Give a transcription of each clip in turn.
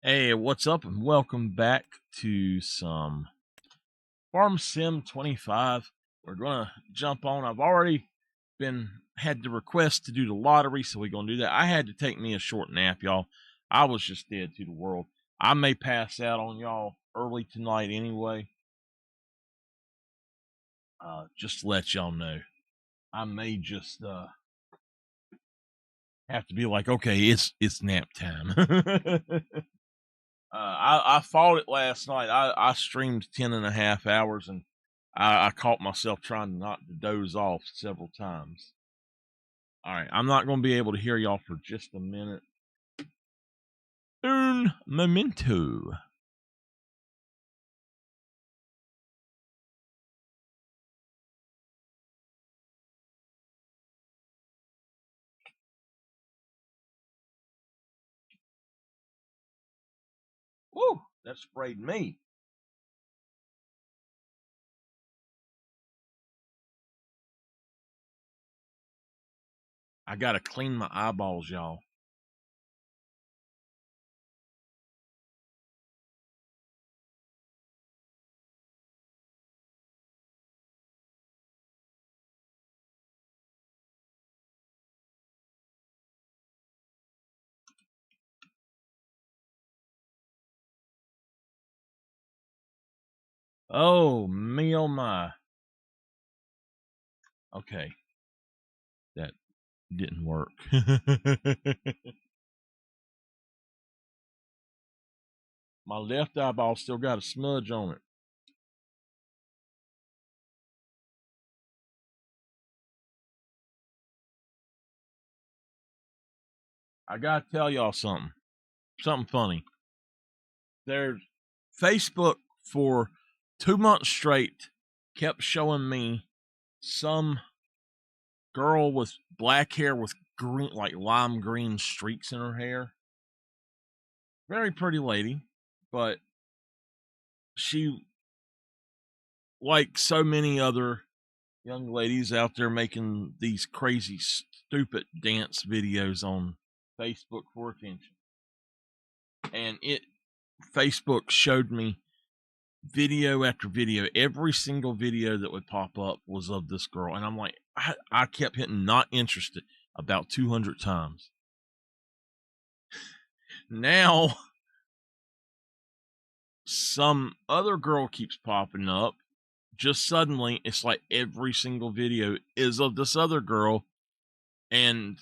Hey, what's up, and welcome back to some Farm Sim 25. We're gonna jump on. I've already had the request to do the lottery, so we're gonna do that. I had to take me a short nap, y'all. I was just dead to the world. I may pass out on y'all early tonight anyway. Just to let y'all know. I may just have to be like, okay, it's nap time. I fought it last night. I streamed 10.5 hours, and I caught myself trying not to doze off several times. All right, I'm not going to be able to hear y'all for just a minute. Un momento. Woo, that sprayed me. I got to clean my eyeballs, y'all. Oh, me oh my. Okay. That didn't work. My left eyeball still got a smudge on it. I got to tell y'all something. Something funny. There's Facebook for 2 months straight kept showing me some girl with black hair with green, like lime green streaks in her hair. Very pretty lady, but she, like so many other young ladies out there making these crazy, stupid dance videos on Facebook for attention. And Facebook showed me video after video. Every single video that would pop up was of this girl, and I'm like, I kept hitting not interested about 200 times. Now some other girl keeps popping up. Just suddenly, it's like every single video is of this other girl, and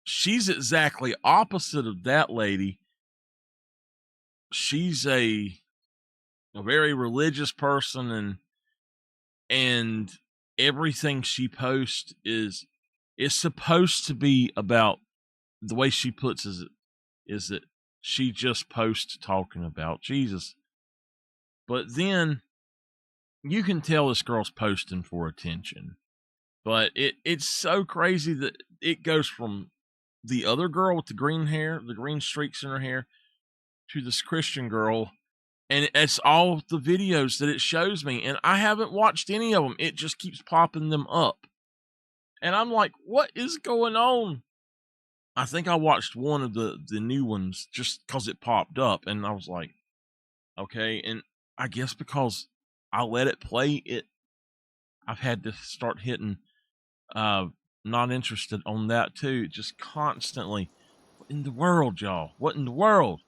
she's exactly opposite of that lady. She's a very religious person, and everything she posts is supposed to be about, the way she puts it is that she just posts talking about Jesus. But then you can tell this girl's posting for attention. But it's so crazy that it goes from the other girl with the green hair, the green streaks in her hair, to this Christian girl. And it's all the videos that it shows me. And I haven't watched any of them. It just keeps popping them up. And I'm like, what is going on? I think I watched one of the new ones just because it popped up. And I was like, okay. And I guess because I let it play, I've had to start hitting not interested on that too. Just constantly. What in the world, y'all? What in the world?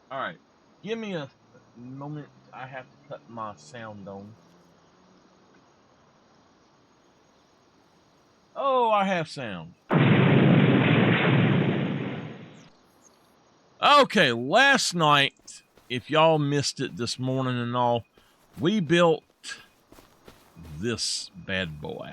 All right. Give me a moment. I have to cut my sound on. Oh, I have sound. Okay, last night, if y'all missed it this morning and all, we built this bad boy.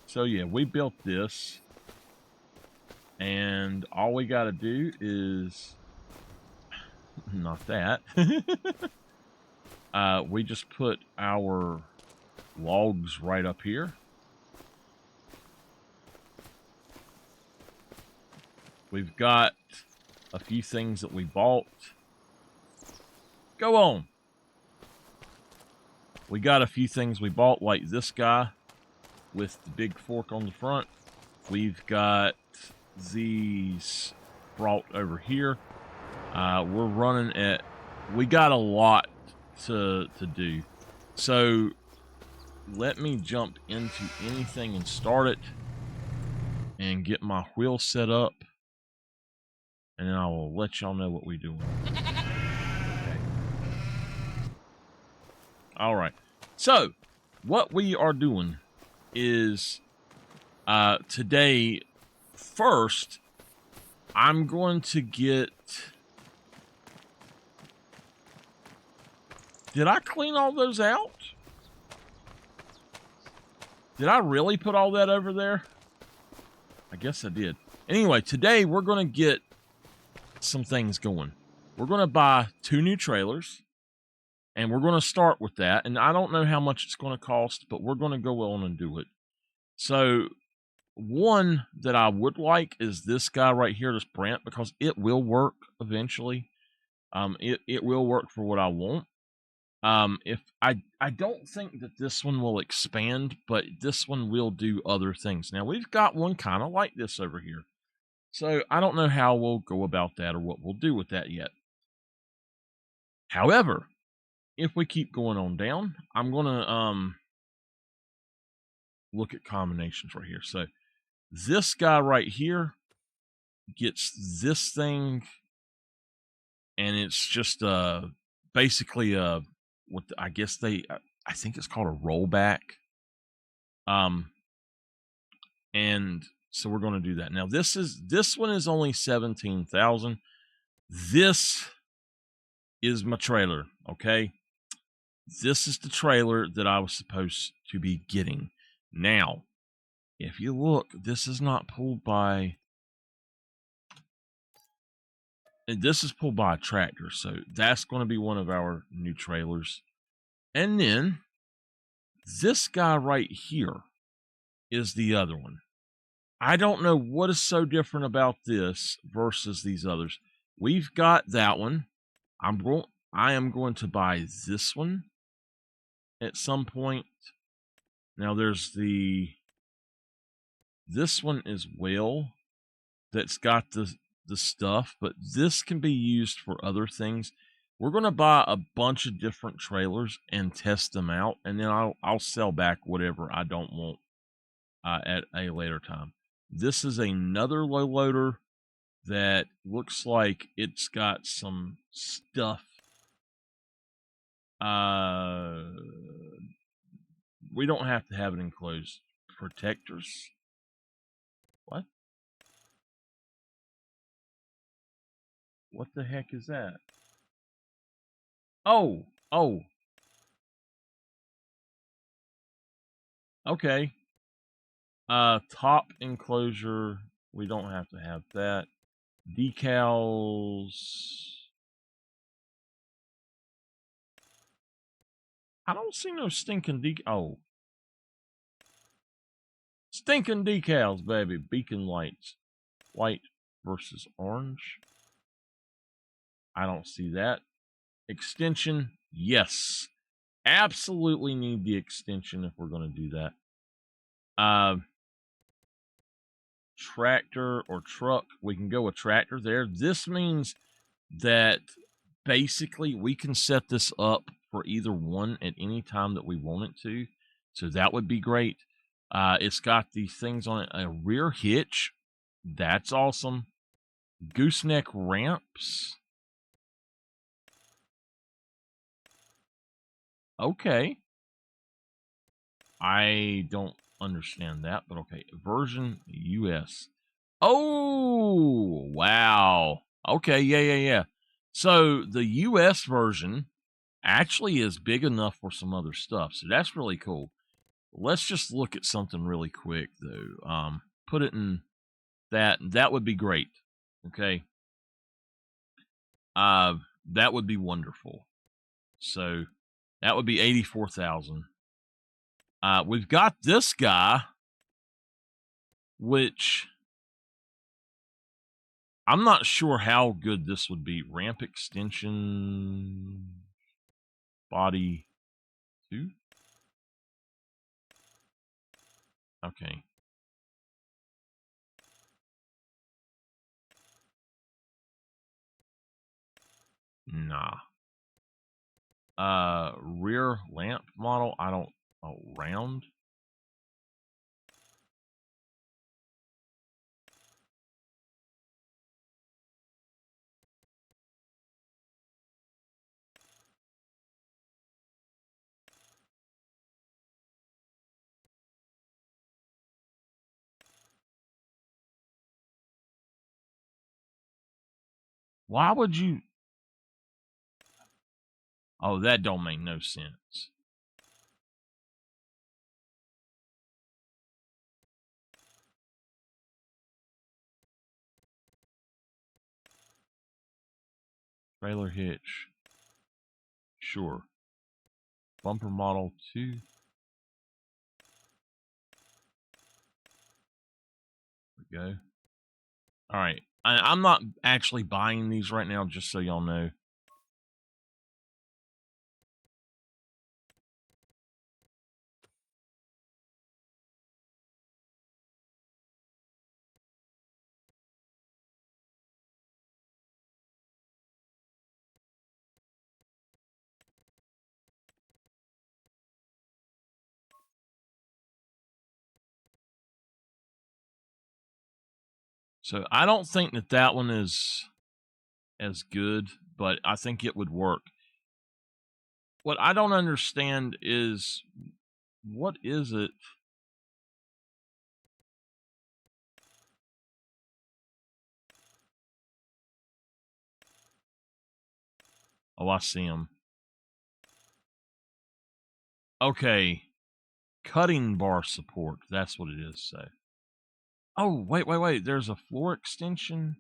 So yeah, we built this, and all we got to do is not that. We just put our logs right up here. We've got a few things that we bought. Go on. We got a few things we bought, like this guy with the big fork on the front. We've got these brought over here. We're running at... We got a lot to do. So let me jump into anything and start it and get my wheel set up. And then I will let y'all know what we're doing. Okay. All right. So what we are doing is today, first, I'm going to get... Did I clean all those out? Did I really put all that over there? I guess I did. Anyway, today we're going to get some things going. We're going to buy 2 new trailers, and we're going to start with that. And I don't know how much it's going to cost, but we're going to go on and do it. So one that I would like is this guy right here, this Brent, because it will work eventually. It will work for what I want. If I don't think that this one will expand, but this one will do other things. Now we've got one kind of like this over here. So I don't know how we'll go about that or what we'll do with that yet. However, if we keep going on down, I'm gonna look at combinations right here. So this guy right here gets this thing, and it's just basically what I guess I think it's called a rollback. And so we're going to do that. Now this one is only 17,000. This is my trailer, okay? This is the trailer that I was supposed to be getting. Now, if you look, this is not pulled by... This is pulled by a tractor, so that's going to be one of our new trailers. And then, this guy right here is the other one. I don't know what is so different about this versus these others. We've got that one. I am going to buy this one at some point. Now there's this one as well that's got the stuff, but this can be used for other things. We're going to buy a bunch of different trailers and test them out, and then I'll sell back whatever I don't want at a later time. This is another low loader that looks like it's got some stuff. We don't have to have it enclosed. Protectors. What? What the heck is that? Oh. Okay. Top enclosure. We don't have to have that. Decals. I don't see no stinking Oh. Stinking decals, baby. Beacon lights. White versus orange. I don't see that. Extension. Yes. Absolutely need the extension if we're going to do that. Tractor or truck. We can go with tractor there. This means that basically we can set this up for either one at any time that we want it to. So that would be great. It's got these things on it. A rear hitch. That's awesome. Gooseneck ramps. Okay. I don't understand that, but okay. Version US. Oh, wow. Okay, yeah. So the US version actually is big enough for some other stuff. So that's really cool. Let's just look at something really quick, though. Put it in that. That would be great. Okay. That would be wonderful. So that would be 84,000. We've got this guy, which I'm not sure how good this would be. Ramp extension, body 2. Okay. Nah. Rear lamp model. I don't. Oh, round. Why would you? Oh, that don't make no sense. Trailer hitch. Sure. Bumper model 2. There we go. All right. I'm not actually buying these right now, just so y'all know. So I don't think that one is as good, but I think it would work. What I don't understand is, what is it? Oh, I see them. Okay. Cutting bar support. That's what it is, so. Oh, wait. There's a floor extension.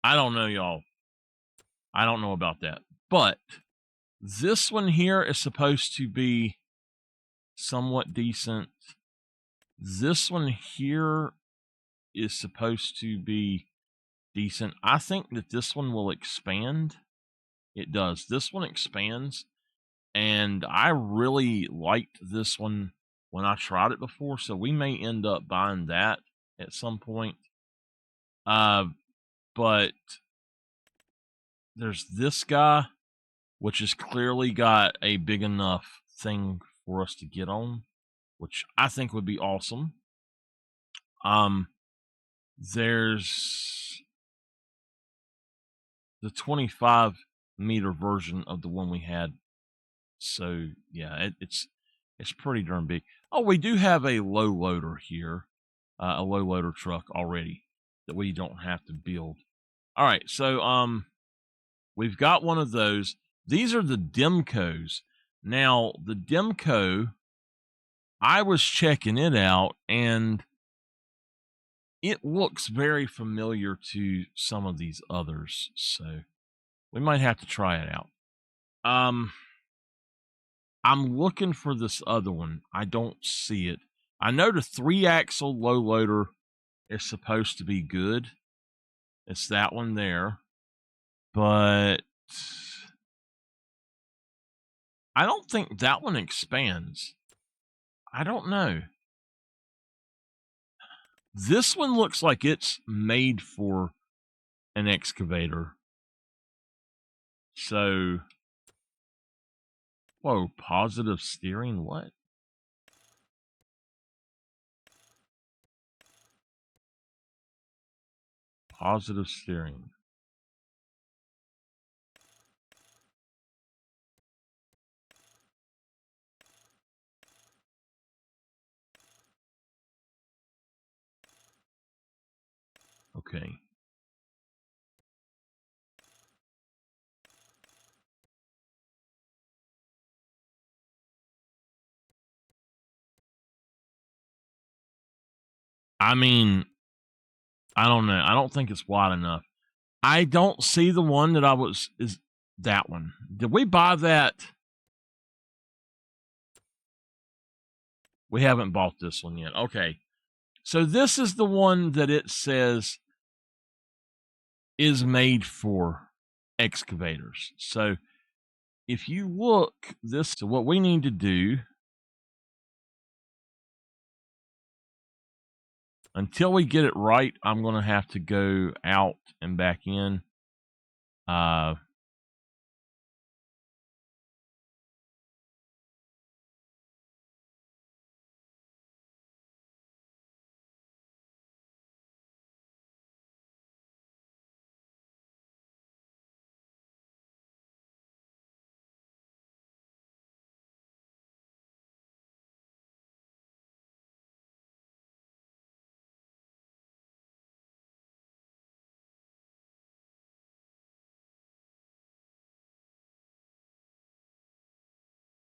I don't know, y'all. I don't know about that. But this one here is supposed to be somewhat decent. This one here is supposed to be decent. I think that this one will expand. It does. This one expands. And I really liked this one when I tried it before. So we may end up buying that at some point. But there's this guy, which has clearly got a big enough thing for us to get on, which I think would be awesome. There's the 25-meter version of the one we had. So yeah, it's pretty darn big. Oh, we do have a low loader here, a low loader truck already that we don't have to build. All right, so we've got one of those. These are the Demcos. Now the Demco, I was checking it out, and it looks very familiar to some of these others, so we might have to try it out. I'm looking for this other one. I don't see it. I know the 3-axle low loader is supposed to be good. It's that one there. But I don't think that one expands. I don't know. This one looks like it's made for an excavator. So, whoa, positive steering? What? Positive steering. Okay. I mean, I don't know. I don't think it's wide enough. I don't see the one that is that one. Did we buy that? We haven't bought this one yet. Okay. So this is the one that it says is made for excavators. So if you look, so what we need to do, until we get it right, I'm going to have to go out and back in.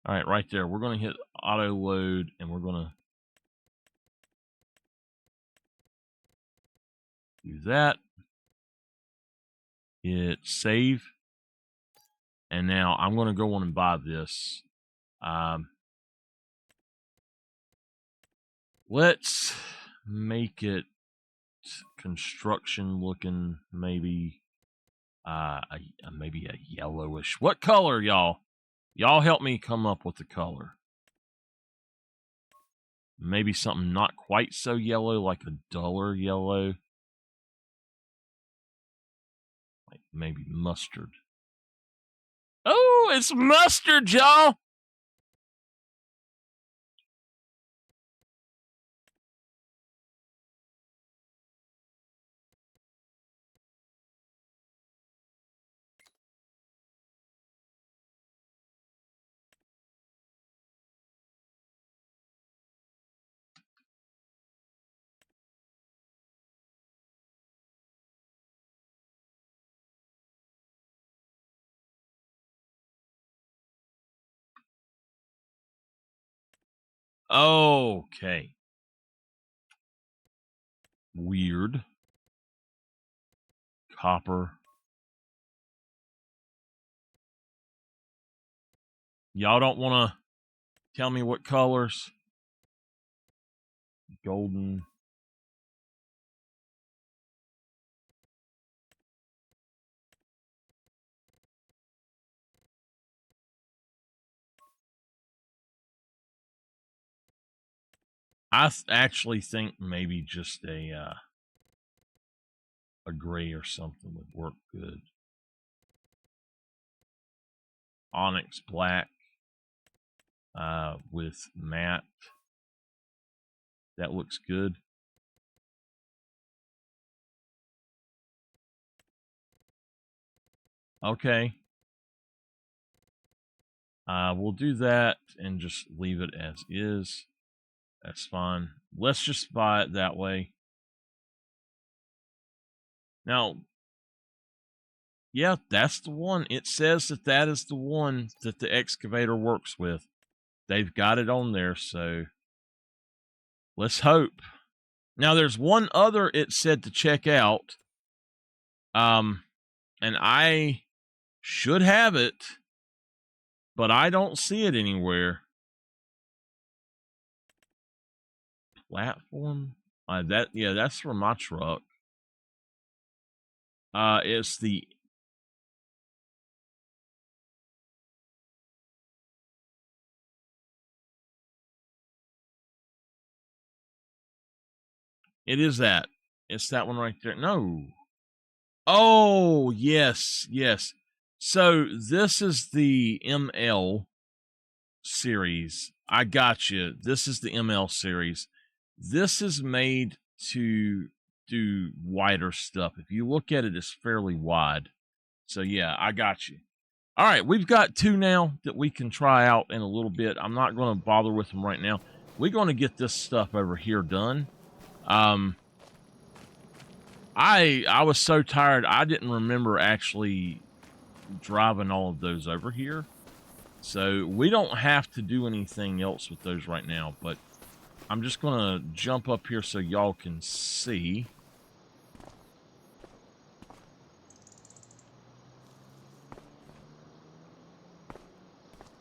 All right, right there. We're going to hit auto load and we're going to do that. Hit save. And now I'm going to go on and buy this. Let's make it construction looking, maybe maybe a yellowish. What color, y'all? Y'all help me come up with the color. Maybe something not quite so yellow, like a duller yellow. Like maybe mustard. Oh, it's mustard, y'all! Okay. Weird. Copper. Y'all don't want to tell me what colors? Golden. I actually think maybe just a gray or something would work good. Onyx black with matte. That looks good. Okay. We'll do that and just leave it as is. That's fine. Let's just buy it that way. Now, yeah, that's the one. It says that that is the one that the excavator works with. They've got it on there, so let's hope. Now, there's one other it said to check out. And I should have it, but I don't see it anywhere. Platform? That's for my truck. It's the It is that. It's that one right there. No. Oh, yes, yes. So this is the ML series. I got you. This is the ML series. This is made to do wider stuff. If you look at it, it's fairly wide. So yeah, I got you. All right, we've got two now that we can try out in a little bit. I'm not going to bother with them right now. We're going to get this stuff over here done. I was so tired, I didn't remember actually driving all of those over here. So we don't have to do anything else with those right now, but I'm just gonna jump up here so y'all can see.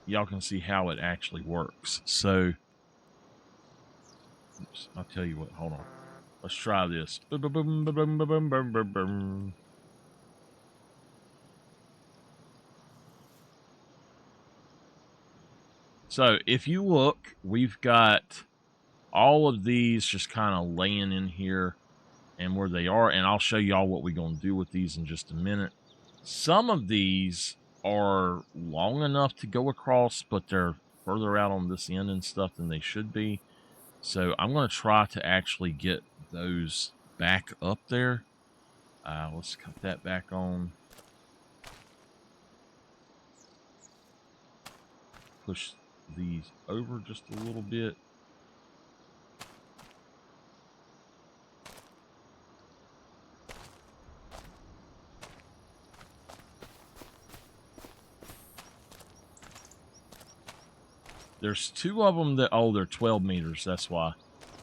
Y'all can see how it actually works. So, oops, I'll tell you what, hold on. Let's try this. So, if you look, we've got all of these just kind of laying in here and where they are, and I'll show y'all what we're going to do with these in just a minute. Some of these are long enough to go across, but they're further out on this end and stuff than they should be. So I'm going to try to actually get those back up there. Let's cut that back on. Push these over just a little bit. There's two of them that, oh, they're 12 meters. That's why.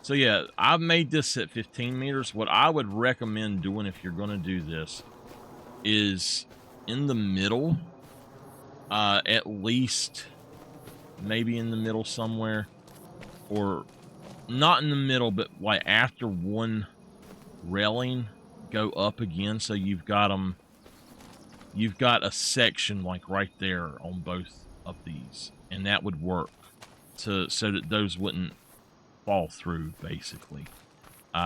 So yeah, I've made this at 15 meters. What I would recommend doing if you're going to do this is in the middle, at least maybe in the middle somewhere, or not in the middle, but like after one railing, go up again. So you've got them, you've got a section like right there on both of these, and that would work so that those wouldn't fall through, basically.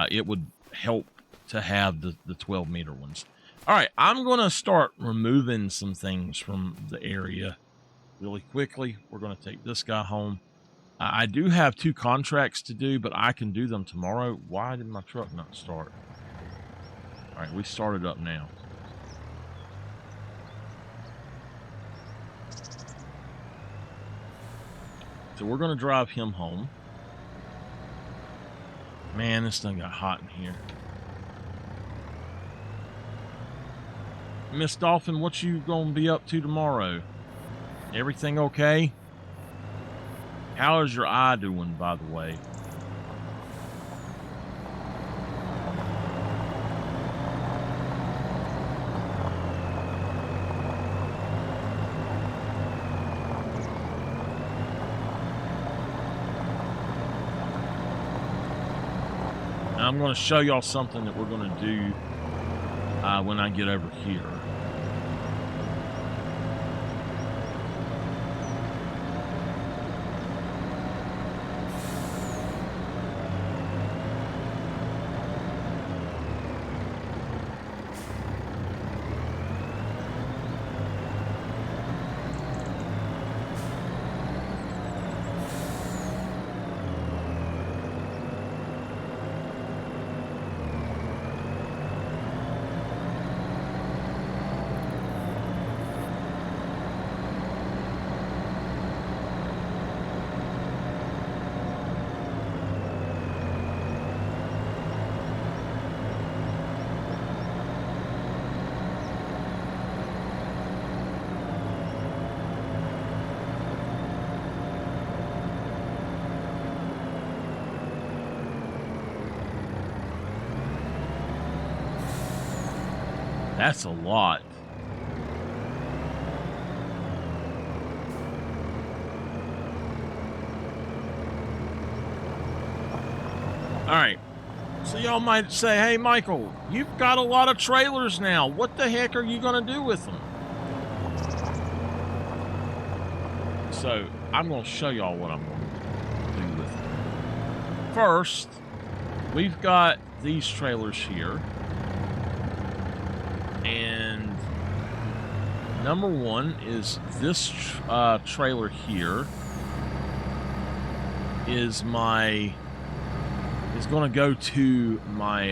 It would help to have the 12 meter ones. All right, I'm going to start removing some things from the area really quickly. We're going to take this guy home. I do have 2 contracts to do, but I can do them tomorrow. Why did my truck not start? All right, we started up now. So we're going to drive him home. Man, this thing got hot in here. Miss Dolphin, what you gonna be up to tomorrow? Everything okay? How is your eye doing, by the way? Now, I'm going to show y'all something that we're going to do when I get over here. That's a lot. All right. So y'all might say, hey, Michael, you've got a lot of trailers now. What the heck are you going to do with them? So I'm going to show y'all what I'm going to do with them. First, we've got these trailers here. And number one is this trailer here is going to go to my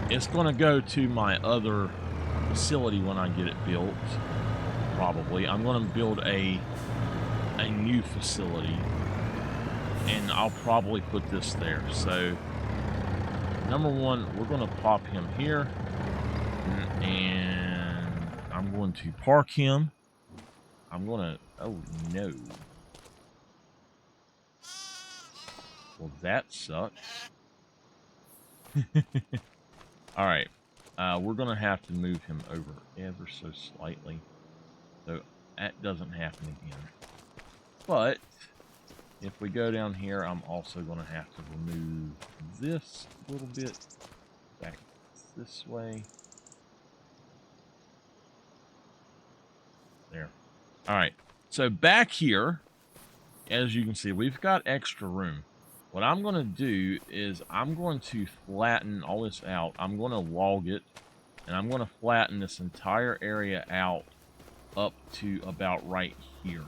it's going to go to my other facility when I get it built. Probably I'm going to build a new facility, and I'll probably put this there. So number one, we're going to pop him here, and I'm going to park him. I'm going to... Oh, no. Well, that sucks. All right. We're going to have to move him over ever so slightly. So that doesn't happen again. But if we go down here, I'm also going to have to remove this a little bit back this way. There. All right. So back here, as you can see, we've got extra room. What I'm going to do is I'm going to flatten all this out. I'm going to log it, and I'm going to flatten this entire area out up to about right here,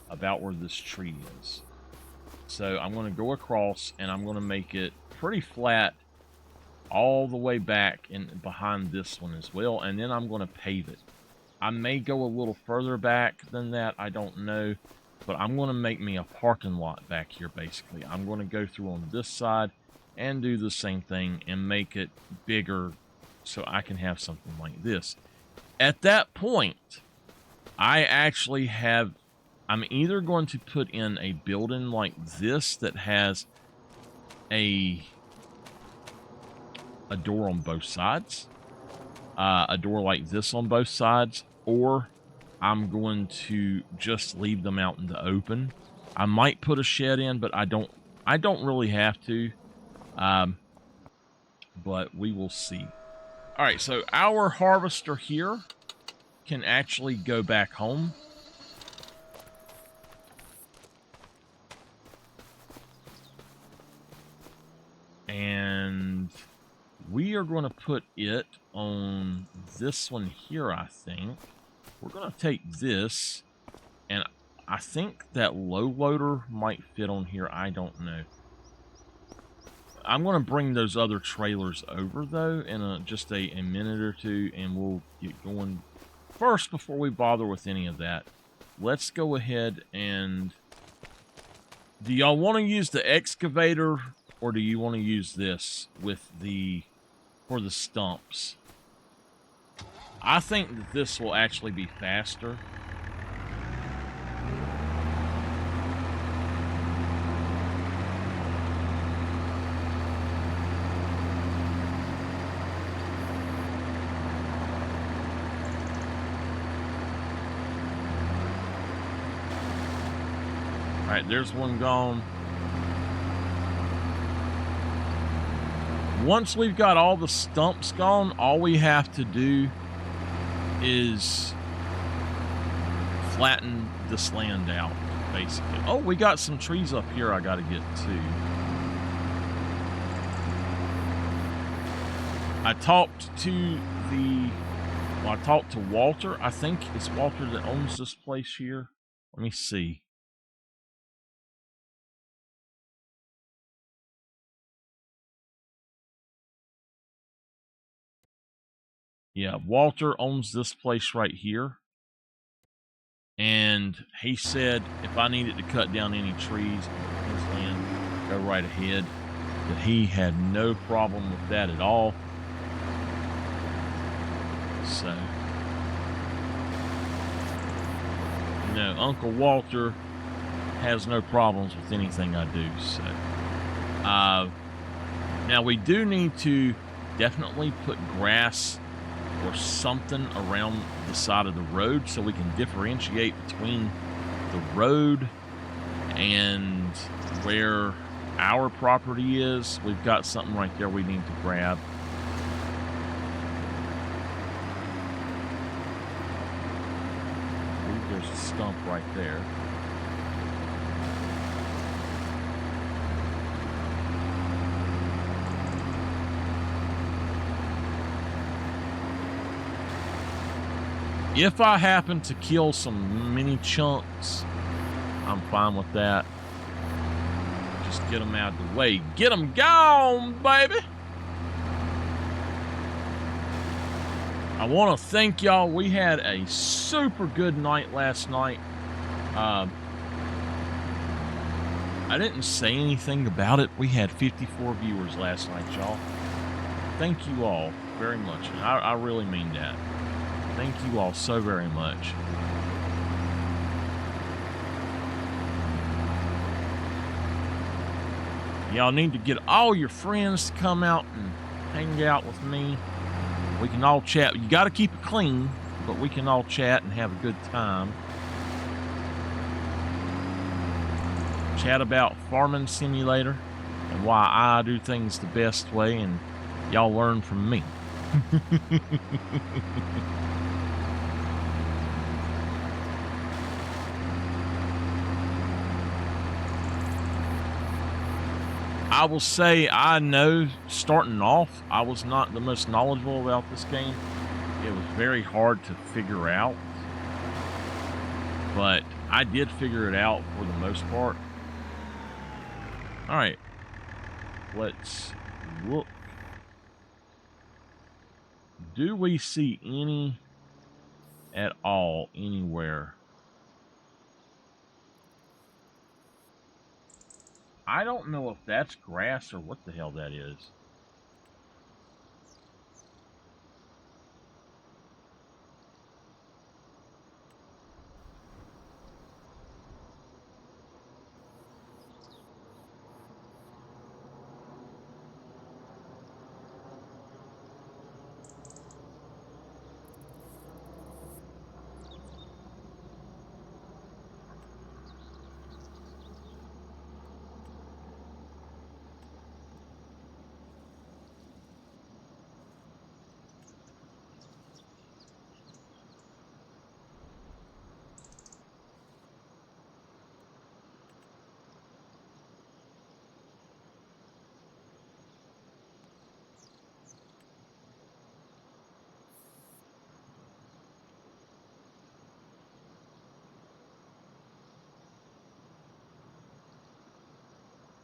about where this tree is. So I'm going to go across, and I'm going to make it pretty flat all the way back and behind this one as well, and then I'm going to pave it. I may go a little further back than that, I don't know, but I'm going to make me a parking lot back here, basically. I'm going to go through on this side and do the same thing and make it bigger so I can have something like this. At that point, I'm either going to put in a building like this that has a door on both sides, a door like this on both sides, or I'm going to just leave them out in the open. I might put a shed in, but I don't really have to. But we will see. All right, so our harvester here can actually go back home. And we are going to put it on this one here, I think. We're going to take this, and I think that low loader might fit on here. I don't know. I'm going to bring those other trailers over, though, in just a minute or two, and we'll get going. First, before we bother with any of that, let's go ahead and... Do y'all want to use the excavator, or do you want to use this with for the stumps? I think that this will actually be faster. All right, there's one gone. Once we've got all the stumps gone, all we have to do is flatten this land out, basically. Oh, we got some trees up here I got to get to. I talked to Walter. I think it's Walter that owns this place here. Let me see. Yeah, Walter owns this place right here. And he said if I needed to cut down any trees on his land, go right ahead. That he had no problem with that at all. So, you know, Uncle Walter has no problems with anything I do. So, now we do need to definitely put grass or something around the side of the road so we can differentiate between the road and where our property is. We've got something right there we need to grab. I believe there's a stump right there. If I happen to kill some mini chunks, I'm fine with that. Just get them out of the way. Get them gone, baby! I want to thank y'all. We had a super good night last night. I didn't say anything about it. We had 54 viewers last night, y'all. Thank you all very much. And I really mean that. Thank you all so very much. Y'all need to get all your friends to come out and hang out with me. We can all chat. You got to keep it clean, but we can all chat and have a good time. Chat about Farming Simulator and why I do things the best way, and y'all learn from me. I will say, I know starting off, I was not the most knowledgeable about this game. It was very hard to figure out, but I did figure it out for the most part. All right, let's look. Do we see any at all anywhere? I don't know if that's grass or what the hell that is.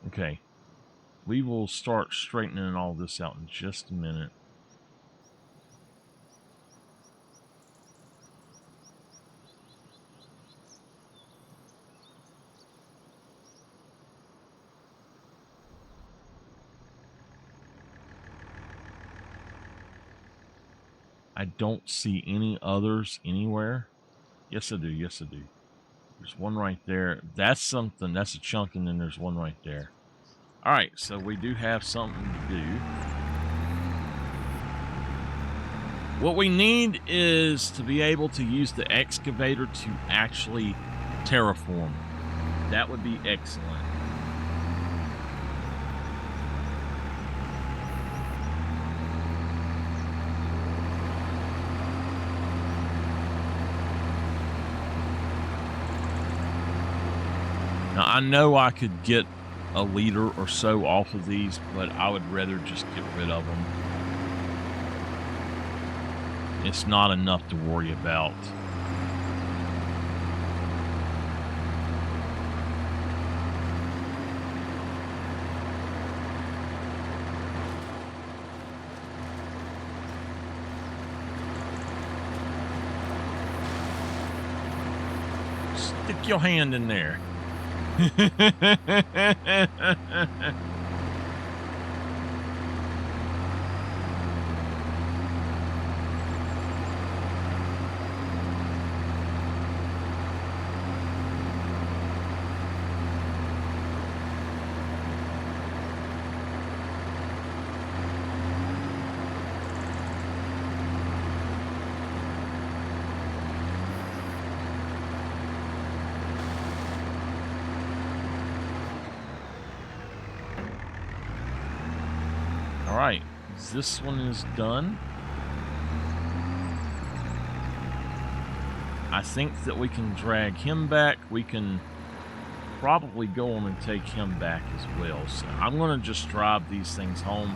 Okay, we will start straightening all this out in just a minute. I don't see any others anywhere. Yes, I do. Yes, I do. There's one right there. That's something. That's a chunk, and then there's one right there. All right, so we do have something to do. What we need is to be able to use the excavator to actually terraform. That would be excellent. Now, I know I could get a liter or so off of these, but I would rather just get rid of them. It's not enough to worry about. Stick your hand in there. All right, this one is done. I think that we can drag him back. We can probably go on and take him back as well. So I'm going to just drive these things home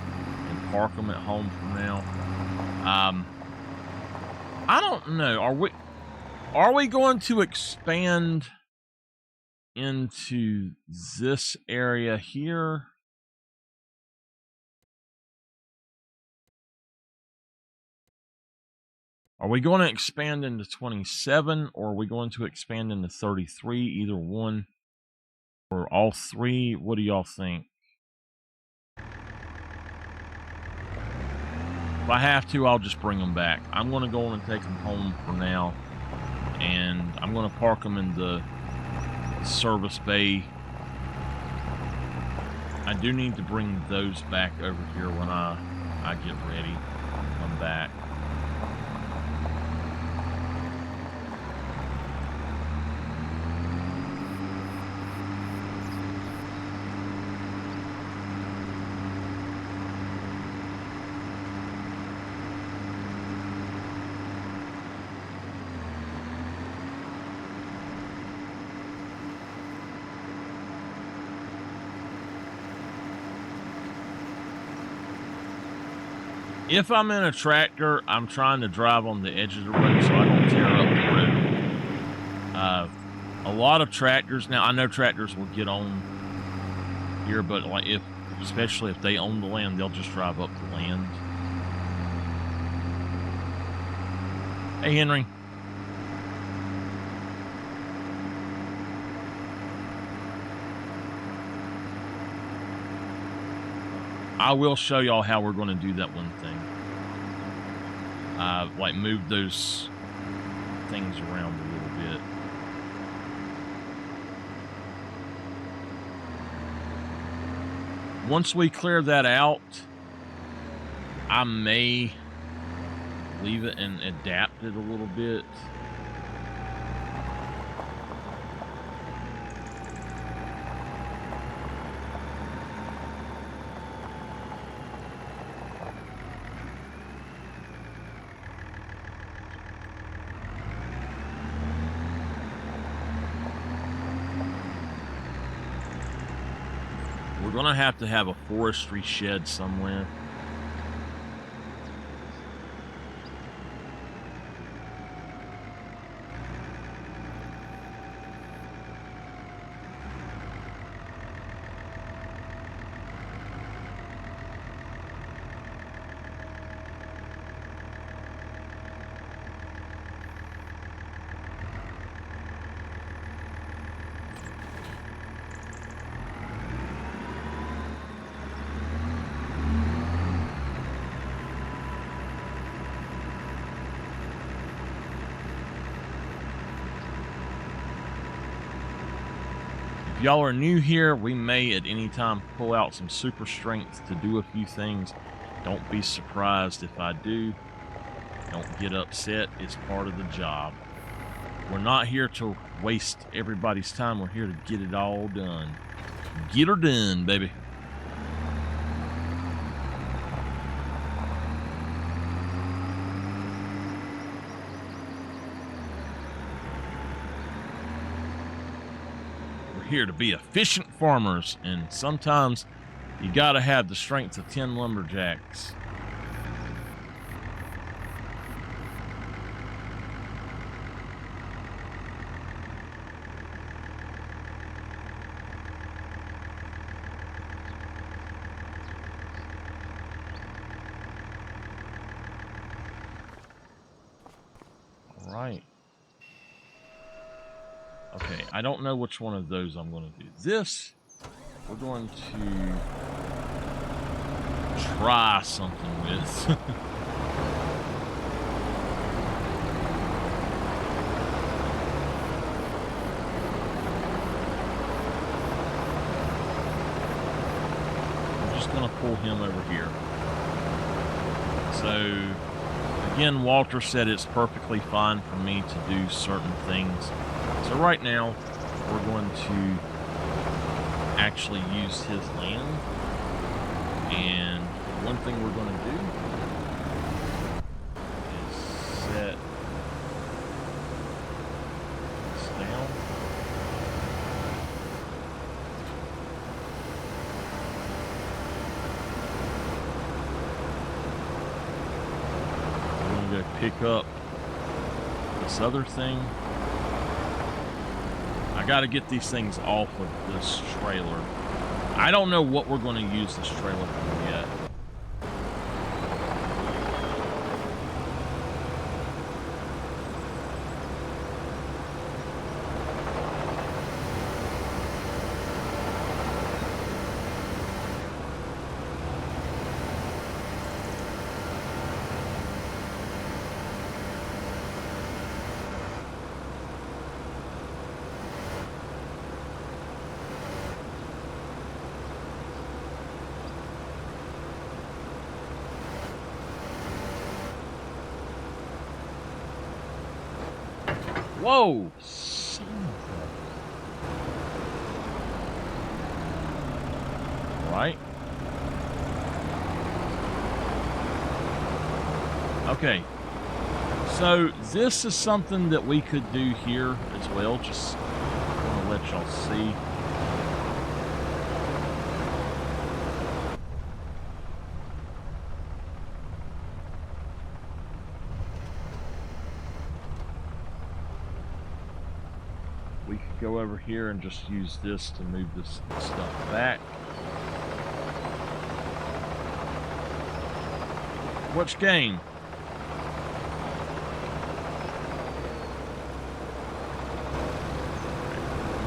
and park them at home for now. I don't know. Are we going to expand into this area here? Are we going to expand into 27, or are we going to expand into 33? Either one or all three? What do y'all think? If I have to, I'll just bring them back. I'm going to go on and take them home for now. And I'm going to park them in the service bay. I do need to bring those back over here when I get ready. Come back. If I'm in a tractor, I'm trying to drive on the edge of the road so I don't tear up the road. A lot of tractors, now I know tractors will get on here, but like especially if they own the land, they'll just drive up the land. Hey, Henry. I will show y'all how we're going to do that one thing. Like move those things around a little bit. Once we clear that out, I may leave it and adapt it a little bit. We're going to have a forestry shed somewhere. If y'all are new here, we may at any time pull out some super strength to do a few things. Don't be surprised if I do. Don't get upset. It's part of the job. We're not here to waste everybody's time. We're here to get it all done. Get her done, baby. Here to be efficient farmers, and sometimes you gotta have the strength of 10 lumberjacks. All right. Okay, I don't know which one of those I'm going to do. This, we're going to try something with. I'm just going to pull him over here. So, again, Walter said it's perfectly fine for me to do certain things. So right now, we're going to actually use his land. And one thing we're going to do is set this down. We're going to go pick up this other thing. I got to get these things off of this trailer. I don't know what we're going to use this trailer for yet. Whoa! Son of a... Right. Okay. So this is something that we could do here as well. Just want to let y'all see. We could go over here and just use this to move this stuff back. Which game?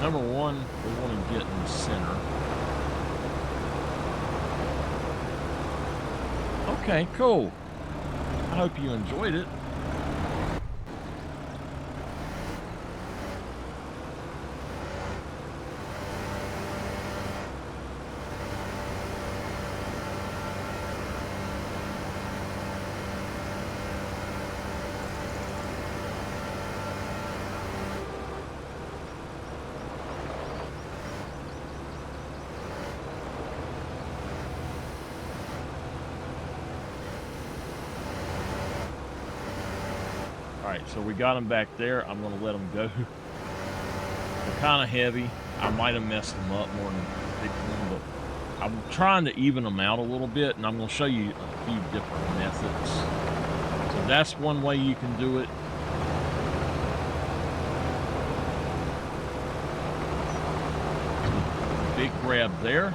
Number one, we want to get in the center. Okay, cool. I hope you enjoyed it. Alright, so we got them back there. I'm going to let them go. They're kind of heavy. I might have messed them up more than picked them, but I'm trying to even them out a little bit, and I'm going to show you a few different methods. So that's one way you can do it. Big grab there.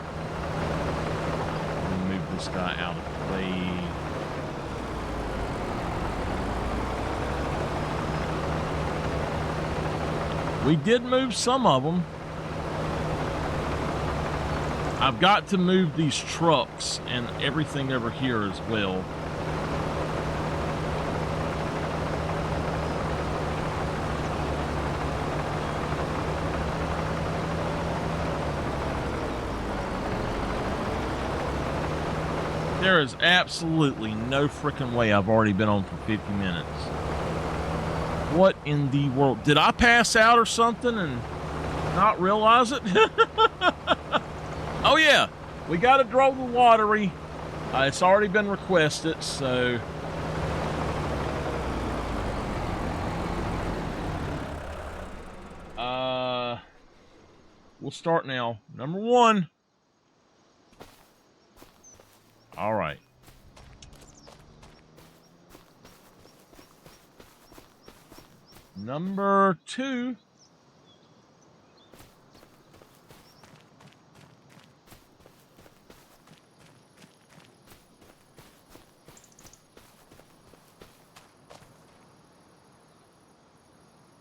Let me move this guy out of the way. We did move some of them. I've got to move these trucks and everything over here as well. There is absolutely no freaking way I've already been on for 50 minutes. What in the world? Did I pass out or something and not realize it? Oh, yeah. We got to draw the lottery. It's already been requested, so... We'll start now. Number one. All right. Number two.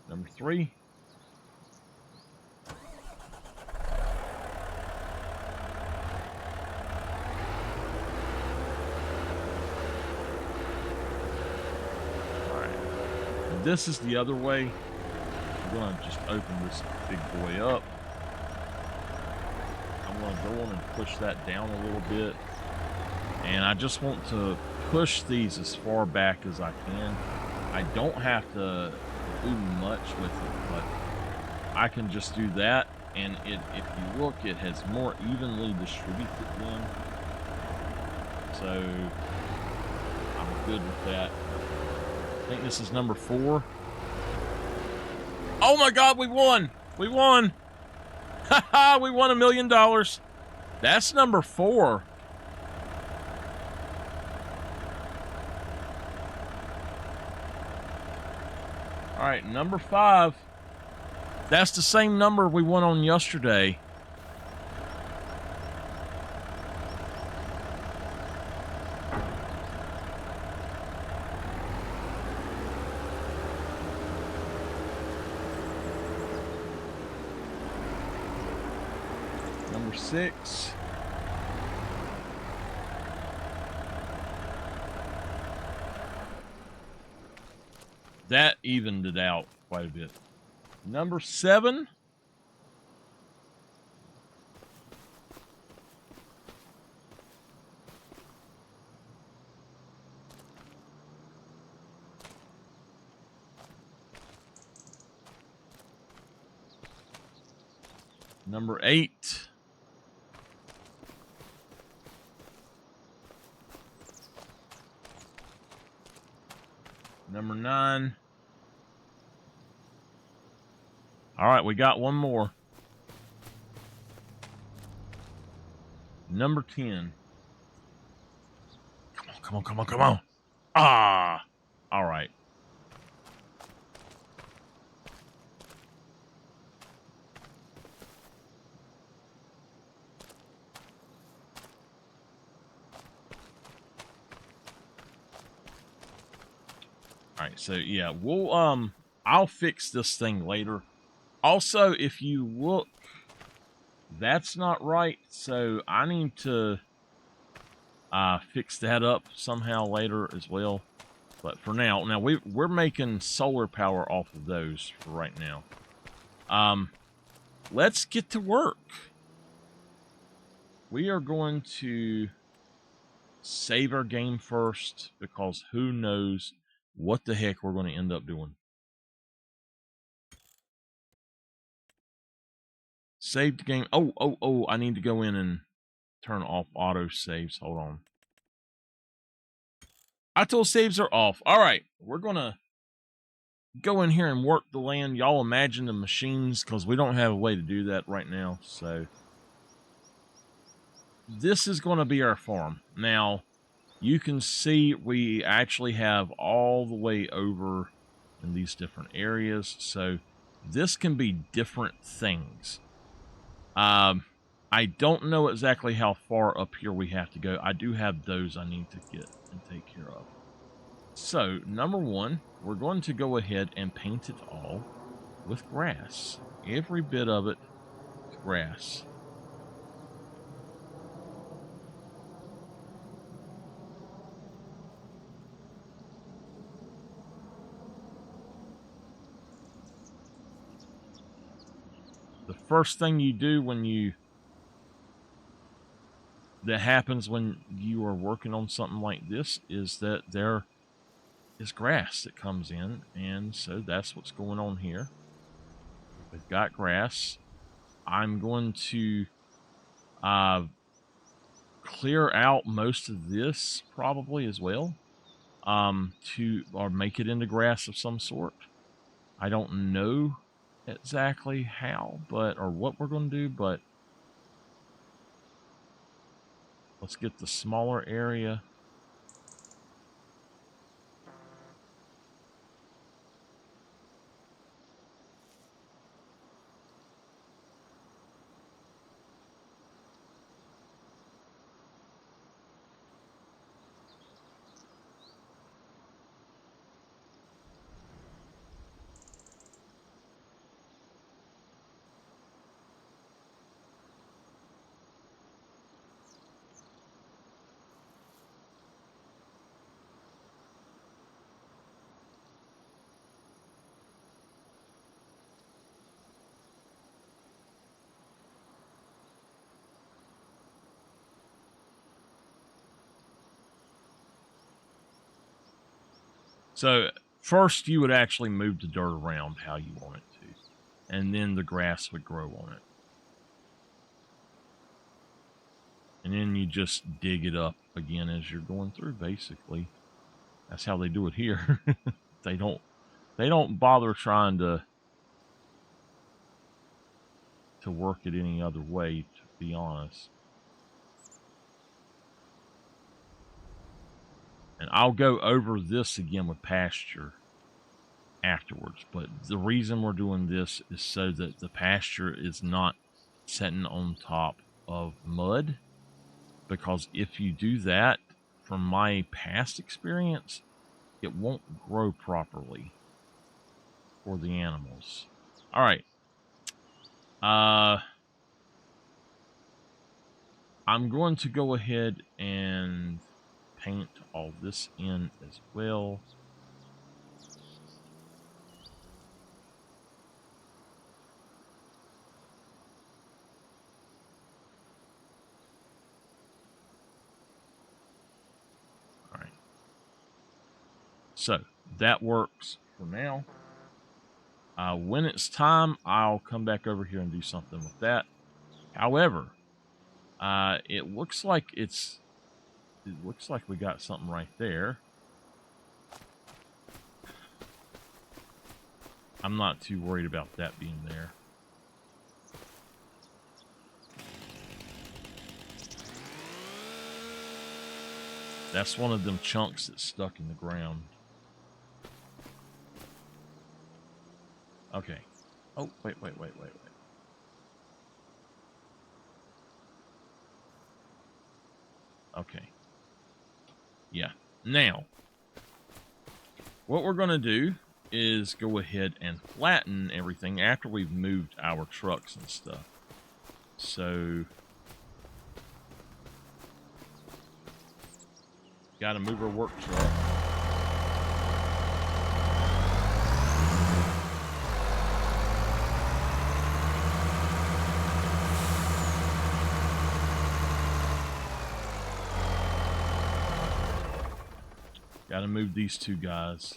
Number three. This is the other way. I'm going to just open this big boy up. I'm going to go on and push that down a little bit. And I just want to push these as far back as I can. I don't have to do much with it, but I can just do that. And if you look, it has more evenly distributed them. So I'm good with that. I think this is number 4. Oh my God, we won! We won! Haha, we won $1 million. That's number 4. All right, number 5. That's the same number we won on yesterday. Number 6. That evened it out quite a bit. Number 7. Number 8. Number 9. All right, we got one more. Number 10. Come on, come on, come on, come on. Ah! All right. All right, so yeah, we'll I'll fix this thing later. Also, if you look, that's not right, so I need to fix that up somehow later as well. But for now, we're making solar power off of those for right now. Let's get to work. We are going to save our game first because who knows what the heck we're going to end up doing. Save the game. Oh, I need to go in and turn off auto saves. Hold on. Auto saves are off. All right, we're going to go in here and work the land. Y'all imagine the machines because we don't have a way to do that right now. So this is going to be our farm. Now, you can see we actually have all the way over in these different areas. So this can be different things. I don't know exactly how far up here we have to go. I do have those I need to get and take care of. So, number 1, we're going to go ahead and paint it all with grass. Every bit of it with grass. The first thing you do that happens when you are working on something like this is that there is grass that comes in, and so that's what's going on here. We've got grass. I'm going to clear out most of this probably as well, or make it into grass of some sort. I don't know exactly how, or what we're going to do, but let's get the smaller area. So first you would actually move the dirt around how you want it to, and then the grass would grow on it. And then you just dig it up again as you're going through, basically. That's how they do it here. They don't bother trying to work it any other way, to be honest. And I'll go over this again with pasture afterwards. But the reason we're doing this is so that the pasture is not sitting on top of mud. Because if you do that, from my past experience, it won't grow properly for the animals. All right. I'm going to go ahead and paint all this in as well. All right. So that works for now. When it's time, I'll come back over here and do something with that. However, it looks like we got something right there. I'm not too worried about that being there. That's one of them chunks that's stuck in the ground. Okay. Oh, wait. Okay. Yeah. Now, what we're going to do is go ahead and flatten everything after we've moved our trucks and stuff. So, got to move our work truck. Got to move these two guys.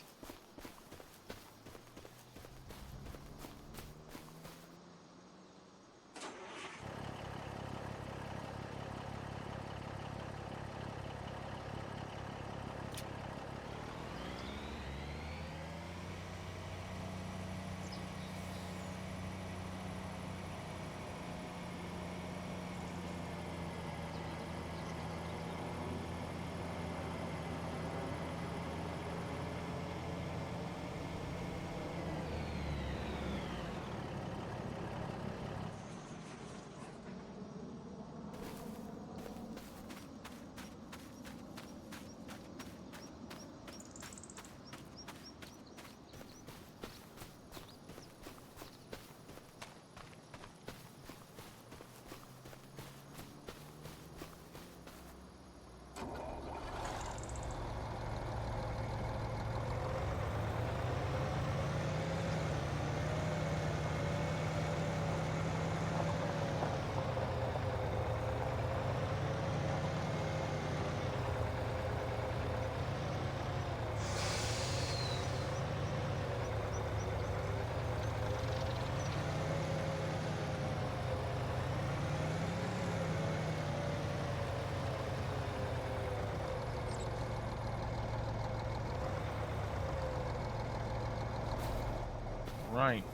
Right.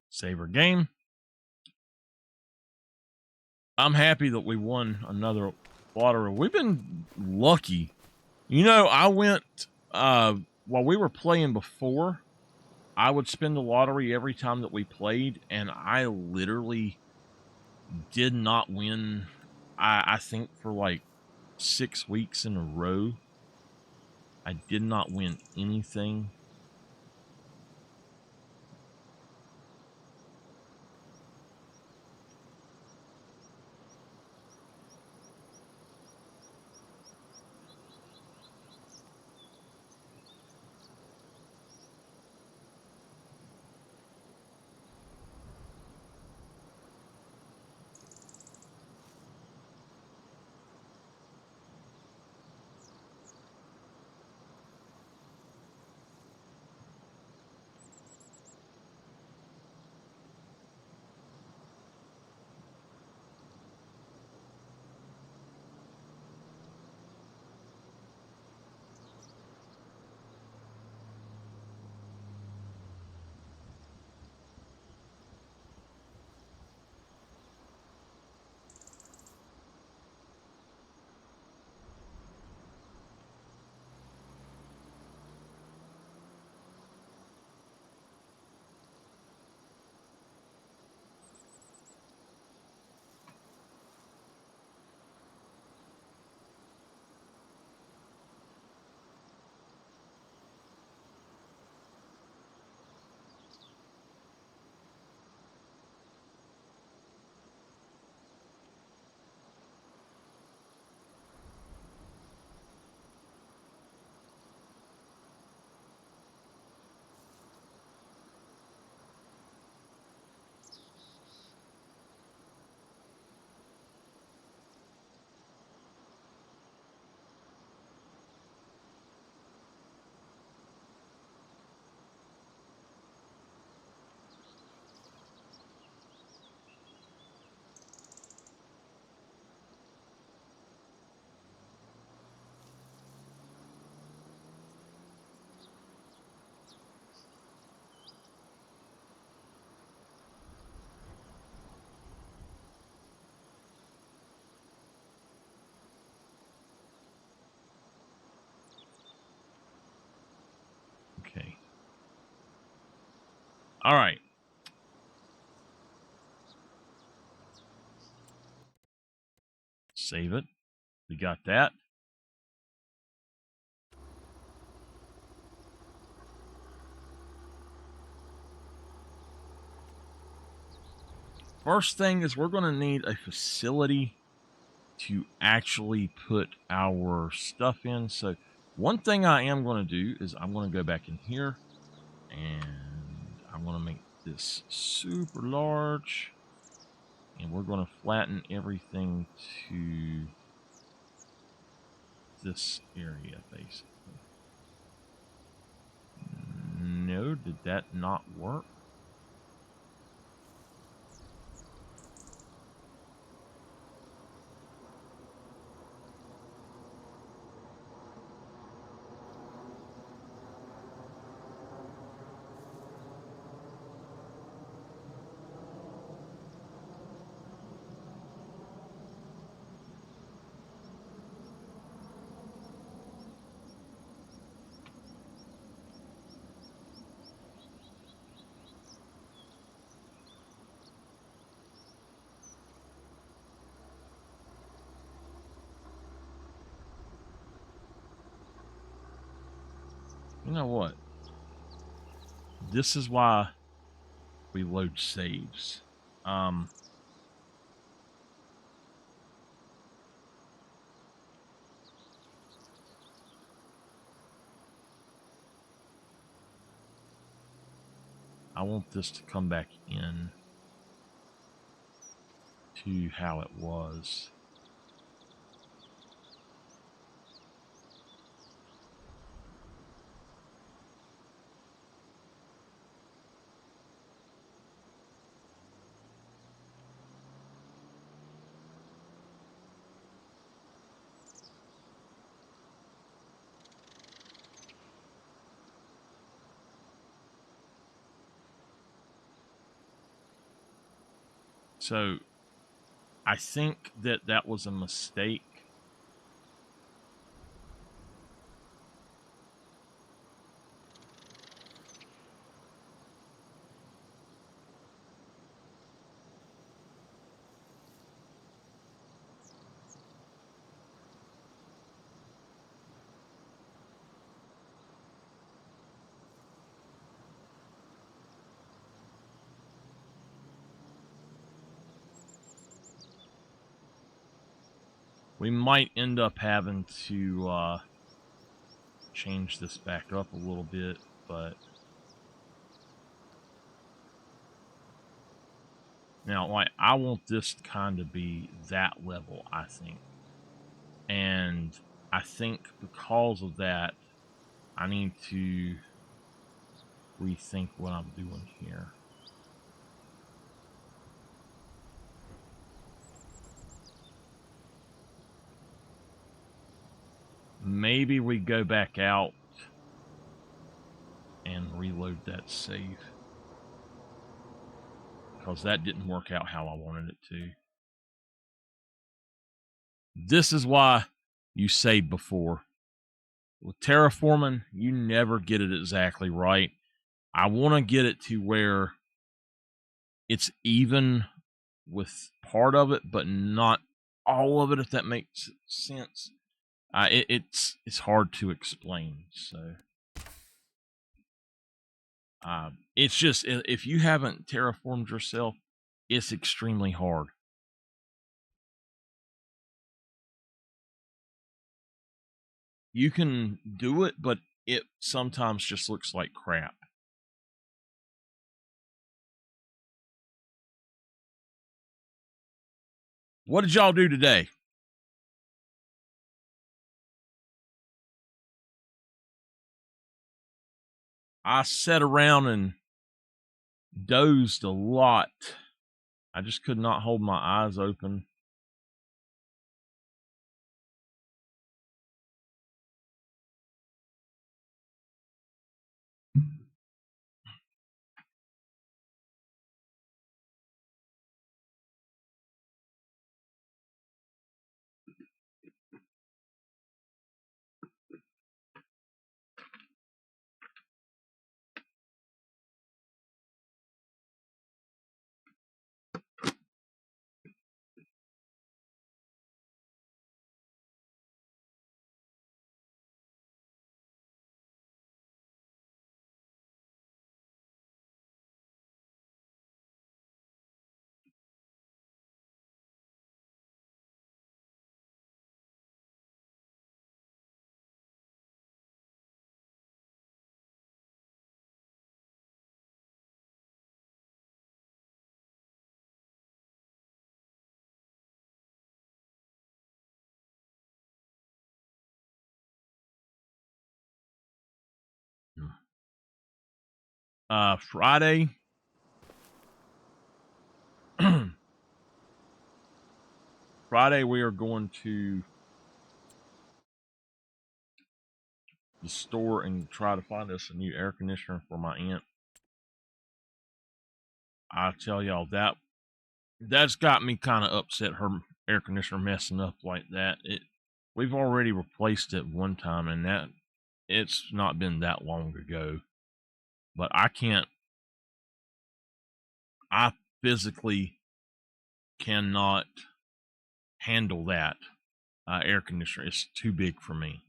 Save our game. I'm happy that we won another lottery. We've been lucky. You know, I went, while we were playing before, I would spin the lottery every time that we played, and I literally did not win, I think, for like 6 weeks in a row. I did not win anything. All right. Save it. We got that. First thing is we're going to need a facility to actually put our stuff in. So one thing I am going to do is I'm going to go back in here and I'm going to make this super large, and we're going to flatten everything to this area basically. No, did that not work? You know what? This is why we load saves. I want this to come back in to how it was. So I think that was a mistake. We might end up having to change this back up a little bit, but now, like, I want this to kind of be that level, I think. And I think because of that, I need to rethink what I'm doing here. Maybe we go back out and reload that save, because that didn't work out how I wanted it to. This is why you saved before. With terraforming, you never get it exactly right. I want to get it to where it's even with part of it, but not all of it, if that makes sense. It's hard to explain. So it's just, if you haven't terraformed yourself, it's extremely hard. You can do it, but it sometimes just looks like crap. What did y'all do today? I sat around and dozed a lot. I just could not hold my eyes open. Friday. Friday we are going to the store and try to find us a new air conditioner for my aunt. I tell y'all that's got me kind of upset. Her air conditioner messing up like that. We've already replaced it one time, and that it's not been that long ago. But I physically cannot handle that air conditioner. It's too big for me.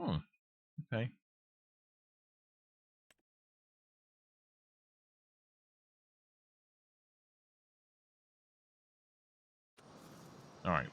Okay. All right.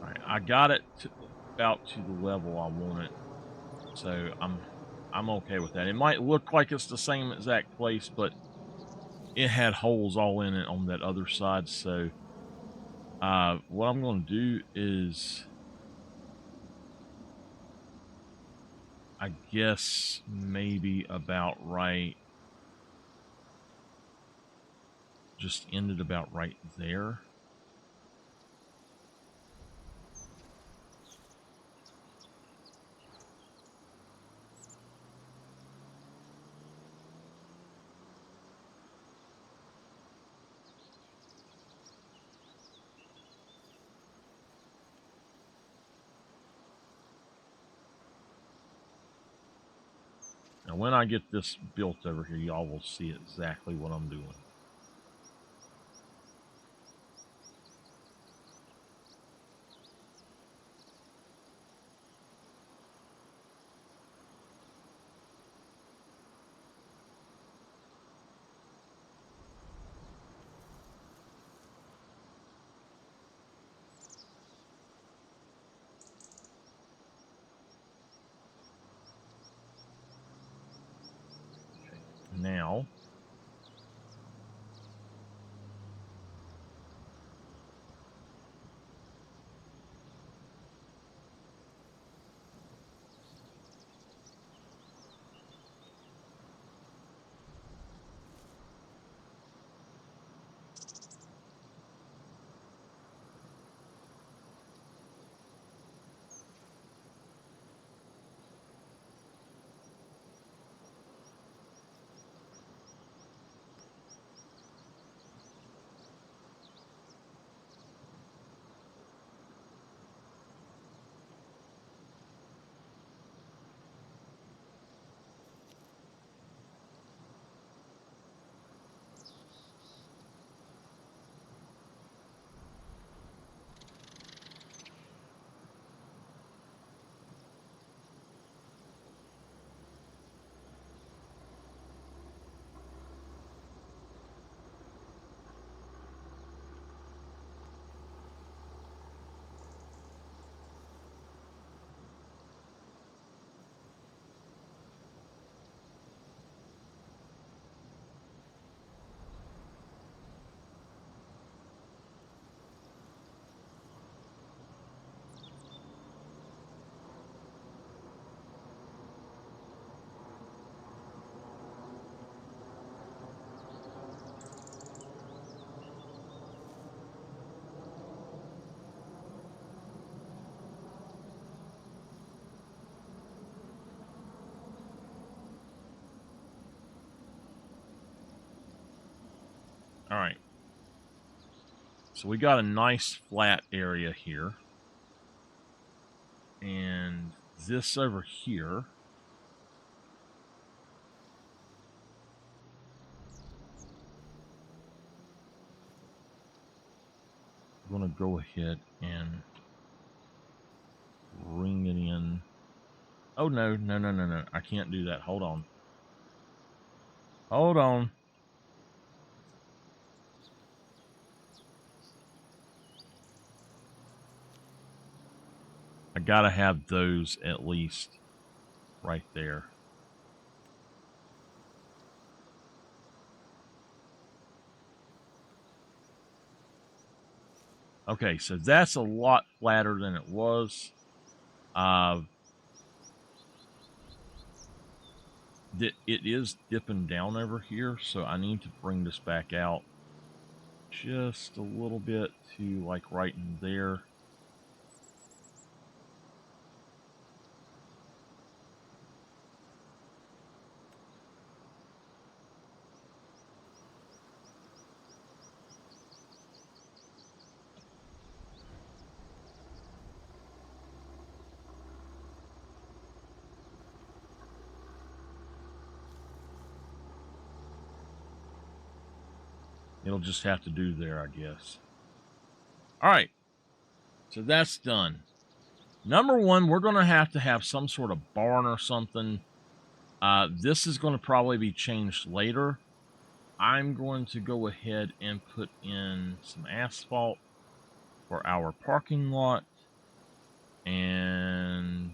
All right. I got it about to the level I want it, so I'm okay with that. It might look like it's the same exact place, but it had holes all in it on that other side. So what I'm going to do is, I guess maybe about right, just ended about right there. Now, when I get this built over here, y'all will see exactly what I'm doing. Okay. Now, All right. So we got a nice flat area here. And this over here. I'm going to go ahead and bring it in. Oh, no. I can't do that. Hold on. Hold on. I got to have those at least right there. Okay, so that's a lot flatter than it was. It is dipping down over here, so I need to bring this back out just a little bit to like right in there. It'll just have to do there, I guess. All right, so that's done. Number one, we're going to have some sort of barn or something. This is going to probably be changed later. I'm going to go ahead and put in some asphalt for our parking lot. And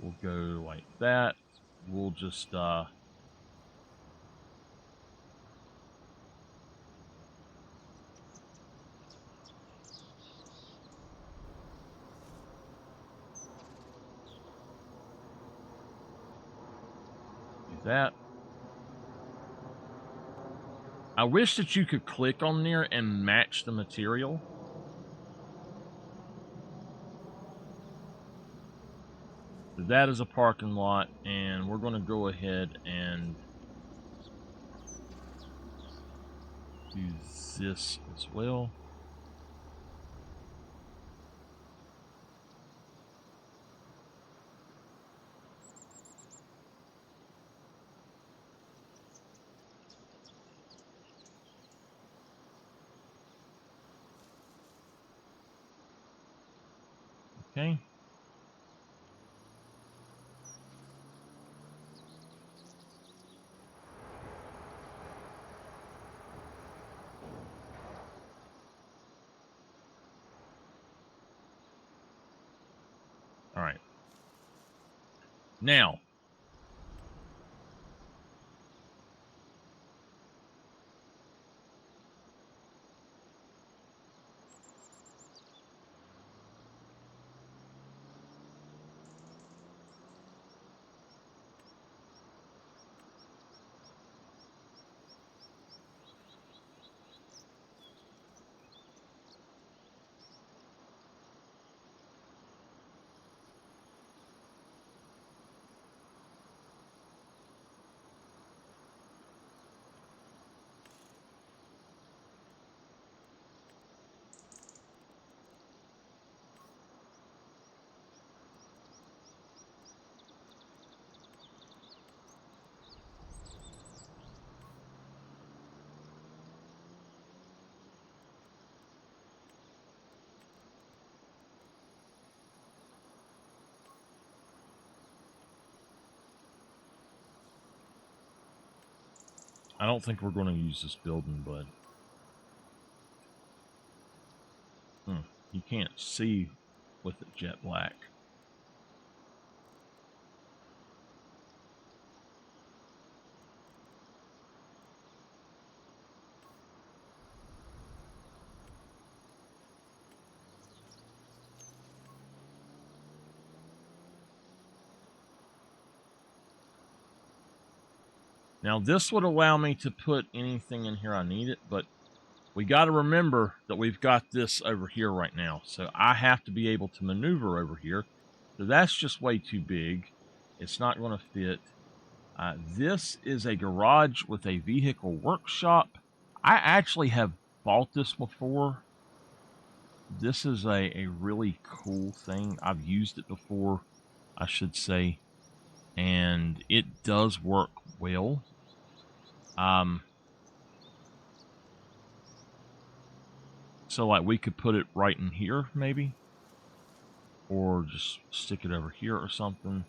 we'll go like that. We'll just that. I wish that you could click on there and match the material. That is a parking lot, and we're going to go ahead and do this as well. Okay. All right. Now, I don't think we're going to use this building, but you can't see with it jet black. Now, this would allow me to put anything in here I need it, but we got to remember that we've got this over here right now. So I have to be able to maneuver over here. So that's just way too big. It's not going to fit. This is a garage with a vehicle workshop. I actually have bought this before. This is a really cool thing. I've used it before, I should say, and it does work well. So like we could put it right in here maybe, or just stick it over here or something.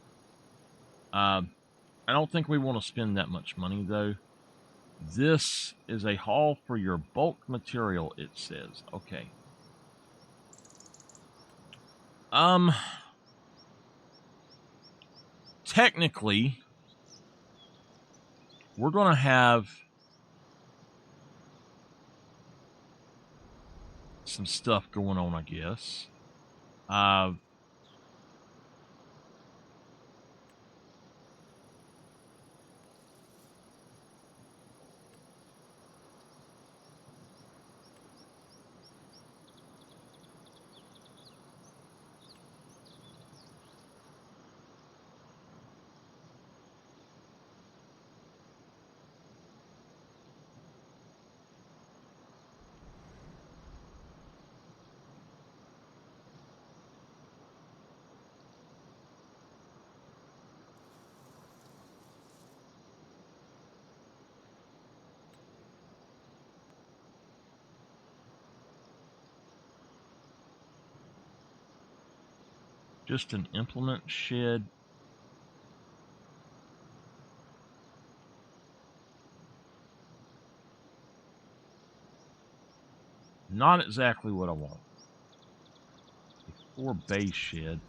I don't think we want to spend that much money though. This is a haul for your bulk material, it says. Okay. Technically, we're going to have some stuff going on, I guess. Just an implement shed. Not exactly what I want. A 4-bay shed.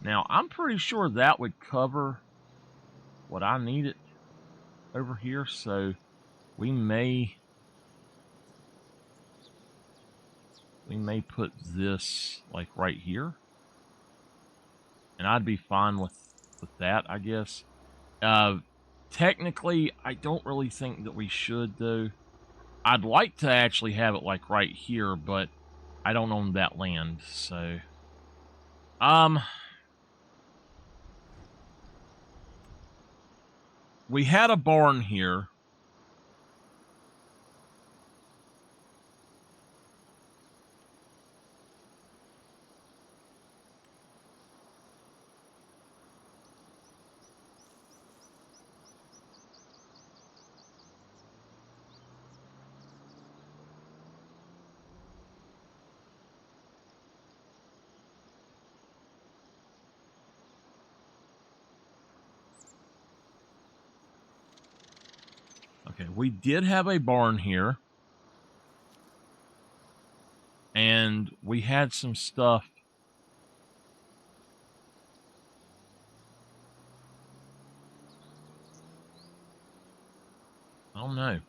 Now, I'm pretty sure that would cover what I needed over here, so we may put this like right here, and I'd be fine with that, I guess. Technically, I don't really think that we should, though. I'd like to actually have it like right here, but I don't own that land, so we had a barn here. Okay, we did have a barn here. And we had some stuff. I don't know.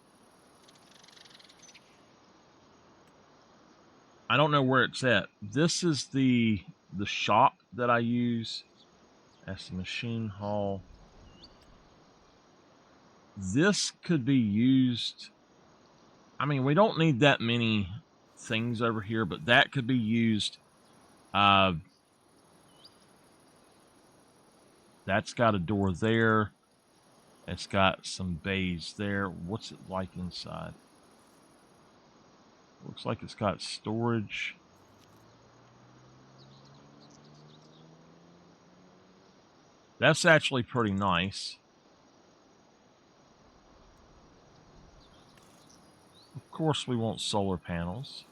I don't know where it's at. This is the shop that I use. That's the machine hall. This could be used. I mean, we don't need that many things over here, but that could be used. That's got a door there. It's got some bays there. What's it like inside? Looks like it's got storage. That's actually pretty nice. Of course, we want solar panels.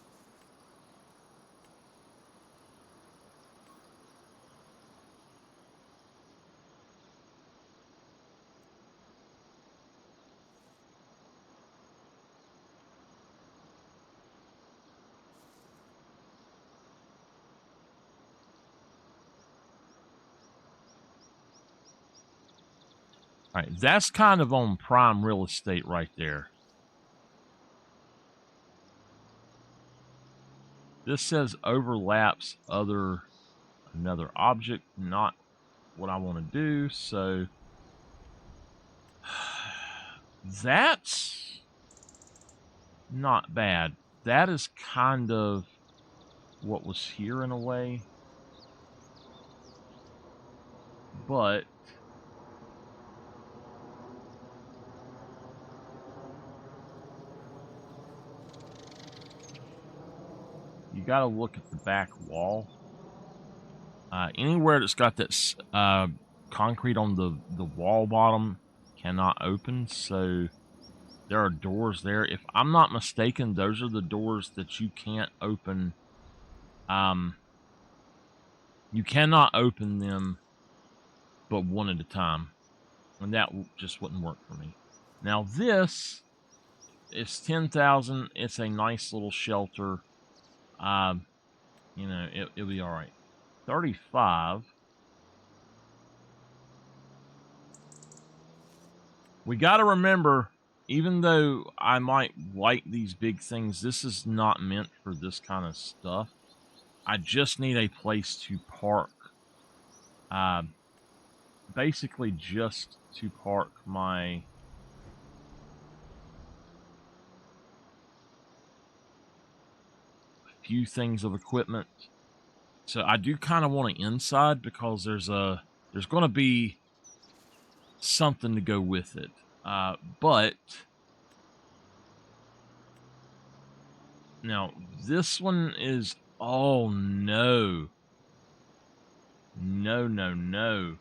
All right, that's kind of on prime real estate right there. This says overlaps another object, not what I want to do, so that's not bad. that is kind of what was here in a way. But you got to look at the back wall. Anywhere that's got that concrete on the wall bottom cannot open, so there are doors there. If I'm not mistaken, those are the doors that you can't open. You cannot open them but one at a time, and that just wouldn't work for me. Now this is 10,000. It's a nice little shelter. You know, it'll be all right. 35. We got to remember, even though I might like these big things, this is not meant for this kind of stuff. I just need a place to park. Basically just to park my few things of equipment. So I do kind of want an inside because there's going to be something to go with it. But now this one is, oh no. No.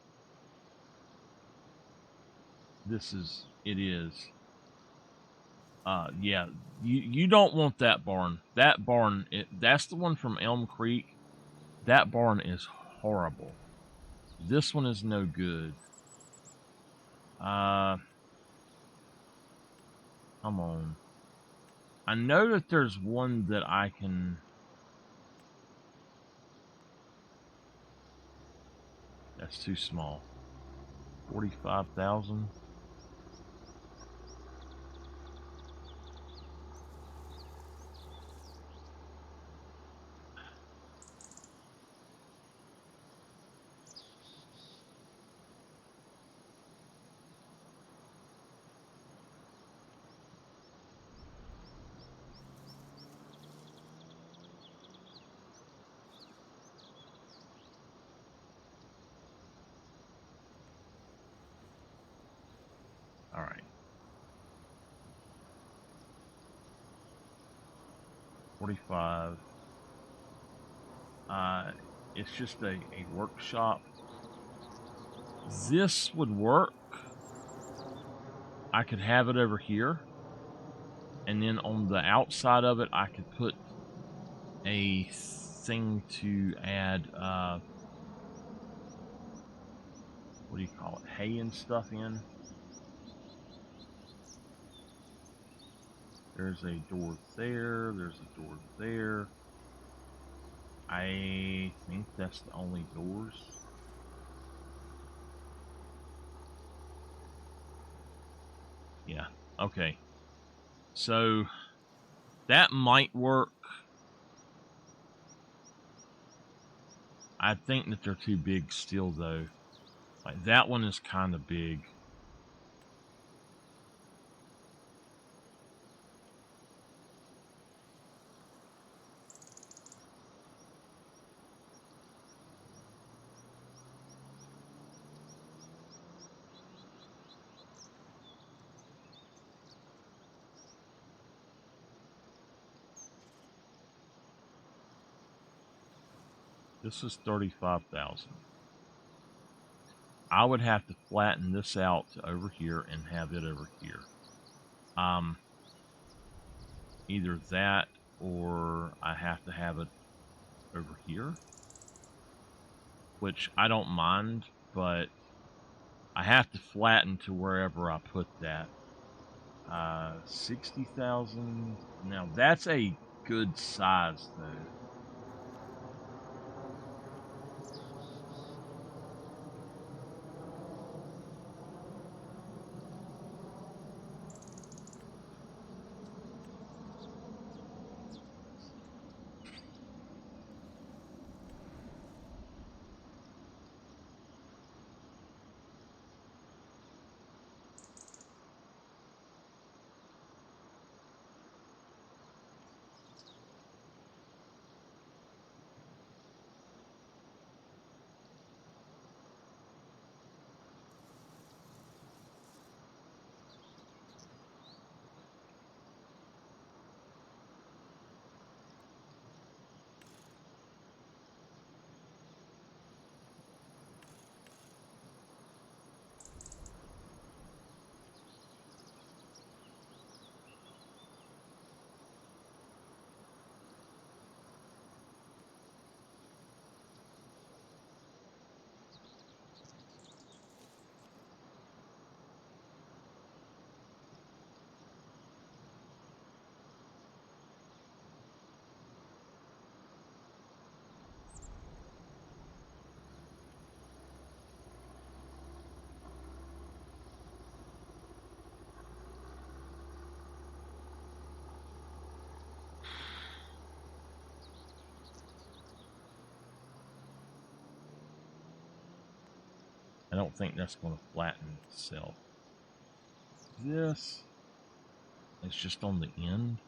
It is. Yeah, you don't want that barn. That barn, that's the one from Elm Creek. That barn is horrible. This one is no good. Come on. I know that there's one that I can... That's too small. 45,000. All right. 45. It's just a workshop. This would work. I could have it over here. And then on the outside of it, I could put a thing to add, what do you call it? Hay and stuff in. There's a door there. There's a door there. I think that's the only doors. Yeah, okay. So, that might work. I think that they're too big still, though. Like, that one is kind of big. This is 35,000. I would have to flatten this out to over here and have it over here. Either that or I have to have it over here, which I don't mind, but I have to flatten to wherever I put that. 60,000. Now that's a good size, though. don't think that's going to flatten itself. This is just on the end.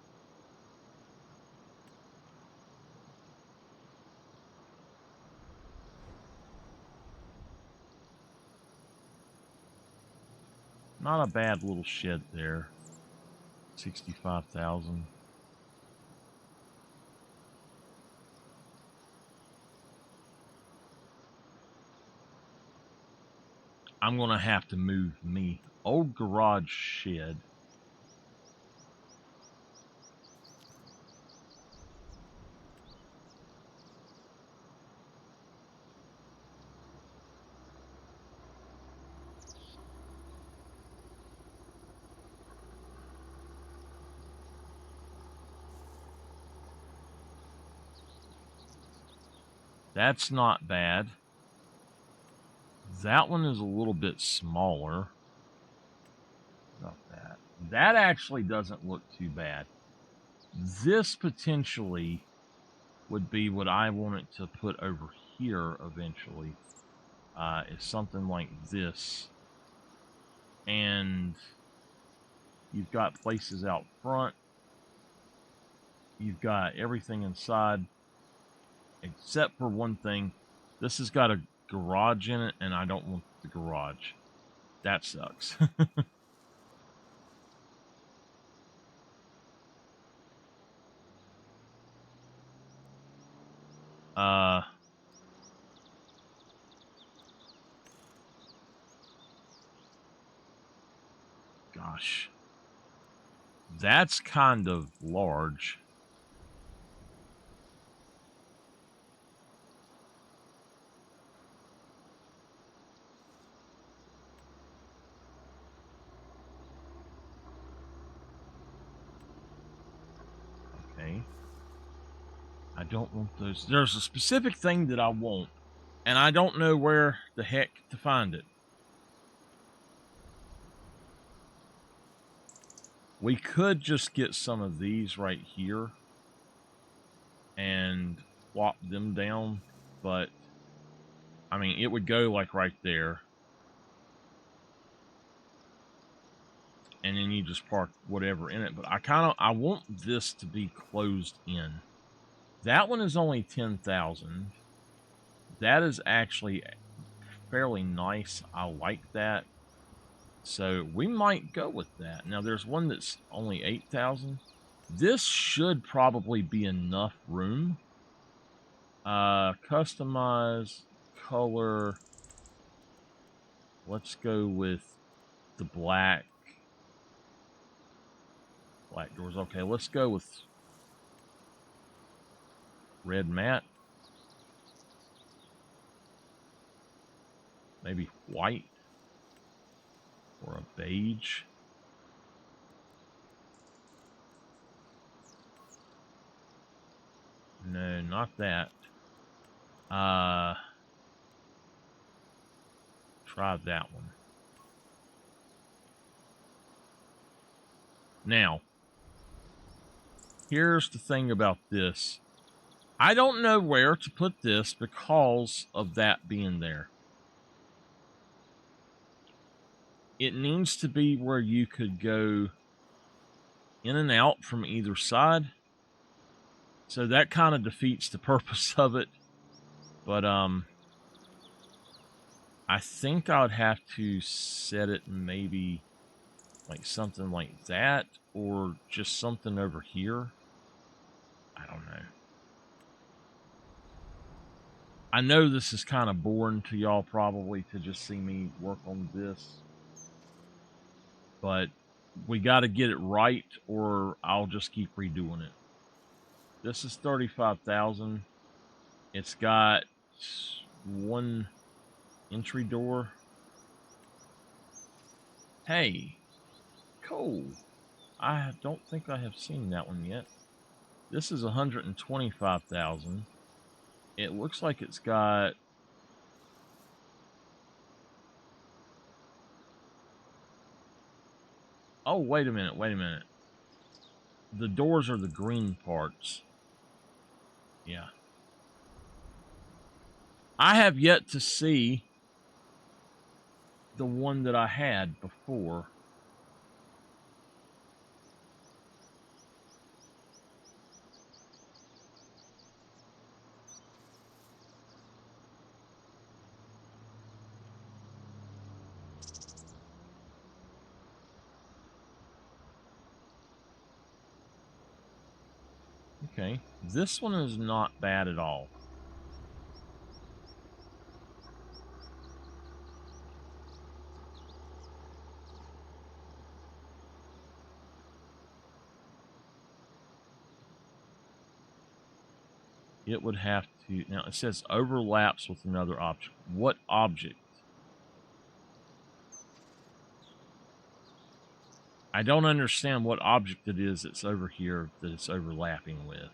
Not a bad little shed there. 65,000. I'm going to have to move me old garage shed. That's not bad. That one is a little bit smaller. About that. That actually doesn't look too bad. This potentially would be what I wanted to put over here eventually. Is something like this. And you've got places out front. You've got everything inside. Except for one thing. This has got a garage in it, and I don't want the garage. That sucks. Gosh. That's kind of large. Okay. I don't want those. There's a specific thing that I want, and I don't know where the heck to find it. We could just get some of these right here and plop them down, but I mean, it would go like right there. And then you just park whatever in it. But I want this to be closed in. That one is only 10,000. That is actually fairly nice. I like that. So we might go with that. Now there's one that's only 8,000. This should probably be enough room. Customize color. Let's go with the black. Black doors. Okay, let's go with red matte. Maybe white. Or a beige. No, not that. Try that one. Now, here's the thing about this. I don't know where to put this because of that being there. It needs to be where you could go in and out from either side. So that kind of defeats the purpose of it. But I think I would have to set it maybe like something like that, or just something over here. I don't know. I know this is kind of boring to y'all probably to just see me work on this. But we got to get it right or I'll just keep redoing it. This is 35,000. It's got one entry door. Hey, cool. I don't think I have seen that one yet. This is 125,000. It looks like it's got oh, wait a minute. The doors are the green parts. Yeah. I have yet to see the one that I had before. Okay, this one is not bad at all. It would have to, now it says overlaps with another object. What object? I don't understand what object it is that's over here that it's overlapping with.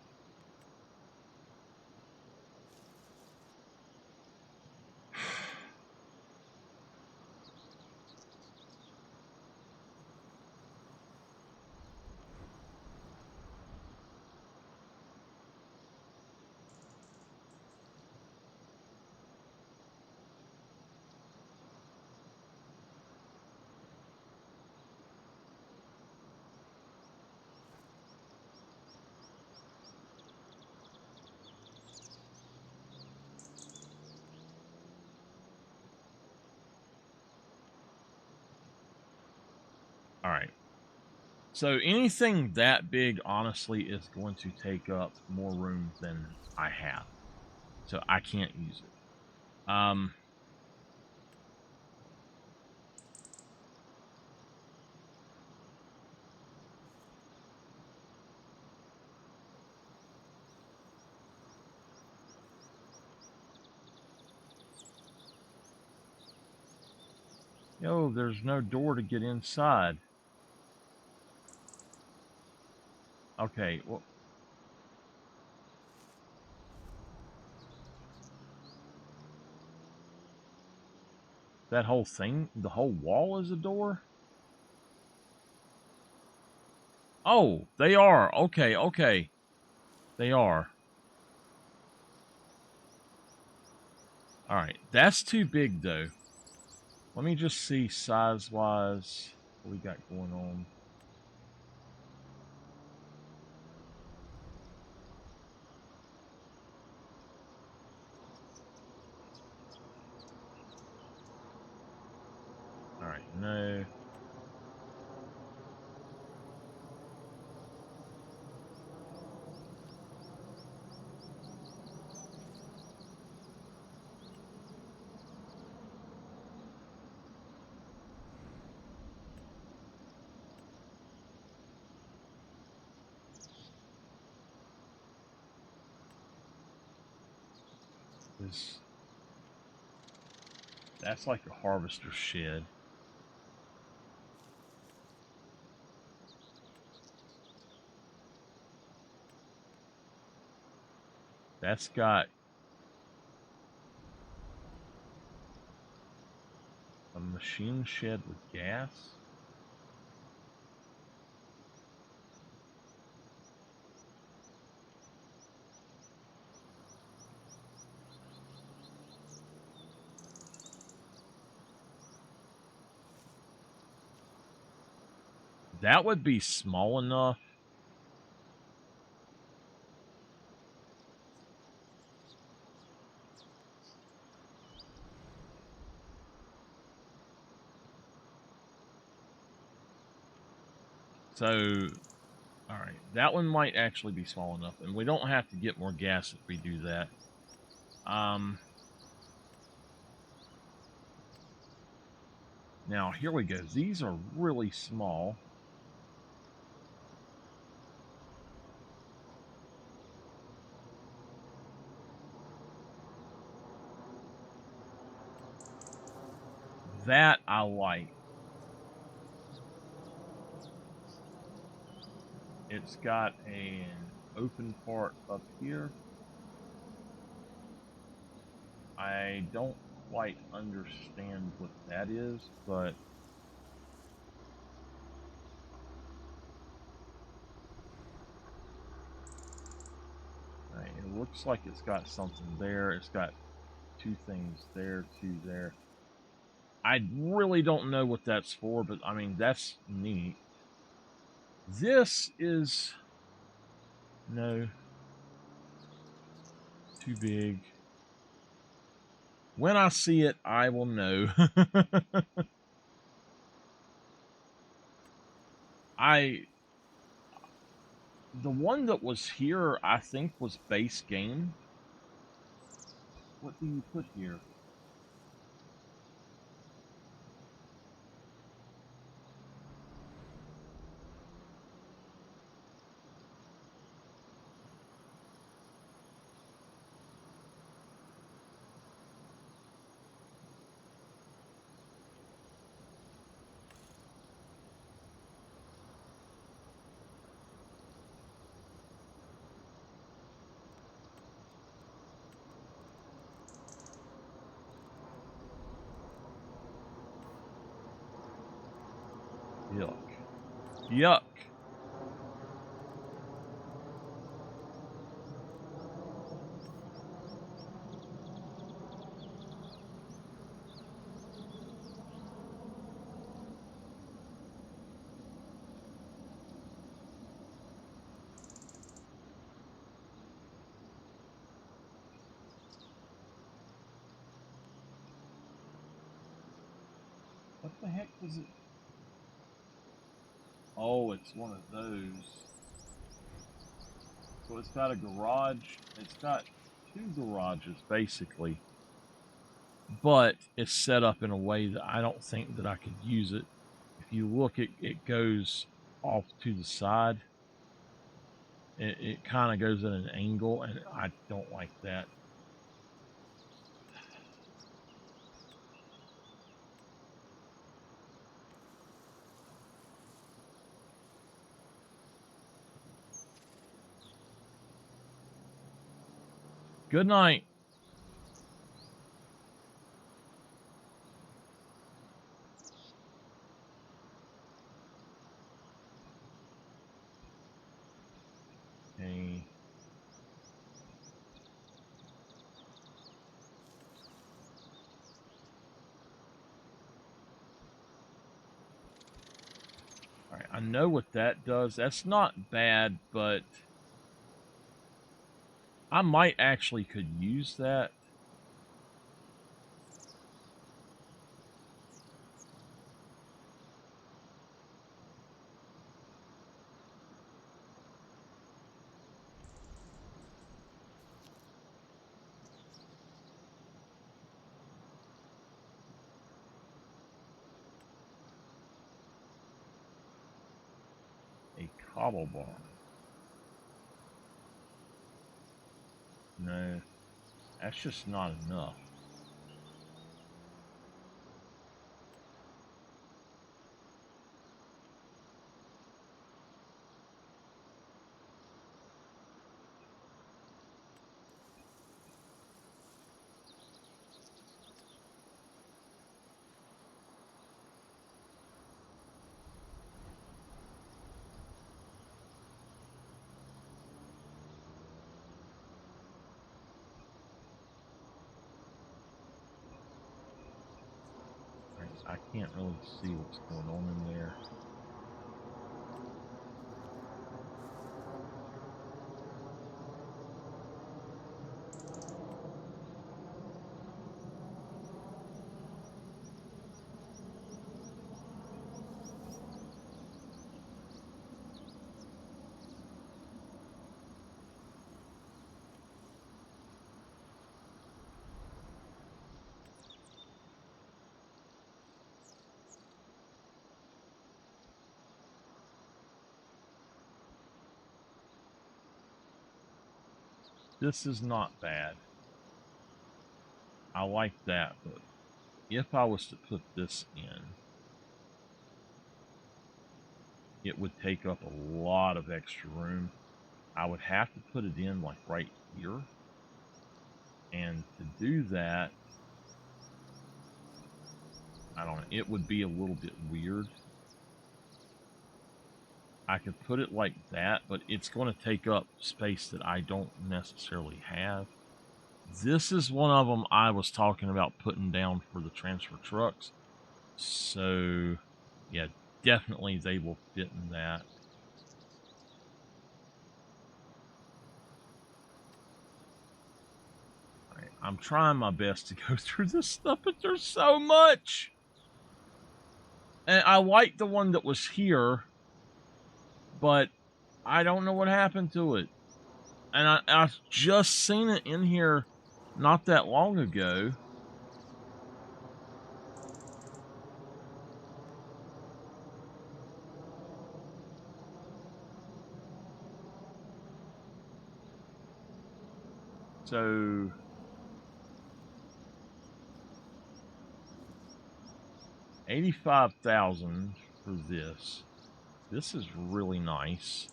All right. So anything that big, honestly, is going to take up more room than I have. So I can't use it. Yo, there's no door to get inside. Okay, well, that whole thing, the whole wall is a door? Oh, they are. Okay, okay. They are. All right, that's too big, though. Let me just see size-wise what we got going on. All right, no. This, that's like a harvester shed. That's got a machine shed with gas. That would be small enough. So, all right, that one might actually be small enough, and we don't have to get more gas if we do that. Now, here we go. These are really small. That I like. It's got an open part up here. I don't quite understand what that is, but it looks like it's got something there. It's got two things there, two there. I really don't know what that's for, but I mean, that's neat. This is, no, too big. When I see it, I will know. The one that was here, I think, was base game. What do you put here? Yuck. Yuck. What the heck was it? Oh, it's one of those. So it's got a garage. It's got two garages, basically. But it's set up in a way that I don't think that I could use it. If you look, it goes off to the side. It kind of goes at an angle, and I don't like that. Good night. Okay. All right, I know what that does. That's not bad, but I might actually could use that. A cobble barn. No, that's just not enough. I can't really see what's going on in there. This is not bad. I like that, but if I was to put this in, it would take up a lot of extra room. I would have to put it in like right here. And to do that, I don't know, it would be a little bit weird. I could put it like that, but it's going to take up space that I don't necessarily have. This is one of them I was talking about putting down for the transfer trucks. So, yeah, definitely they will fit in that. All right, I'm trying my best to go through this stuff, but there's so much. And I like the one that was here, but I don't know what happened to it. And I've just seen it in here not that long ago. So 85,000 for this. This is really nice.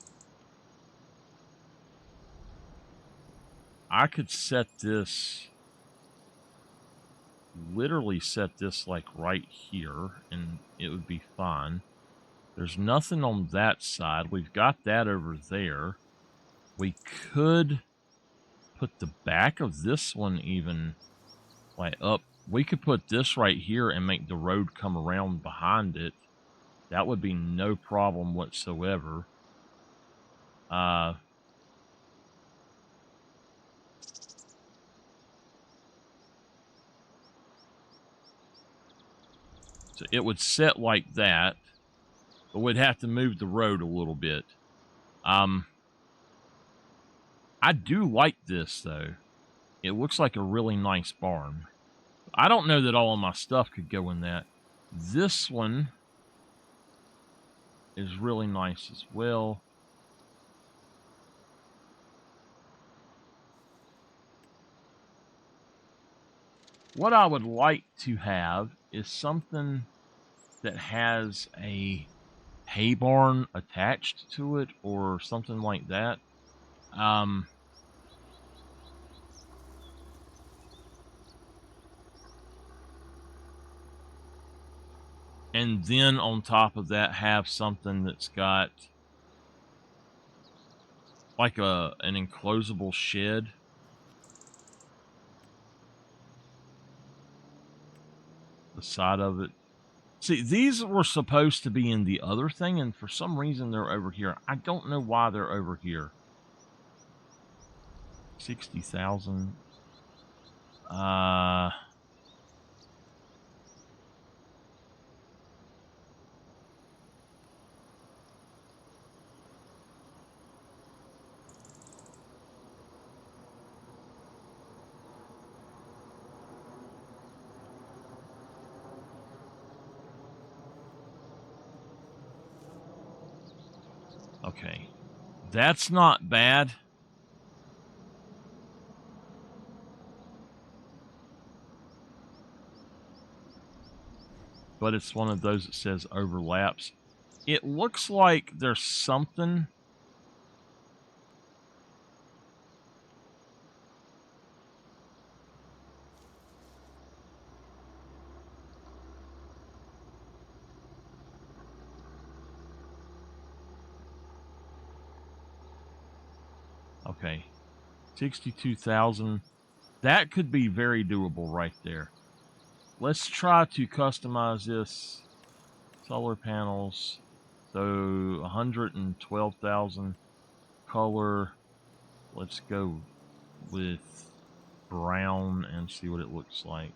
I could set this, literally set this like right here, and it would be fine. There's nothing on that side. We've got that over there. We could put the back of this one even like up. We could put this right here and make the road come around behind it. That would be no problem whatsoever. So it would set like that, but we'd have to move the road a little bit. I do like this though. It looks like a really nice barn. I don't know that all of my stuff could go in that. This one is really nice as well. What I would like to have is something that has a hay barn attached to it or something like that. And then on top of that, have something that's got like an enclosable shed. The side of it. See, these were supposed to be in the other thing, and for some reason they're over here. I don't know why they're over here. 60,000. Okay. That's not bad. But it's one of those that says overlaps. It looks like there's something. Okay. 62,000. That could be very doable right there. Let's try to customize this. Solar panels. So 112,000. Color. Let's go with brown and see what it looks like.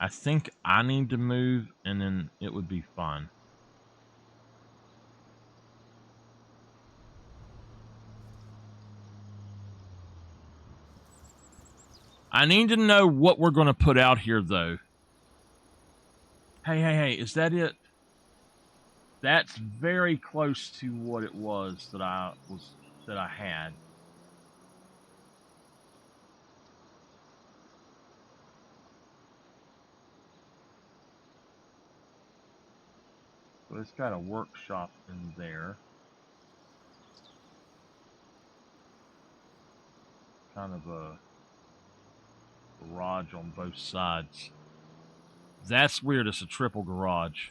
I think I need to move and then it would be fine. I need to know what we're going to put out here though. Hey, is that it? That's very close to what it was that I had. So it's got a workshop in there. kind of a garage on both sides. That's weird. It's a triple garage.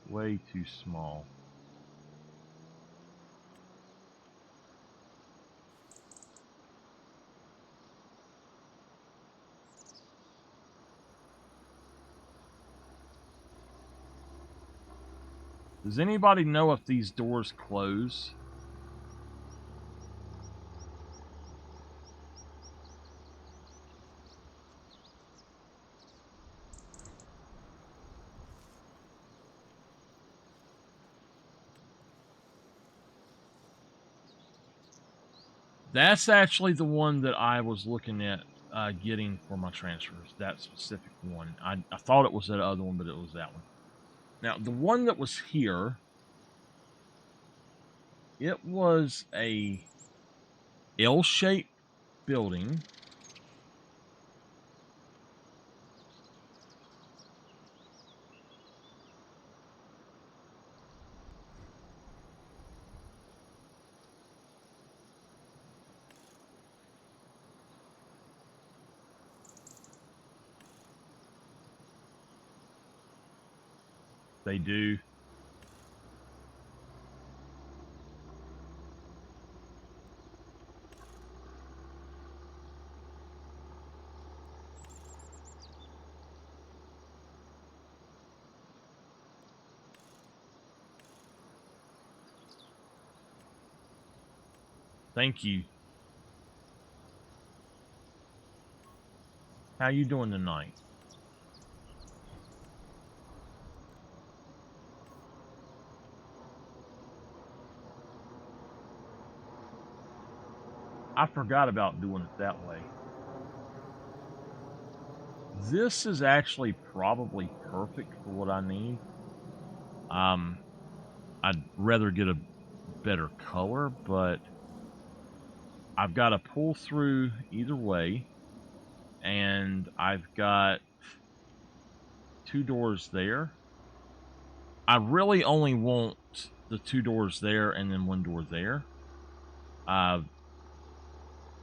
Way too small. Does anybody know if these doors close? That's actually the one that I was looking at getting for my transfers. That specific one. I thought it was that other one, but it was that one. Now, the one that was here, it was a L-shaped building. They do. Thank you. How you doing tonight? I forgot about doing it that way. This is actually probably perfect for what I need. I'd rather get a better color, but I've got a pull through either way, and I've got 2 doors there. I really only want the 2 doors there and then 1 door there,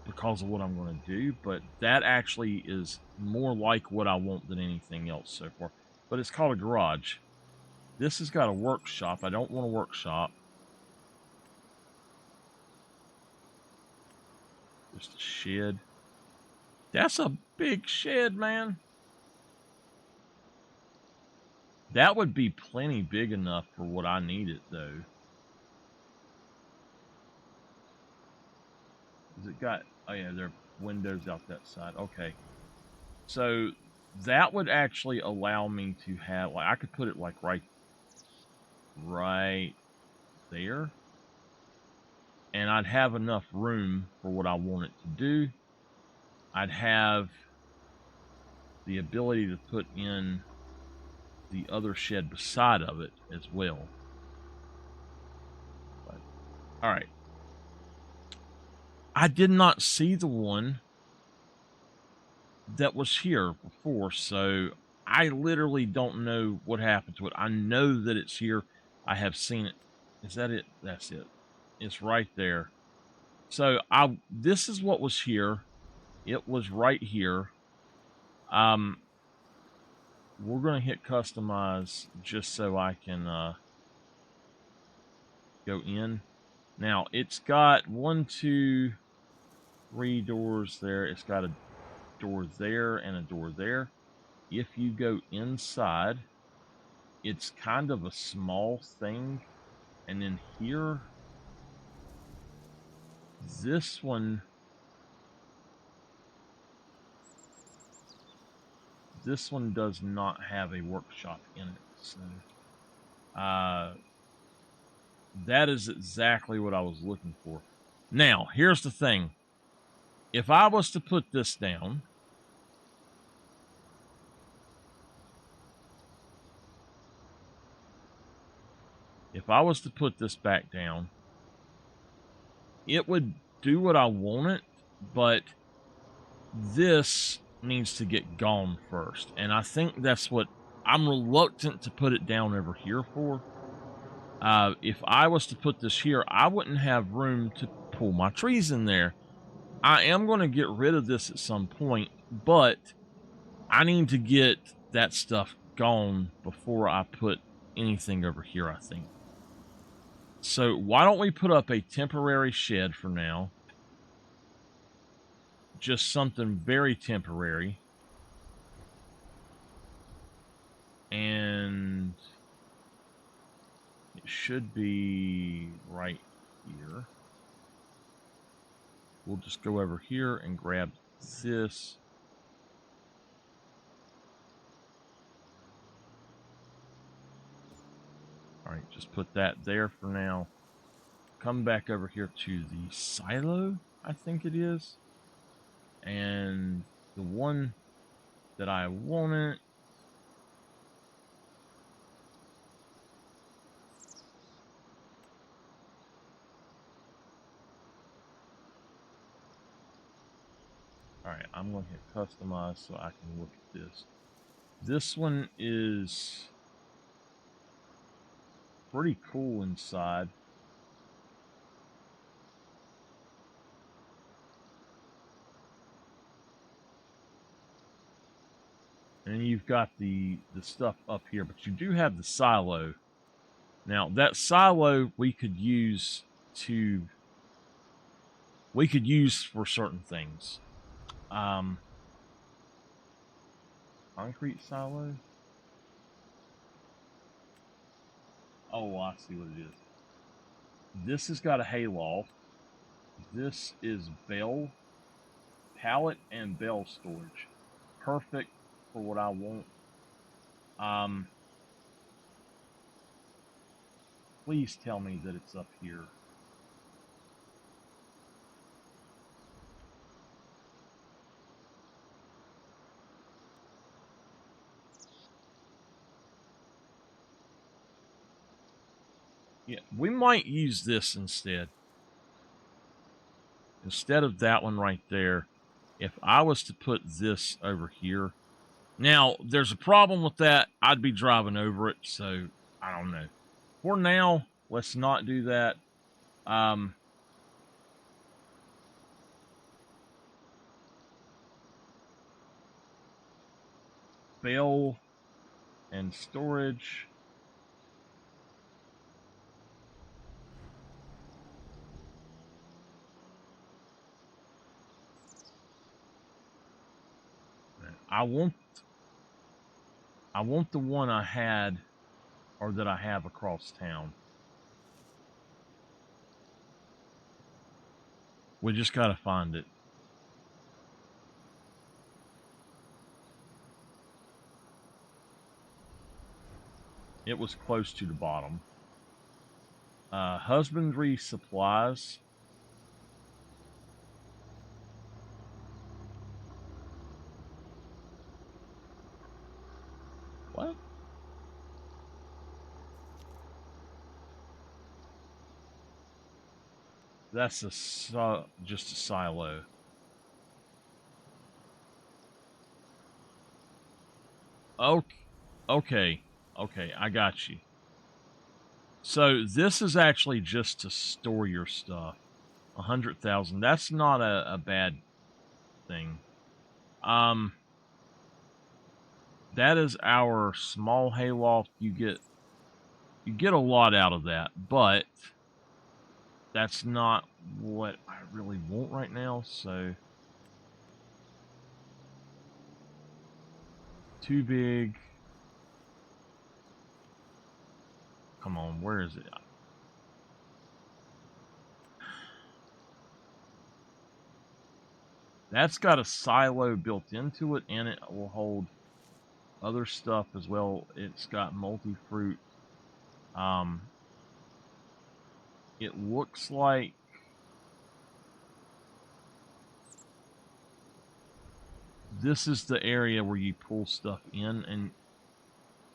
because of what I'm going to do, but that actually is more like what I want than anything else so far. But it's called a garage. This has got a workshop. I don't want a workshop. Just a shed. That's a big shed, man. That would be plenty big enough for what I needed, though. Has it got... Oh, yeah, there are windows out that side. Okay. So that would actually allow me to have... Like, I could put it, like, right there. And I'd have enough room for what I want it to do. I'd have the ability to put in the other shed beside of it as well. But, all right. I did not see the one that was here before, so I literally don't know what happened to it. I know that it's here. I have seen it. Is that it? That's it. It's right there. So this is what was here. It was right here. We're going to hit customize just so I can go in. Now, it's got 1, 2, 3 doors there. It's got a door there and a door there. If you go inside, it's kind of a small thing. And then here, this one does not have a workshop in it. So that is exactly what I was looking for. Now, here's the thing. If I was to put this down, if I was to put this back down, it would do what I want it, but this needs to get gone first. And I think that's what I'm reluctant to put it down over here for. If I was to put this here, I wouldn't have room to pull my trees in there. I am going to get rid of this at some point, but I need to get that stuff gone before I put anything over here, I think. So why don't we put up a temporary shed for now? Just something very temporary. And it should be right here. We'll just go over here and grab this. All right, just put that there for now. Come back over here to the silo, I think it is. And the one that I wanted. All right, I'm going to hit customize so I can look at this. This one is pretty cool inside. And you've got the stuff up here, but you do have the silo. Now, that silo we could use for certain things. Concrete silo? Oh, I see what it is. This has got a hayloft. This is bale, pallet, and bale storage. Perfect for what I want. Please tell me that it's up here. Yeah, we might use this instead. Instead of that one right there, if I was to put this over here. Now, there's a problem with that. I'd be driving over it, so I don't know. For now, let's not do that. Bale and storage. I want the one I had, or that I have across town. We just got to find it. It was close to the bottom. Husbandry supplies. What? That's just a silo. Okay, I got you. So this is actually just to store your stuff. 100,000. That's not a bad thing. That is our small hayloft. You get a lot out of that, but that's not what I really want right now. So too big. Come on, where is it? That's got a silo built into it, and it will hold other stuff as well. It's got multi-fruit. It looks like this is the area where you pull stuff in, and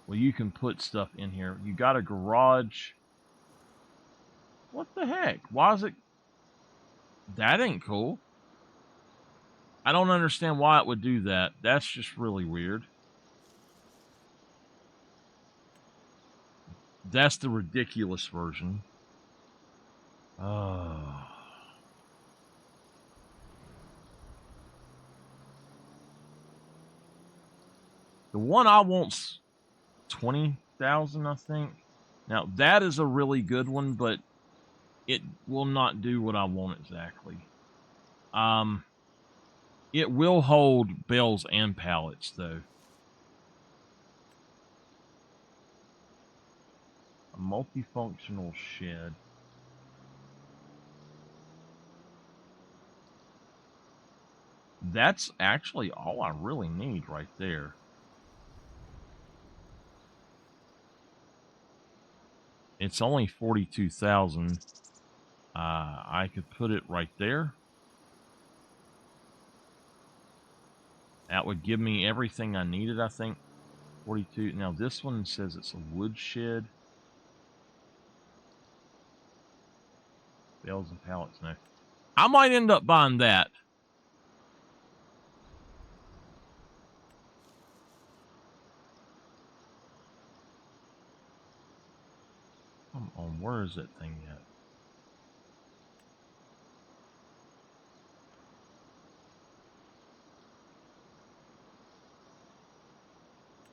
well, you can put stuff in here. You got a garage. What the heck? Why is it? That ain't cool. I don't understand why it would do that. That's just really weird. That's the ridiculous version. Oh. The one I want's 20,000, I think. Now, that is a really good one, but it will not do what I want exactly. It will hold bales and pallets, though. A multifunctional shed. That's actually all I really need right there. It's only 42,000. I could put it right there. That would give me everything I needed, I think. 42. Now, this one says it's a wood shed. Bales and pallets. No. I might end up buying that. Come on, where is that thing at?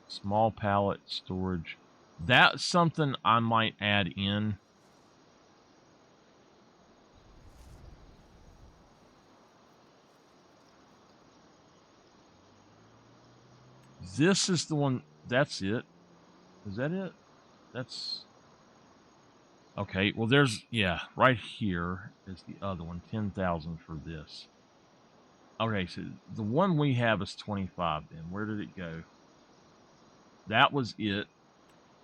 Small pallet storage. That's something I might add in. This is the one. That's it. Is that it? That's... Okay, well, there's... Yeah, right here is the other one. 10,000 for this. Okay, so the one we have is 25 then. Where did it go? That was it.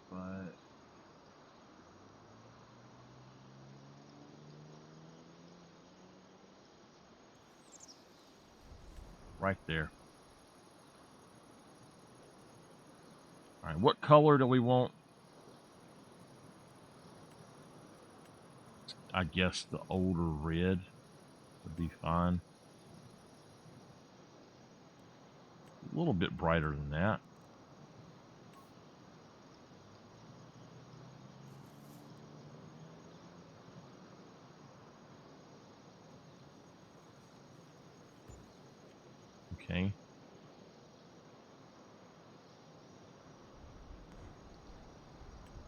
But... Right there. All right, what color do we want? I guess the older red would be fine. A little bit brighter than that. Okay.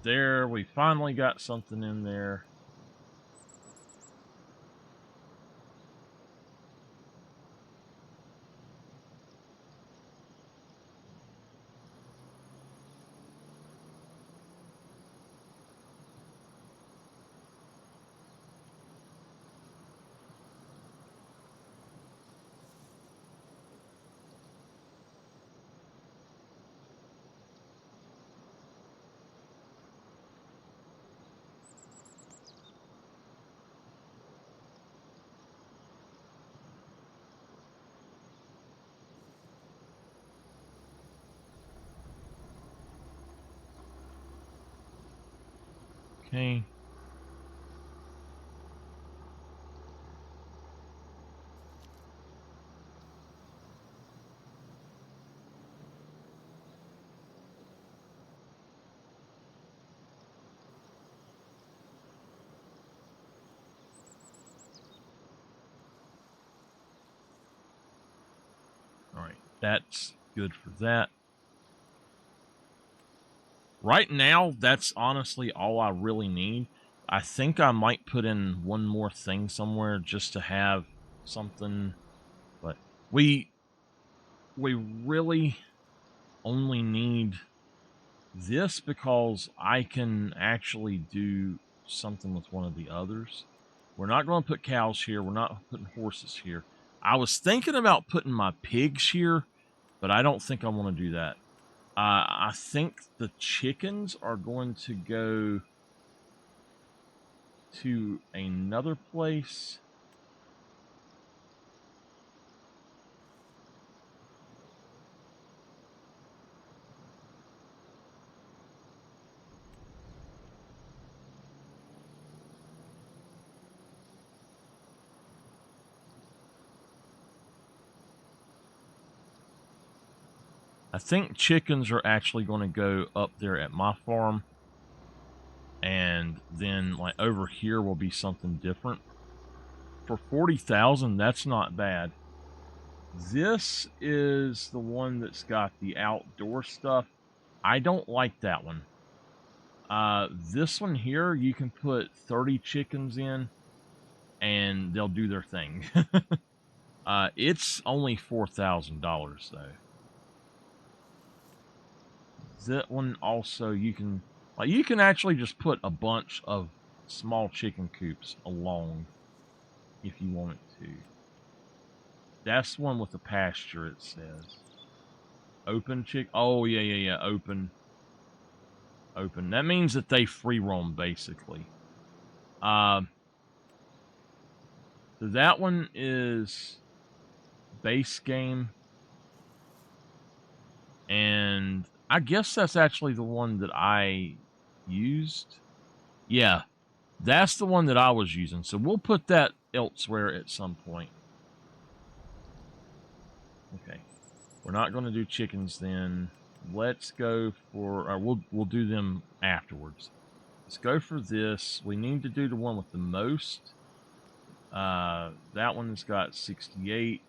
There, we finally got something in there. Okay. All right, that's good for that. Right now, that's honestly all I really need. I think I might put in one more thing somewhere just to have something, but we really only need this because I can actually do something with one of the others. We're not going to put cows here. We're not putting horses here. I was thinking about putting my pigs here, but I don't think I want to do that. I think the chickens are going to go to another place. I think chickens are actually going to go up there at my farm. And then, like, over here will be something different. For 40,000, that's not bad. This is the one that's got the outdoor stuff. I don't like that one. This one here, you can put 30 chickens in, and they'll do their thing. It's only $4,000 though. That one also, you can actually just put a bunch of small chicken coops along if you want it to. That's one with the pasture, it says. Open chick. Oh, yeah. Open. That means that they free roam, basically. So that one is base game. And I guess that's actually the one that I used. Yeah, that's the one that I was using. So we'll put that elsewhere at some point. Okay. We're not going to do chickens then. Let's go for, or we'll do them afterwards. Let's go for this. We need to do the one with the most. That one's got 68.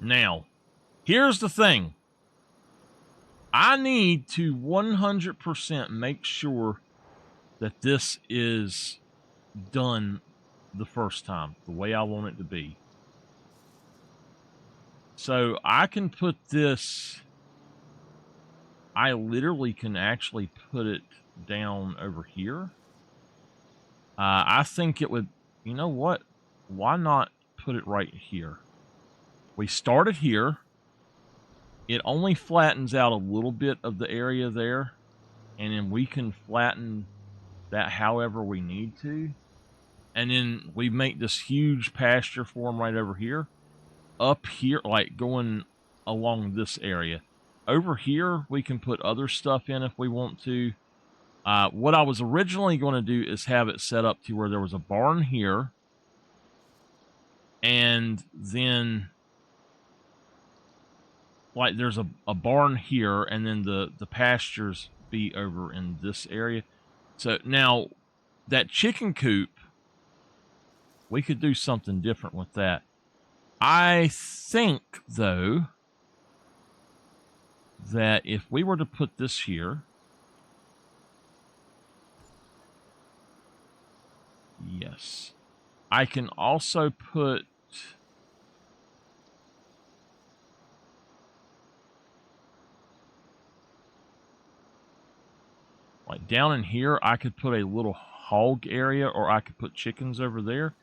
Now, here's the thing. I need to 100% make sure that this is done the first time, the way I want it to be. So I can put this, I literally can actually put it down over here. I think it would, you know what? Why not put it right here? We started here. It only flattens out a little bit of the area there, and then we can flatten that however we need to. And then we make this huge pasture for them right over here. Up here, like going along this area. Over here, we can put other stuff in if we want to. What I was originally going to do is have it set up to where there was a barn here. And then, like, there's a barn here, and then the pastures be over in this area. So now, that chicken coop, we could do something different with that. I think, though, that if we were to put this here, yes, I can also put, like, down in here, I could put a little hog area, or I could put chickens over there.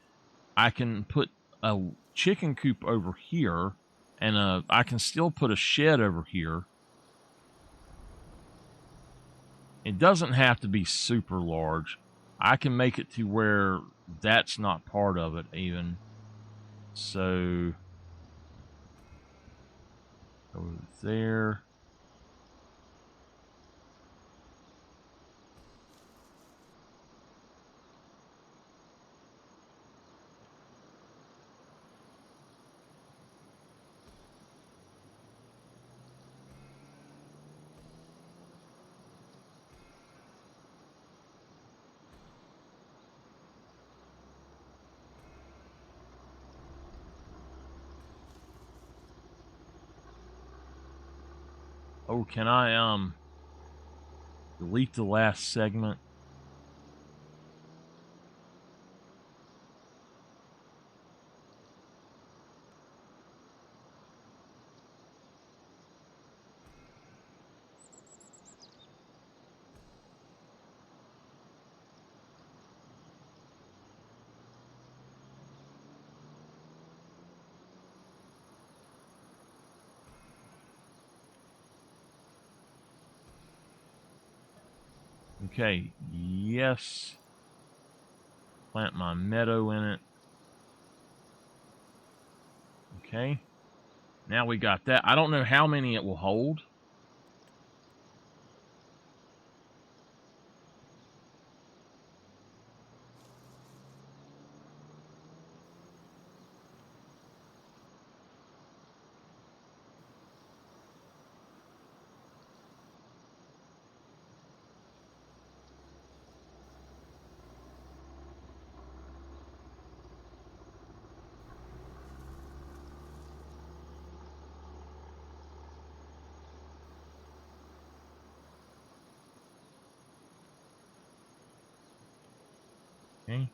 I can put a chicken coop over here, and I can still put a shed over here. It doesn't have to be super large. I can make it to where that's not part of it even. So, over there. Oh, can I delete the last segment? Okay, yes. Plant my meadow in it. Okay. Now we got that. I don't know how many it will hold. Okay.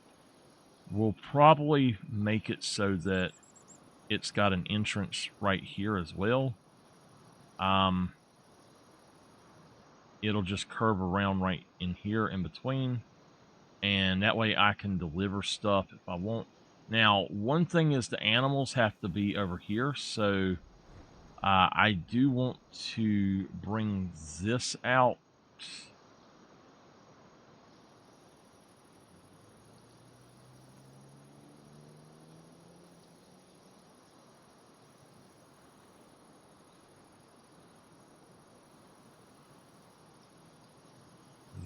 We'll probably make it so that it's got an entrance right here as well. It'll just curve around right in here in between, and that way I can deliver stuff if I want. Now, one thing is the animals have to be over here, so I do want to bring this out.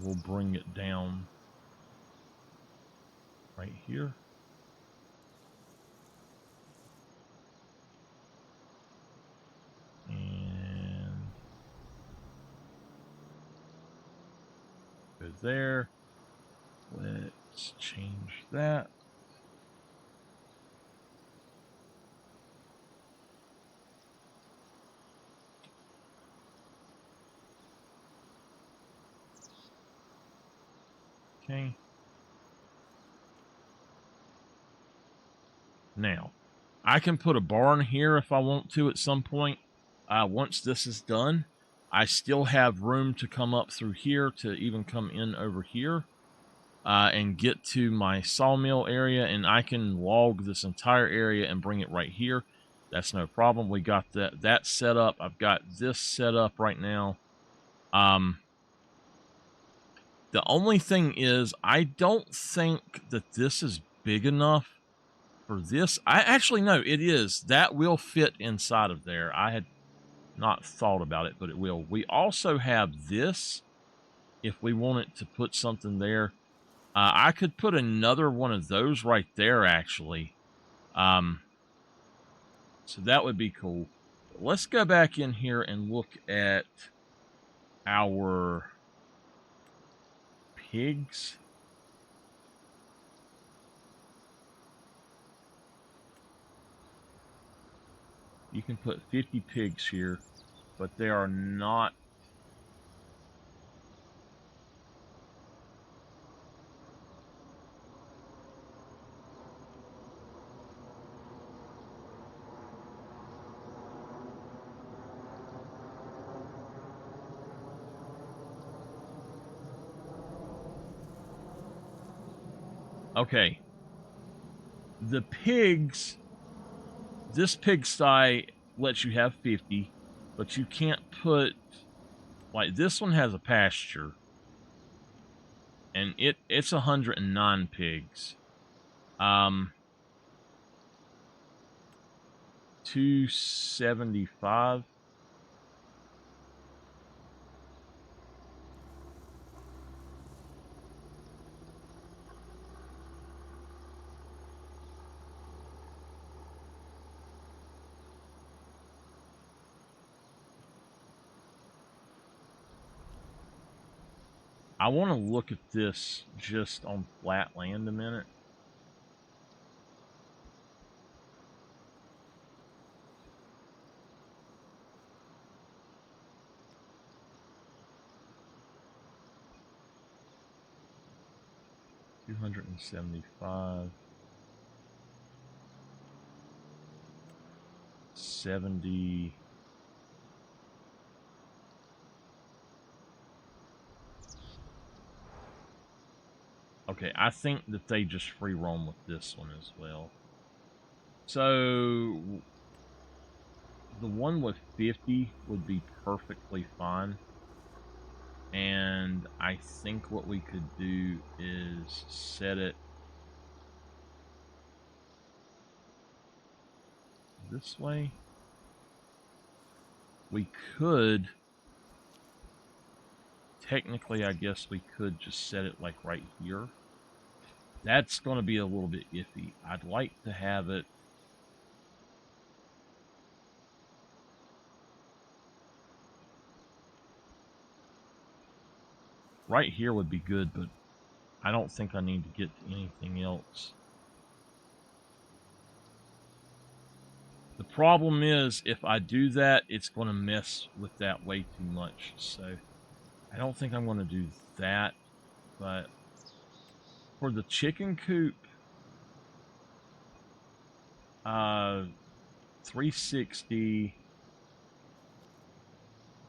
We'll bring it down right here. And go there. Let's change that. Okay. Now, I can put a barn here if I want to at some point. Once this is done, I still have room to come up through here to even come in over here and get to my sawmill area, and I can log this entire area and bring it right here. That's no problem. We got that set up. I've got this set up right now. The only thing is, I don't think that this is big enough for this. I actually know it is. That will fit inside of there. I had not thought about it, but it will. We also have this. If we wanted to put something there, I could put another one of those right there, actually. So that would be cool. But let's go back in here and look at our pigs. You can put 50 pigs here, but they are not. Okay. The pigs, this pigsty lets you have 50, but you can't put, like, this one has a pasture, and it's 109 pigs. 275. I want to look at this just on flat land a minute. $275, 70. Okay, I think that they just free roam with this one as well. So the one with 50 would be perfectly fine. And I think what we could do is set it this way. We could, technically, I guess we could just set it like right here. That's going to be a little bit iffy. I'd like to have it right here would be good, but I don't think I need to get to anything else. The problem is, if I do that, it's going to mess with that way too much. So I don't think I'm going to do that. But for the chicken coop, 360,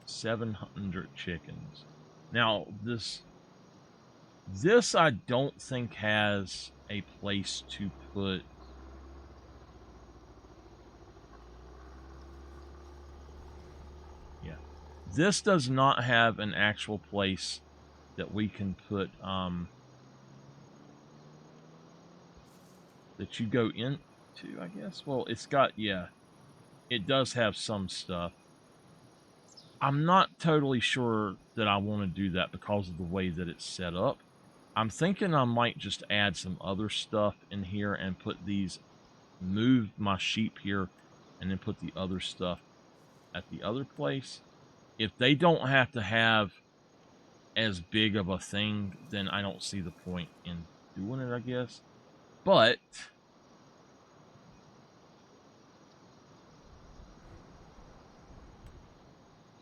700 chickens. Now, this I don't think has a place to put. Yeah. This does not have an actual place that we can put, that you go into, I guess. Well, it's got, yeah, it does have some stuff. I'm not totally sure that I want to do that because of the way that it's set up. I'm thinking I might just add some other stuff in here and put these, move my sheep here, and then put the other stuff at the other place. If they don't have to have as big of a thing, then I don't see the point in doing it, I guess. But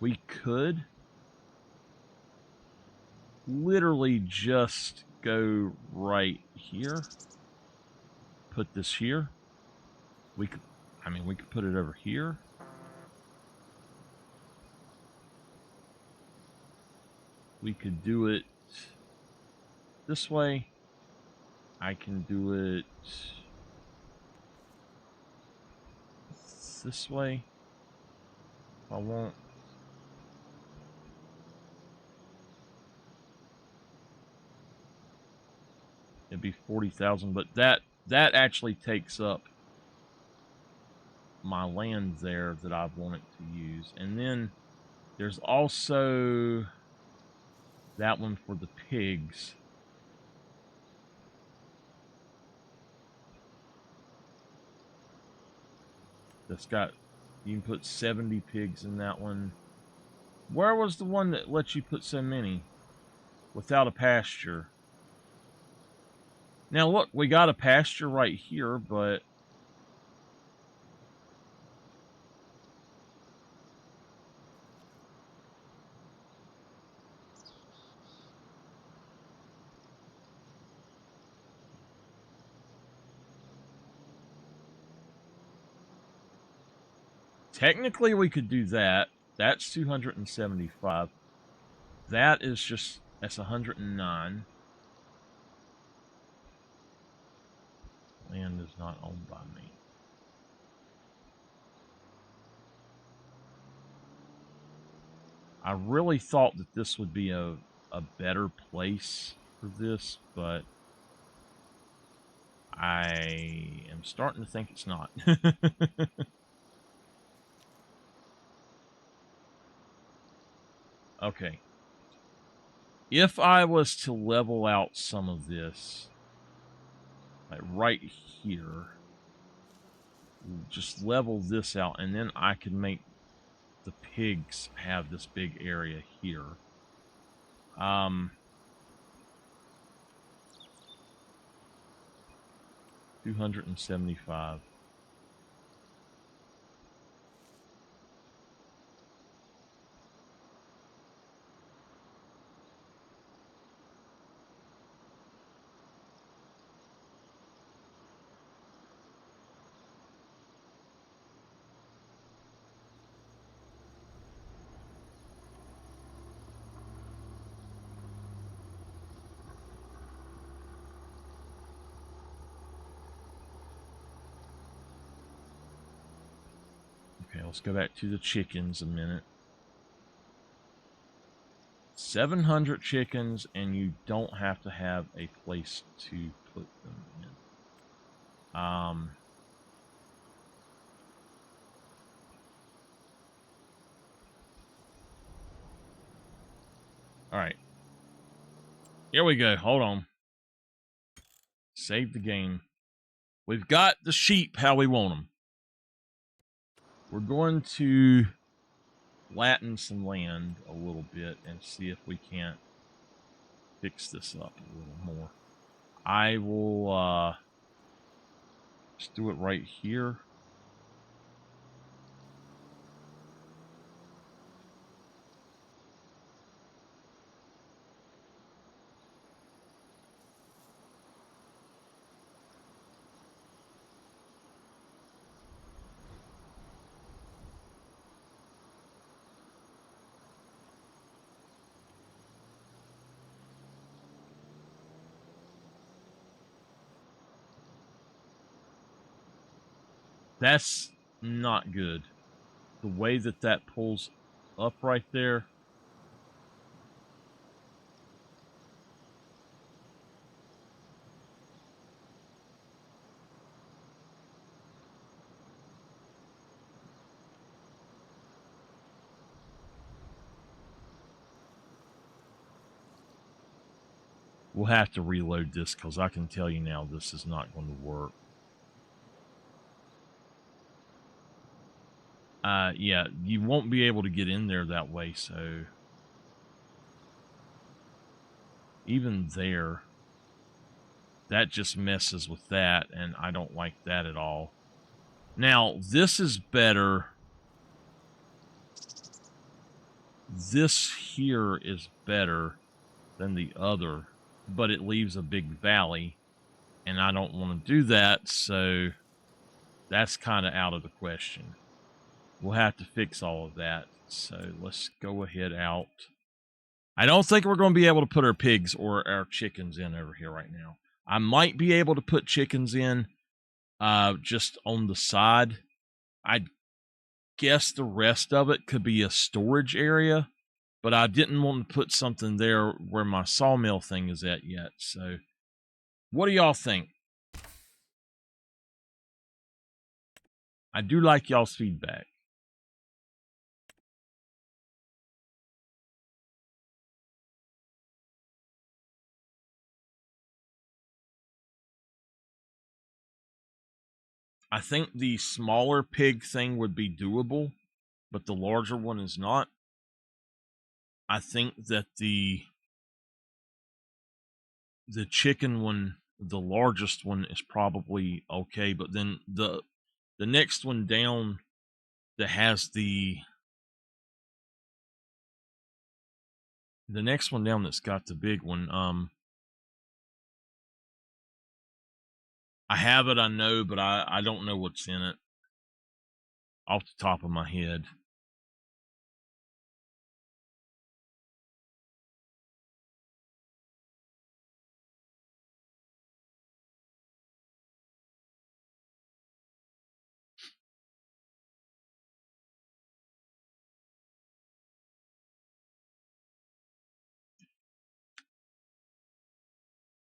we could literally just go right here, put this here. We could, I mean, we could put it over here. We could do it this way. I can do it this way if I want. It'd be 40,000, but that actually takes up my land there that I want it to use. And then there's also that one for the pigs. That's got, you can put 70 pigs in that one. Where was the one that lets you put so many without a pasture? Now look, we got a pasture right here, but technically we could do that. That's 275. That is just, that's 109. Land is not owned by me. I really thought that this would be a better place for this, but I am starting to think it's not. Okay. If I was to level out some of this, like right here, just level this out, and then I could make the pigs have this big area here. 275. Okay, let's go back to the chickens a minute. 700 chickens, and you don't have to have a place to put them in. All right. Here we go. Hold on. Save the game. We've got the sheep how we want them. We're going to flatten some land a little bit and see if we can't fix this up a little more. I will just do it right here. That's not good. The way that that pulls up right there. We'll have to reload this because I can tell you now this is not going to work. Yeah, you won't be able to get in there that way, so even there, that just messes with that, and I don't like that at all. Now, this is better. This here is better than the other, but it leaves a big valley, and I don't want to do that, so that's kind of out of the question. We'll have to fix all of that, so let's go ahead out. I don't think we're going to be able to put our pigs or our chickens in over here right now. I might be able to put chickens in just on the side. I guess the rest of it could be a storage area, but I didn't want to put something there where my sawmill thing is at yet. So what do y'all think? I do like y'all's feedback. I think the smaller pig thing would be doable, but the larger one is not. I think that the chicken one, the largest one, is probably okay, but then the next one down that has the next one down that's got the big one, I have it, I know, but I don't know what's in it off the top of my head.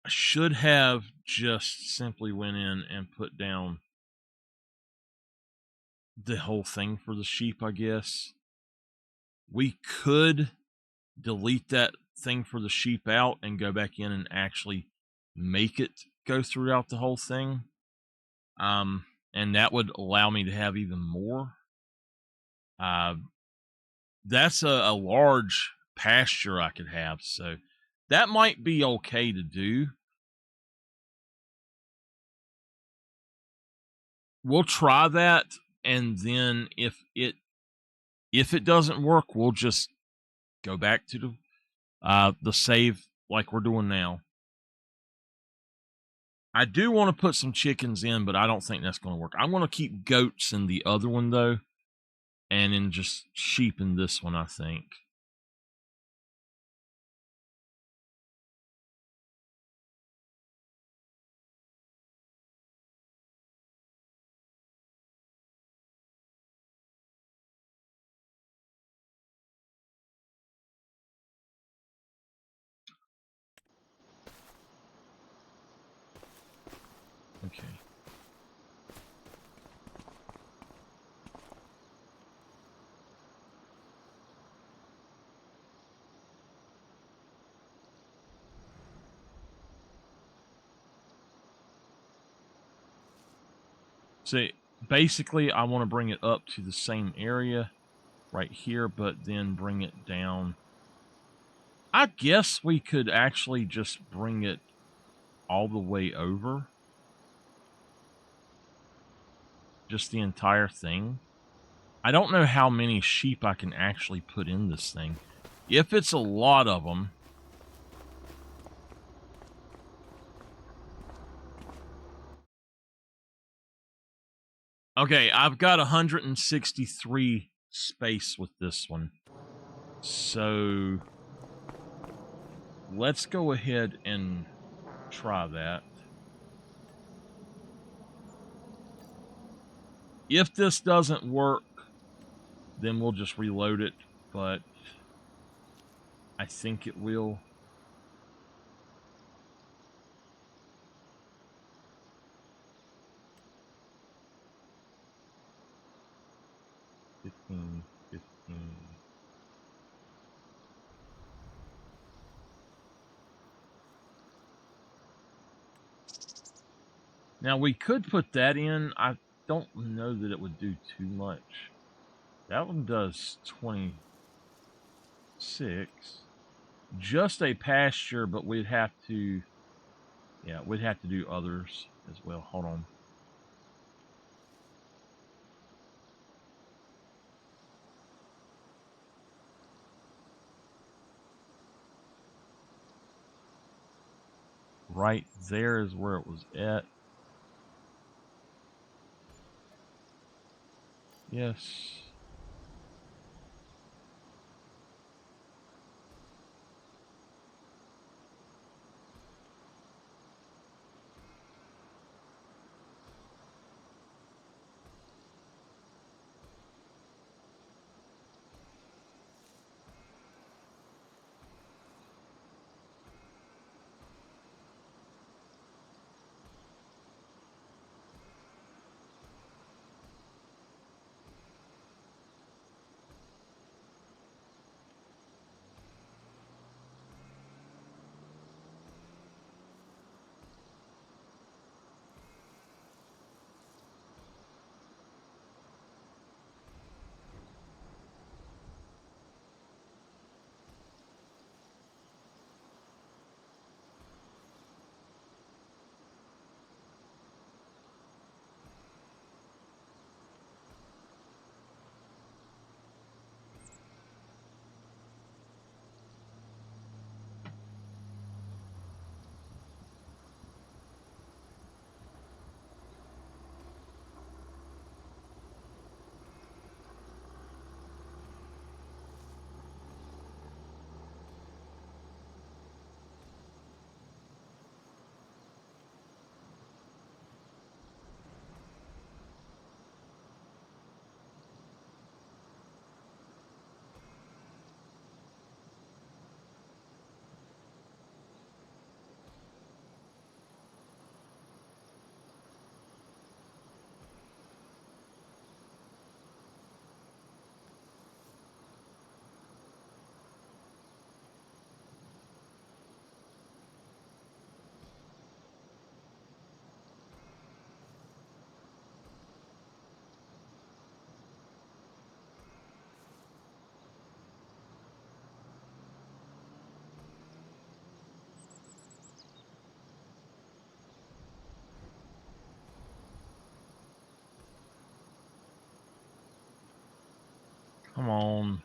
I should have just simply went in and put down the whole thing for the sheep, I guess. We could delete that thing for the sheep out and go back in and actually make it go throughout the whole thing. And that would allow me to have even more. That's a large pasture I could have, so that might be okay to do. We'll try that, and then if it doesn't work, we'll just go back to the save like we're doing now. I do want to put some chickens in, but I don't think that's going to work. I'm going to keep goats in the other one, though, and then just sheep in this one, I think. Okay. See, basically, I want to bring it up to the same area right here, but then bring it down. I guess we could actually just bring it all the way over. Just the entire thing. I don't know how many sheep I can actually put in this thing. If it's a lot of them... Okay, I've got 163 space with this one. So let's go ahead and try that. If this doesn't work, then we'll just reload it, but I think it will. $15. Now we could put that in. I don't know that it would do too much. That one does 26. Just a pasture, but we'd have to... Yeah, we'd have to do others as well. Hold on. Right there is where it was at. Yes. Come on.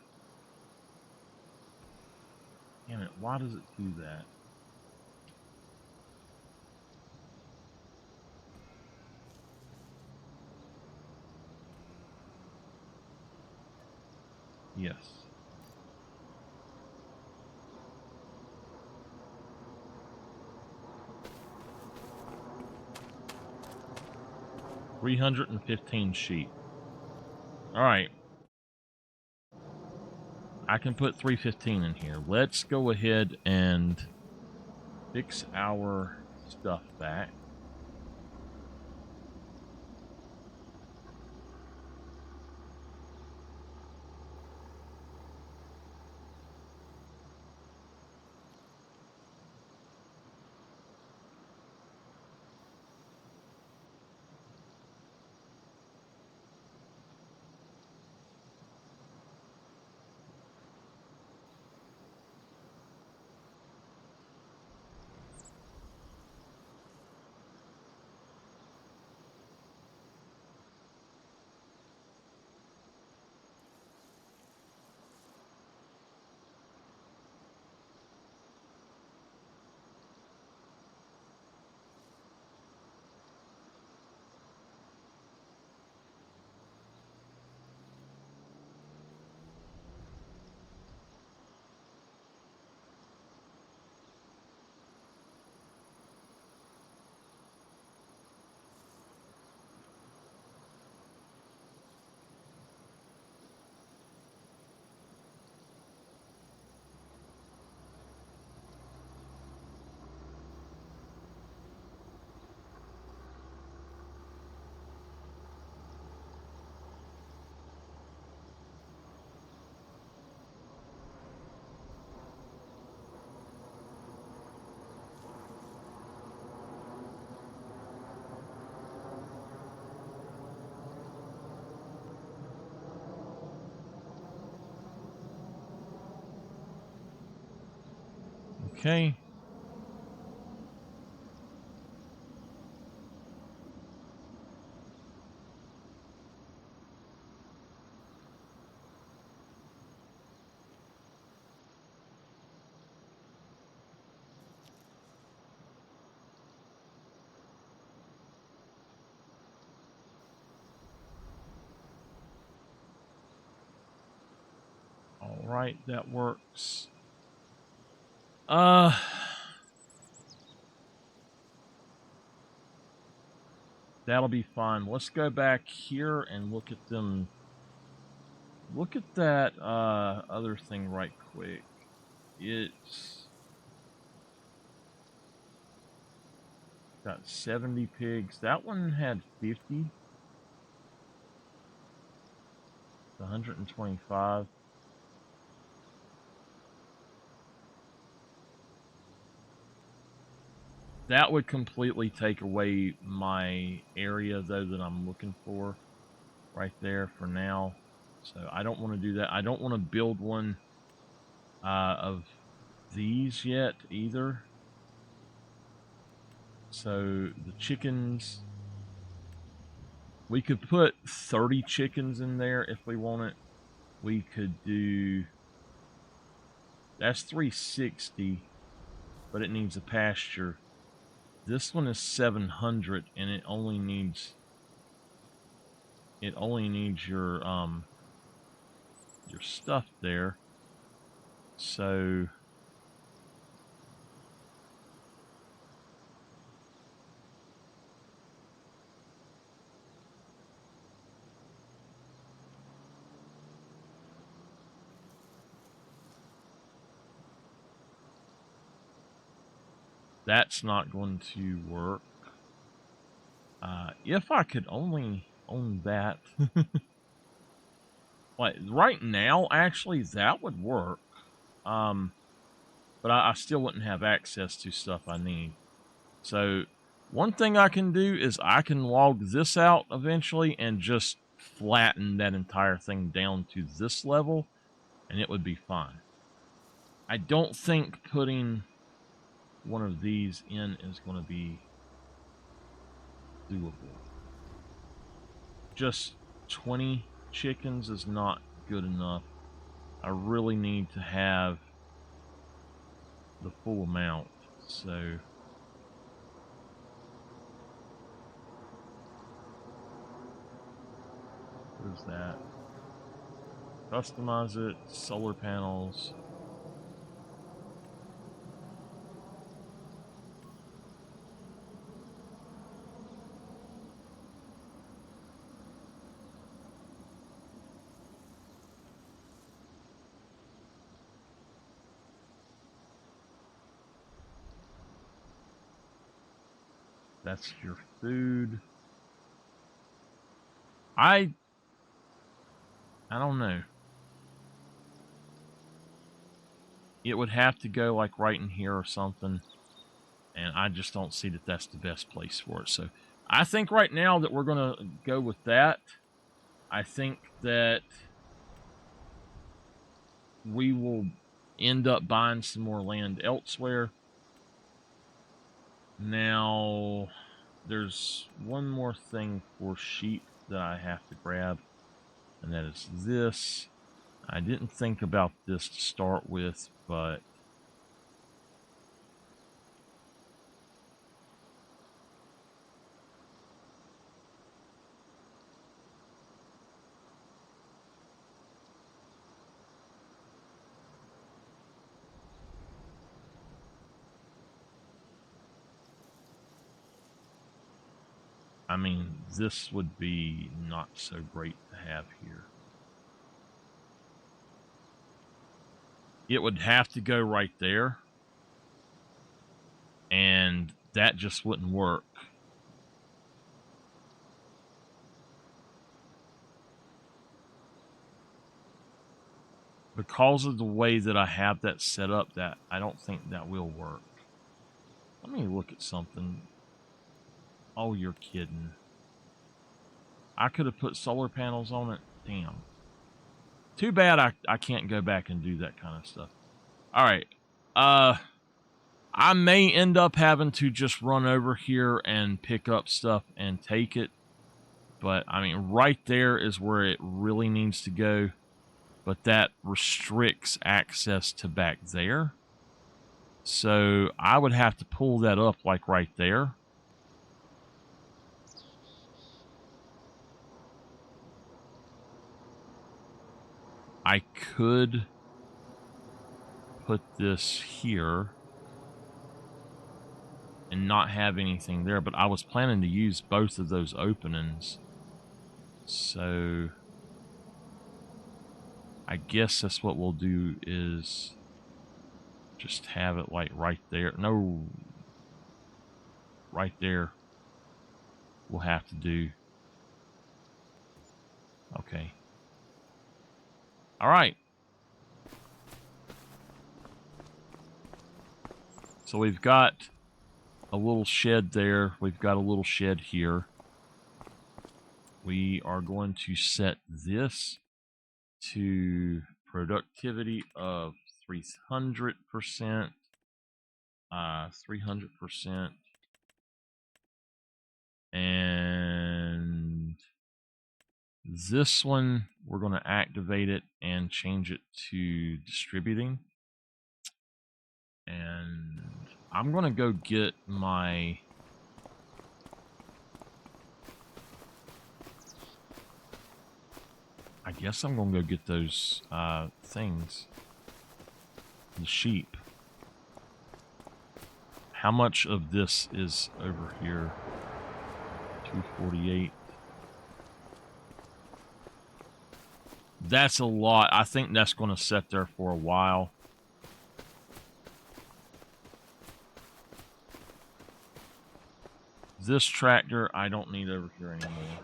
Damn it, why does it do that? Yes. $315 sheep. Alright. I can put 315 in here. Let's go ahead and fix our stuff back. Okay. All right, that works. That'll be fine. Let's go back here and look at them. Look at that other thing right quick. It's got 70 pigs. That one had 50. 125. That would completely take away my area, though, that I'm looking for right there for now. So I don't want to do that. I don't want to build one of these yet either. So the chickens, we could put 30 chickens in there if we want it. We could do, that's 360, but it needs a pasture. This one is 700, and it only needs your stuff there. So that's not going to work. If I could only own that. Like right now, actually, that would work. But I still wouldn't have access to stuff I need. So one thing I can do is I can log this out eventually and just flatten that entire thing down to this level, and it would be fine. I don't think putting one of these in is going to be doable. Just 20 chickens is not good enough. I really need to have the full amount. So what is that? Customize it, solar panels. That's your food. I don't know. It would have to go like right in here or something. And I just don't see that that's the best place for it. So I think right now that we're going to go with that. I think that we will end up buying some more land elsewhere. Now, there's one more thing for sheep that I have to grab, and that is this. I didn't think about this to start with, but I mean, this would be not so great to have here. It would have to go right there, and that just wouldn't work. Because of the way that I have that set up, that I don't think that will work. Let me look at something. Oh, you're kidding. I could have put solar panels on it. Damn. Too bad I can't go back and do that kind of stuff. All right. I may end up having to just run over here and pick up stuff and take it. But, I mean, right there is where it really needs to go. But that restricts access to back there. So I would have to pull that up like right there. I could put this here and not have anything there, but I was planning to use both of those openings. So I guess that's what we'll do, is just have it like right there. No, right there we'll have to do. Okay. All right. So we've got a little shed there. We've got a little shed here. We are going to set this to productivity of 300%. 300%. And this one, we're going to activate it and change it to distributing. And I'm going to go get my... I guess I'm going to go get those things. The sheep. How much of this is over here? 248. That's a lot. I think that's going to sit there for a while. This tractor, I don't need over here anymore.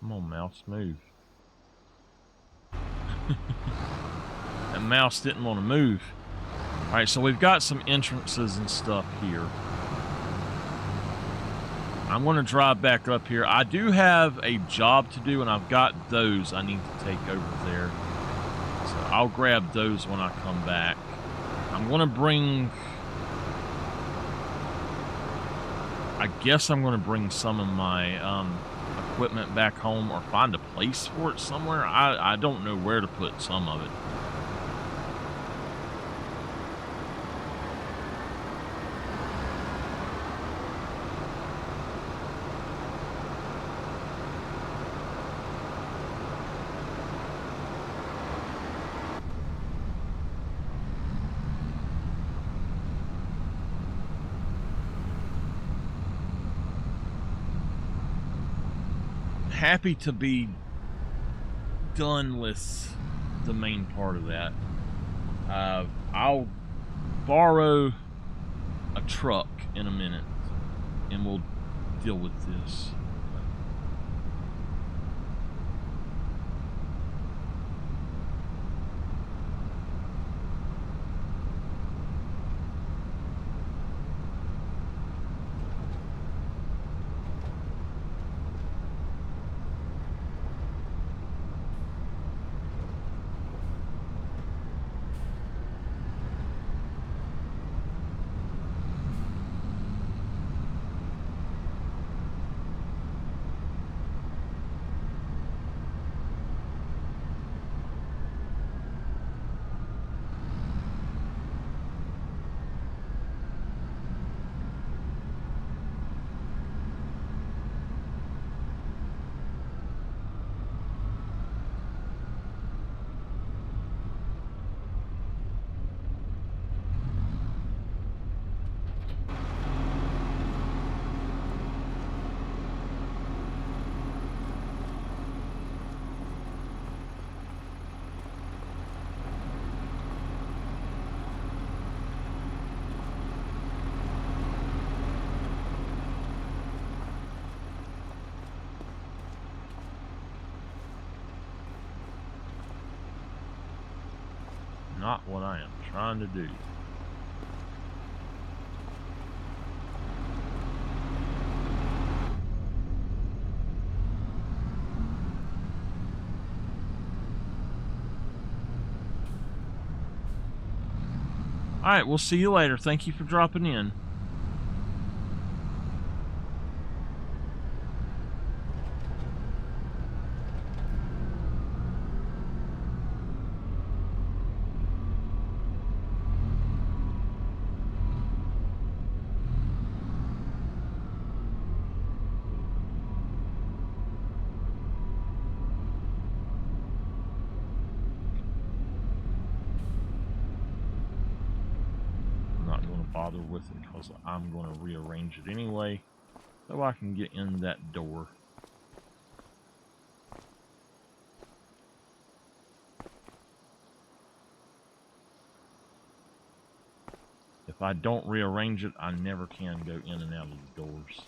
Come on, mouse, move. That mouse didn't want to move. Alright, so we've got some entrances and stuff here. I'm going to drive back up here. I do have a job to do, and I've got those I need to take over there. So I'll grab those when I come back. I'm going to bring... I guess I'm going to bring some of my equipment back home, or find a place for it somewhere. I don't know where to put some of it. Happy to be done with the main part of that. I'll borrow a truck in a minute and we'll deal with this. not what I am trying to do. All right, we'll see you later. Thank you for dropping in. Bother with it because I'm going to rearrange it anyway so I can get in that door. If I don't rearrange it, I never can go in and out of the doors.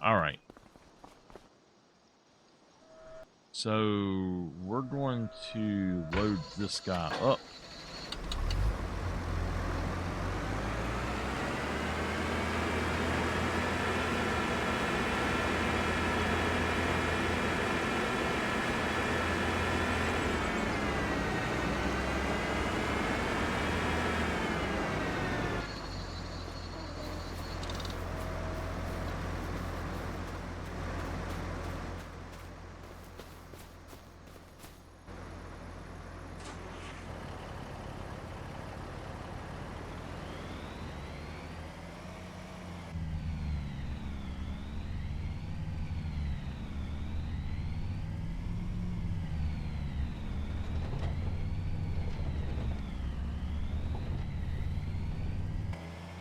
Alright. So we're going to load this guy up.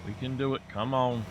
We can do it. Come on.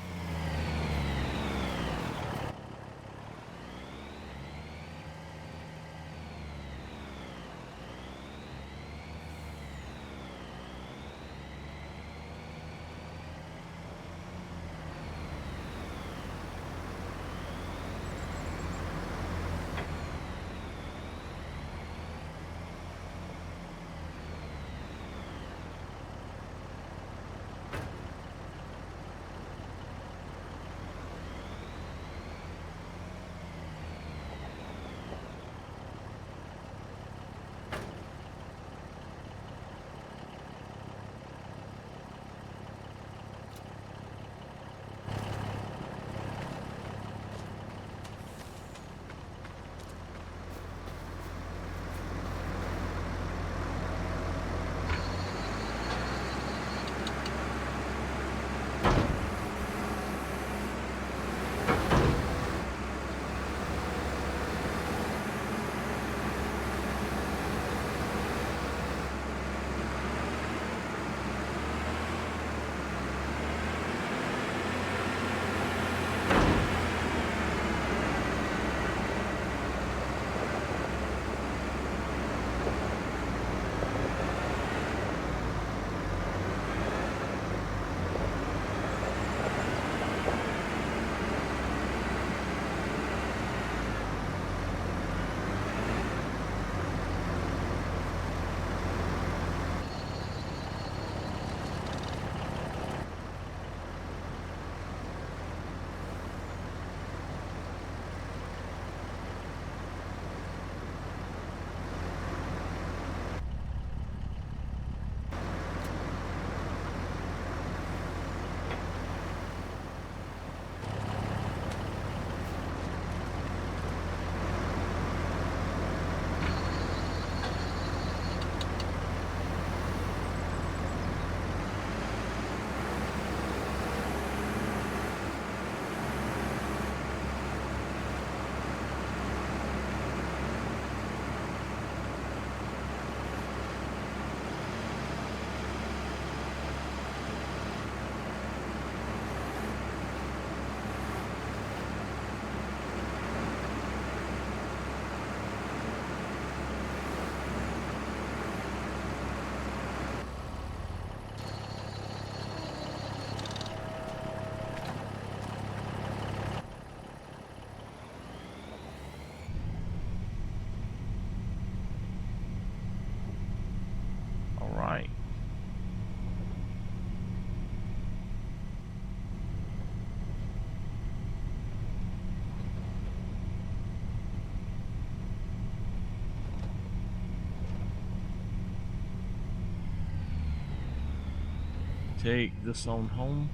take this on home.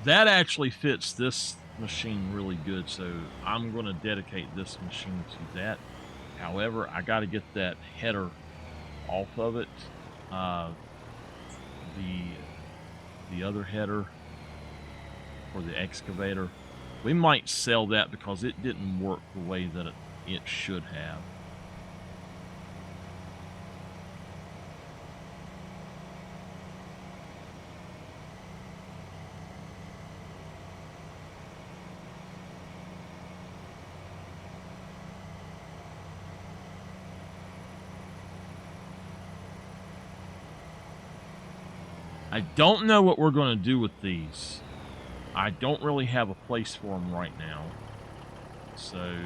That actually fits this machine really good, so I'm going to dedicate this machine to that. However, I got to get that header off of it. The other header for the excavator, we might sell that because it didn't work the way that it should have. I don't know what we're going to do with these. I don't really have a place for them right now. So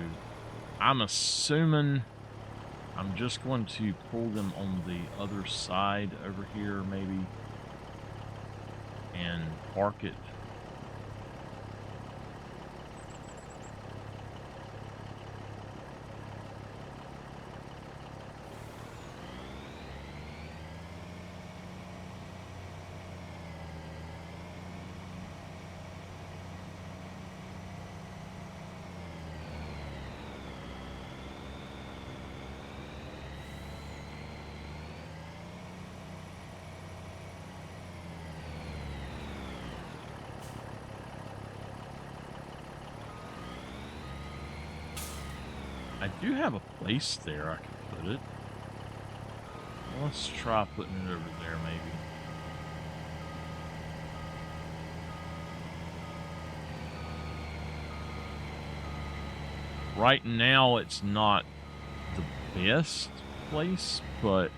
I'm assuming I'm just going to pull them on the other side over here maybe and park it. I do have a place there I can put it. Let's try putting it over there maybe. Right now it's not the best place, but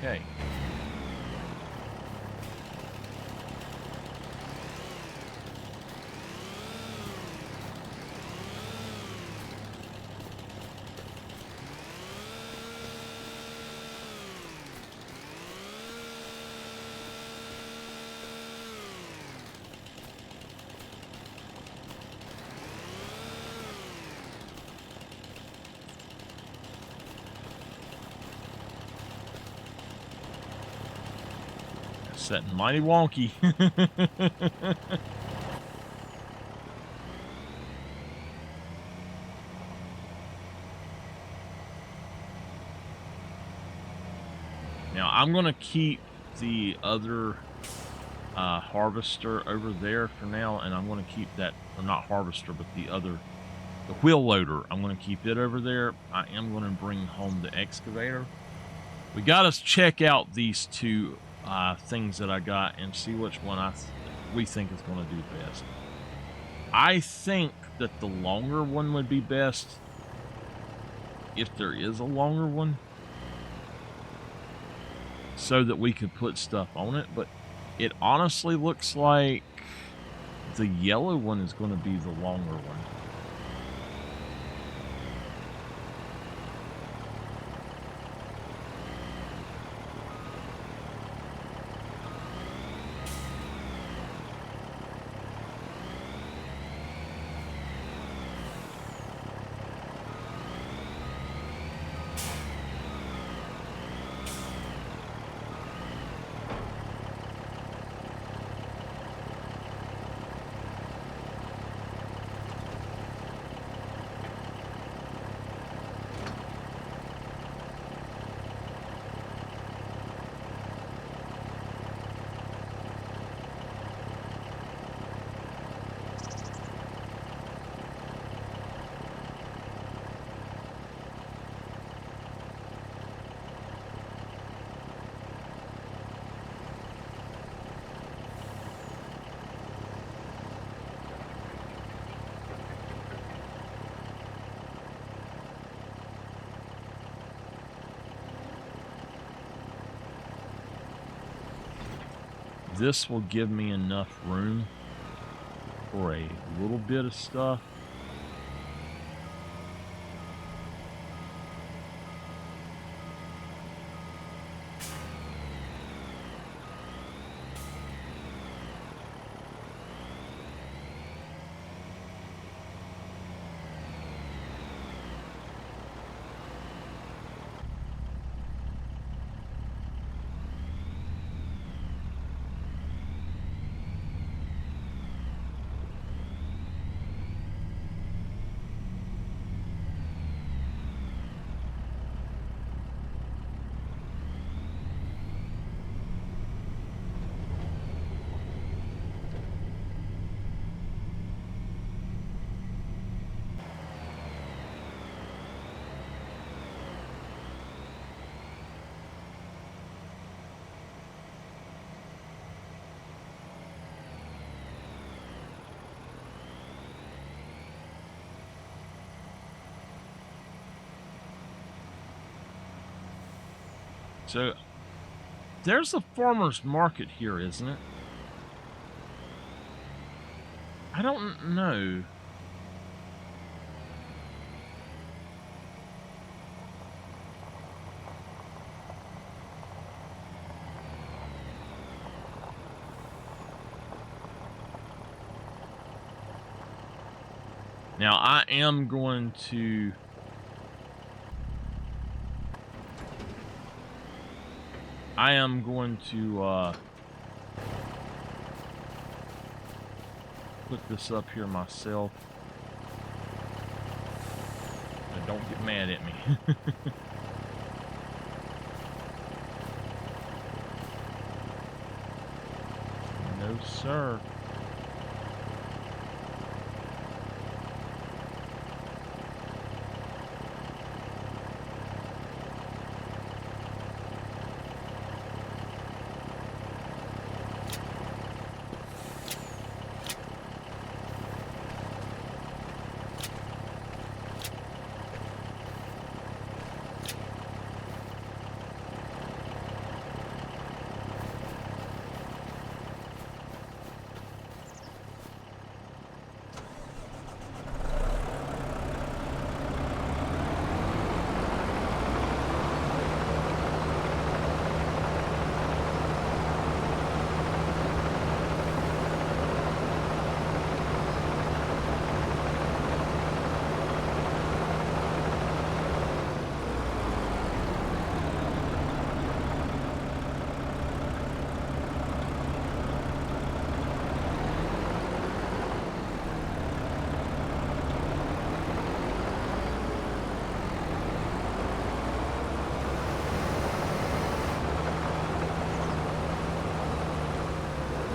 okay. Setting mighty wonky. Now I'm going to keep the other harvester over there for now, and I'm going to keep that, or not harvester, but the wheel loader. I'm going to keep it over there. I am going to bring home the excavator. We got to check out these two things that I got and see which one we think is going to do best. I think that the longer one would be best, if there is a longer one, so that we could put stuff on it. But it honestly looks like the yellow one is going to be the longer one. this will give me enough room for a little bit of stuff. So there's a farmer's market here, isn't it? I don't know. Now I am going to put this up here myself. But don't get mad at me. No, sir.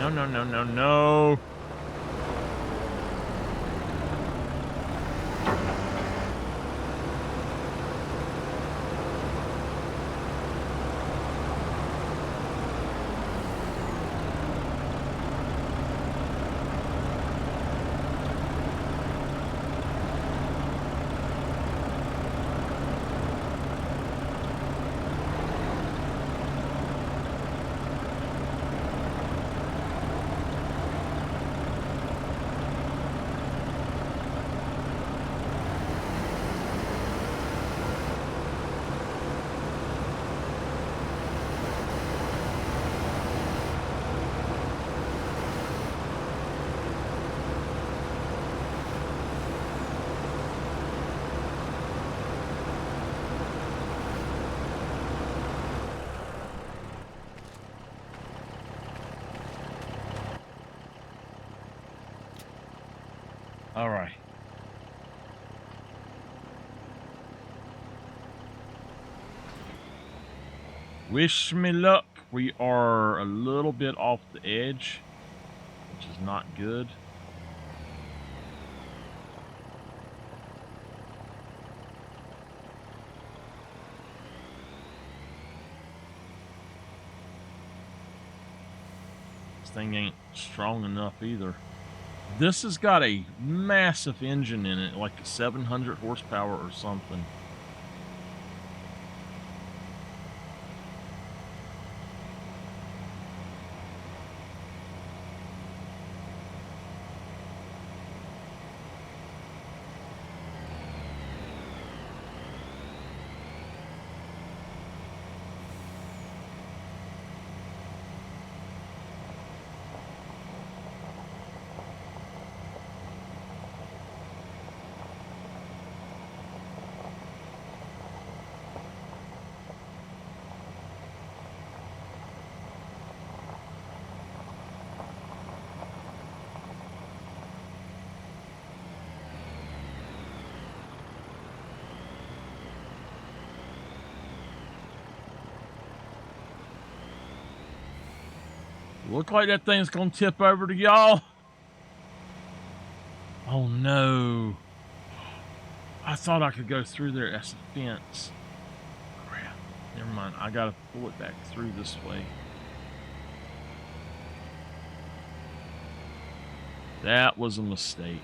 No, no, no, no, no. All right. Wish me luck. We are a little bit off the edge, which is not good. This thing ain't strong enough either. This has got a massive engine in it, like 700 horsepower or something. Look like that thing's gonna tip over to y'all. Oh no. I thought I could go through there as a fence. Crap. Never mind. I gotta pull it back through this way. That was a mistake.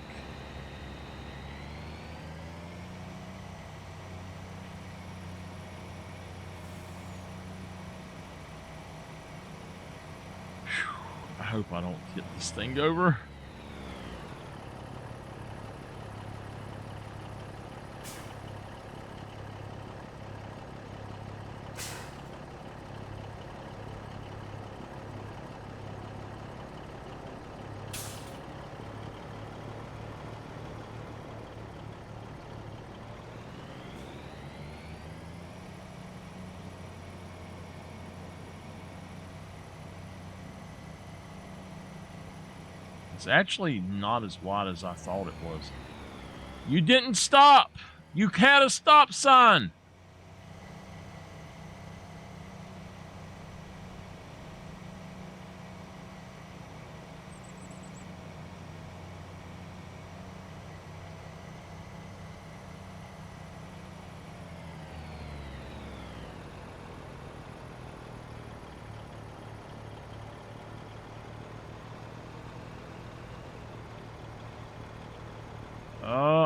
Whew. I hope I don't hit this thing over. It's actually not as wide as I thought it was. You didn't stop! You had a stop sign!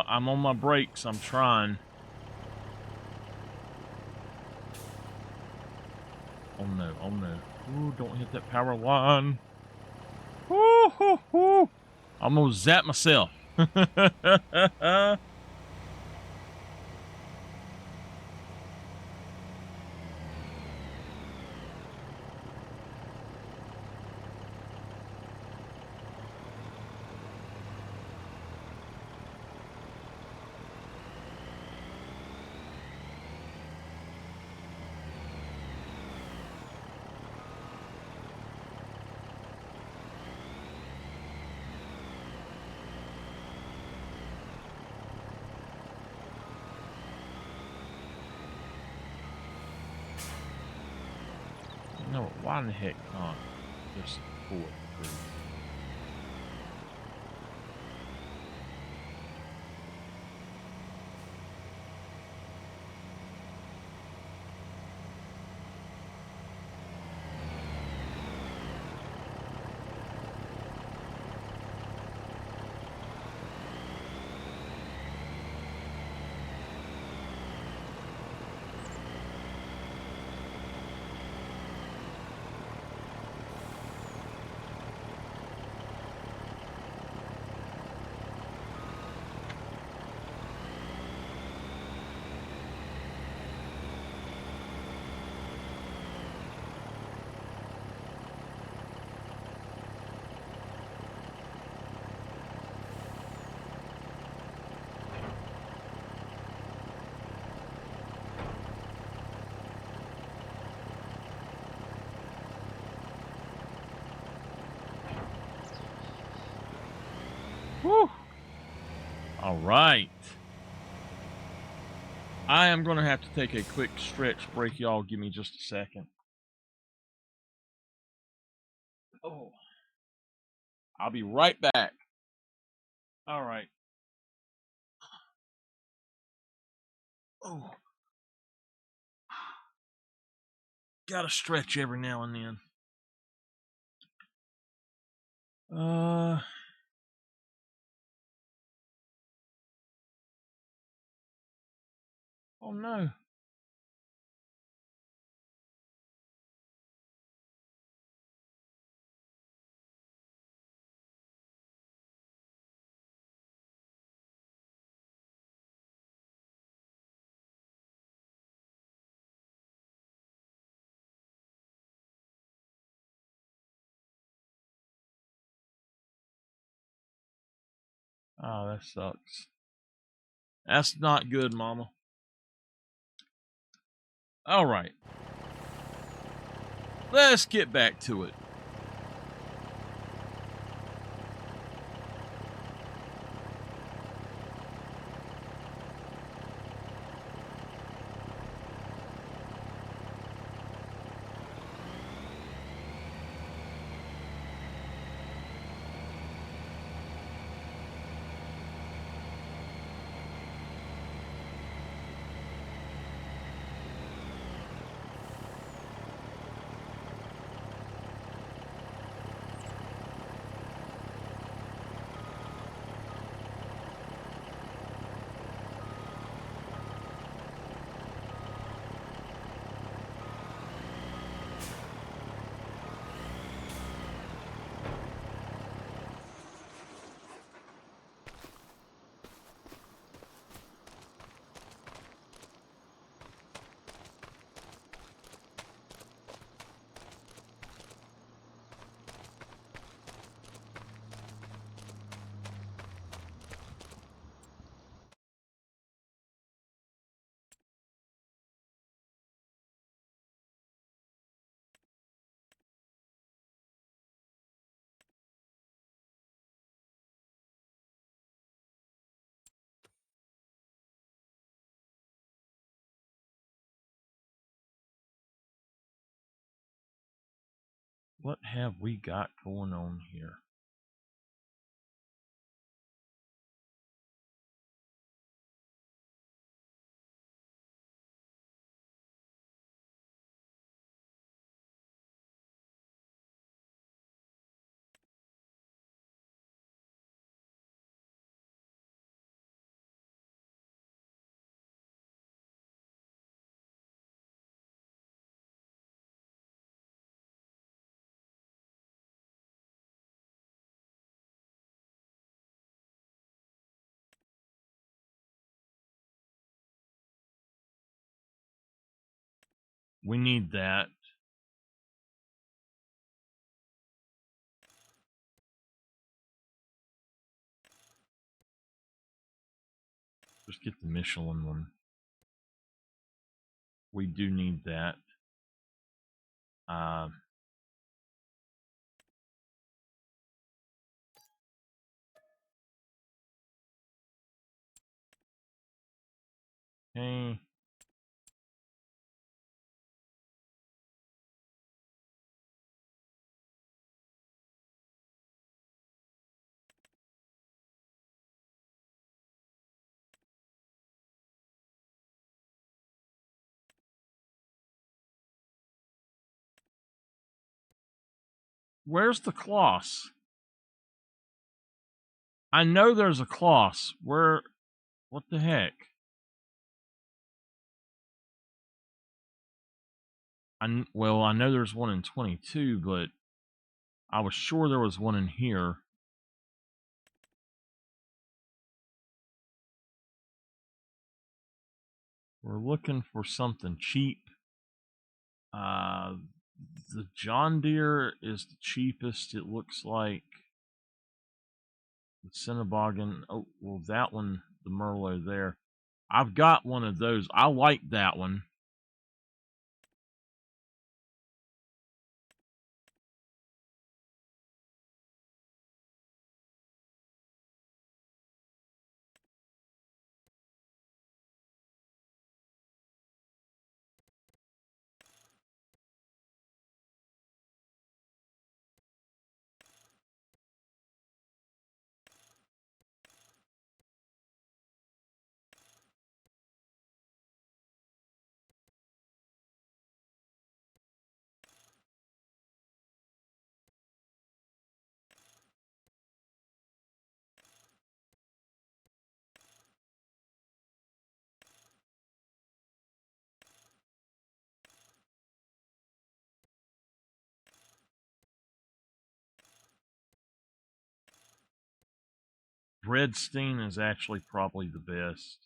I'm on my brakes. I'm trying. Oh no, oh no. Ooh, don't hit that power line. Ooh, hoo, hoo. I'm gonna zap myself. No, why in the heck not just pull it through? Whew. All right. I am going to have to take a quick stretch break, y'all. Give me just a second. Oh. I'll be right back. All right. Oh. Gotta stretch every now and then. Oh no. Oh, that sucks. That's not good, Mama. All right. Let's get back to it. What have we got going on here? We need that. Just get the Michelin one. We do need that. Okay. Where's the Kloss? I know there's a Kloss. Where? What the heck? Well, I know there's one in 22, but I was sure there was one in here. We're looking for something cheap. The John Deere is the cheapest, it looks like. The Cinnaboggan. Oh, well, that one, the Merlot there. I've got one of those. I like that one. Redstein is actually probably the best.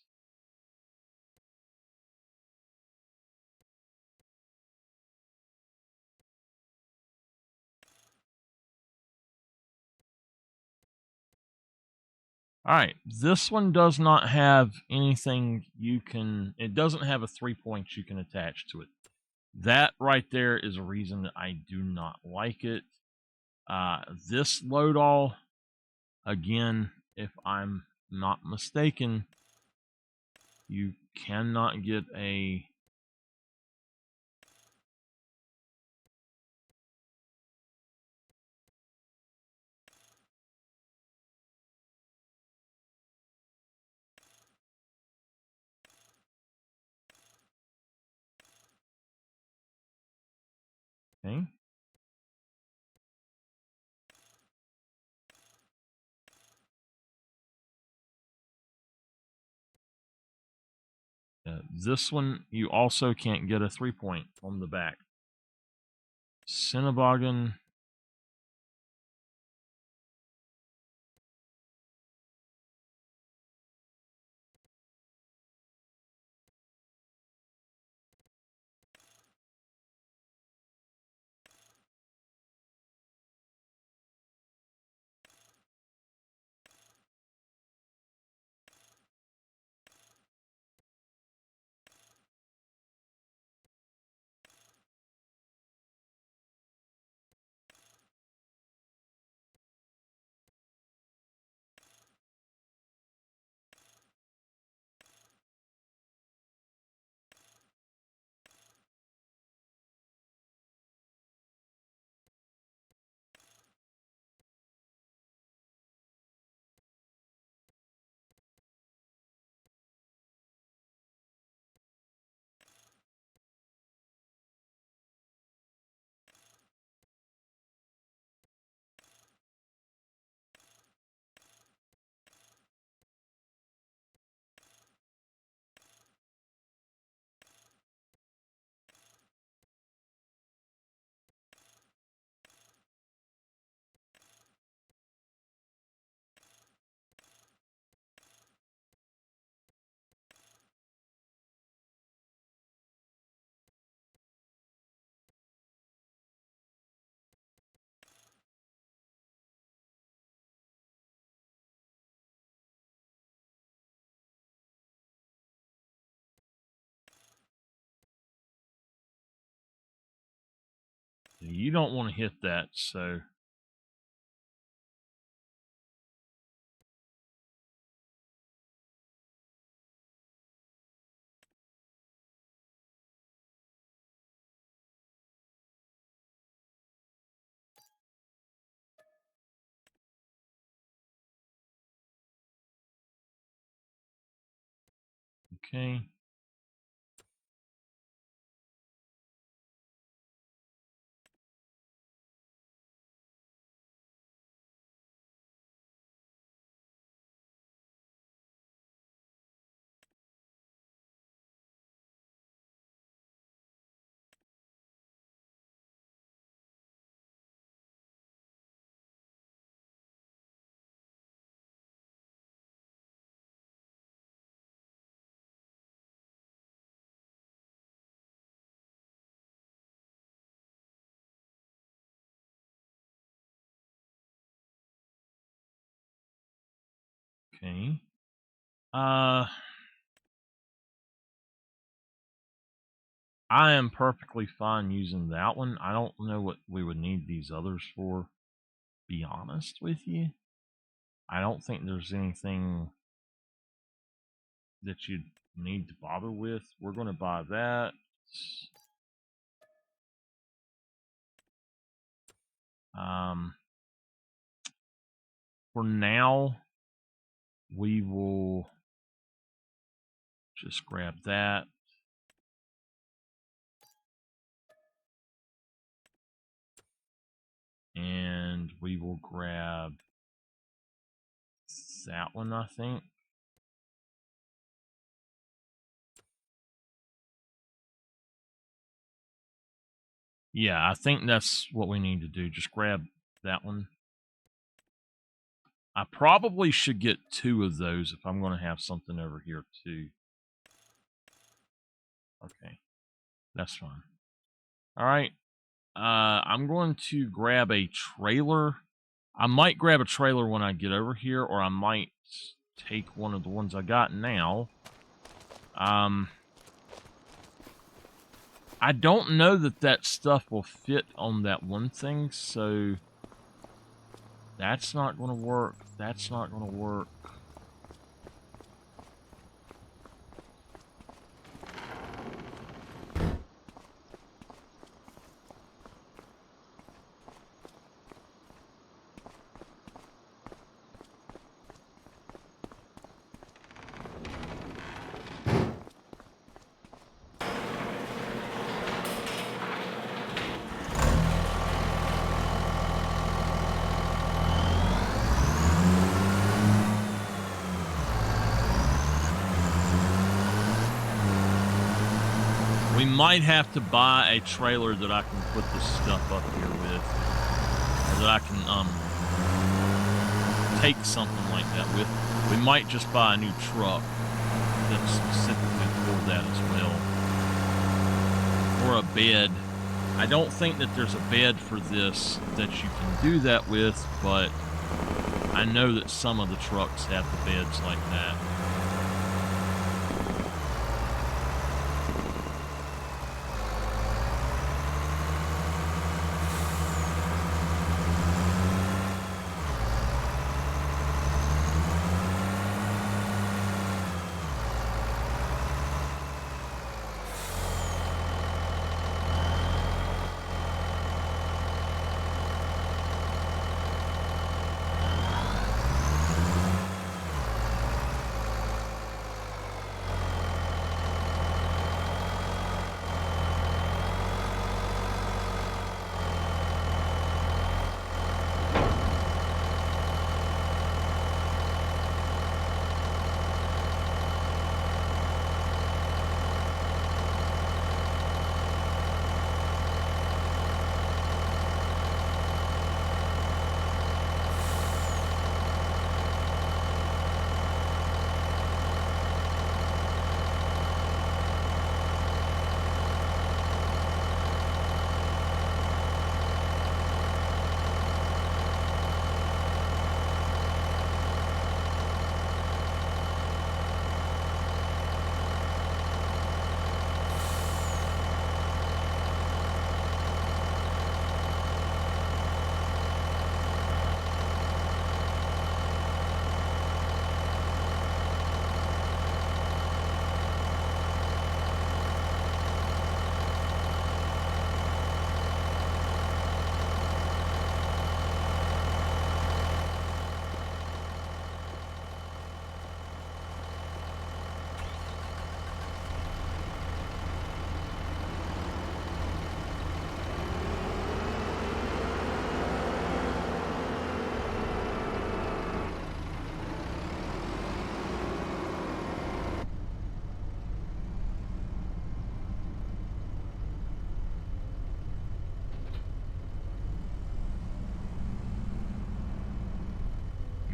All right, this one does not have anything you can, it doesn't have a 3 points you can attach to it. That right there is a reason that I do not like it. This load all, again, if I'm not mistaken, you cannot get a okay. This one, you also can't get a 3 point on the back. Cinnaboggan. You don't want to hit that, so... Okay. Okay. I am perfectly fine using that one. I don't know what we would need these others for, be honest with you. I don't think there's anything that you'd need to bother with. We're going to buy that. For now, we will just grab that. And we will grab that one, I think. Yeah, I think that's what we need to do. Just grab that one. I probably should get 2 of those if I'm going to have something over here too. Okay, that's fine. All right, I'm going to grab a trailer. I might grab a trailer when I get over here, or I might take one of the ones I got now. I don't know that that stuff will fit on that one thing, so that's not going to work. That's not going to work. We might have to buy a trailer that I can put this stuff up here with, or that I can take something like that with. We might just buy a new truck that's specifically for that as well, or a bed. I don't think that there's a bed for this that you can do that with, but I know that some of the trucks have the beds like that.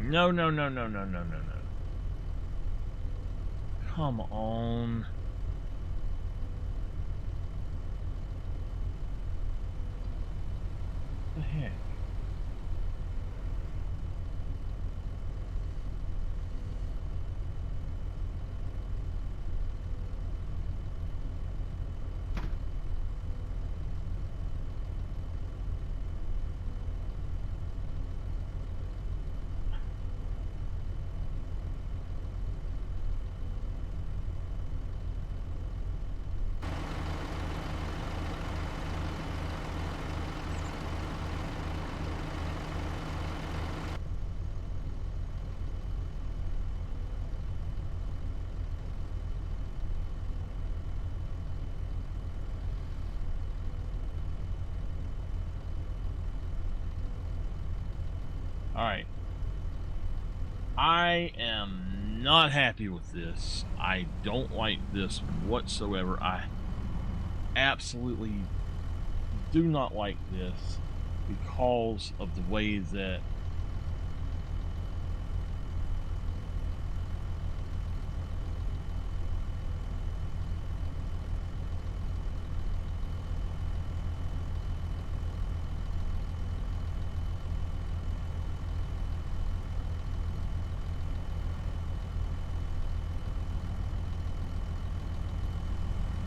No, no, no, no, no, no, no, no. Come on. What the heck? All right. I am not happy with this. I don't like this whatsoever. I absolutely do not like this because of the way that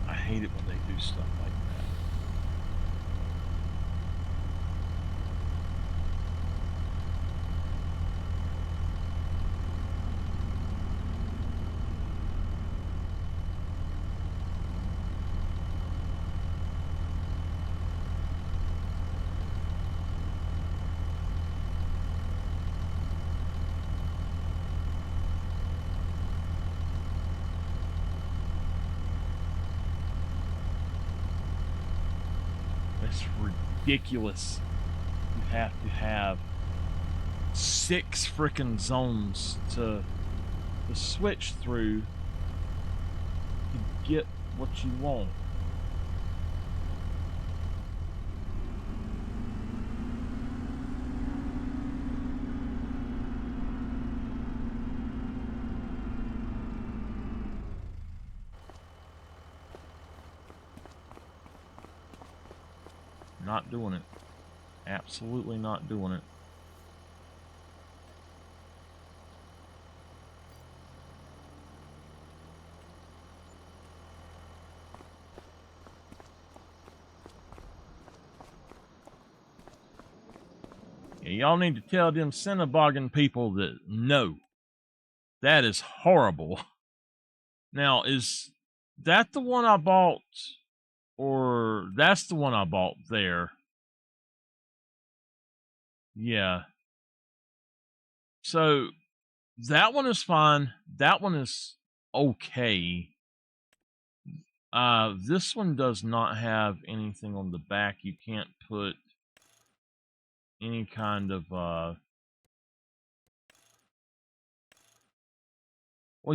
I hate it when they do stuff like that. It's ridiculous. You have to have 6 freaking zones to switch through to get what you want. Not doing it. Absolutely not doing it. Yeah, y'all need to tell them Cinnaboggin people that no. That is horrible. Now, is that the one I bought? Or that's the one I bought there? Yeah. So that one is fine. That one is okay. This one does not have anything on the back. You can't put any kind of well,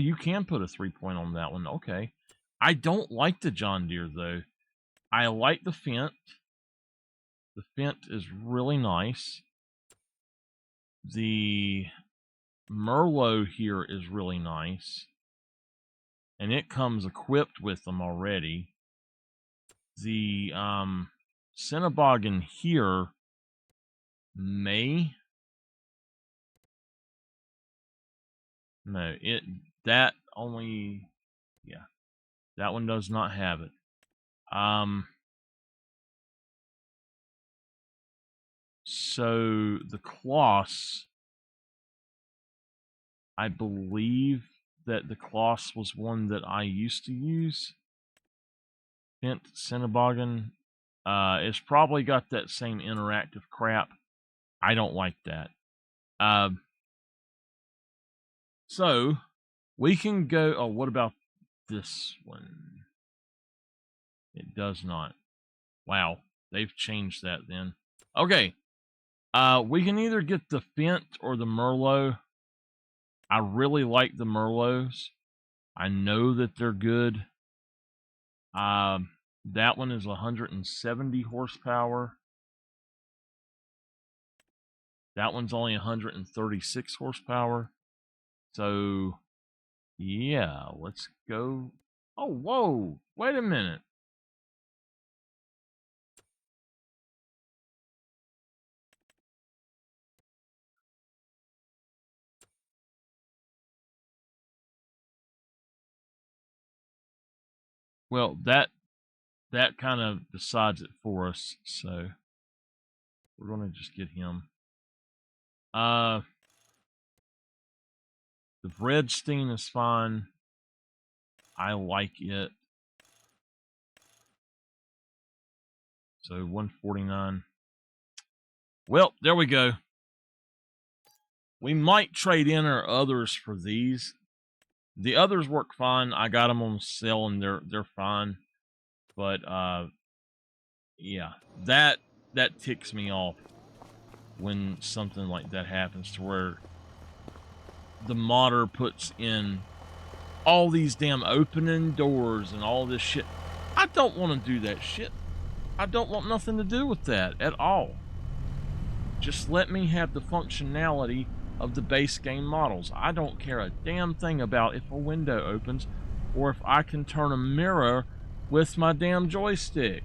you can put a 3-point on that one. Okay. I don't like the John Deere though. I like the Fent. The Fent is really nice. The Merlot here is really nice. And it comes equipped with them already. The Cinnaboggin here may no it that only yeah, that one does not have it. So the Kloss, I believe that the Kloss was one that I used to use. Fent Cinnaboggin. It's probably got that same interactive crap. I don't like that. So we can go. Oh, what about this one? It does not. Wow, they've changed that then. Okay. We can either get the Fent or the Merlot. I really like the Merlots. I know that they're good. That one is 170 horsepower. That one's only 136 horsepower. So, yeah, let's go. Oh, whoa. Wait a minute. Well, that kind of decides it for us. So, we're going to just get him. The Redstein is fine. I like it. So 149. Well, there we go. We might trade in our others for these. The others work fine. I got them on sale and they're fine. But yeah, that ticks me off when something like that happens, to where the modder puts in all these damn opening doors and all this shit. I don't want to do that shit. I don't want nothing to do with that at all. Just let me have the functionality of the base game models. I don't care a damn thing about if a window opens or if I can turn a mirror with my damn joystick.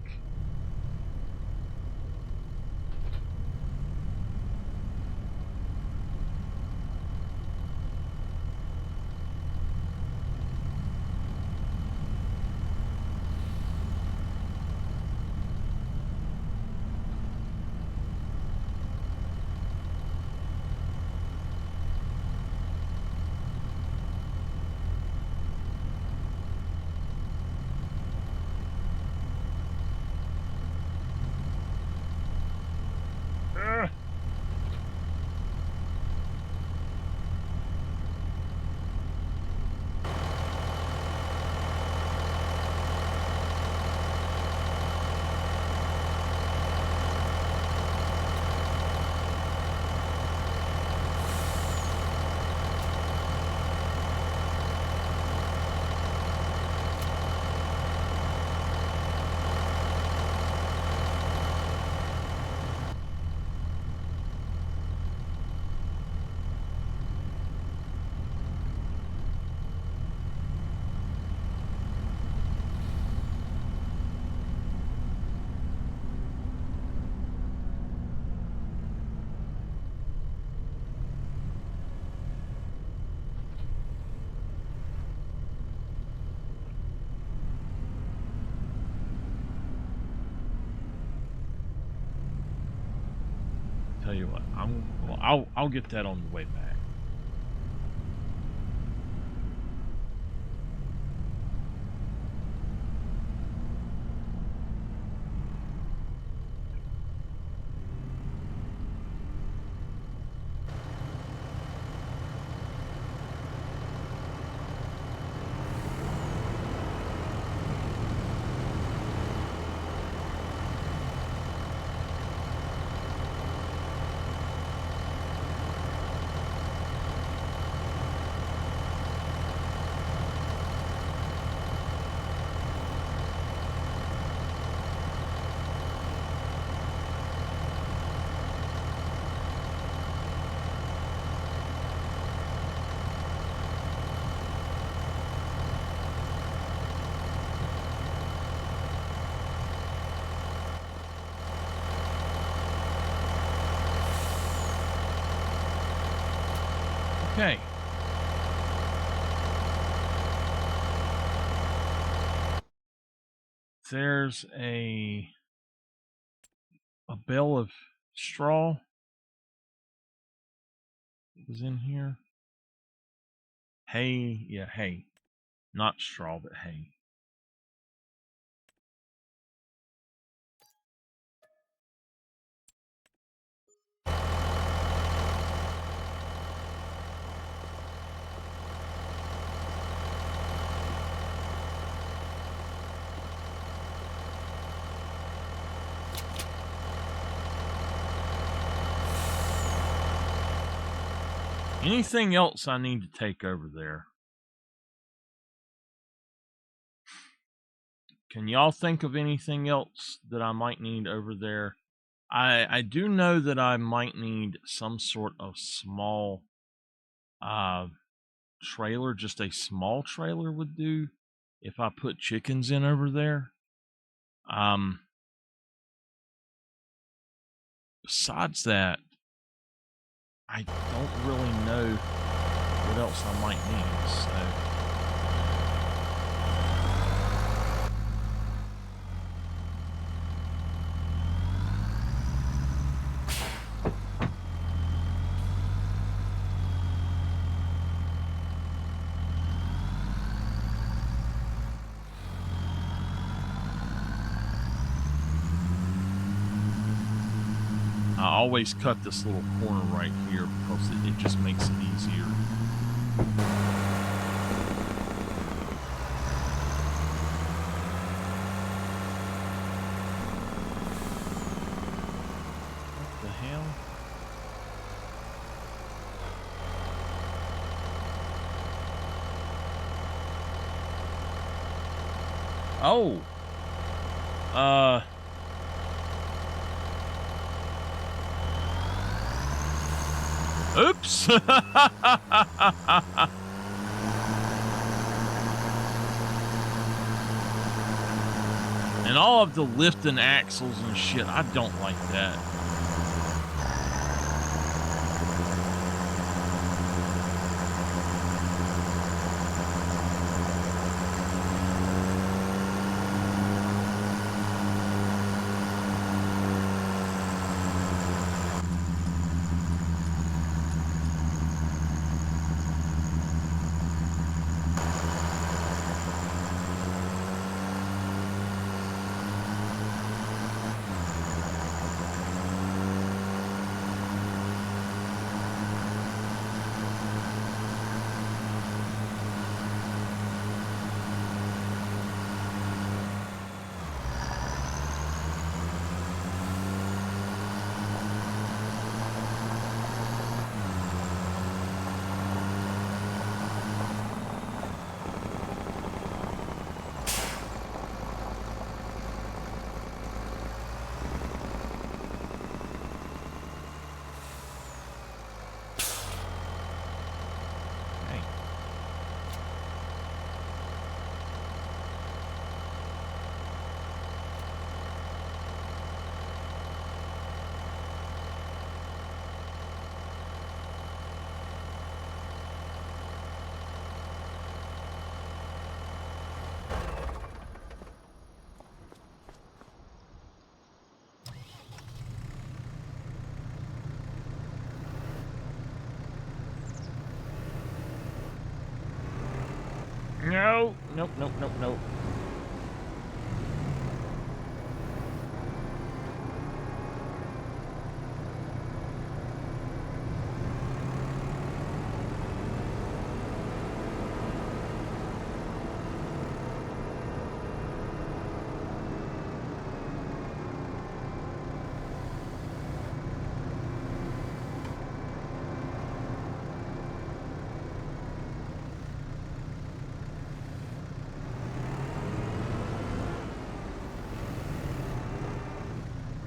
Tell you what, I'll get that on the way back. Okay. There's a bale of straw was in here. Hay, yeah, hay. Not straw, but hay. Anything else I need to take over there? Can y'all think of anything else that I might need over there? I do know that I might need some sort of small trailer. Just a small trailer would do if I put chickens in over there. Besides that, I don't really know what else I might need, so. I always cut this little corner right here because it just makes it easier. What the hell? Oh! Oops! And all of the lifting axles and shit, I don't like that. No, nope, nope, nope, nope.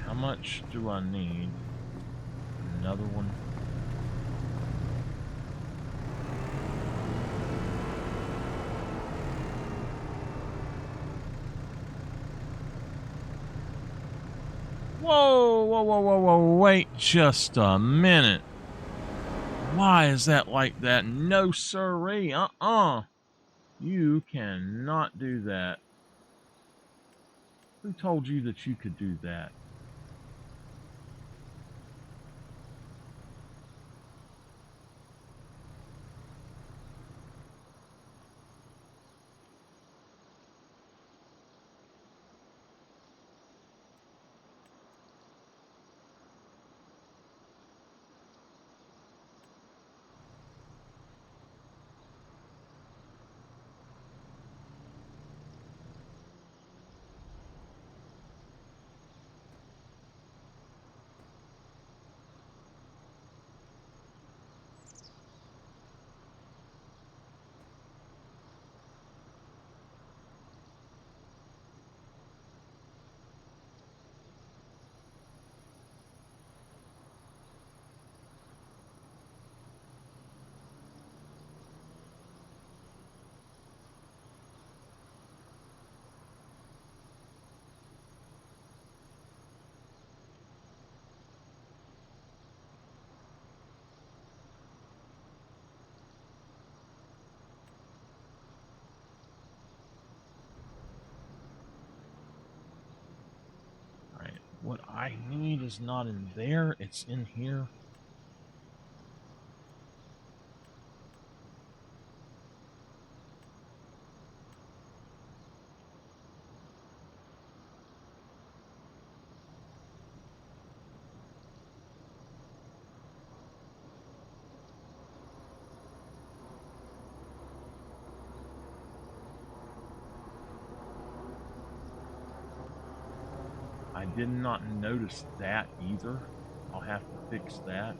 How much do I need? Another one. Whoa, whoa, whoa, whoa, whoa, wait just a minute. Why is that like that? No, sirree. You cannot do that. Who told you that you could do that? What I need is not in there, it's in here. I did not notice that either. I'll have to fix that.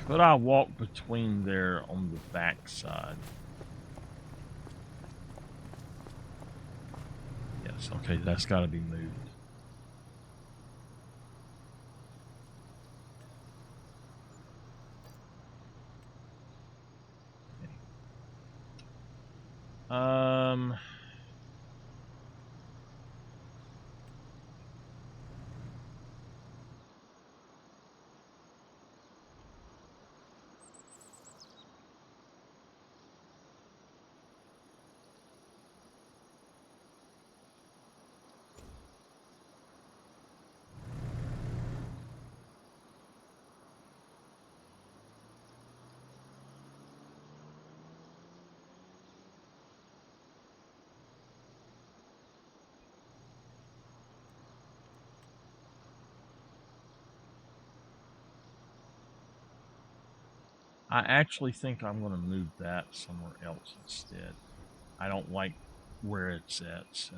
Could I walk between there on the back side? Yes, okay, that's got to be moved. Okay. I actually think I'm going to move that somewhere else instead. I don't like where it's at, so.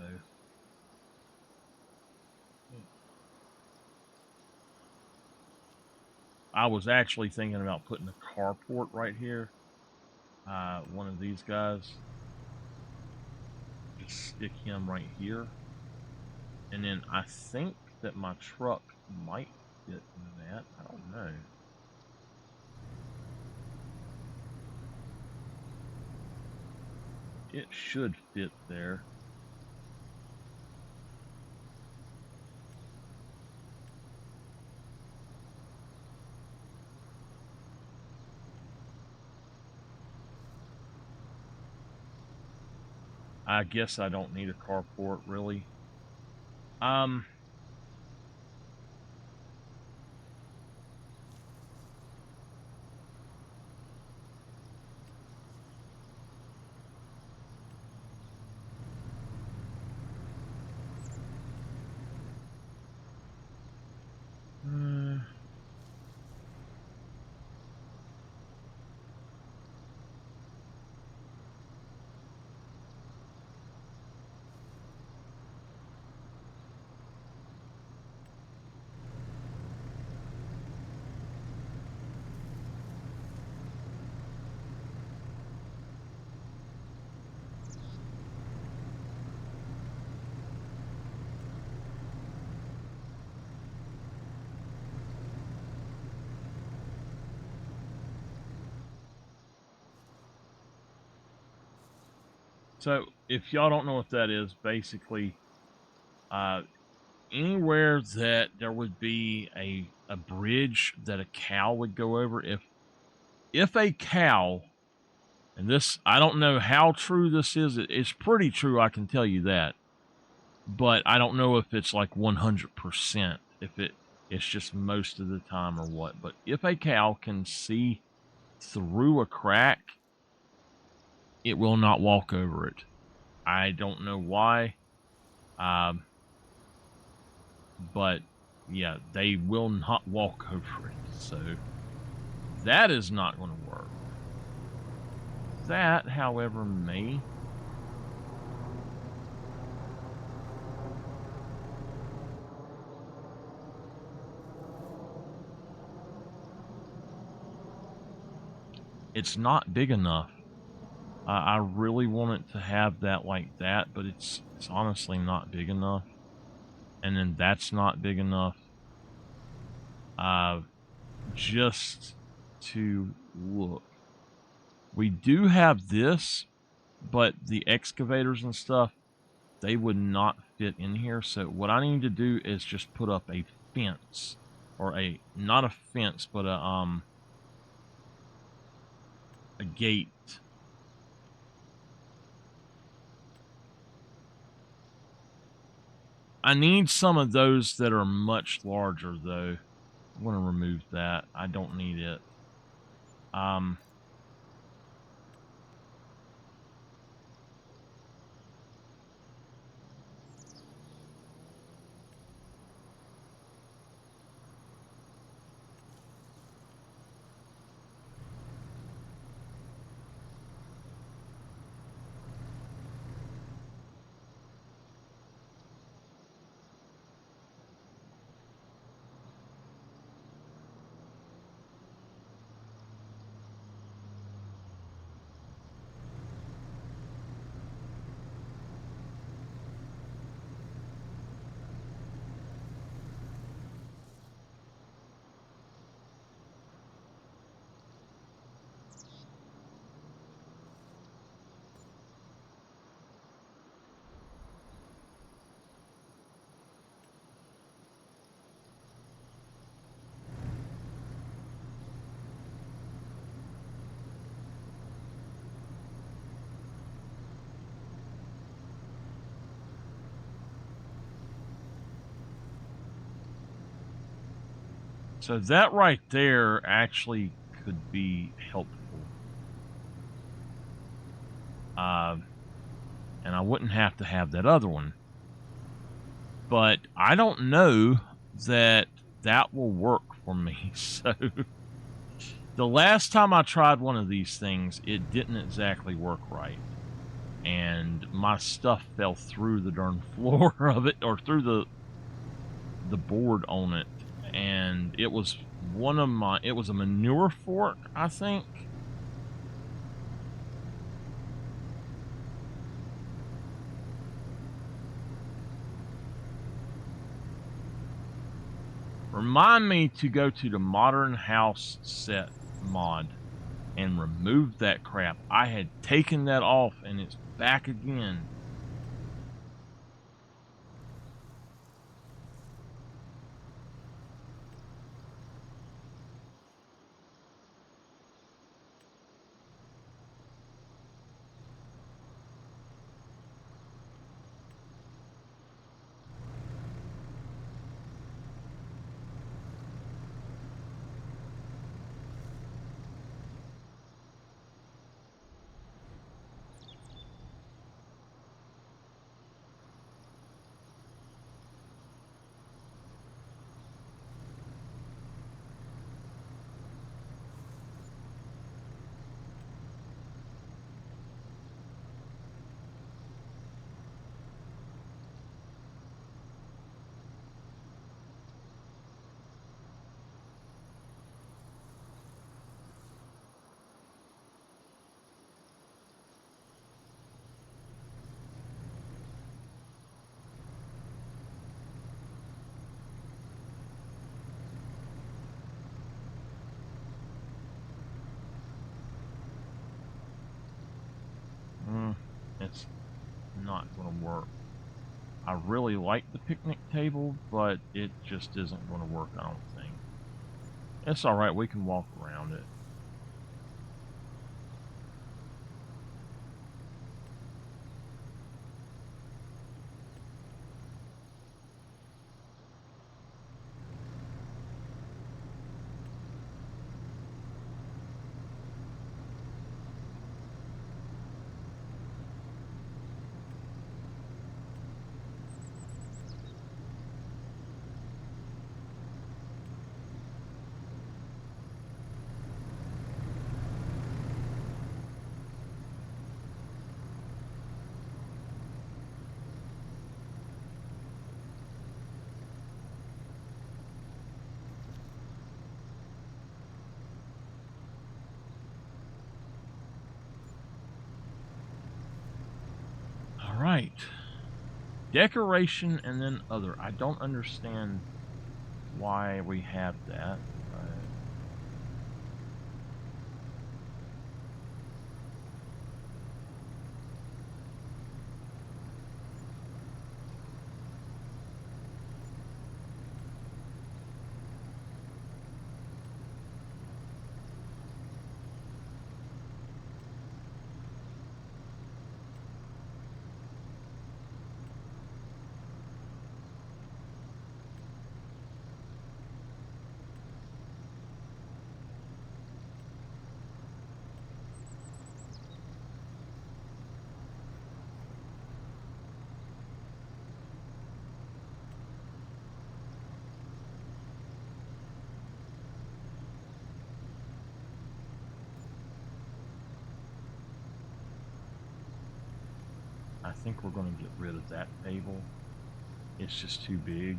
I was actually thinking about putting a carport right here. One of these guys. Just stick him right here. And then I think that my truck might fit in that. I don't know. It should fit there. I guess I don't need a carport really. Um, So if y'all don't know what that is, basically, uh, anywhere that there would be a bridge that a cow would go over, if a cow, and this, I don't know how true this is. It's pretty true, I can tell you that, but I don't know if it's like 100%. If it's just most of the time or what. But if a cow can see through a crack, it will not walk over it. I don't know why. But yeah, they will not walk over it. So that is not going to work. That, however, may. It's not big enough. I really want it to have that like that, but it's honestly not big enough. And then that's not big enough. Just to look. We do have this, but the excavators and stuff, they would not fit in here. So what I need to do is just put up a fence, or not a fence, but a gate. I need some of those that are much larger though. I'm going to remove that. I don't need it. So that right there actually could be helpful. And I wouldn't have to have that other one. But I don't know that that will work for me. So the last time I tried one of these things, it didn't exactly work right. And my stuff fell through the darn floor of it, or through the board on it. And it was it was a manure fork, I think. Remind me to go to the Modern House Set mod and remove that crap. I had taken that off and it's back again. It's not going to work. I really like the picnic table, but it just isn't going to work, I don't think. It's all right. We can walk around it. All right. Decoration and then other. I don't understand why we have that. I think we're going to get rid of that table. It's just too big.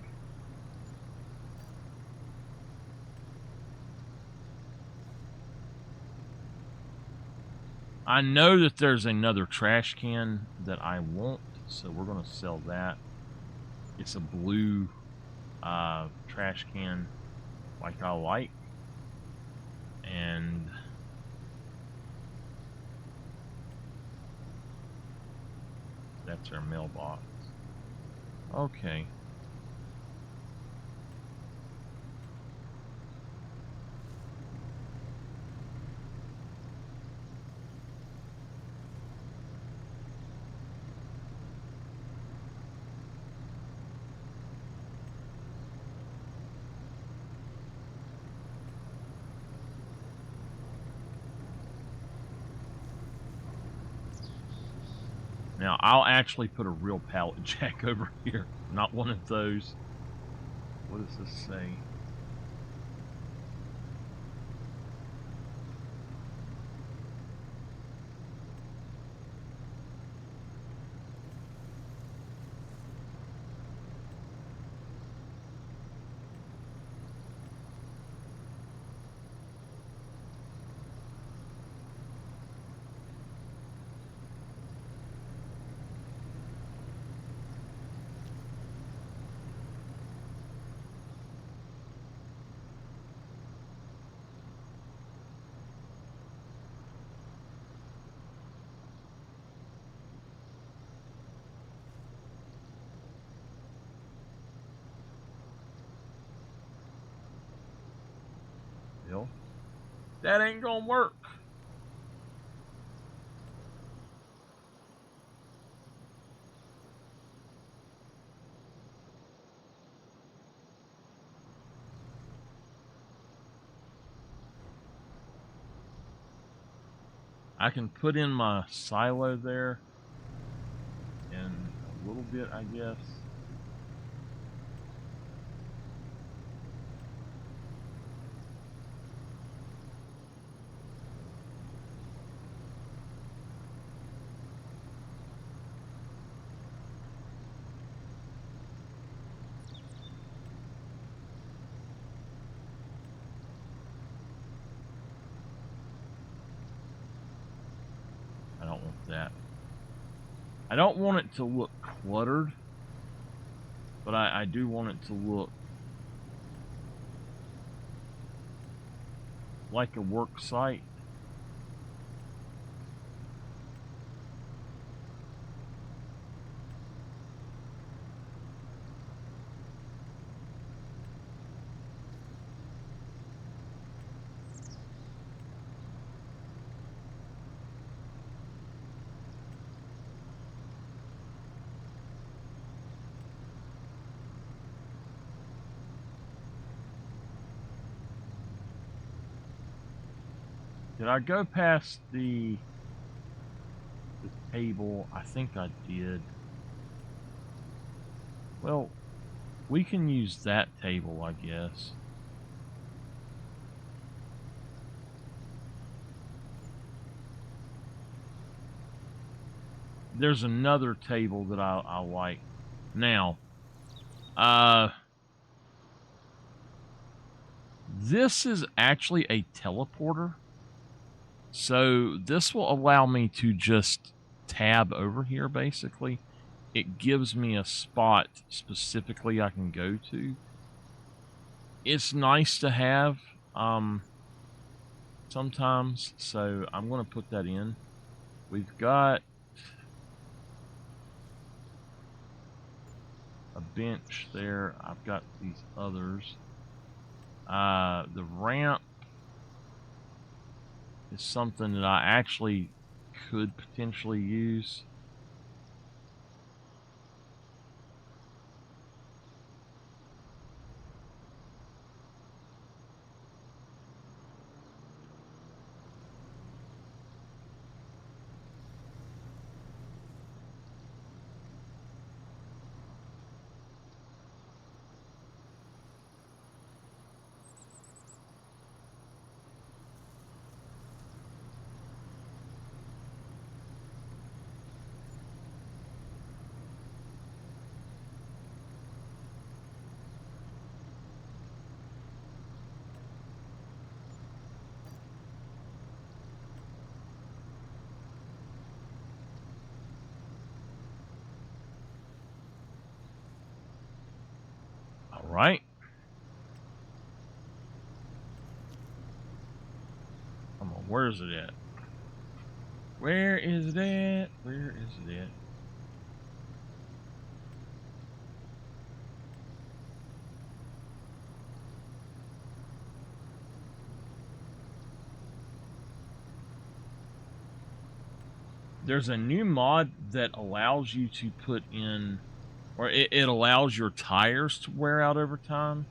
I know that there's another trash can that I want, so we're going to sell that. It's a blue trash can like I like. And that's our mailbox. Okay. Now, I'll actually put a real pallet jack over here, not one of those. What does this say? Bill? That ain't gonna work. I can put in my silo there in a little bit, I guess. I don't want that. I don't want it to look cluttered, but I do want it to look like a work site. Did I go past the table? I think I did. Well, we can use that table, I guess. There's another table that I like. Now, this is actually a teleporter. So this will allow me to just tab over here, basically. It gives me a spot specifically I can go to. It's nice to have sometimes, so I'm going to put that in. We've got a bench there. I've got these others. The ramp is something that I actually could potentially use. All right. Come on, where is it at? Where is it at? Where is it at? There's a new mod that allows you to put in, or it allows your tires to wear out over time.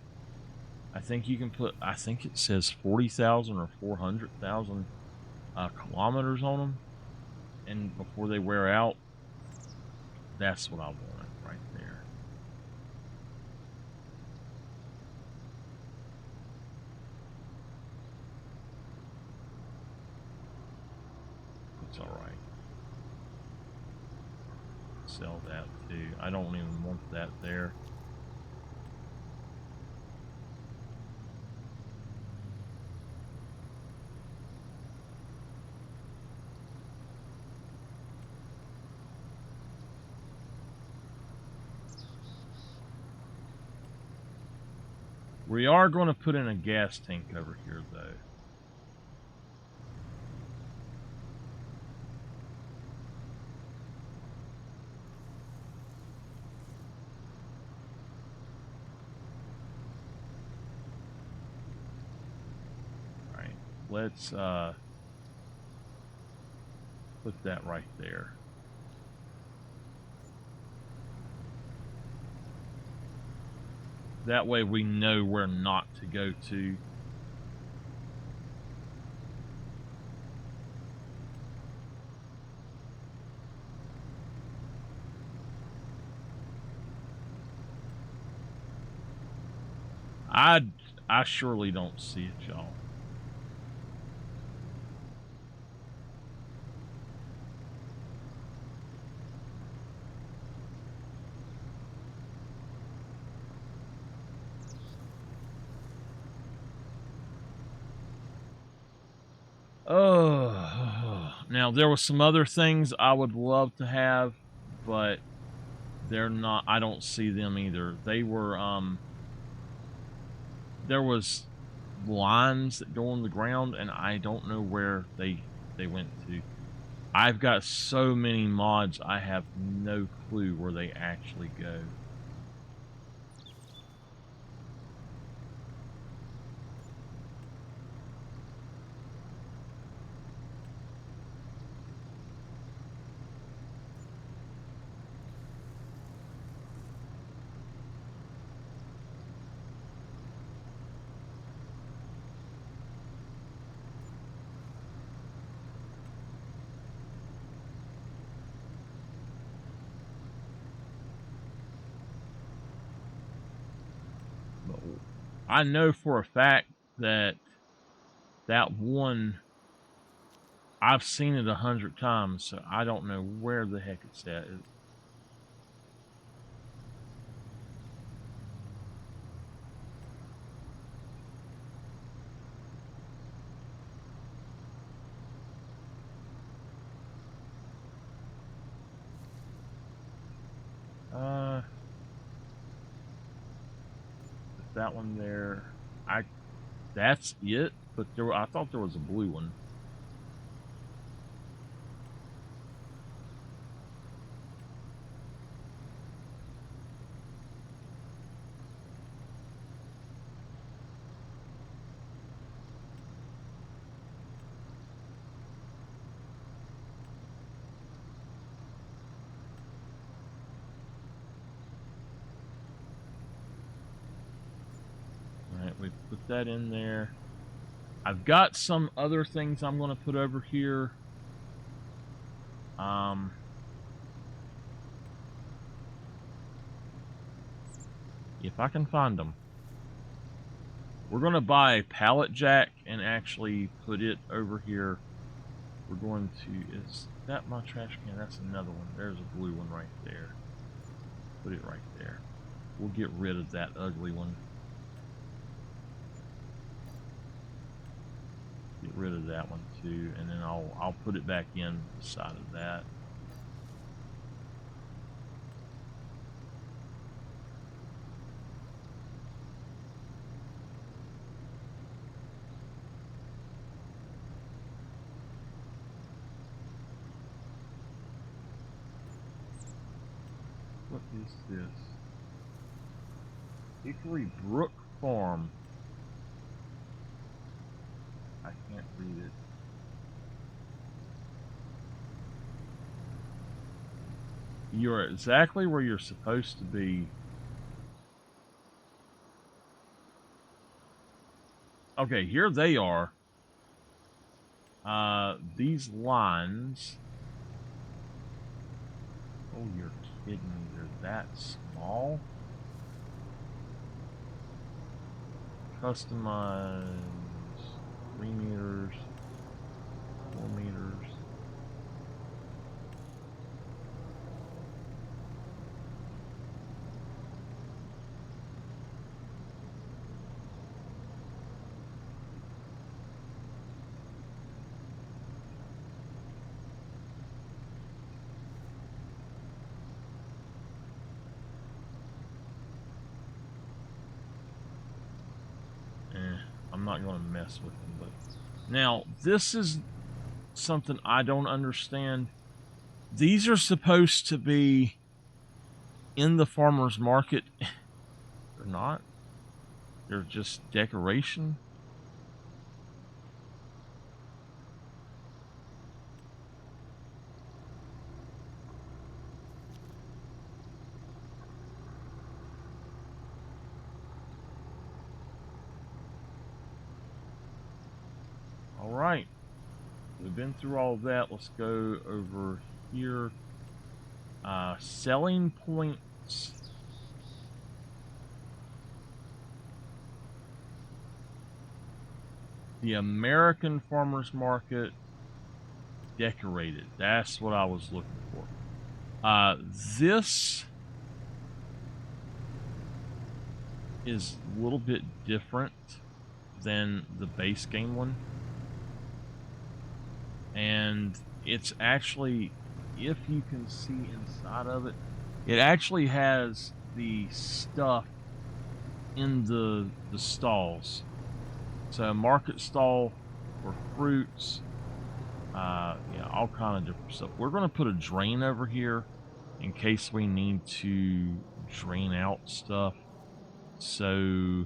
I think you can put, I think it says 40,000 or 400,000 kilometers on them. And before they wear out, that's what I wanted right there. It's all right. Sell that too. I don't even want that there. We are going to put in a gas tank over here, though. All right, let's put that right there. That way we know where not to go to. I surely don't see it, y'all. Oh, now there were some other things I would love to have, but they're not. I don't see them either. They were there was lines that go on the ground, and I don't know where they went to. I've got so many mods, I have no clue where they actually go. I know for a fact that that one, I've seen it 100 times, so I don't know where the heck it's at. That one there, that's it. But I thought there was a blue one. All right, we put that in there. I've got some other things I'm going to put over here. If I can find them. We're going to buy a pallet jack and actually put it over here. We're going to, is that my trash can? That's another one. There's a blue one right there. Put it right there. We'll get rid of that ugly one. Get rid of that one too, and then I'll put it back in the side of that. What is this? Hickory Brook Farm. I can't read it. You're exactly where you're supposed to be. Okay, here they are. These lines. Oh, you're kidding me. They're that small? Customize 3 meters, 4 meters. I'm not going to mess with them. But now, this is something I don't understand. These are supposed to be in the farmer's market. They're not. They're just decoration. All right. We've been through all of that. Let's go over here. Selling points. The American Farmers Market decorated. That's what I was looking for. This is a little bit different than the base game one. And it's actually, if you can see inside of it, it actually has the stuff in the stalls. So a market stall for fruits, yeah, all kind of different stuff. We're going to put a drain over here in case we need to drain out stuff. So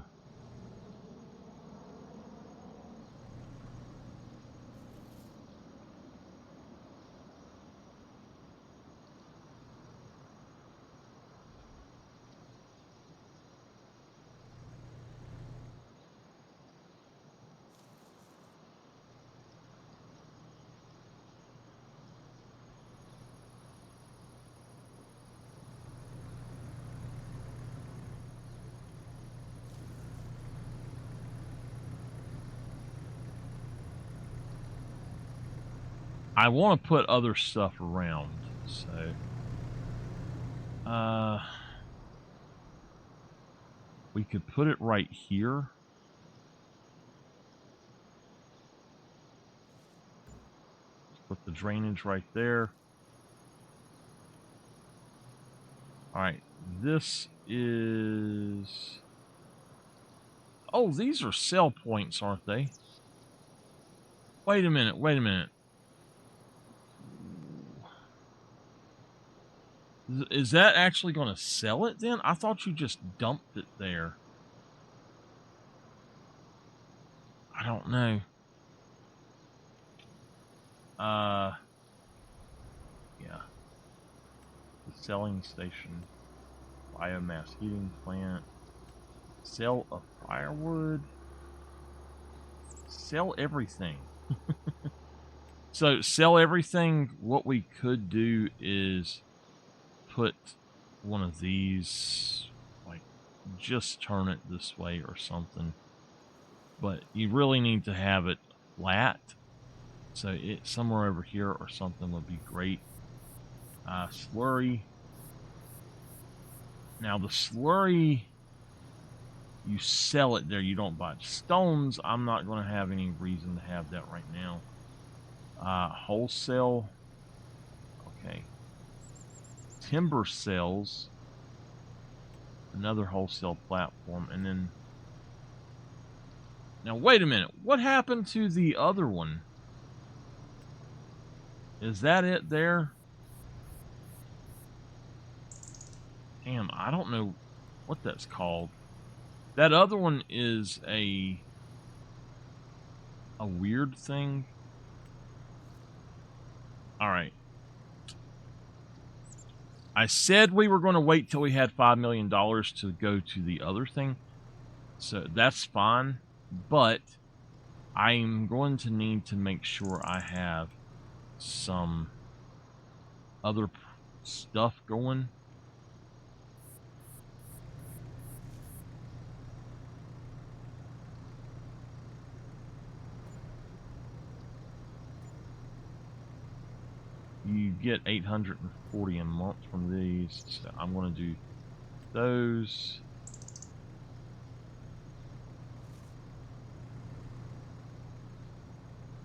I want to put other stuff around, so we could put it right here. Put the drainage right there. All right, this is... Oh, these are sell points, aren't they? Wait a minute, wait a minute. Is that actually going to sell it then? I thought you just dumped it there. I don't know. Yeah. The selling station. Biomass heating plant. Sell a firewood. Sell everything. So sell everything. What we could do is put one of these, like, just turn it this way or something. But you really need to have it flat. So it somewhere over here or something would be great. Slurry. Now the slurry, you sell it there. You don't buy it. Stones, I'm not going to have any reason to have that right now. Wholesale. Okay. Timber sales. Another wholesale platform. And then... Now, wait a minute. What happened to the other one? Is that it there? Damn, I don't know what that's called. That other one is a weird thing. All right. I said we were going to wait till we had $5 million to go to the other thing. So that's fine. But I'm going to need to make sure I have some other stuff going. You get 840 a month from these, so I'm going to do those.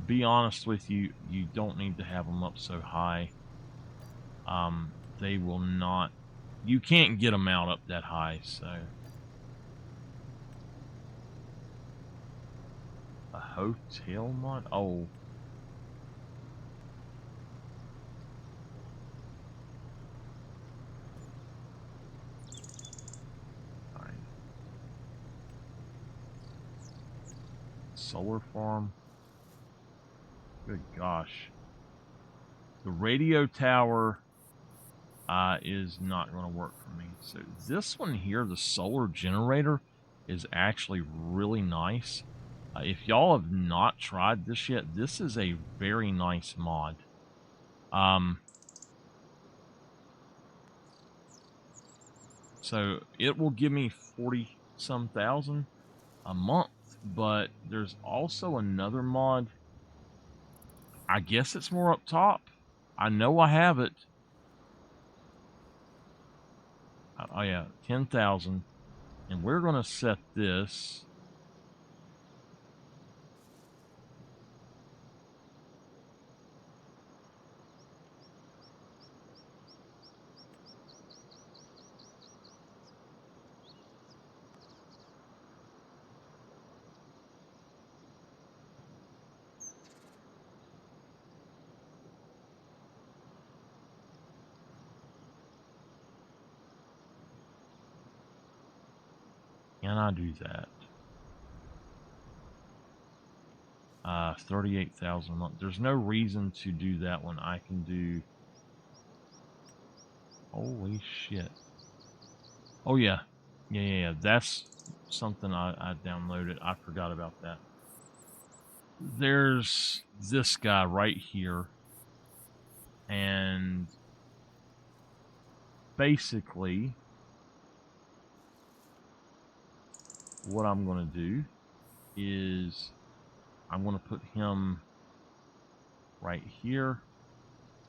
Be honest with you, you don't need to have them up so high. They will not... You can't get them out up that high, so... A hotel mod? Oh. Alright. Solar farm. Good gosh. The radio tower is not going to work for me. So this one here, the solar generator, is actually really nice. If y'all have not tried this yet, this is a very nice mod. So it will give me 40-some thousand a month, but there's also another mod. I guess it's more up top. I know I have it. Oh yeah, 10,000. And we're going to set this. Can I do that? 38,000 a month. There's no reason to do that one. I can do... Holy shit. Oh, yeah. Yeah. That's something I downloaded. I forgot about that. There's this guy right here. And basically, what I'm going to do is I'm going to put him right here.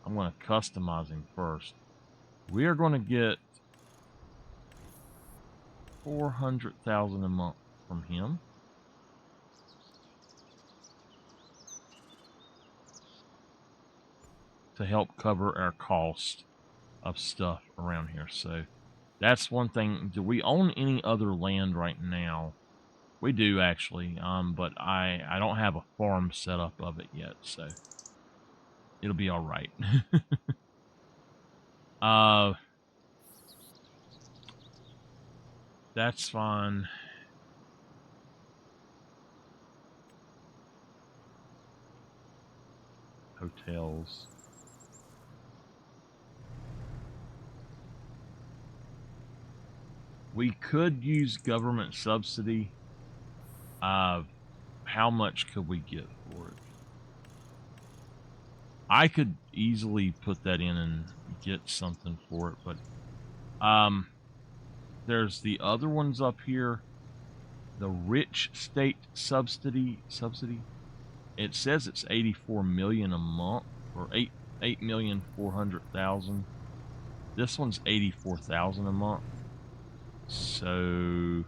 I'm going to customize him first. We are going to get 400,000 a month from him. To help cover our cost of stuff around here. So that's one thing. Do we own any other land right now? We do actually, but I don't have a farm set up of it yet, so it'll be all right. That's fine. Hotels. We could use government subsidy. How much could we get for it? I could easily put that in and get something for it, but there's the other ones up here. The rich state subsidy. It says it's 84 million a month, or 8,400,000. This one's 84,000 a month. So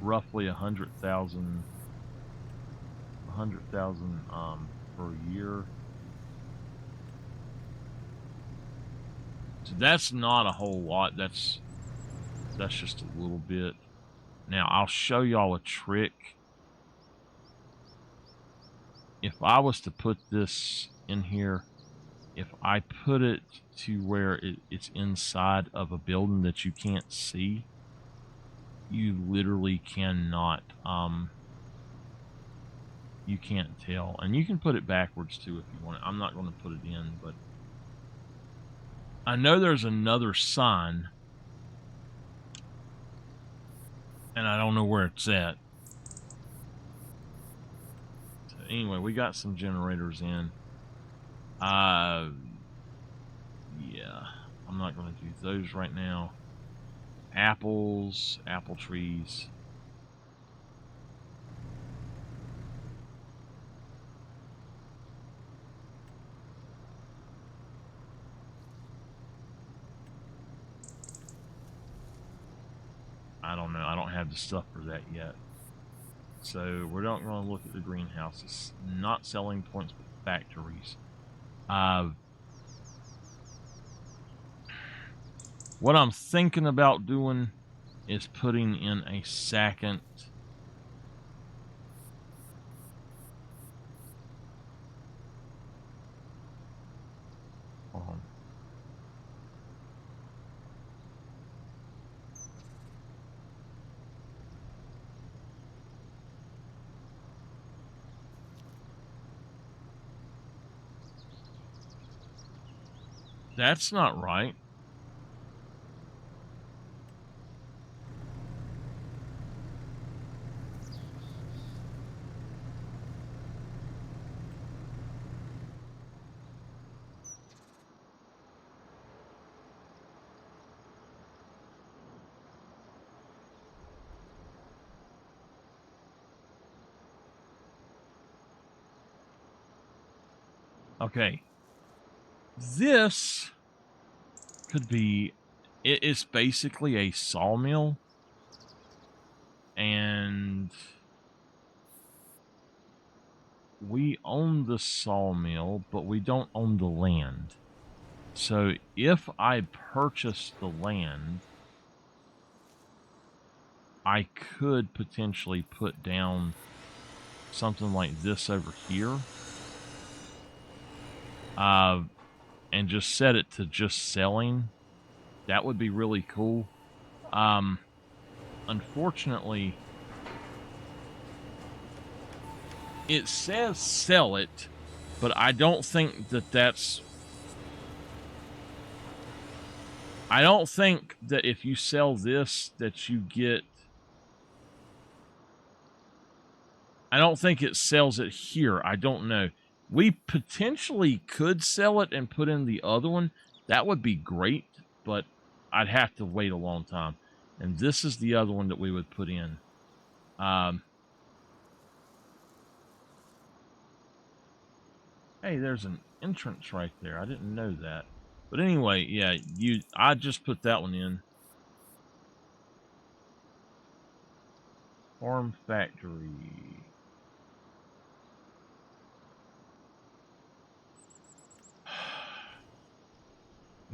roughly 100,000 per year. So that's not a whole lot. That's just a little bit. Now I'll show y'all a trick. If I was to put this in here, if I put it to where it's inside of a building that you can't see, you literally cannot, you can't tell. And you can put it backwards too if you want it. I'm not going to put it in, but I know there's another sign, and I don't know where it's at. So anyway, we got some generators in. Yeah, I'm not going to do those right now. Apples, apple trees. I don't know. I don't have the stuff for that yet. So we're not going to look at the greenhouses. Not selling points, but factories. What I'm thinking about doing is putting in a second That's not right. Okay. This could be... It is basically a sawmill. And we own the sawmill, but we don't own the land. So if I purchase the land, I could potentially put down something like this over here. And just set it to just selling. That would be really cool. Unfortunately, it says sell it, but I don't think that that's... I don't think that if you sell this that you get... I don't think it sells it here. I don't know. We potentially could sell it and put in the other one. That would be great, but I'd have to wait a long time. And this is the other one that we would put in. Hey, there's an entrance right there. I didn't know that. But anyway, yeah, I just put that one in. Farm factory.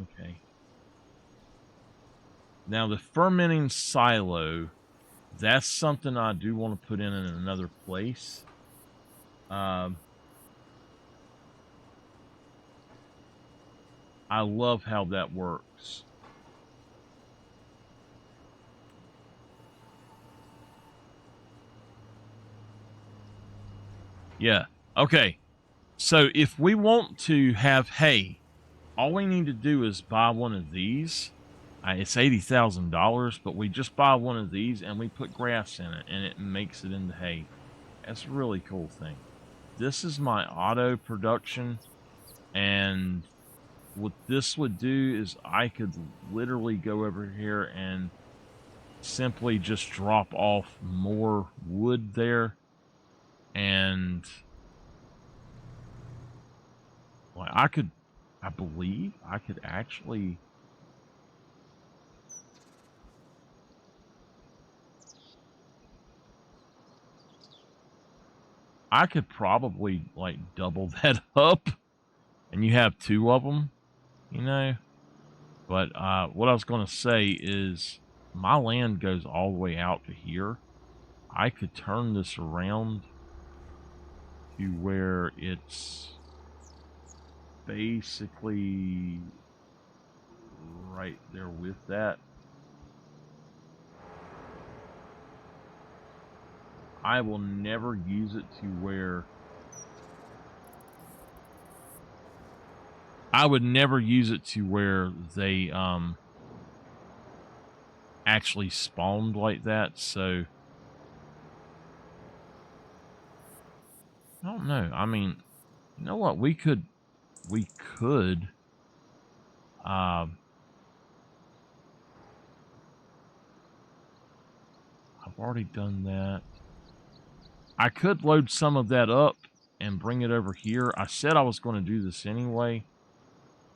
Okay. Now the fermenting silo, that's something I do want to put in another place. I love how that works. Yeah. Okay. So if we want to have hay, all we need to do is buy one of these. It's $80,000, but we just buy one of these and we put grass in it and it makes it into hay. That's a really cool thing. This is my auto production, and what this would do is I could literally go over here and simply just drop off more wood there, and like I believe I could actually... I could probably like double that up and you have two of them, you know. But what I was going to say is my land goes all the way out to here. I could turn this around to where it's basically right there with that. I will never use it to where... I would never use it to where they actually spawned like that, so I don't know. I mean, you know what? We could I've already done that. I could load some of that up and bring it over here. I said I was going to do this anyway.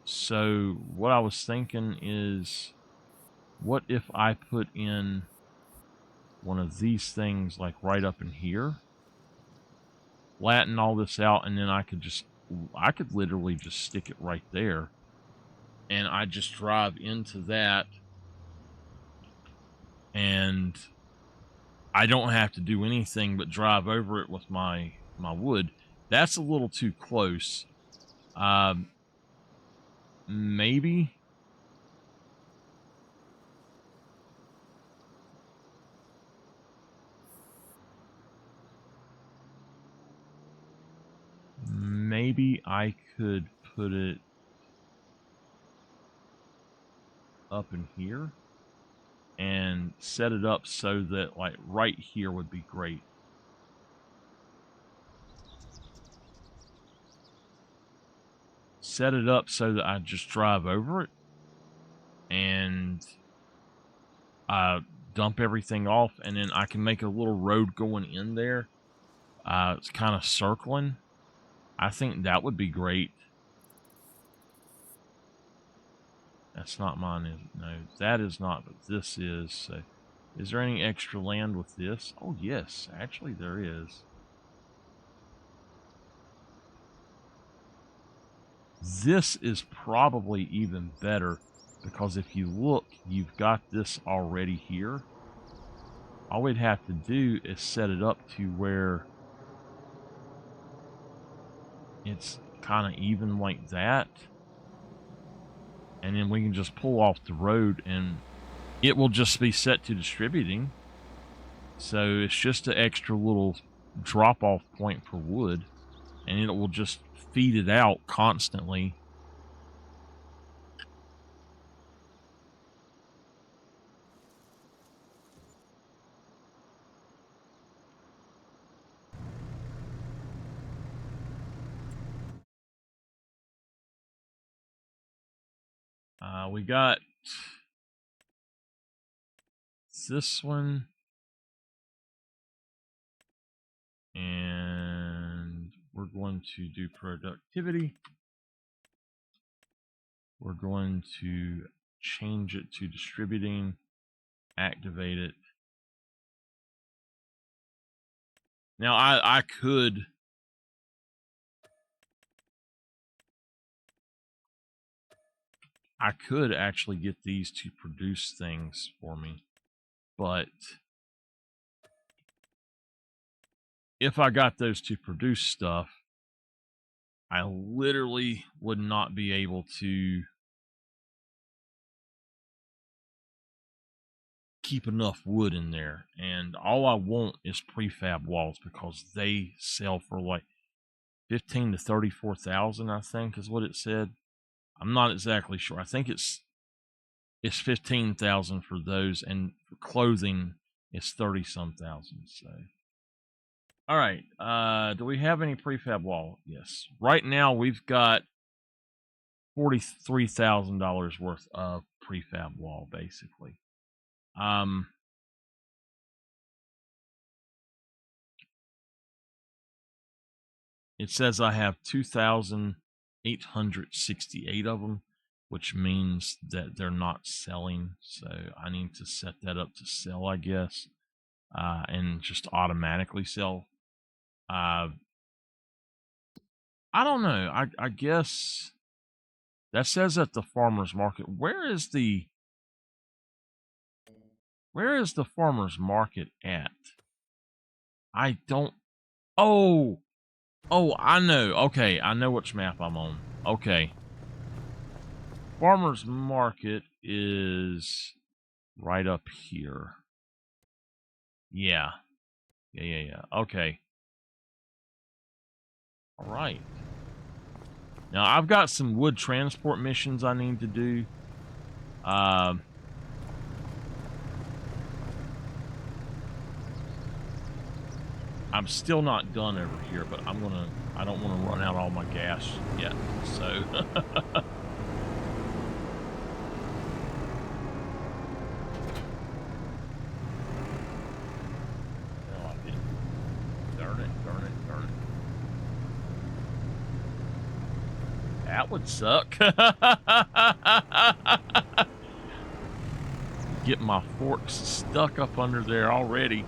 So what I was thinking is, what if I put in one of these things like right up in here, flatten all this out, and then I could literally just stick it right there, and I just drive into that, and I don't have to do anything but drive over it with my wood. That's a little too close. Maybe I could put it up in here and set it up so that like right here would be great. Set it up so that I just drive over it and dump everything off, and then I can make a little road going in there. It's kind of circling. I think that would be great. That's not mine. No, that is not, but this is. So, is there any extra land with this? Oh, yes. Actually, there is. This is probably even better, because if you look, you've got this already here. All we'd have to do is set it up to where it's kind of even like that. And then we can just pull off the road and it will just be set to distributing. So it's just an extra little drop-off point for wood, and it will just feed it out constantly. We got this one. And we're going to do productivity. We're going to change it to distributing, activate it. Now I could actually get these to produce things for me, but if I got those to produce stuff, I literally would not be able to keep enough wood in there. And all I want is prefab walls because they sell for like 15 to 34,000, I think is what it said. I'm not exactly sure. I think it's 15,000 for those, and for clothing it's 30-some thousand. So, all right. Do we have any prefab wall? Yes. Right now we've got $43,000 worth of prefab wall, basically. It says I have 2,868 of them, which means that they're not selling. So I need to set that up to sell, I guess, and just automatically sell. I don't know. I guess that says at the farmer's market. Where is the farmer's market at? I don't. Oh, I know. Okay, I know which map I'm on. Okay. Farmer's market is right up here. Yeah. Okay. All right. Now, I've got some wood transport missions I need to do. I'm still not done over here, but I don't want to run out all my gas yet. So that would suck. Get my forks stuck up under there already.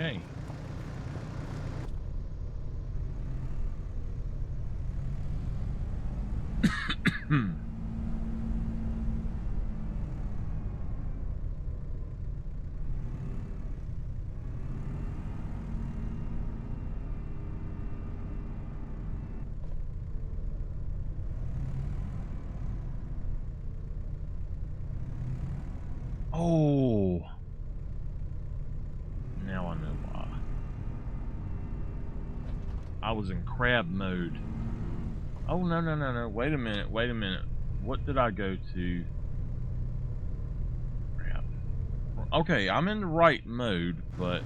Okay. Oh. I was in crab mode. Oh, no, no, no, no. Wait a minute. Wait a minute. What did I go to? Crap. Okay, I'm in the right mode, but...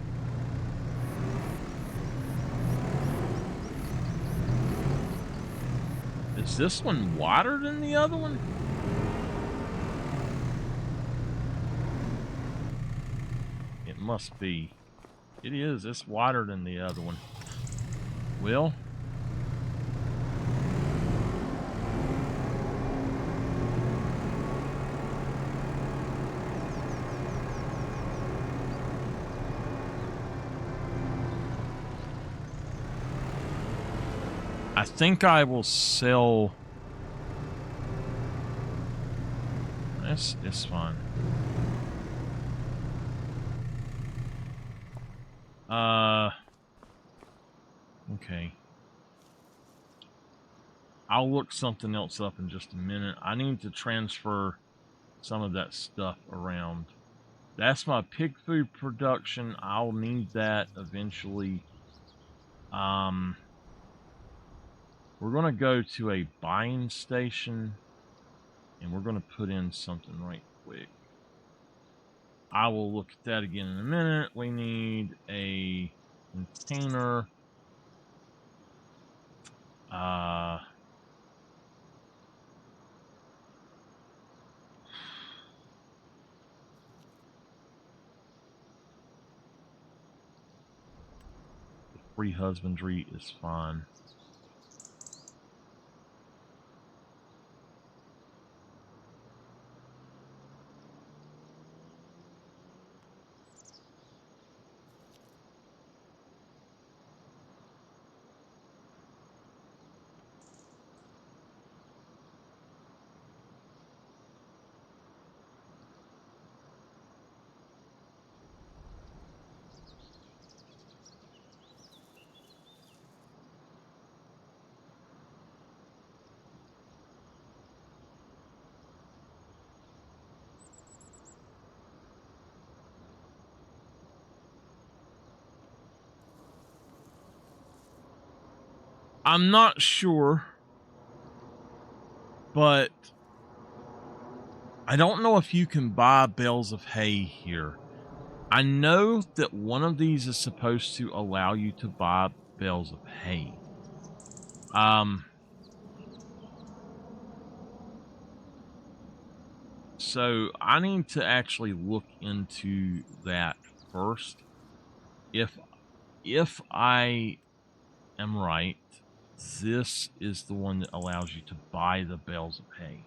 Is this one wider than the other one? It must be. It is. It's wider than the other one. Well... I think I will sell... It's fine. Okay. I'll look something else up in just a minute. I need to transfer some of that stuff around. That's my pig food production. I'll need that eventually. We're going to go to a buying station, and we're going to put in something right quick. I will look at that again in a minute. We need a container. Free husbandry is fine. I'm not sure, but I don't know if you can buy bales of hay here. I know that one of these is supposed to allow you to buy bales of hay. So I need to actually look into that first. If I am right, this is the one that allows you to buy the bales of hay.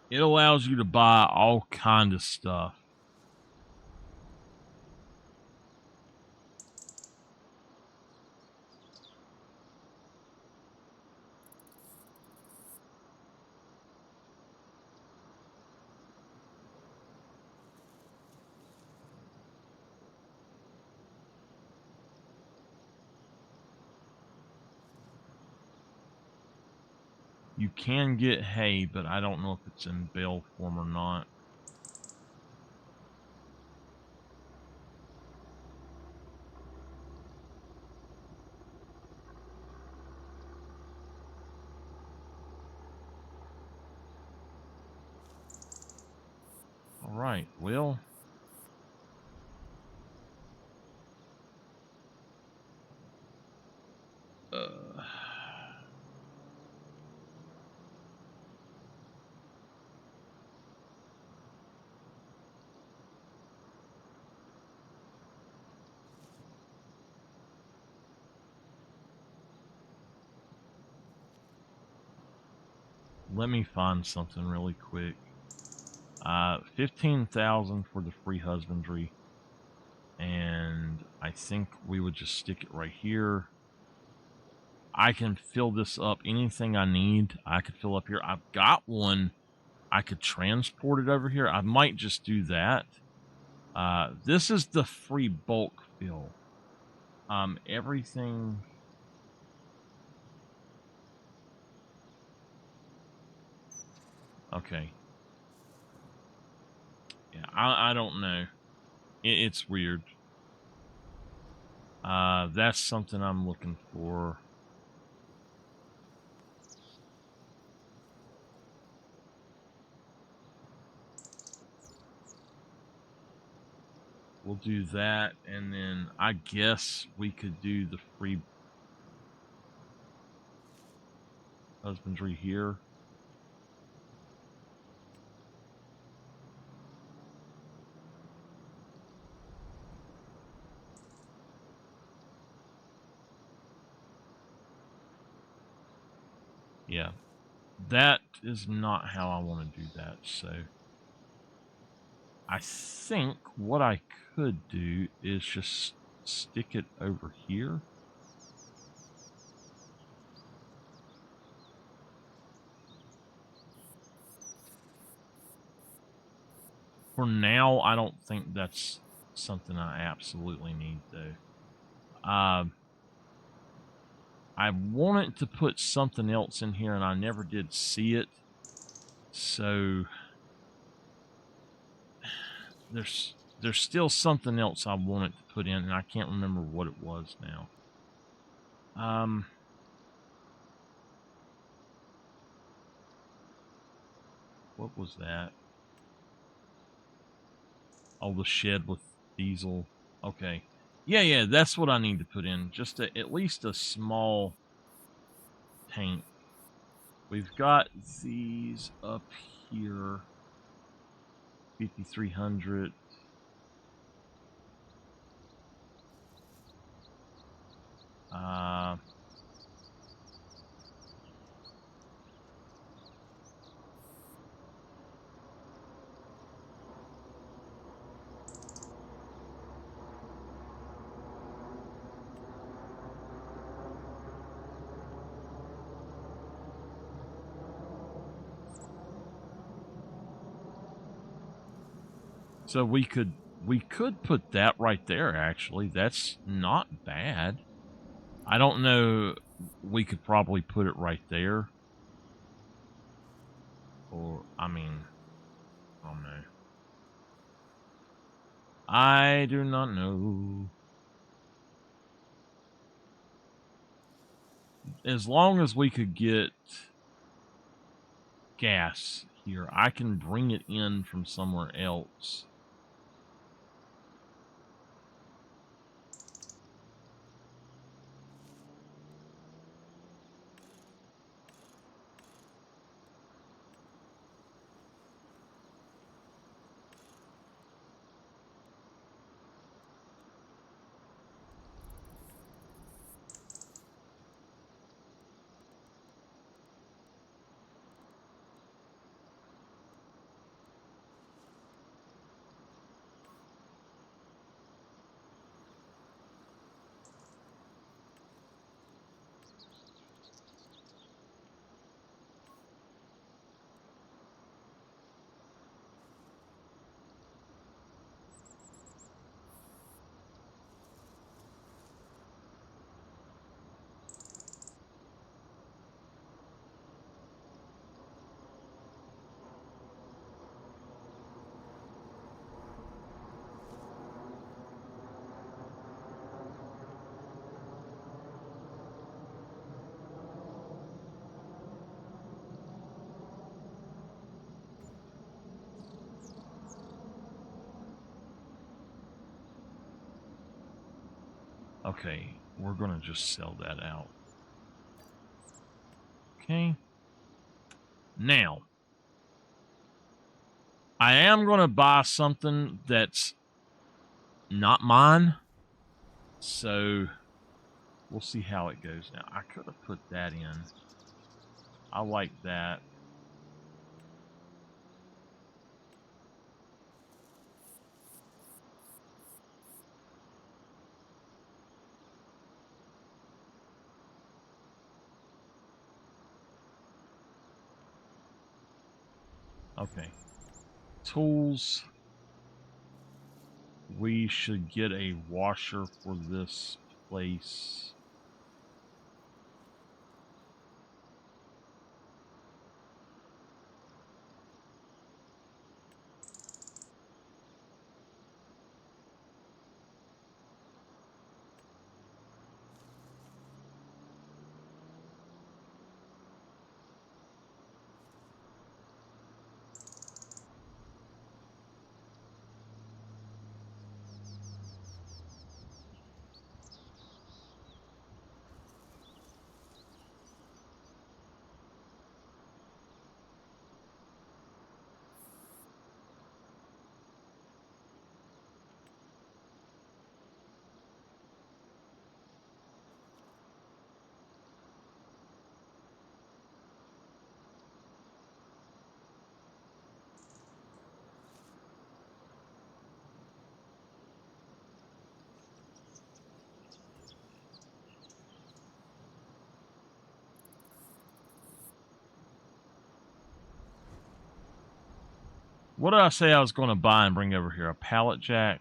It allows you to buy all kind of stuff. You can get hay, but I don't know if it's in bale form or not. All right, well... let me find something really quick. 15,000 for the free husbandry. And I think we would just stick it right here. I can fill this up. Anything I need, I could fill up here. I've got one. I could transport it over here. I might just do that. This is the free bulk fill. Everything... Okay. Yeah, I don't know. It's weird. That's something I'm looking for. We'll do that, and then I guess we could do the free husbandry here. Yeah, that is not how I want to do that, so I think what I could do is just stick it over here. For now, I don't think that's something I absolutely need, though. I wanted to put something else in here, and I never did see it. So there's still something else I wanted to put in, and I can't remember what it was now. What was that? Oh, the shed with diesel. Okay. Yeah, that's what I need to put in. Just at least a small tank. We've got these up here. 5,300. So we could put that right there, actually. That's not bad. I don't know. We could probably put it right there. Or, I mean, I don't know. I do not know. As long as we could get gas here, I can bring it in from somewhere else. Okay, we're going to just sell that out. Okay. Now, I am going to buy something that's not mine. So, we'll see how it goes. Now, I could have put that in. I like that. Okay. Tools. We should get a washer for this place. what did I say I was going to buy and bring over here? A pallet jack.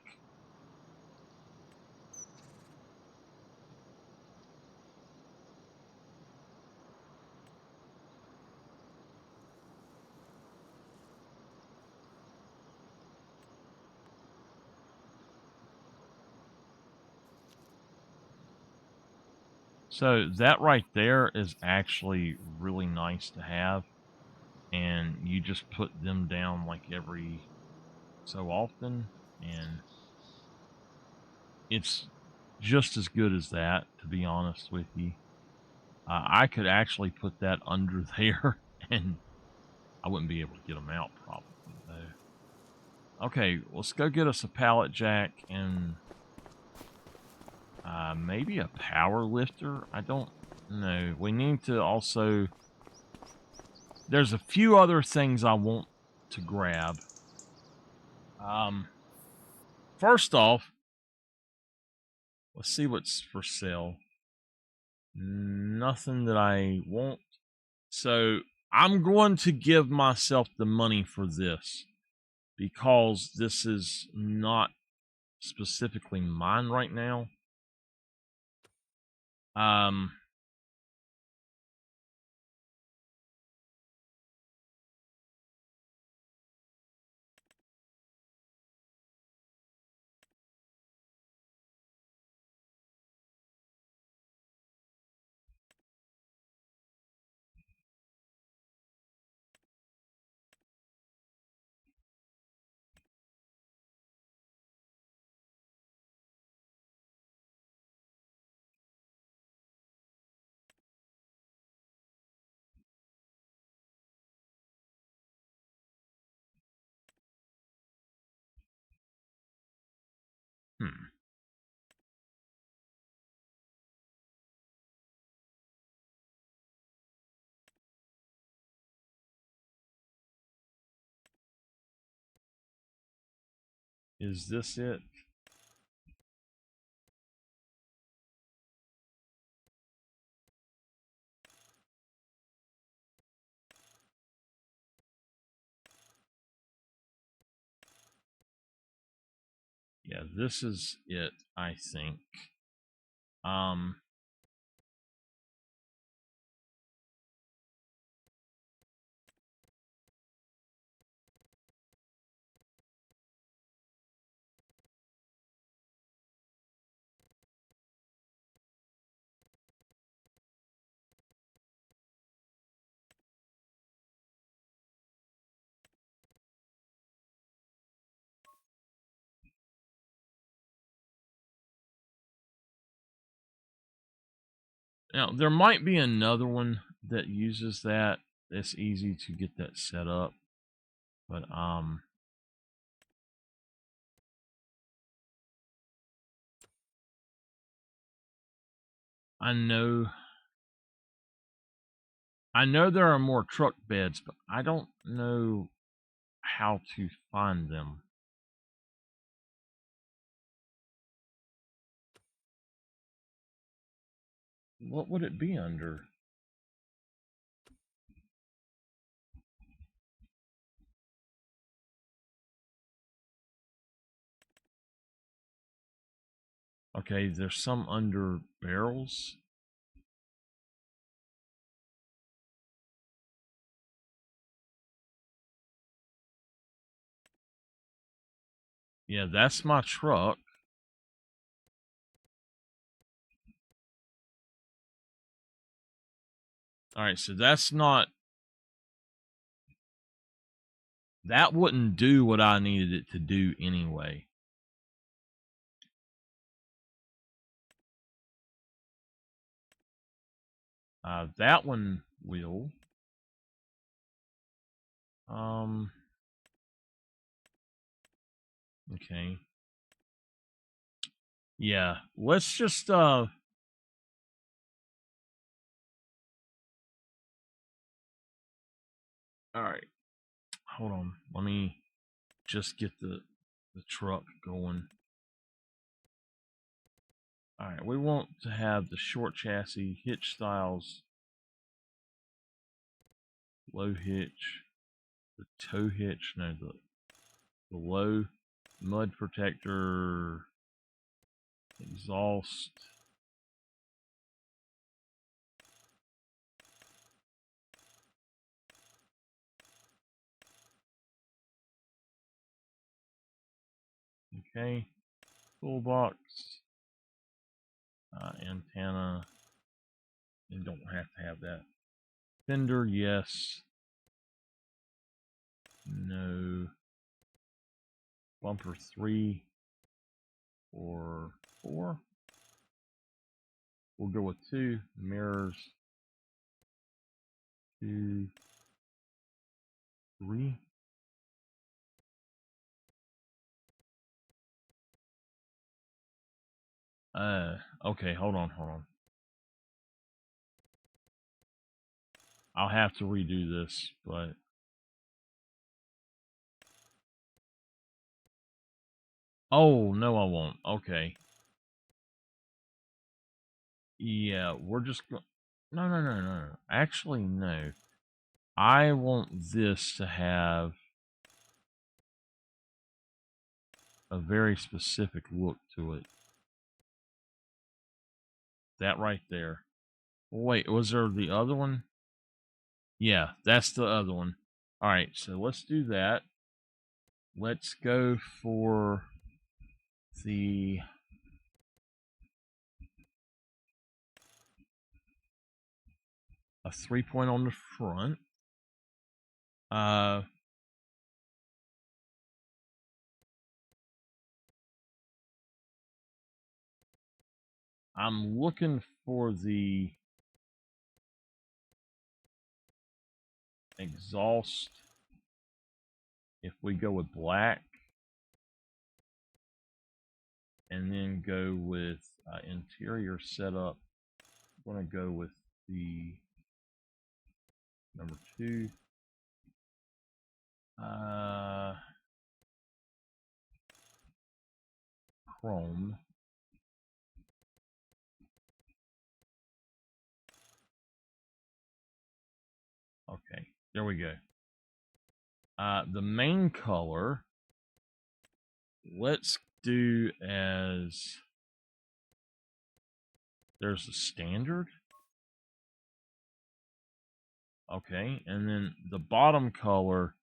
So that right there is actually really nice to have, and you just put them down like every so often, and it's just as good as that, to be honest with you. I could actually put that under there, and I wouldn't be able to get them out probably, though. Okay, let's go get us a pallet jack and maybe a power lifter. I don't know. We need to also... There's a few other things I want to grab. First off, let's see what's for sale. Nothing that I want. So I'm going to give myself the money for this because this is not specifically mine right now. Is this it? Yeah, this is it, I think. Now, there might be another one that uses that. It's easy to get that set up. But, I know there are more truck beds, but I don't know how to find them. What would it be under? Okay, there's some under barrels. Yeah, that's my truck. Alright, so that's not... That wouldn't do what I needed it to do anyway. That one will. Okay. Yeah, let's just, Alright. Hold on. Let me just get the truck going. Alright, we want to have the short chassis, hitch styles, low hitch, the tow hitch, no, below, mud protector, exhaust. Okay, toolbox, antenna. You don't have to have that. Fender, yes. No. Bumper 3 or 4. We'll go with 2. Mirrors 2, 3. Okay, hold on. I'll have to redo this, but oh no, I won't. Okay. Yeah, we're just no. Actually, no. I want this to have a very specific look to it. That right there. Wait, was there the other one? Yeah, that's the other one. All right, so let's do that. Let's go for the a 3-point on the front. I'm looking for the exhaust. If we go with black, and then go with interior setup, I'm going to go with the number 2. Chrome. Okay, there we go. The main color, let's do as, there's a standard. Okay, and then the bottom color,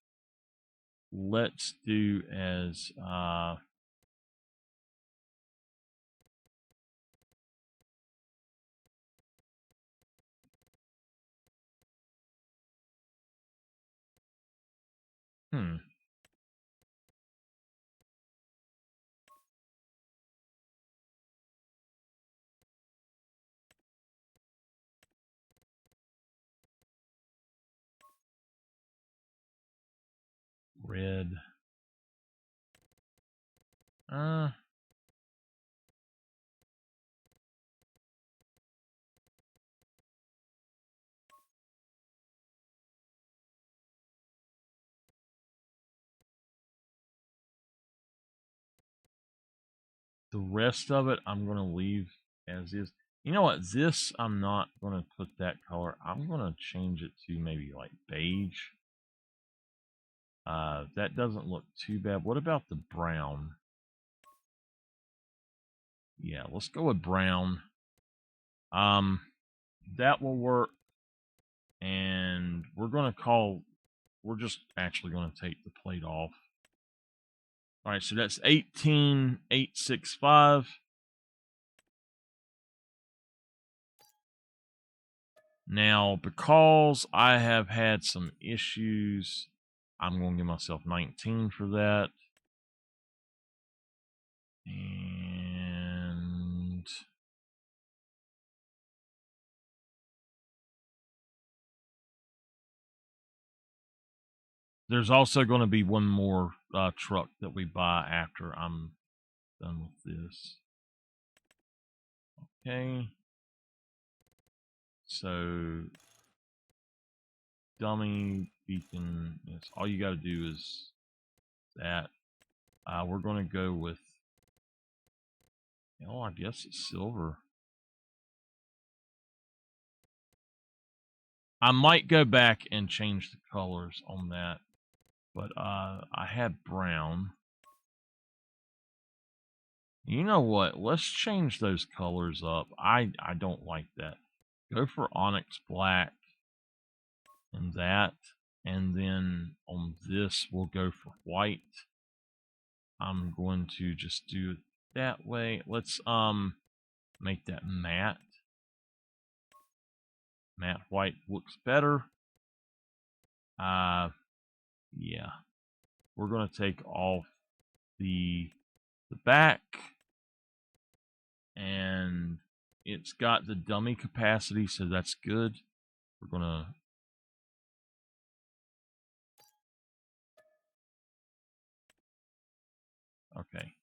let's do as red. The rest of it, I'm going to leave as is. You know what? This, I'm not going to put that color. I'm going to change it to maybe like beige. That doesn't look too bad. What about the brown? Yeah, let's go with brown. That will work. And we're just actually going to take the plate off. All right, so that's 18865. Now, because I have had some issues, I'm going to give myself 19 for that. And there's also going to be one more truck that we buy after I'm done with this. Okay. So, dummy beacon, yes, all you got to do is that. We're going to go with, I guess it's silver. I might go back and change the colors on that. But I had brown. You know what? Let's change those colors up. I don't like that. Go for onyx black and that. And then on this, we'll go for white. I'm going to just do it that way. Let's make that matte. Matte white looks better. Yeah. We're going to take off the back, and it's got the dummy capacity, so that's good. We're going to okay.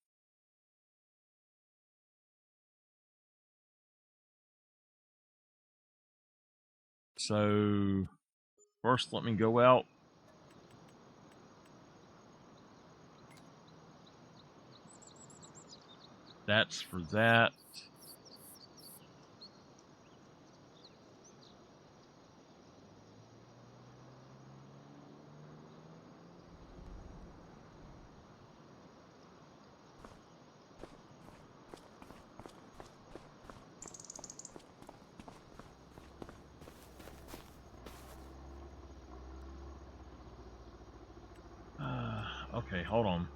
So first, let me go out. That's for that. Okay, hold on.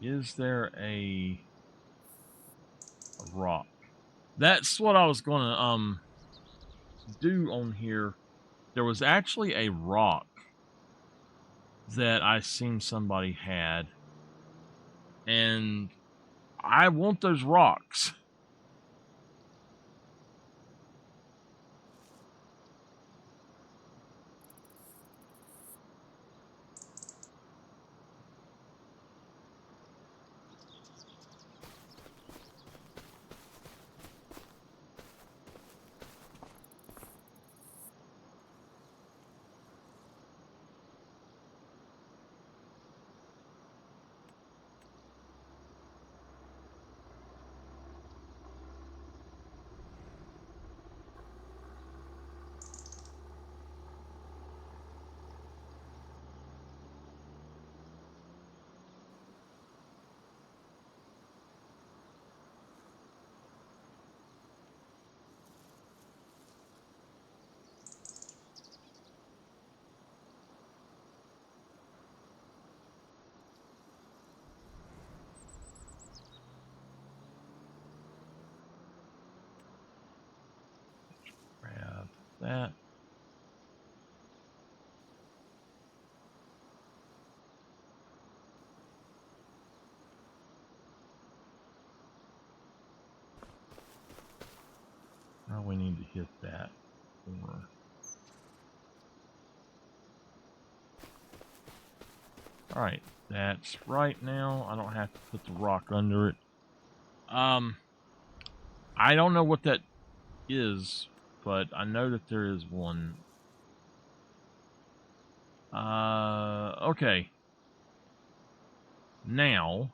Is there a rock? That's what I was gonna do on here. There was actually a rock that I seen somebody had, and I want those rocks. Grab that. Now we need to hit that. Alright, that's right now. I don't have to put the rock under it. I don't know what that is, but I know that there is one. Okay. Now,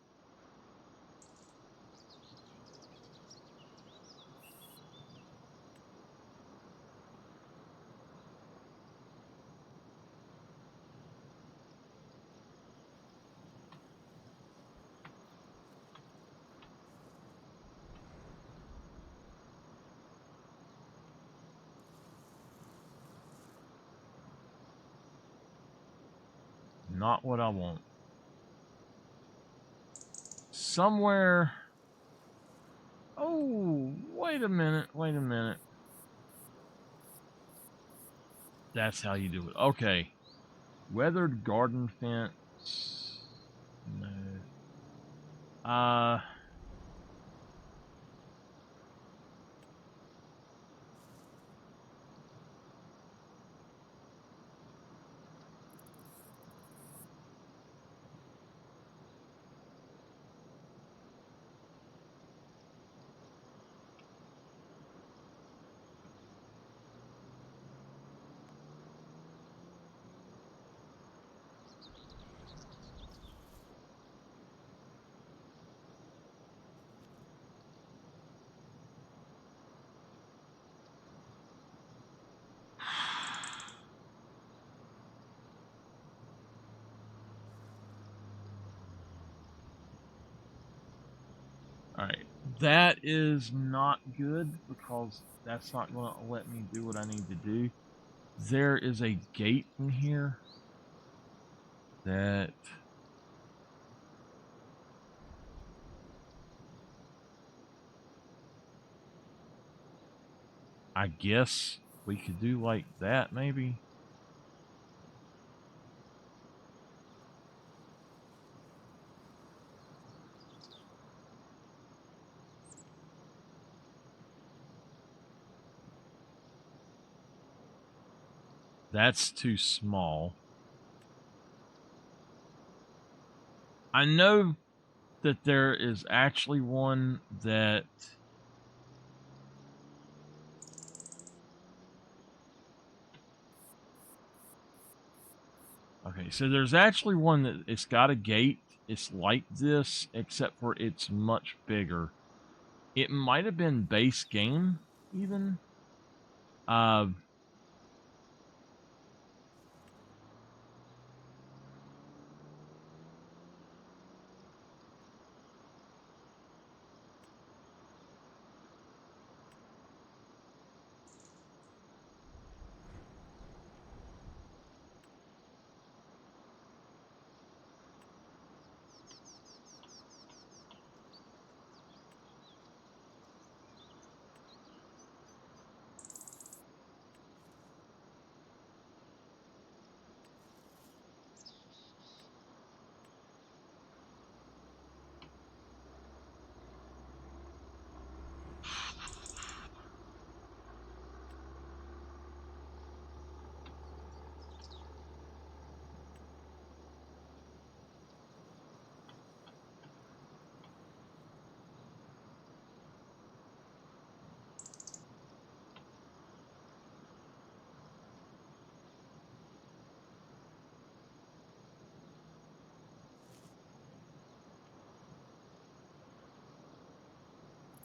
not what I want. Somewhere. Oh, wait a minute. Wait a minute. That's how you do it. Okay. Weathered garden fence. No. Alright, that is not good because that's not going to let me do what I need to do. There is a gate in here that I guess we could do like that, maybe. That's too small. I know that there is actually one that okay, so there's actually one that it's got a gate. It's like this, except for it's much bigger. It might have been base game, even. Uh,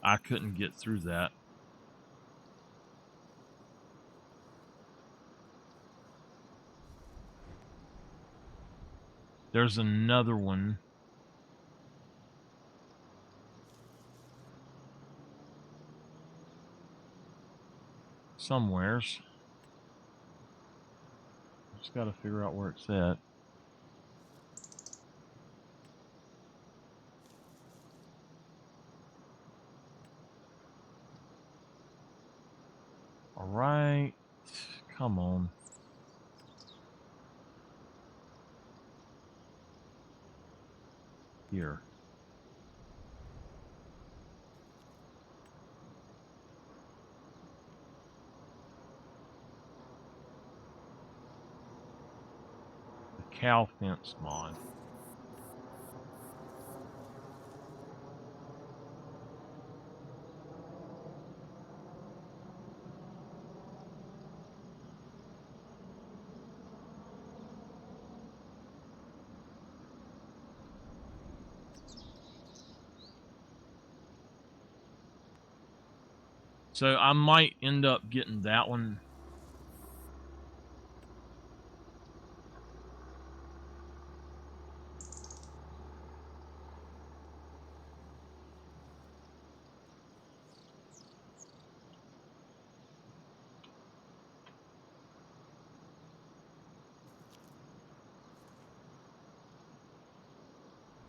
I couldn't get through that. There's another one. Somewheres. Just got to figure out where it's at. All right. Come on. Here. The cow fence mod. So I might end up getting that one.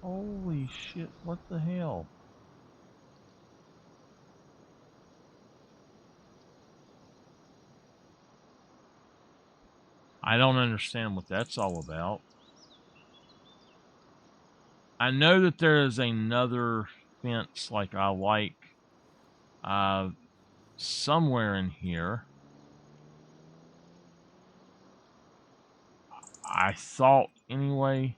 Holy shit, what the hell? I don't understand what that's all about. I know that there is another fence like I like somewhere in here. I thought anyway.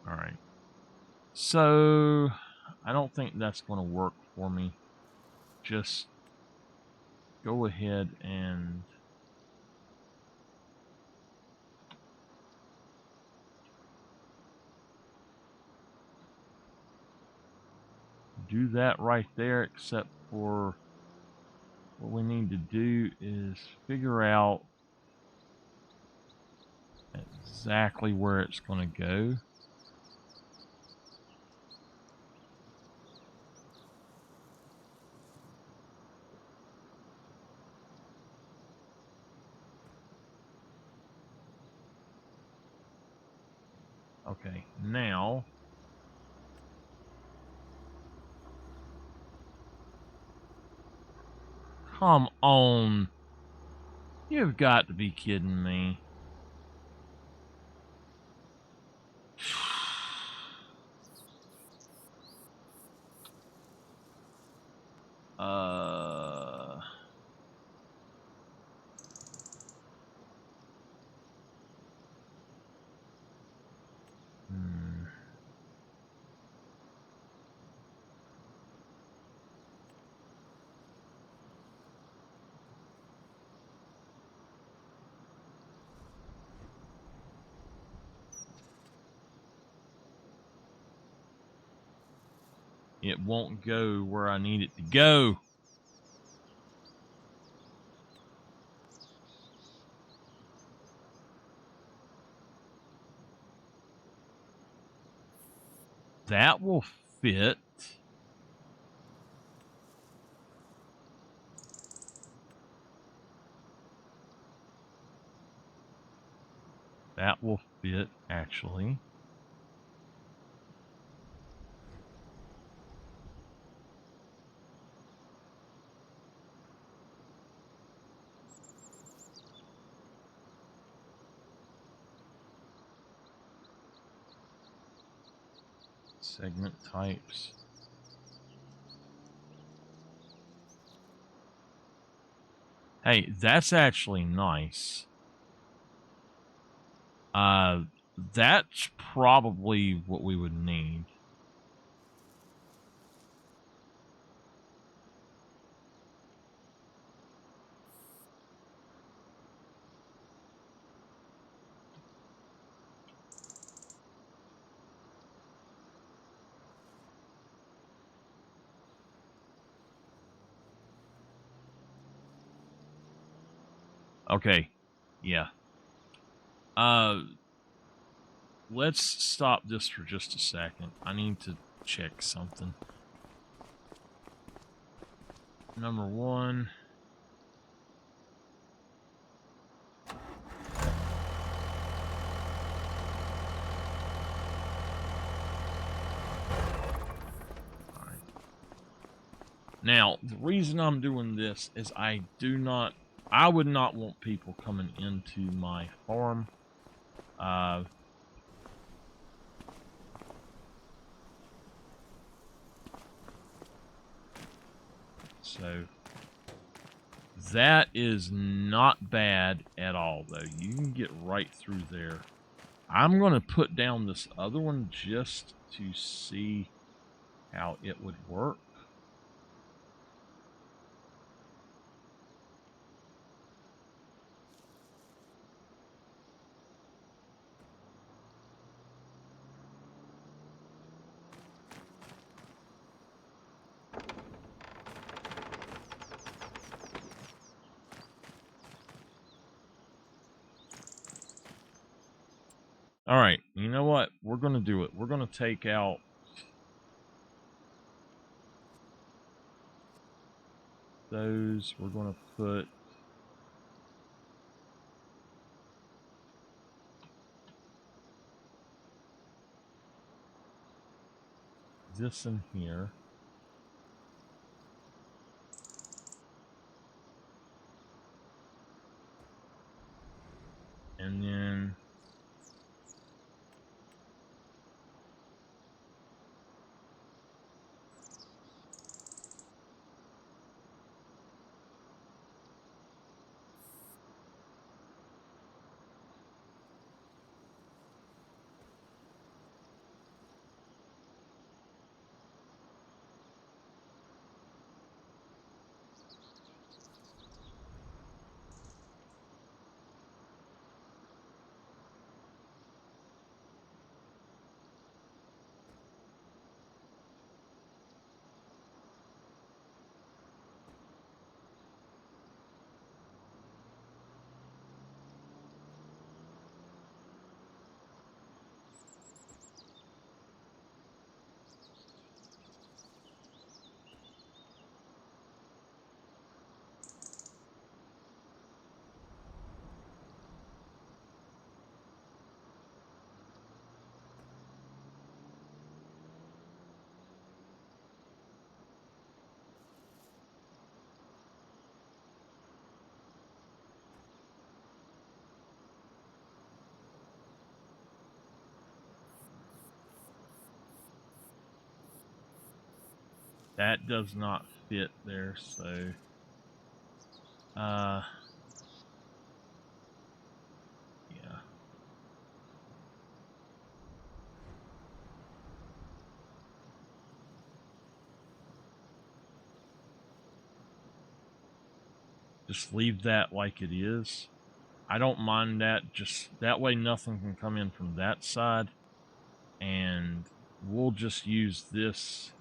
All right. So I don't think that's going to work for me. Just go ahead and do that right there, except for what we need to do is figure out exactly where it's going to go. Okay, now come on. You've got to be kidding me. It won't go where I need it to go. That will fit. That will fit, actually. Segment types. Hey, that's actually nice. That's probably what we would need. Okay, yeah. Let's stop this for just a second. I need to check something. Number one. Alright. Now, the reason I'm doing this is I would not want people coming into my farm. So that is not bad at all, though. You can get right through there. I'm going to put down this other one just to see how it would work. All right, you know what? We're going to do it. We're going to take out those. We're going to put this in here. And then That does not fit there, so yeah. Just leave that like it is. I don't mind that, just that way nothing can come in from that side. And we'll just use this.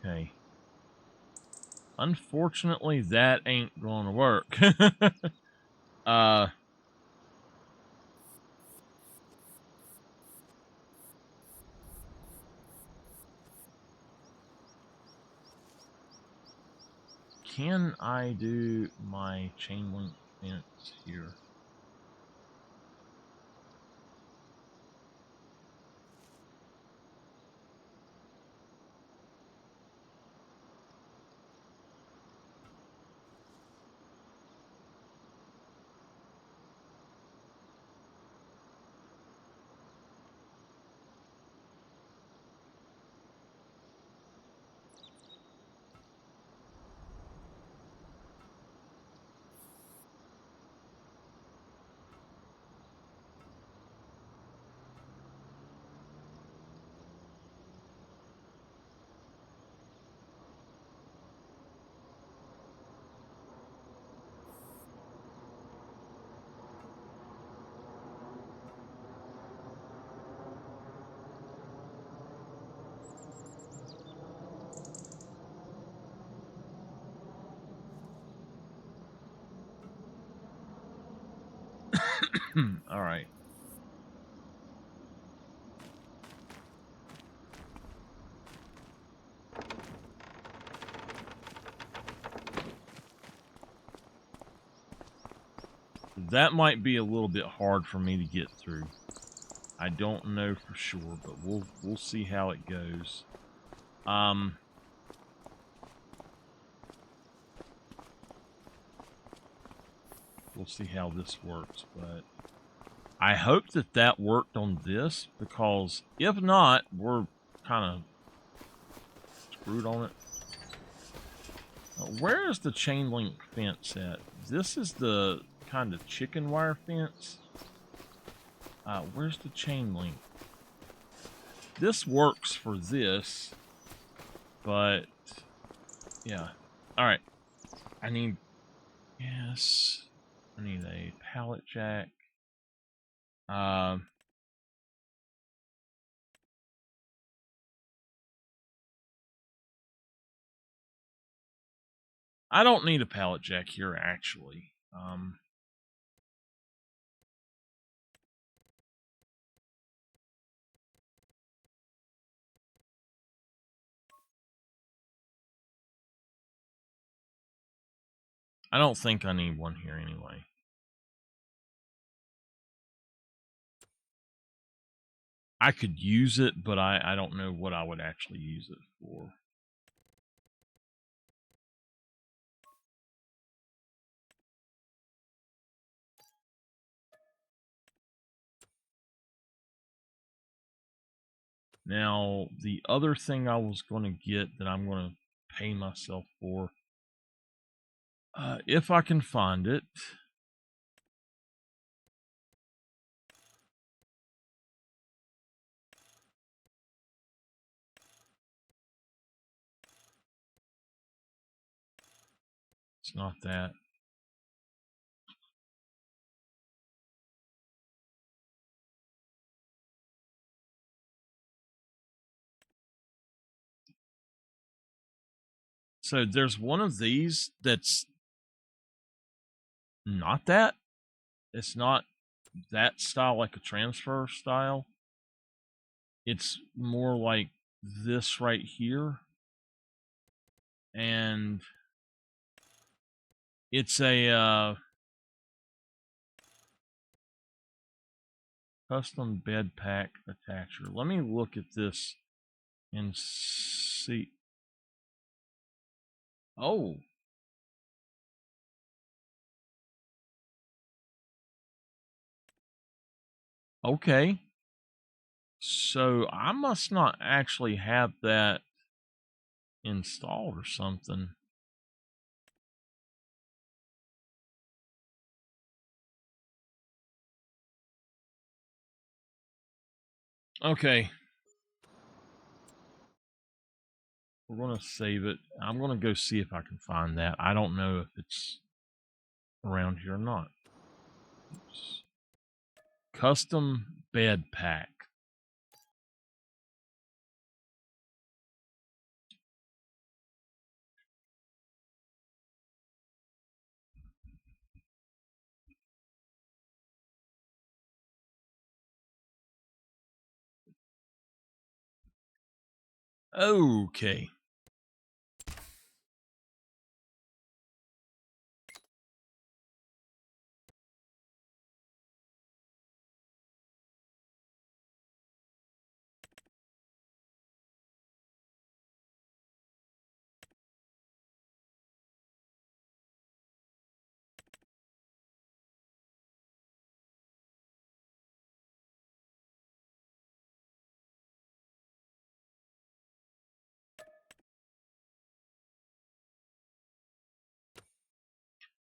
Okay. Unfortunately, that ain't gonna work. Can I do my chain link fence here? All right. That might be a little bit hard for me to get through. I don't know for sure, but we'll see how it goes. We'll see how this works, but I hope that that worked on this, because if not, we're kind of screwed on it. Where is the chain link fence at? This is the kind of chicken wire fence. Where's the chain link? This works for this, but yeah. All right. I need, yes, I need a pallet jack. I don't need a pallet jack here, actually. I don't think I need one here anyway. I could use it, but I don't know what I would actually use it for. Now, the other thing I was going to get that I'm going to pay myself for, if I can find it. It's not that. So there's one of these that's not that. It's not that style, like a transfer style. It's more like this right here. And it's a custom bed pack attacher. Let me look at this and see. Oh. Okay. So I must not actually have that installed or something. Okay. We're going to save it. I'm going to go see if I can find that. I don't know if it's around here or not. Oops. Custom bed pack. Okay.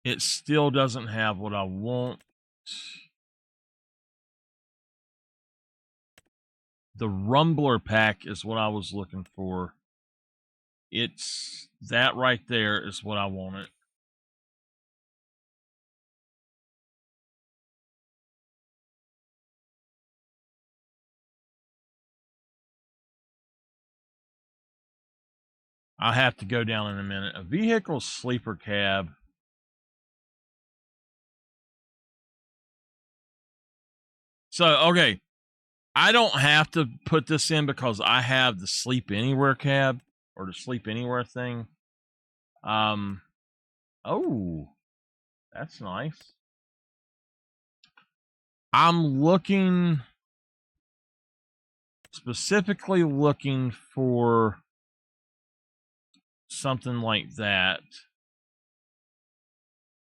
It still doesn't have what I want. The Rumbler pack is what I was looking for. It's that right there is what I wanted. I'll have to go down in a minute. A vehicle sleeper cab. So, okay. I don't have to put this in because I have the Sleep Anywhere cab or the Sleep Anywhere thing. Oh, that's nice. I'm specifically looking for something like that.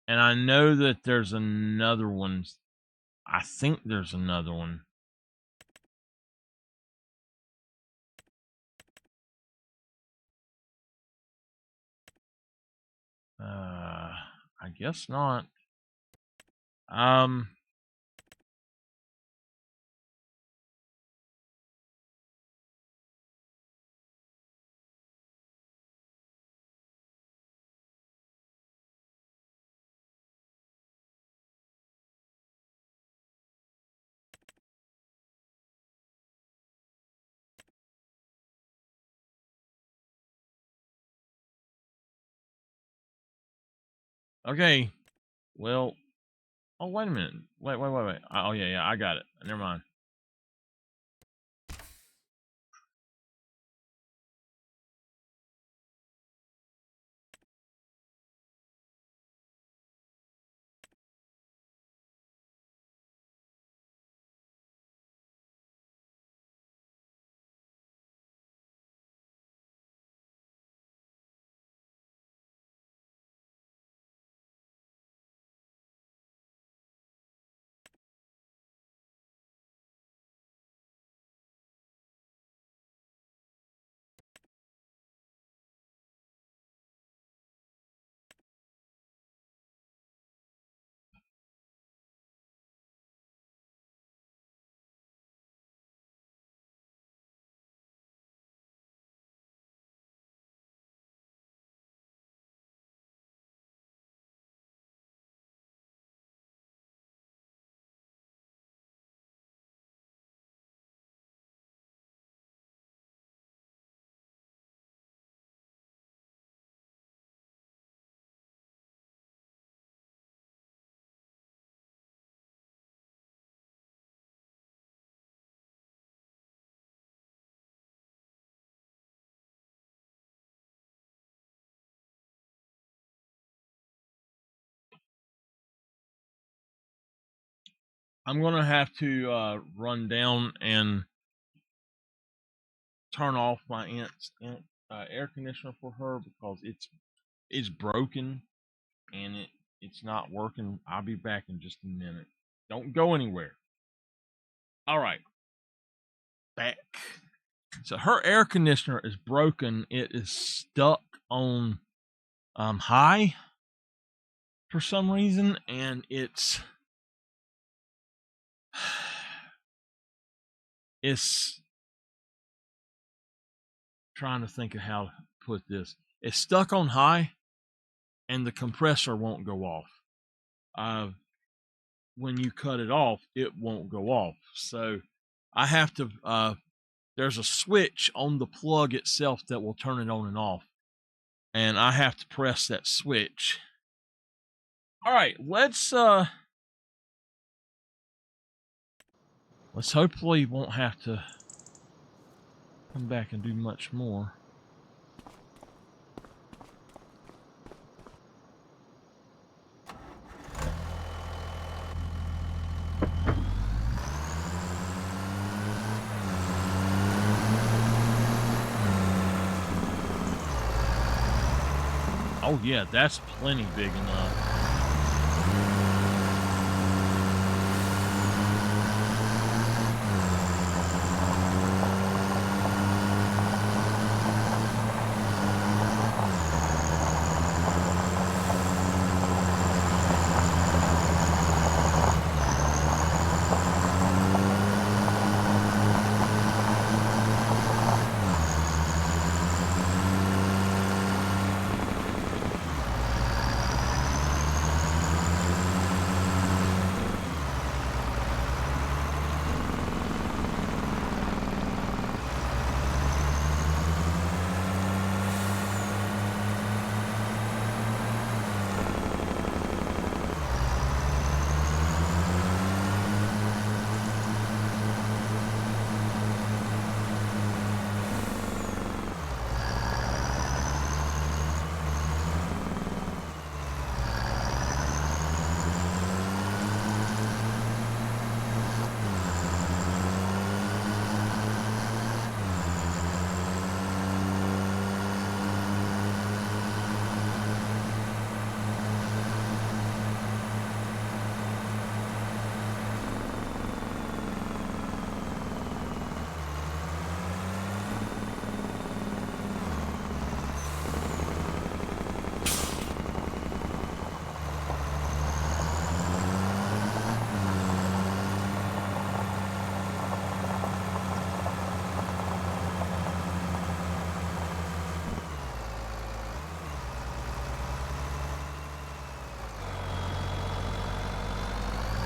And I know that there's another one. I think there's another one. I guess not. Okay. Well, oh, wait a minute. Wait. Oh, yeah, I got it. Never mind. I'm gonna have to run down and turn off my aunt's air conditioner for her because it's broken and it's not working. I'll be back in just a minute. Don't go anywhere. All right, back. So her air conditioner is broken. It is stuck on high for some reason, and it's trying to think of how to put this. It's stuck on high, and the compressor won't go off. When you cut it off, it won't go off. So I have to. There's a switch on the plug itself that will turn it on and off, and I have to press that switch. All right, let's hopefully won't have to come back and do much more. Oh yeah, that's plenty big enough.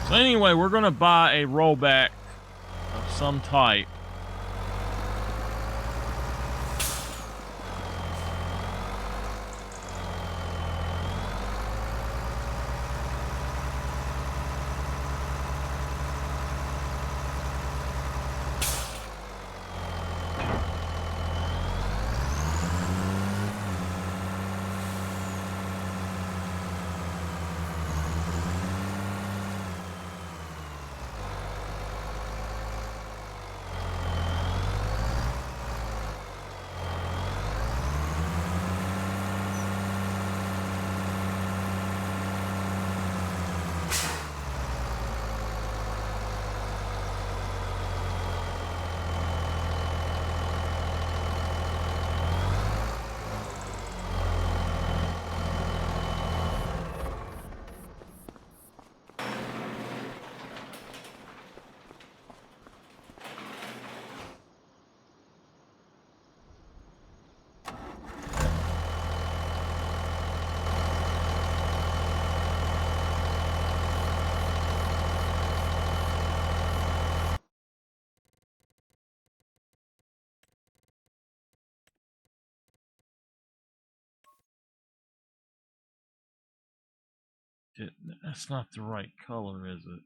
So anyway, we're going to buy a rollback of some type. That's not the right color, is it?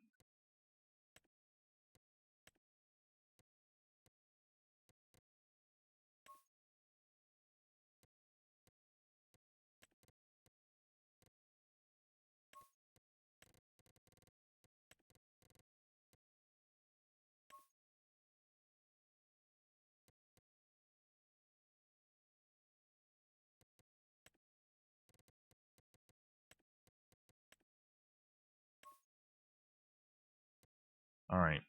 All right.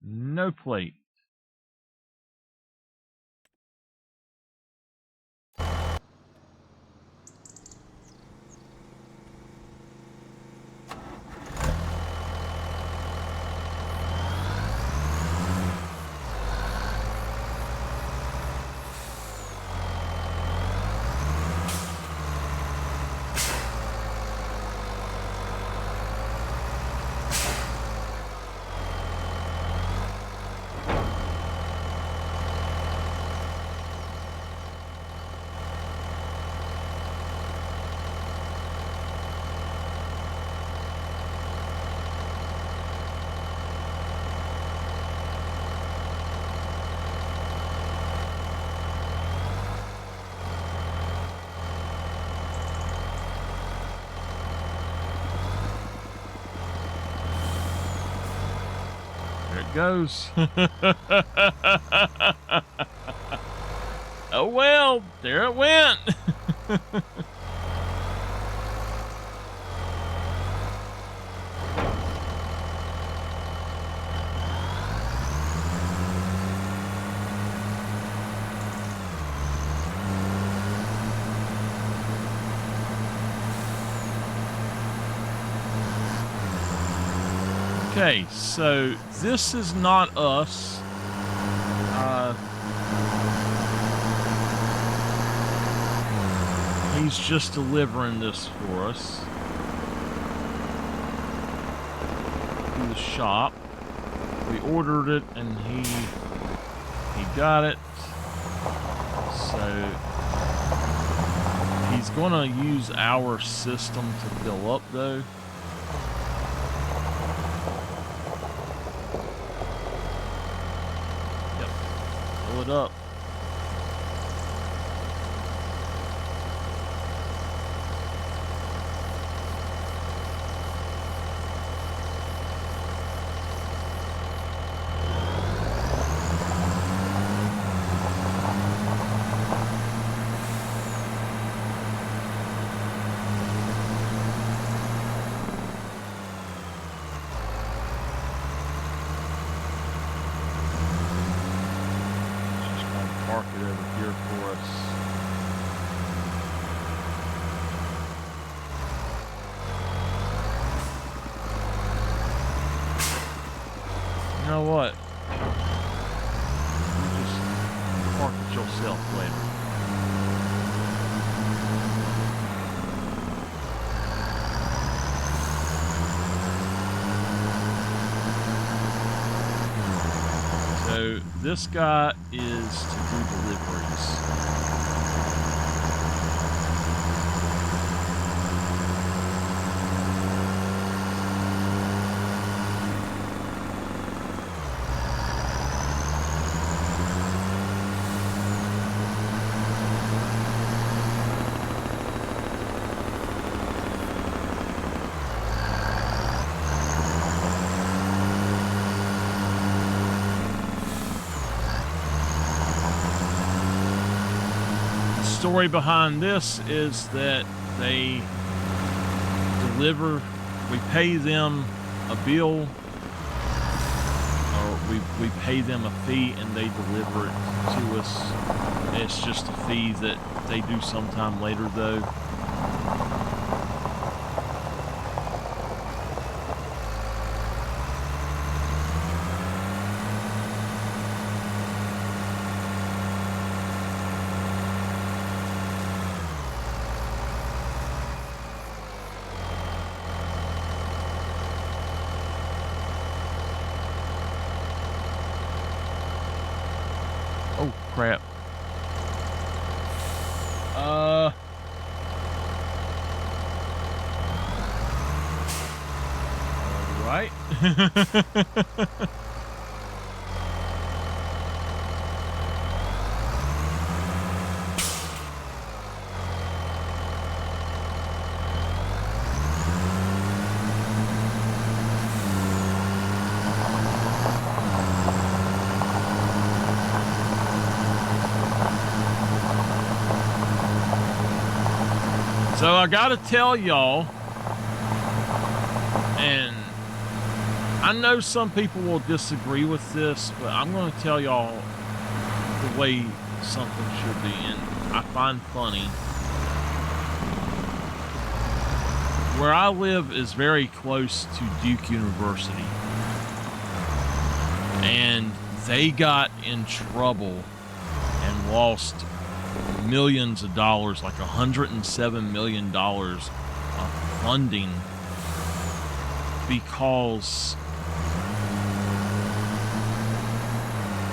No plate. There it goes. Oh well, there it went. Okay, so this is not us. He's just delivering this for us to the shop. We ordered it and he got it. So he's gonna use our system to fill up though. Yep, fill it up. Park it over here for us. You know what? You just park it yourself later. So this guy is to do deliveries. Story behind this is that they deliver, we pay them a bill, or we pay them a fee and they deliver it to us. It's just a fee that they do sometime later though. Oh, crap. All right. So I gotta tell y'all, and I know some people will disagree with this, but I'm gonna tell y'all the way something should be, and I find funny. Where I live is very close to Duke University, and they got in trouble and lost millions of dollars, like $107 million of funding, because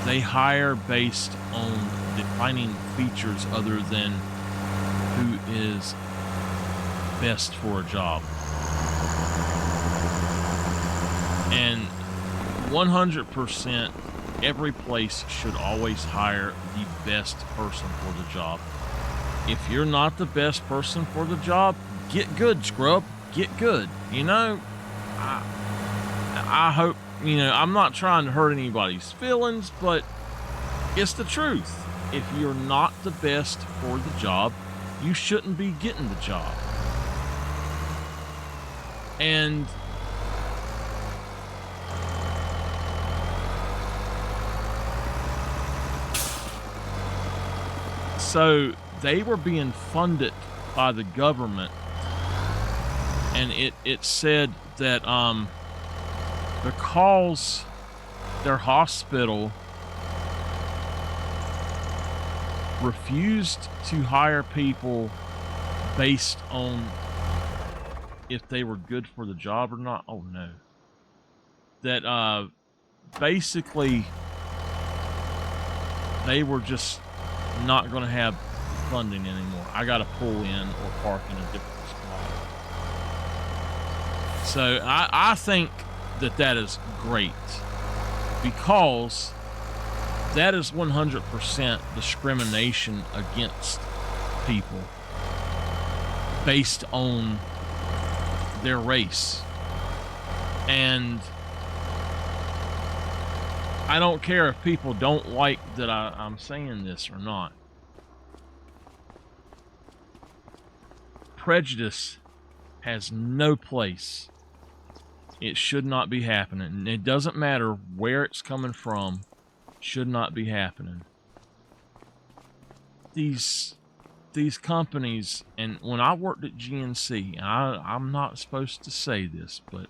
they hire based on defining features other than who is best for a job. And 100%, every place should always hire the best person for the job. If you're not the best person for the job, get good, scrub. Get good. You know, I hope, you know, I'm not trying to hurt anybody's feelings, but it's the truth. If you're not the best for the job, you shouldn't be getting the job. And so they were being funded by the government, and it said that because their hospital refused to hire people based on if they were good for the job or not. Oh no. That basically they were just not going to have funding anymore. I got to pull in or park in a different spot. So I think that is great, because that is 100% discrimination against people based on their race. And I don't care if people don't like that I'm saying this or not. Prejudice has no place. It should not be happening. It doesn't matter where it's coming from. It should not be happening. These companies, and when I worked at GNC, I'm not supposed to say this, but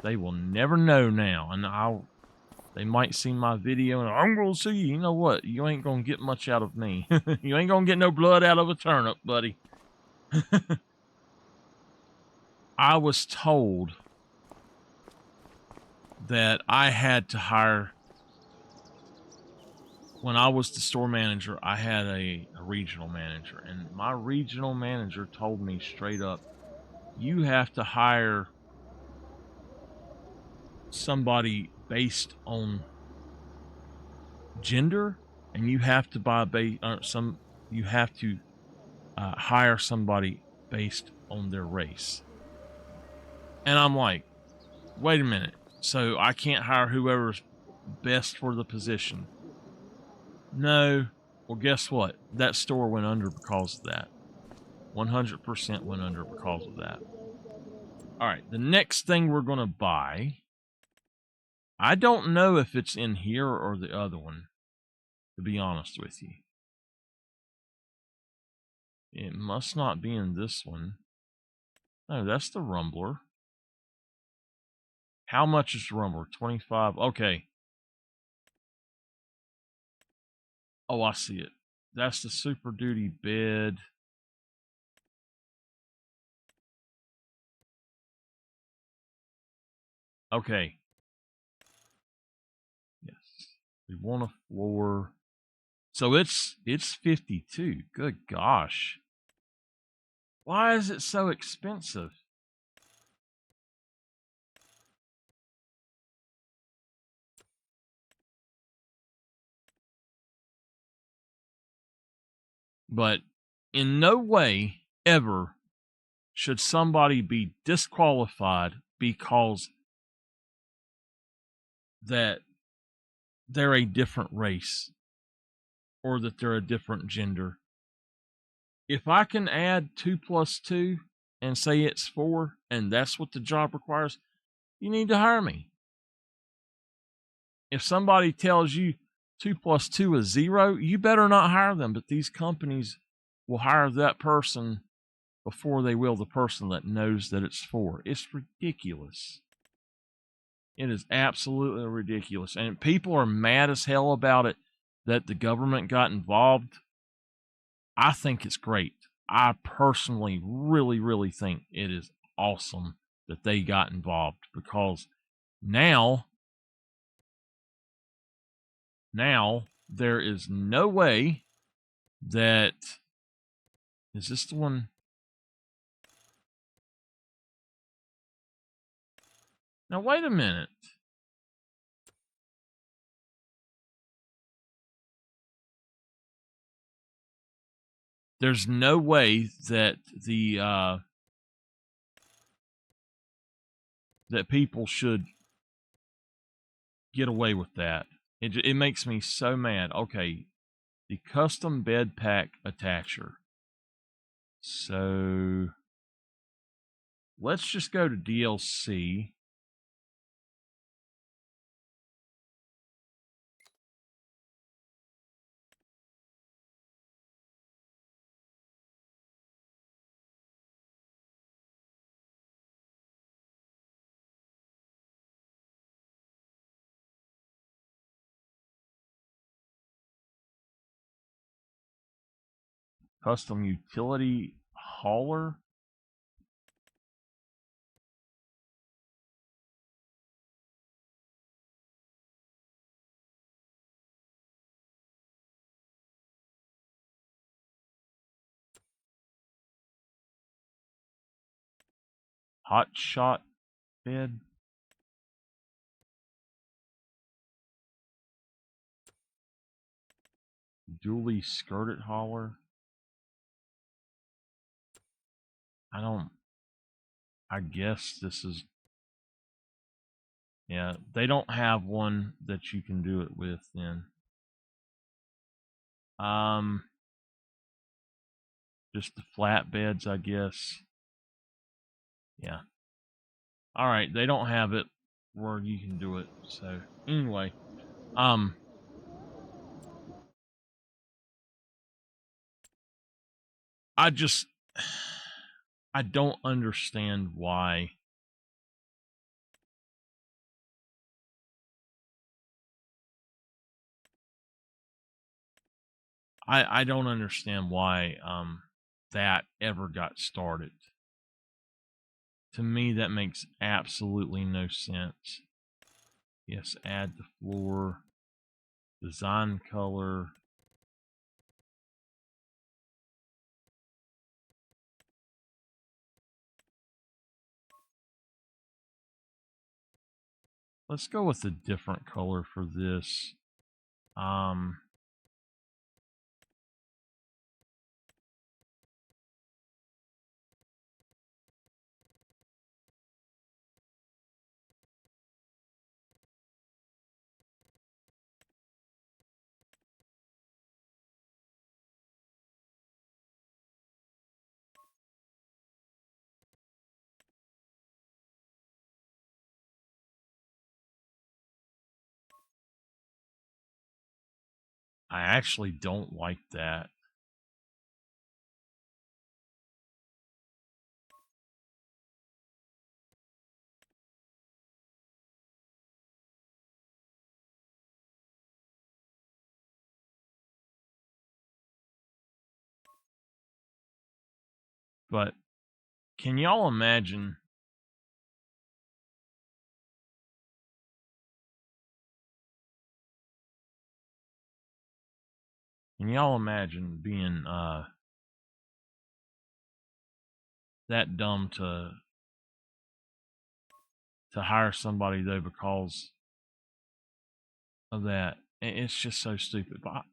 they will never know now, and they might see my video and I'm gonna see you. You know what? You ain't gonna get much out of me. You ain't gonna get no blood out of a turnip, buddy. I was told that I had to hire, when I was the store manager, I had a regional manager, and my regional manager told me straight up, you have to hire somebody based on gender, and you have to hire somebody based on their race. And I'm like, wait a minute. So I can't hire whoever's best for the position? No. Well, guess what? That store went under because of that. 100% went under because of that. All right. The next thing we're going to buy, I don't know if it's in here or the other one, to be honest with you. It must not be in this one. No, that's the Rumbler. How much is the Rumbler? 25. Okay. Oh, I see it. That's the Super Duty bed. Okay. Yes. We want a floor. So it's 52. Good gosh. Why is it so expensive? But in no way ever should somebody be disqualified because that they're a different race or that they're a different gender. if I can add 2 plus 2 and say it's 4, and that's what the job requires, you need to hire me. If somebody tells you 2 plus 2 is 0, you better not hire them. But these companies will hire that person before they will the person that knows that it's 4. It's ridiculous. It is absolutely ridiculous. And people are mad as hell about it, that the government got involved. I think it's great. I personally really, really think it is awesome that they got involved, because now there is no way that, is this the one? Now wait a minute. There's no way that that people should get away with that. It makes me so mad. Okay, the custom bed pack attacher. So let's just go to DLC. Custom utility hauler. Hot shot bed. Dually skirted hauler. I guess this is, yeah, they don't have one that you can do it with then. Just the flatbeds, I guess. Yeah. All right, they don't have it where you can do it. So anyway, I just, I don't understand why. I don't understand why that ever got started. To me, that makes absolutely no sense. Yes, add the floor, design color. Let's go with a different color for this. I actually don't like that. But can y'all imagine? Can y'all imagine being that dumb to hire somebody though because of that? It's just so stupid. But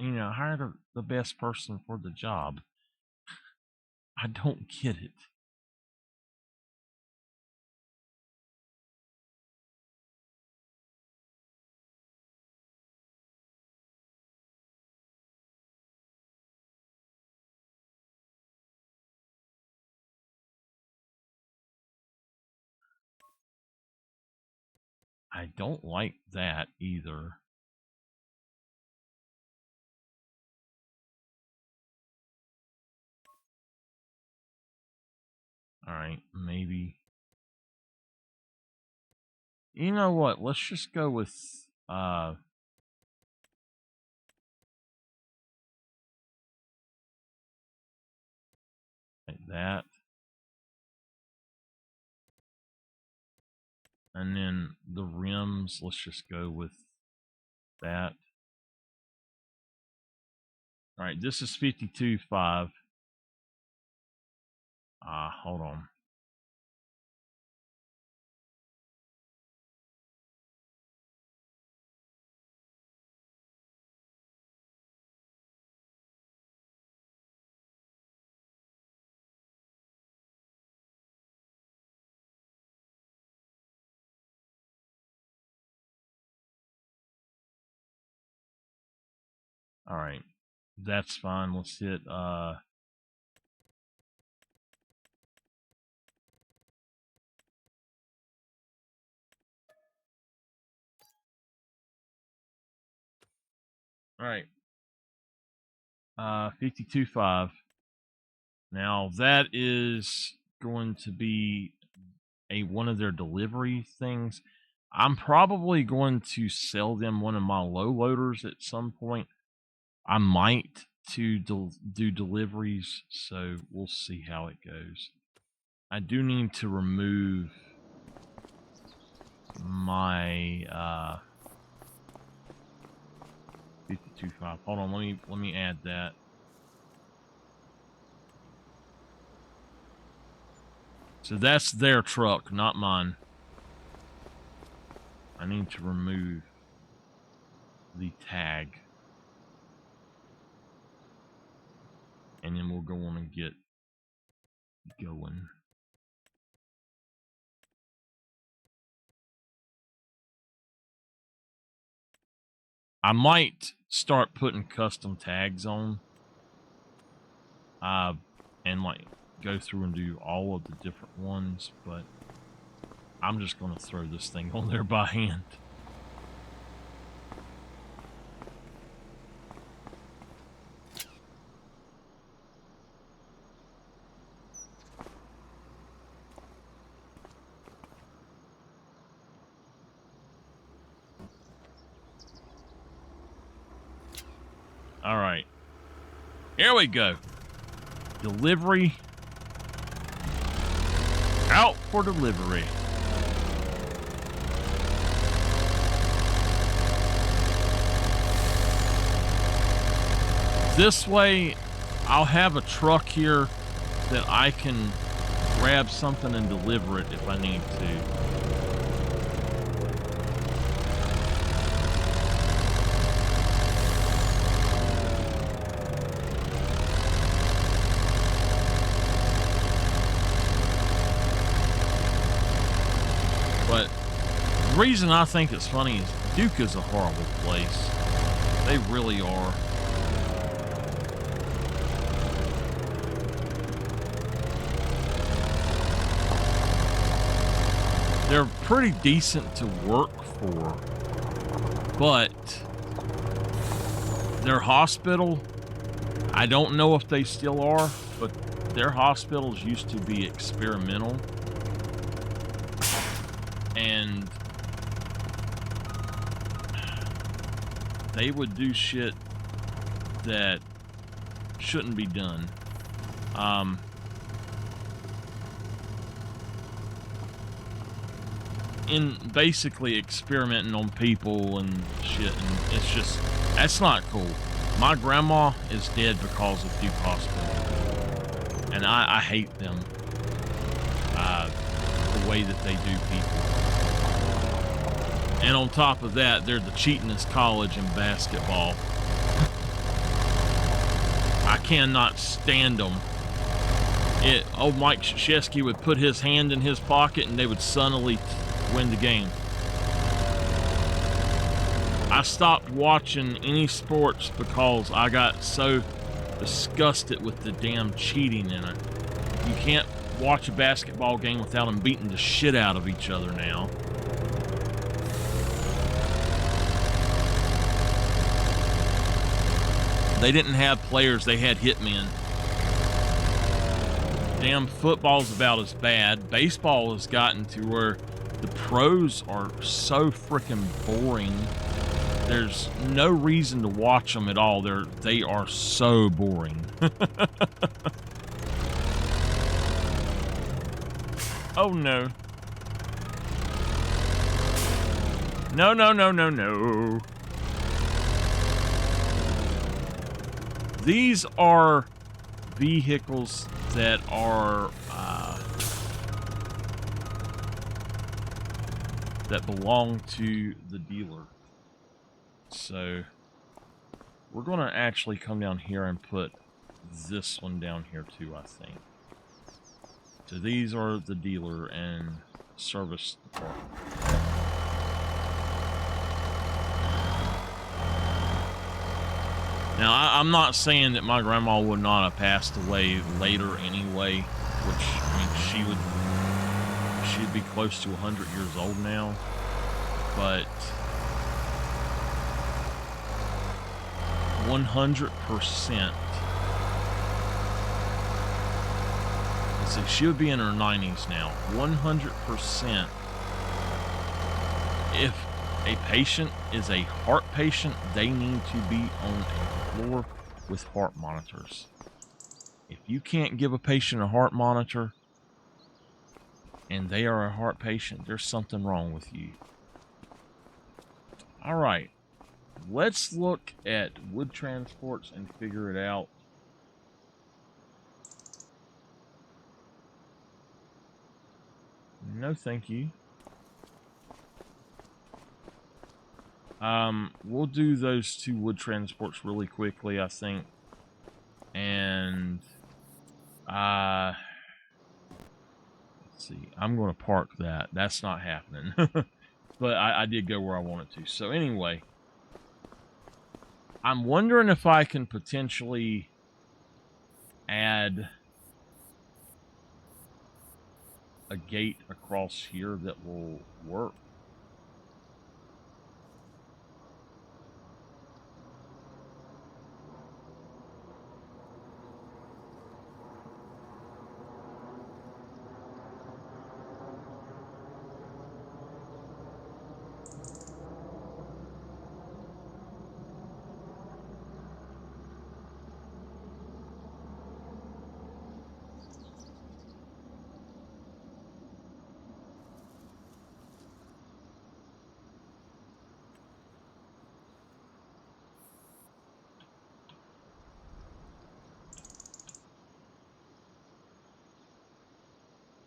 hire the best person for the job. I don't get it. I don't like that either. All right, maybe. You know what? Let's just go with like that. And then the rims, let's just go with that. All right, this is 52.5. Hold on. All right, that's fine. Let's hit all right. 52.5. Now that is going to be one of their delivery things. I'm probably going to sell them one of my low loaders at some point. I might to do deliveries, so we'll see how it goes. I do need to remove my 52.5. Hold on, let me add that. So that's their truck, not mine. I need to remove the tag. And then we'll go on and get going. I might start putting custom tags on. And like go through and do all of the different ones, but I'm just going to throw this thing on there by hand. All right. Here we go. Delivery. Out for delivery. This way, I'll have a truck here that I can grab something and deliver it if I need to. But the reason I think it's funny is Duke is a horrible place. They really are. They're pretty decent to work for, but their hospital, I don't know if they still are, but their hospitals used to be experimental. And they would do shit that shouldn't be done. In basically experimenting on people and shit, and it's just, that's not cool. My grandma is dead because of Duke Hospital, and I hate them, the way that they do people. And on top of that, they're the cheatingest college in basketball. I cannot stand them. Old Mike Krzyzewski would put his hand in his pocket and they would suddenly win the game. I stopped watching any sports because I got so disgusted with the damn cheating in it. You can't watch a basketball game without them beating the shit out of each other now. They didn't have players, they had hitmen. Damn, football's about as bad. Baseball has gotten to where the pros are so freaking boring. There's no reason to watch them at all. They are so boring. Oh no. No, no, no, no, no. These are vehicles that are that belong to the dealer. So we're going to actually come down here and put this one down here too, I think. So these are the dealer and service department. Now, I'm not saying that my grandma would not have passed away later anyway, which, I mean, she'd be close to 100 years old now, but 100%, let's see, she would be in her 90s now, 100%, if a patient is a heart patient, they need to be on a floor with heart monitors. If you can't give a patient a heart monitor and they are a heart patient, there's something wrong with you. All right, let's look at wood transports and figure it out. No, thank you. We'll do those 2 wood transports really quickly, I think. And, let's see. I'm going to park that. That's not happening. But I did go where I wanted to. So anyway, I'm wondering if I can potentially add a gate across here that will work.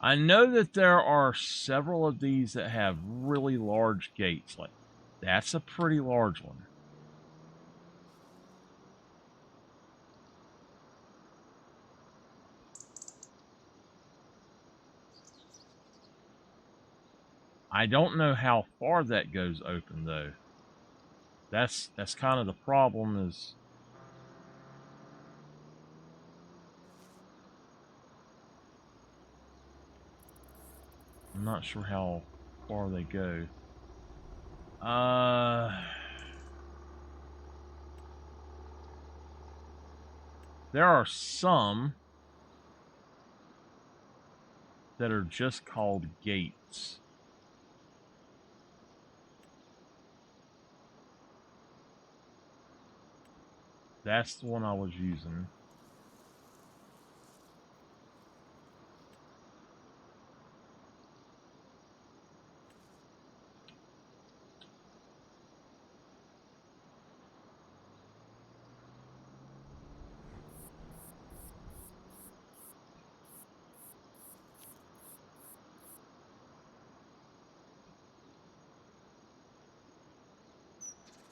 I know that there are several of these that have really large gates. Like, that's a pretty large one. I don't know how far that goes open, though. That's kind of the problem is... I'm not sure how far they go. There are some that are just called gates. That's the one I was using.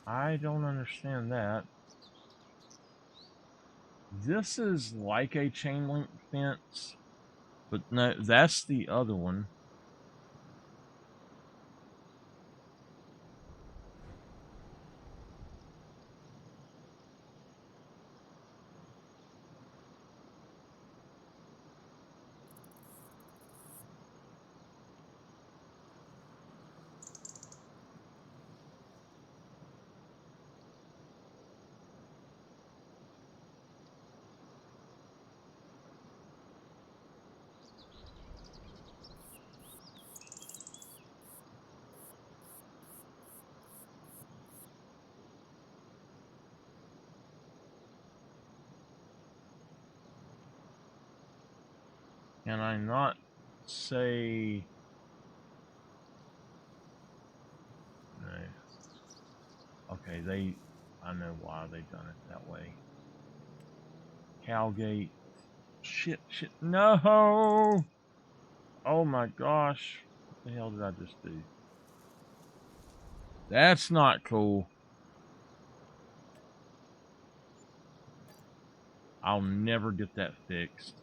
I don't understand that. This is like a chain link fence, but no, that's the other one. Can I not say... No. Okay, I know why they've done it that way. Cowgate. Shit. No! Oh my gosh. What the hell did I just do? That's not cool. I'll never get that fixed.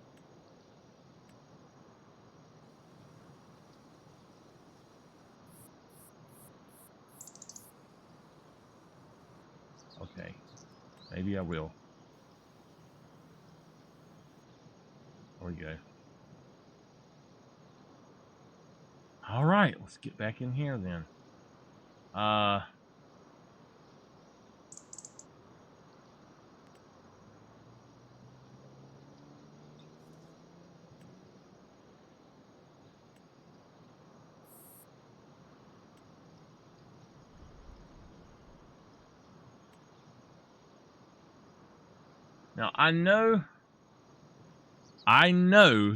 Okay. Maybe I will. There we go. All right, let's get back in here then. Now I know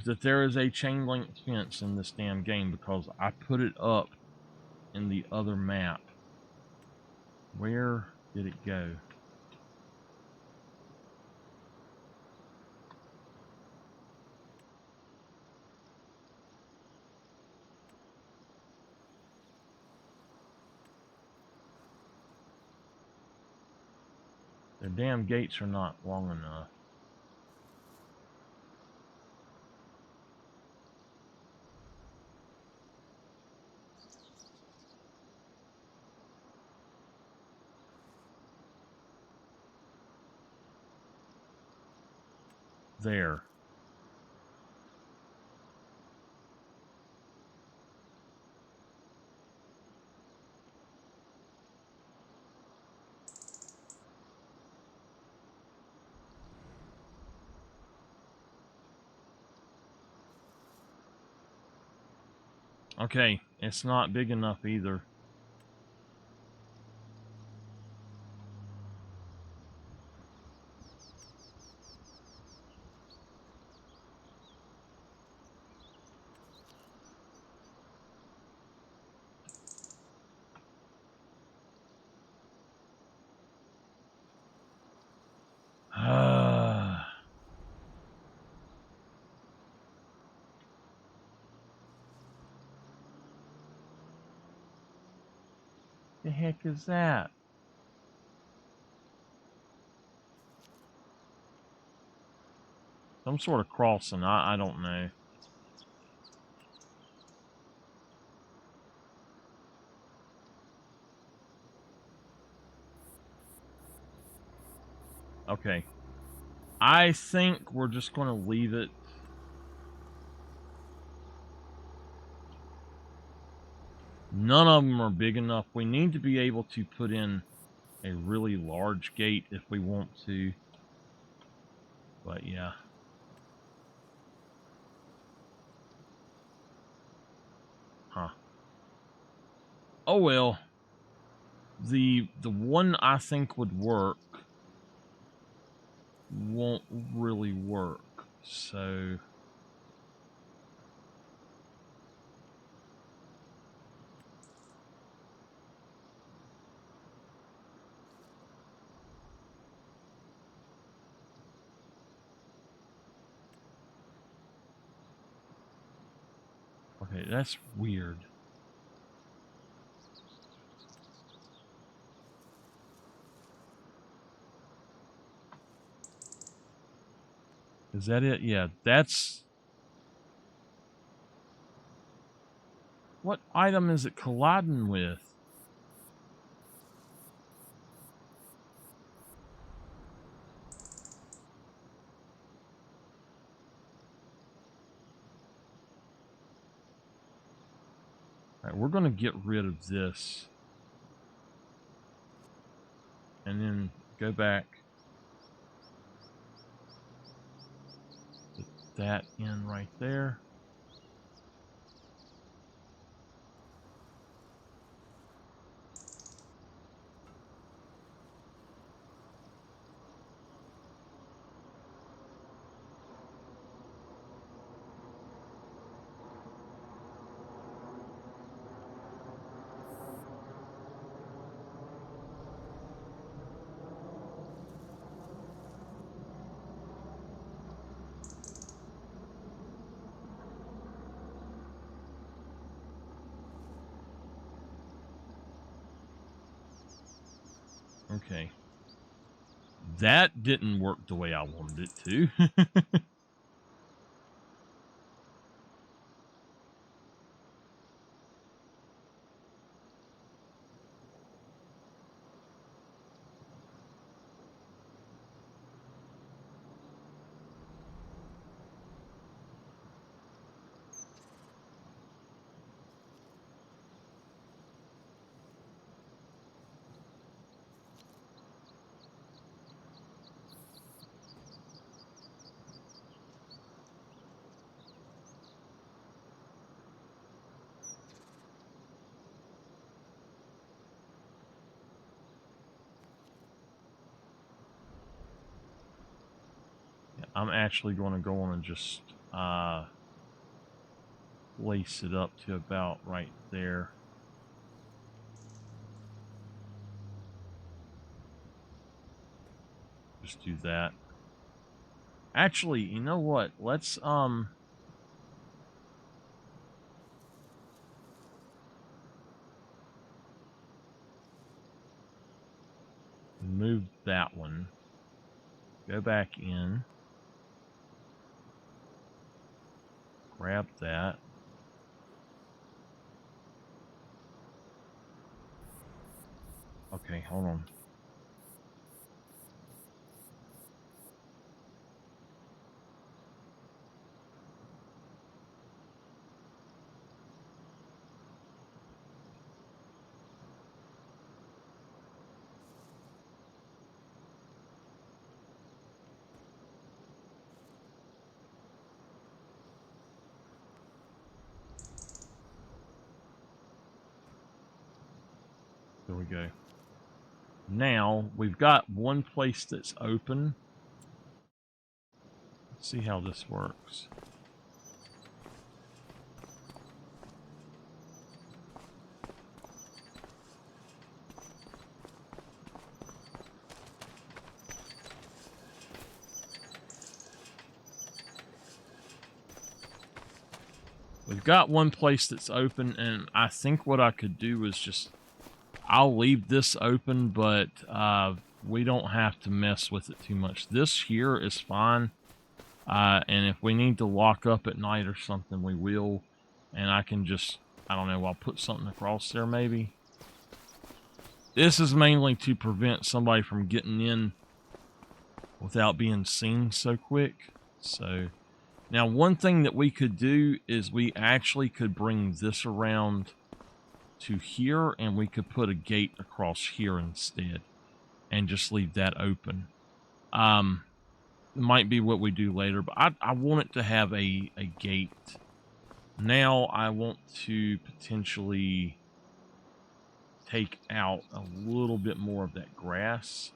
that there is a chain link fence in this damn game because I put it up in the other map. Where did it go? Their damn gates are not long enough. There. Okay, it's not big enough either. The heck is that? Some sort of crossing, I don't know. Okay. I think we're just going to leave it. None of them are big enough. We need to be able to put in a really large gate if we want to. But yeah. Huh. Oh well. The one I think would work won't really work. So okay, that's weird. Is that it? Yeah, that's... What item is it colliding with? Alright, we're going to get rid of this. And then go back. Put that in right there. Okay. That didn't work the way I wanted it to. I'm actually going to go on and just lace it up to about right there. Just do that. Actually, you know what? Let's move that one. Go back in. Grab that. Okay, hold on. There we go. Now, we've got one place that's open. Let's see how this works. We've got one place that's open, and I think what I could do is just... I'll leave this open, but we don't have to mess with it too much. This here is fine, and if we need to lock up at night or something, we will. And I can just, I don't know, I'll put something across there maybe. This is mainly to prevent somebody from getting in without being seen so quick. So, now one thing that we could do is we actually could bring this around to here, and we could put a gate across here instead and just leave that open. It might be what we do later, but I want it to have a gate. Now I want to potentially take out a little bit more of that grass.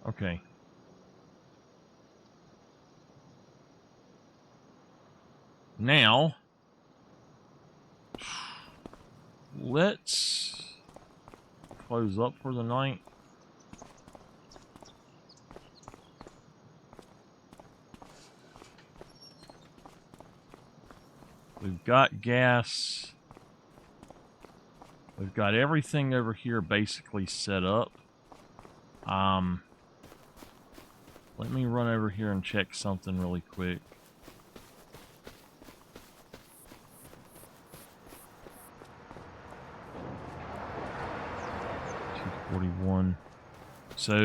Okay. Now, let's close up for the night. We've got gas. We've got everything over here basically set up. Let me run over here and check something really quick. $241. So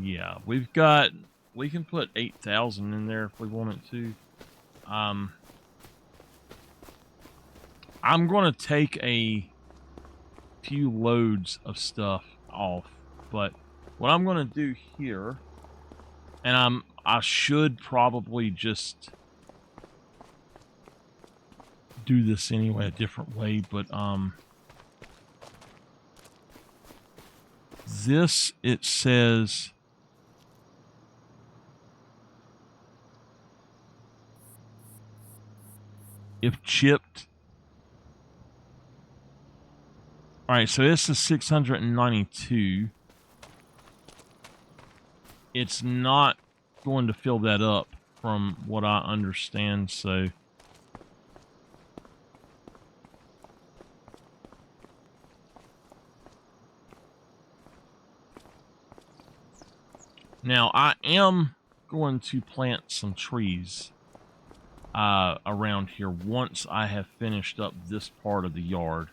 yeah, we can put 8,000 in there if we wanted to. I'm going to take a few loads of stuff off, but what I'm going to do here, and I should probably just do this anyway a different way, but this, it says if chipped. All right, so this is 692. It's not going to fill that up from what I understand, so now I am going to plant some trees around here once I have finished up this part of the yard.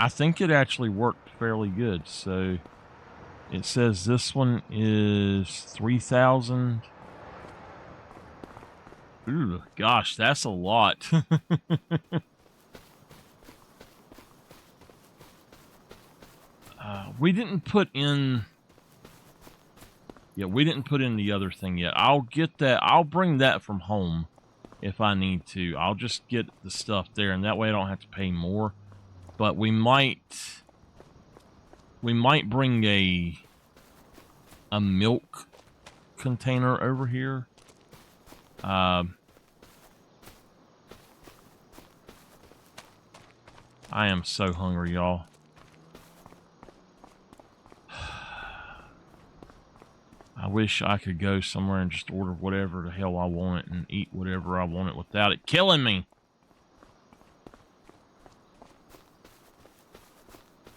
I think it actually worked fairly good. So it says this one is 3,000. Ooh, gosh, that's a lot. We didn't put in... Yeah, we didn't put in the other thing yet. I'll get that. I'll bring that from home if I need to. I'll just get the stuff there, and that way I don't have to pay more. But we might bring a milk container over here. I am so hungry, y'all. I wish I could go somewhere and just order whatever the hell I want and eat whatever I want without it killing me.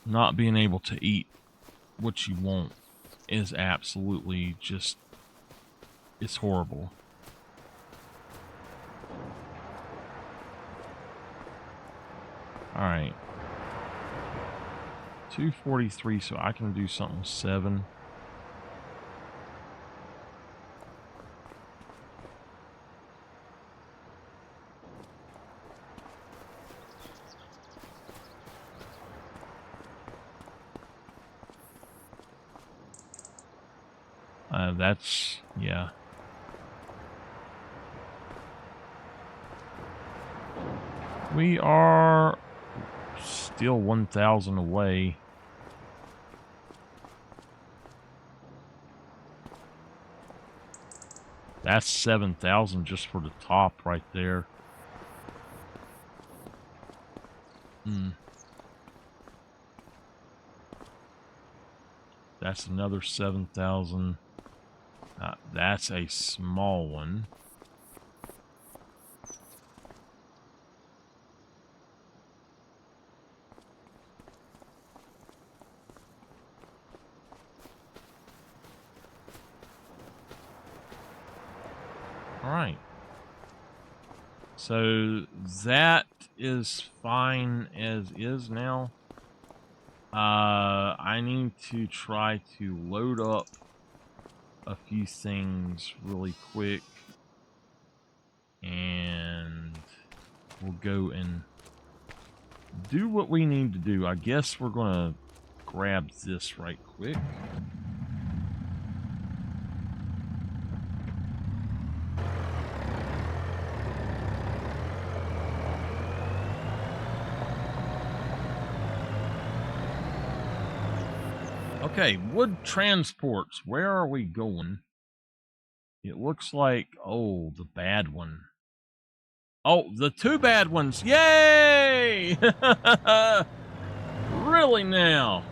Not being able to eat what you want is absolutely just, it's horrible. All right. 243, so I can do something 7. That's, yeah. We are still 1,000 away. That's 7,000 just for the top right there. That's another 7,000. That's a small one. All right. So that is fine as is now. I need to try to load up a few things really quick, and we'll go and do what we need to do. I guess we're gonna grab this right quick. Okay, wood transports. Where are we going? It looks like, oh, the bad one. Oh, the 2 bad ones. Yay! Really now?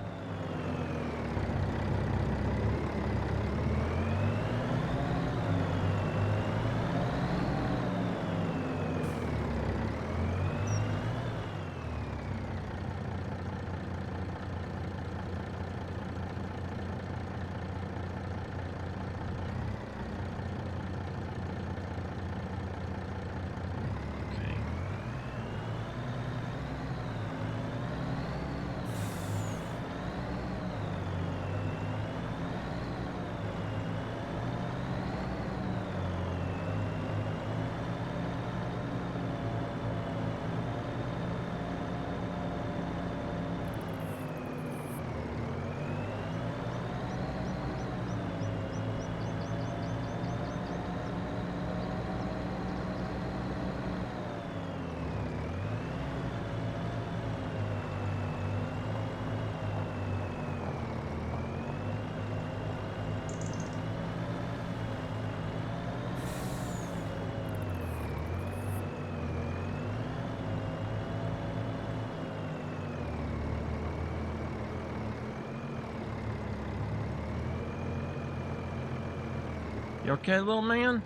You okay, little man?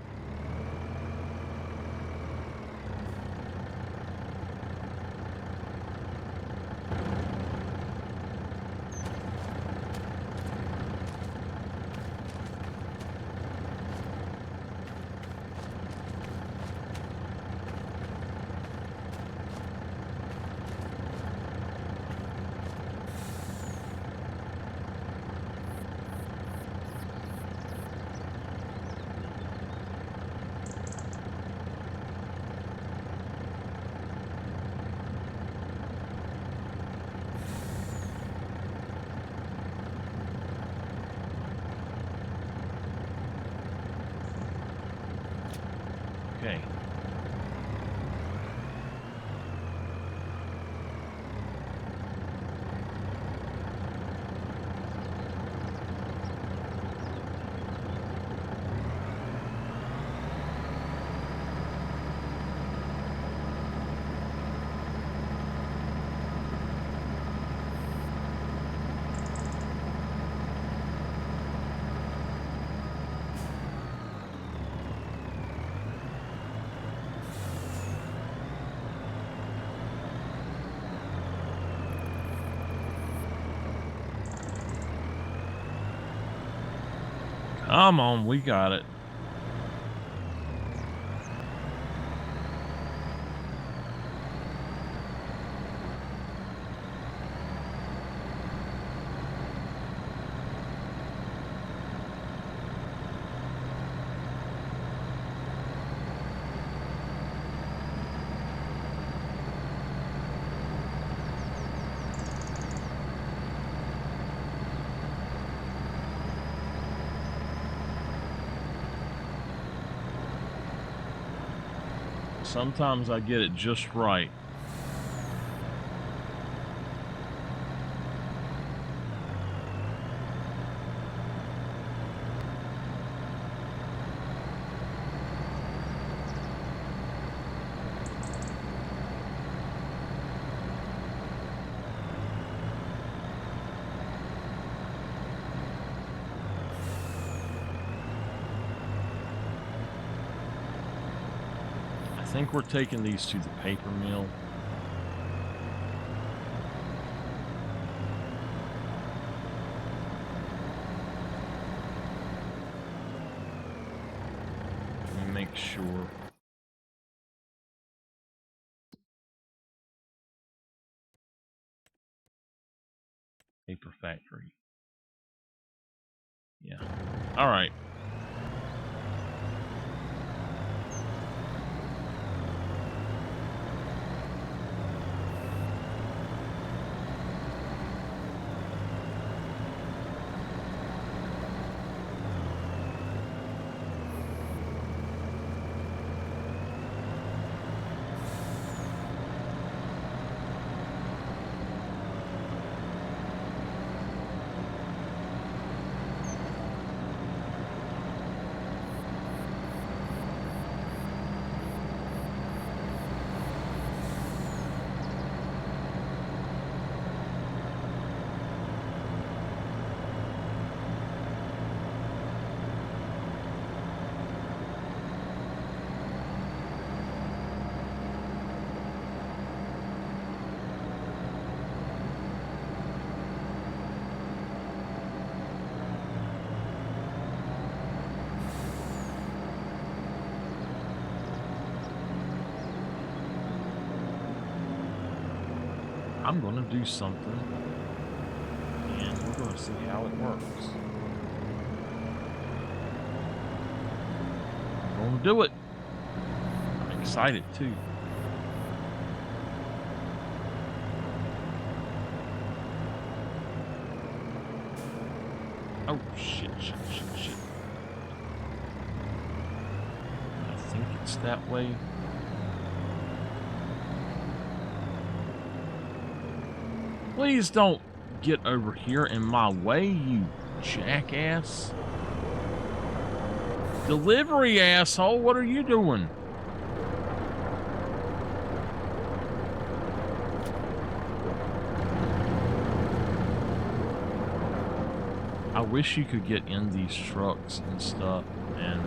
Okay. Come on, we got it. Sometimes I get it just right. I think we're taking these to the paper mill. Let me make sure. Paper factory. Yeah. All right. I'm going to do something, and we're going to see how it works. I'm going to do it. I'm excited, too. Oh, shit. I think it's that way. Please don't get over here in my way, you jackass. Delivery asshole, what are you doing? I wish you could get in these trucks and stuff and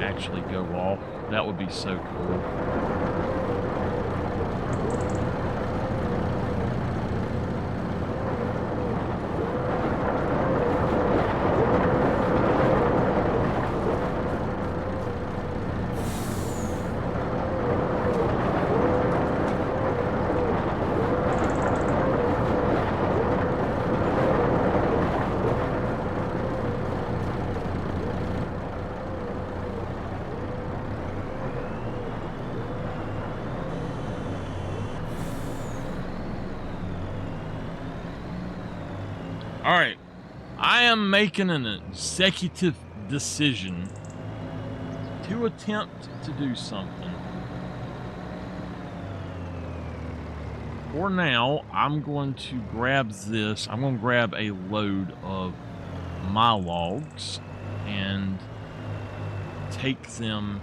actually go off. That would be so cool. All right, I am making an executive decision to attempt to do something. For now, I'm going to grab this. I'm going to grab a load of my logs and take them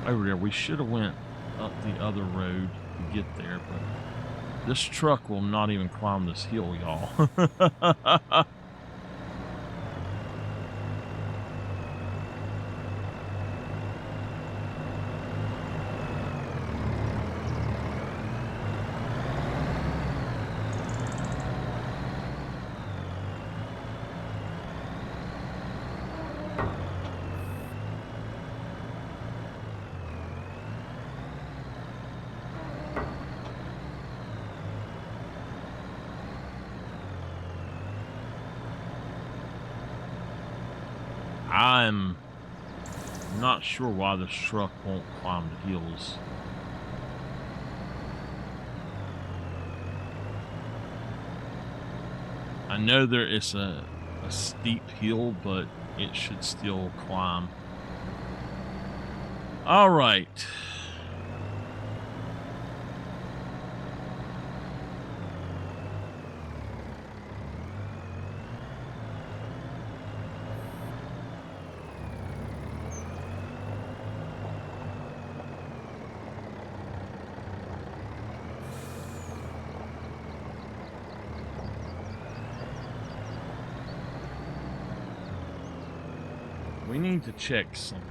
over there. We should have went up the other road to get there, but this truck will not even climb this hill, y'all. I'm not sure why this truck won't climb the hills. I know there is a steep hill, but it should still climb. All right. We need to check something.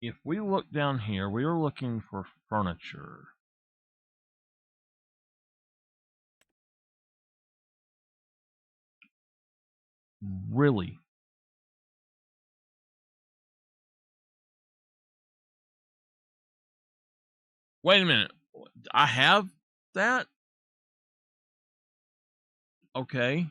If we look down here, we are looking for furniture. Really? Wait a minute. I have that? Okay.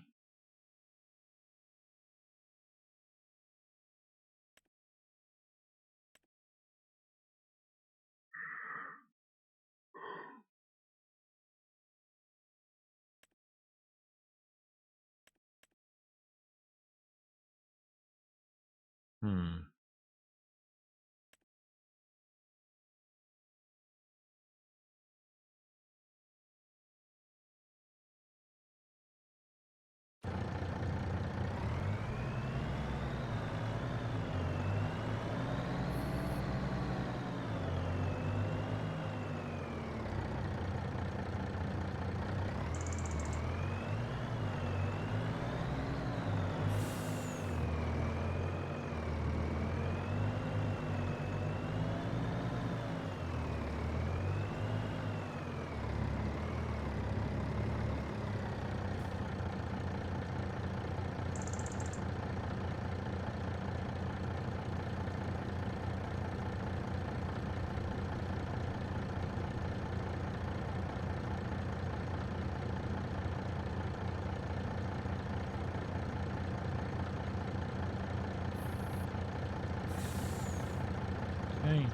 Okay.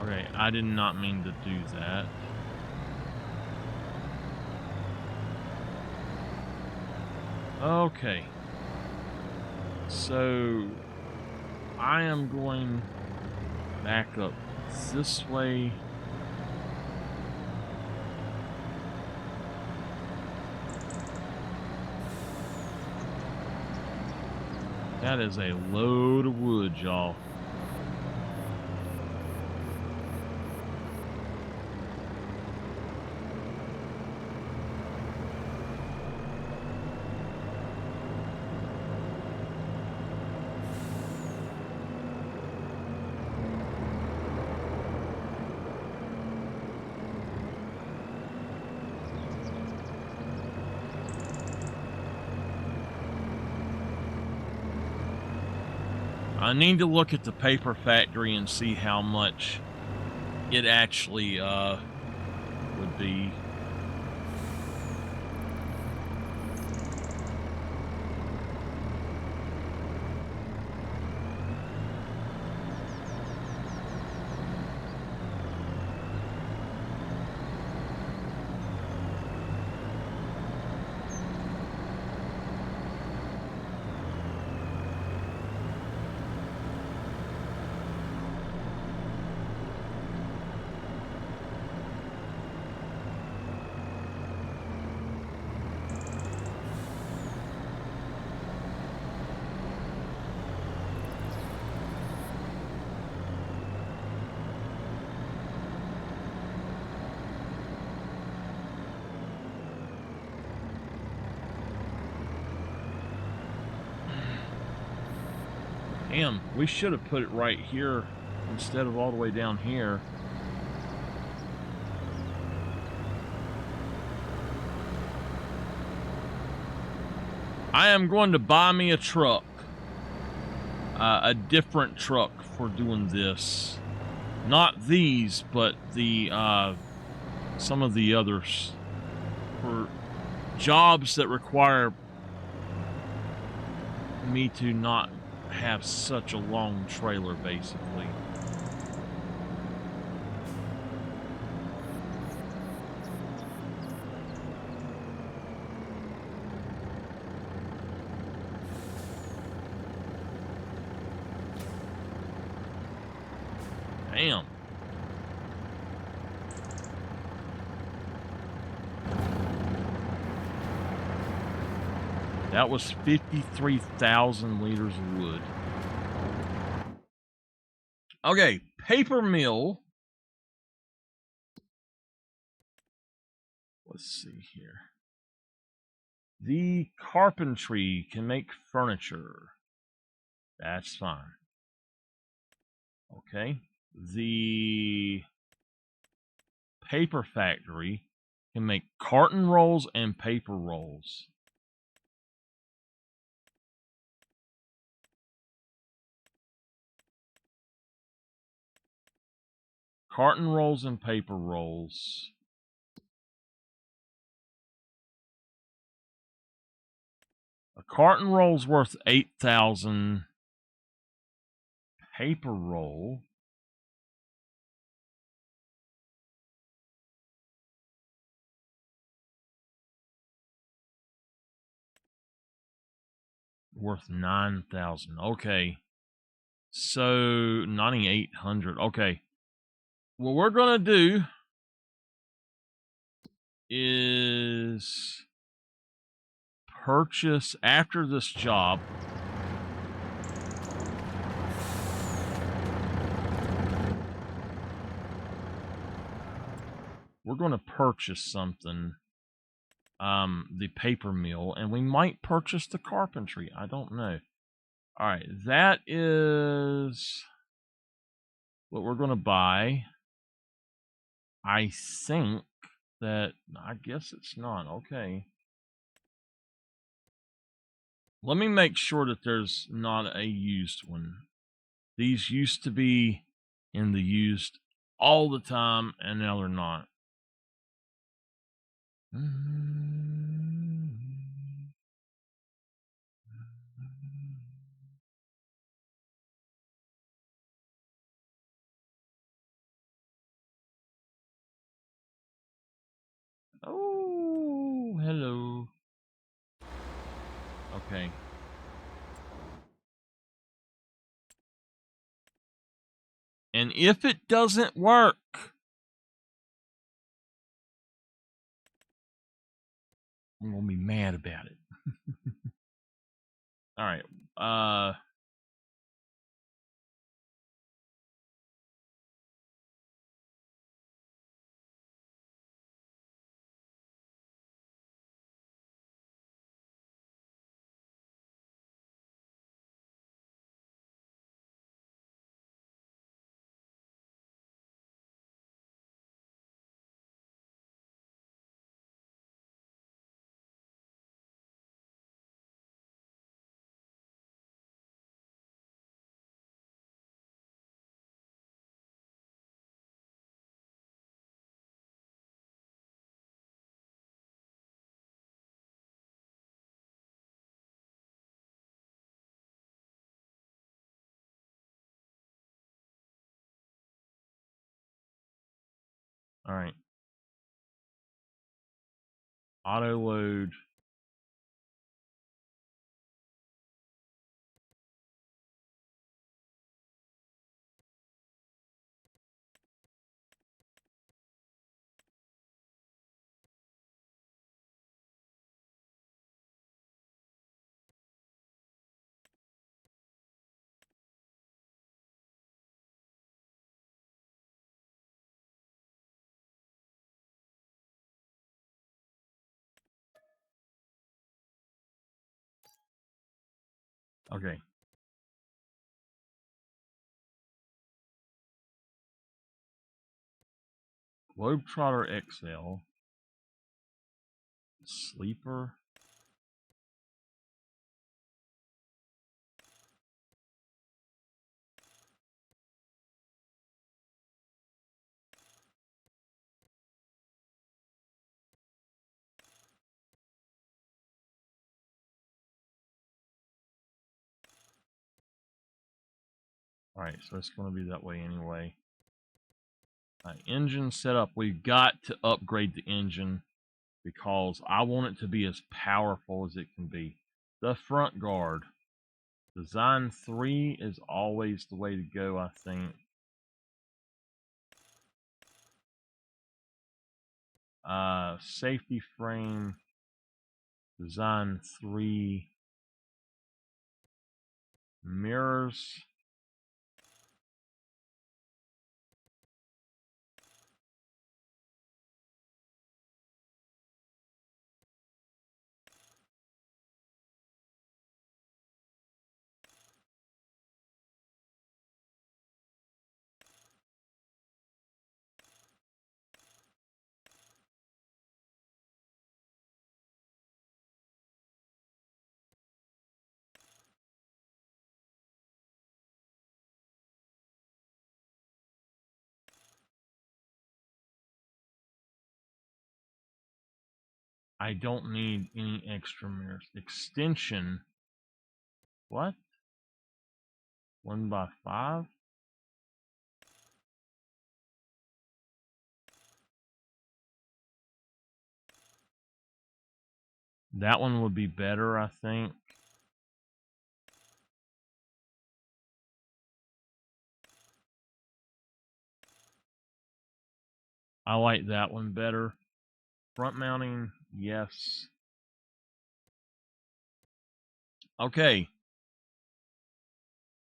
Okay, I did not mean to do that. Okay. So I am going back up this way. That is a load of wood, y'all. I need to look at the paper factory and see how much it actually would be. Damn, we should have put it right here instead of all the way down here. I am going to buy me a truck. A different truck for doing this. Not these, but the some of the others. For jobs that require me to not have such a long trailer, basically. Damn. That was 53,000 liters of wood. Okay, paper mill. Let's see here. The carpentry can make furniture. That's fine. Okay. The paper factory can make carton rolls and paper rolls. Carton rolls and paper rolls. A carton roll's worth 8,000. Paper roll. Worth 9,000. Okay. So 9,800. Okay. What we're gonna do is purchase after this job. We're going to purchase something, the paper mill, and we might purchase the carpentry. I don't know. All right, that is what we're going to buy. I think that, I guess it's not. Okay. Let me make sure that there's not a used one. These used to be in the used all the time, and now they're not. Oh, hello. Okay. And if it doesn't work, I'm going to be mad about it. All right. All right. Auto load. Okay. Globetrotter XL. Sleeper. All right, so it's going to be that way anyway. Engine setup. We've got to upgrade the engine because I want it to be as powerful as it can be. The front guard. Design 3 is always the way to go, I think. Safety frame. Design 3. Mirrors. I don't need any extra mirrors. Extension. What? 1x5? That one would be better, I think. I like that one better. Front mounting, yes. Okay.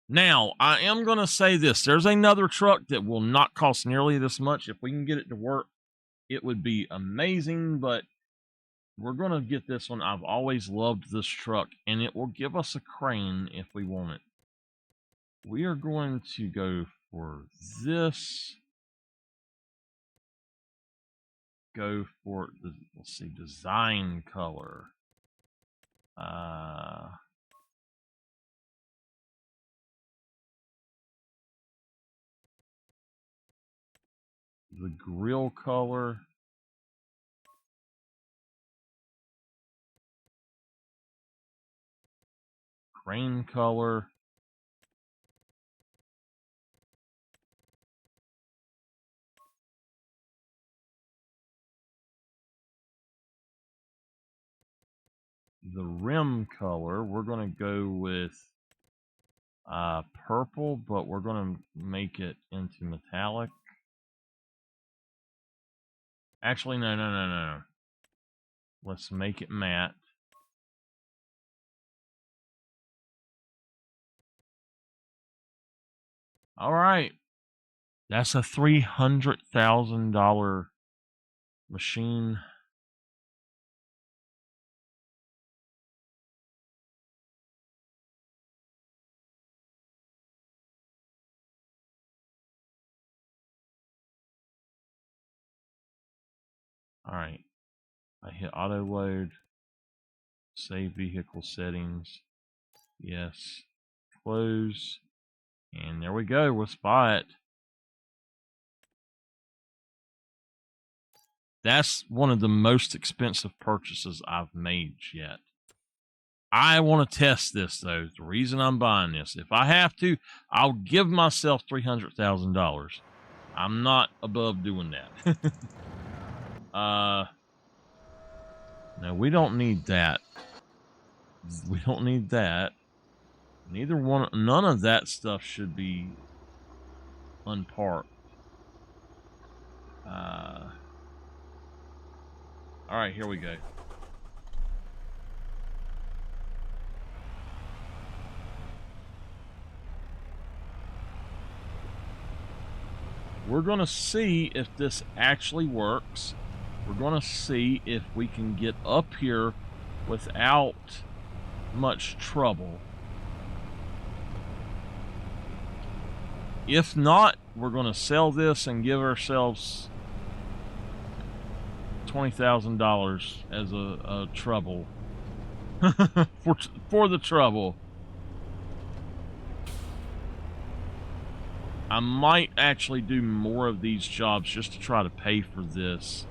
Now, I am going to say this. There's another truck that will not cost nearly this much. If we can get it to work, it would be amazing, but we're going to get this one. I've always loved this truck, and it will give us a crane if we want it. We are going to go for this. Go for, let's see, design color. The grill color. Crane color. The rim color, we're going to go with purple, but we're going to make it into metallic. Actually, no. Let's make it matte. All right. That's a $300,000 machine. All right. I hit auto load. Save vehicle settings. Yes. Close. And there we go. Let's buy it. That's one of the most expensive purchases I've made yet. I want to test this, though. The reason I'm buying this, if I have to, I'll give myself $300,000. I'm not above doing that. No, we don't need that. We don't need that. None of that stuff should be unparked. All right, here we go. We're going to see if this actually works. We're going to see if we can get up here without much trouble. If not, we're going to sell this and give ourselves $20,000 as a trouble for the trouble. I might actually do more of these jobs just to try to pay for this.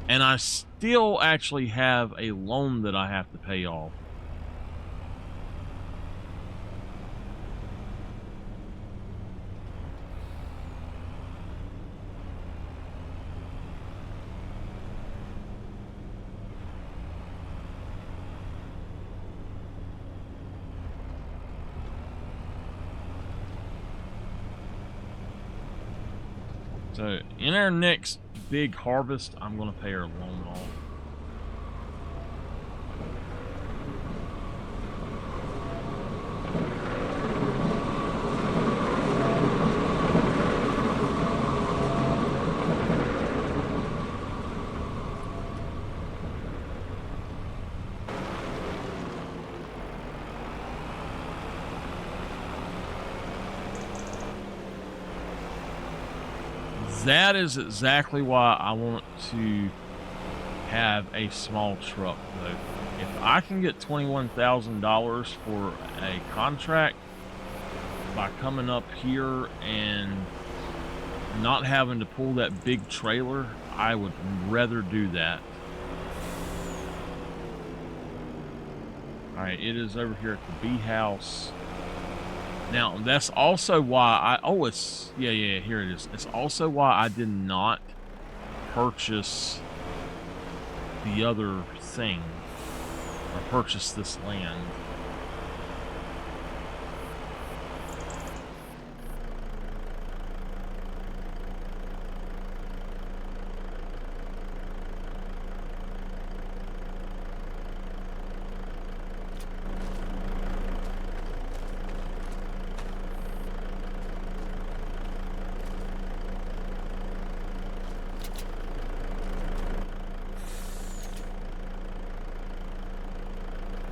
And I still actually have a loan that I have to pay off. So in our next big harvest, I'm going to pay our loan off. That is exactly why I want to have a small truck, though. If I can get $21,000 for a contract by coming up here and not having to pull that big trailer, I would rather do that. All right, it is over here at the bee house. Now, that's also why yeah, here it is. It's also why I did not purchase the other thing, or purchase this land.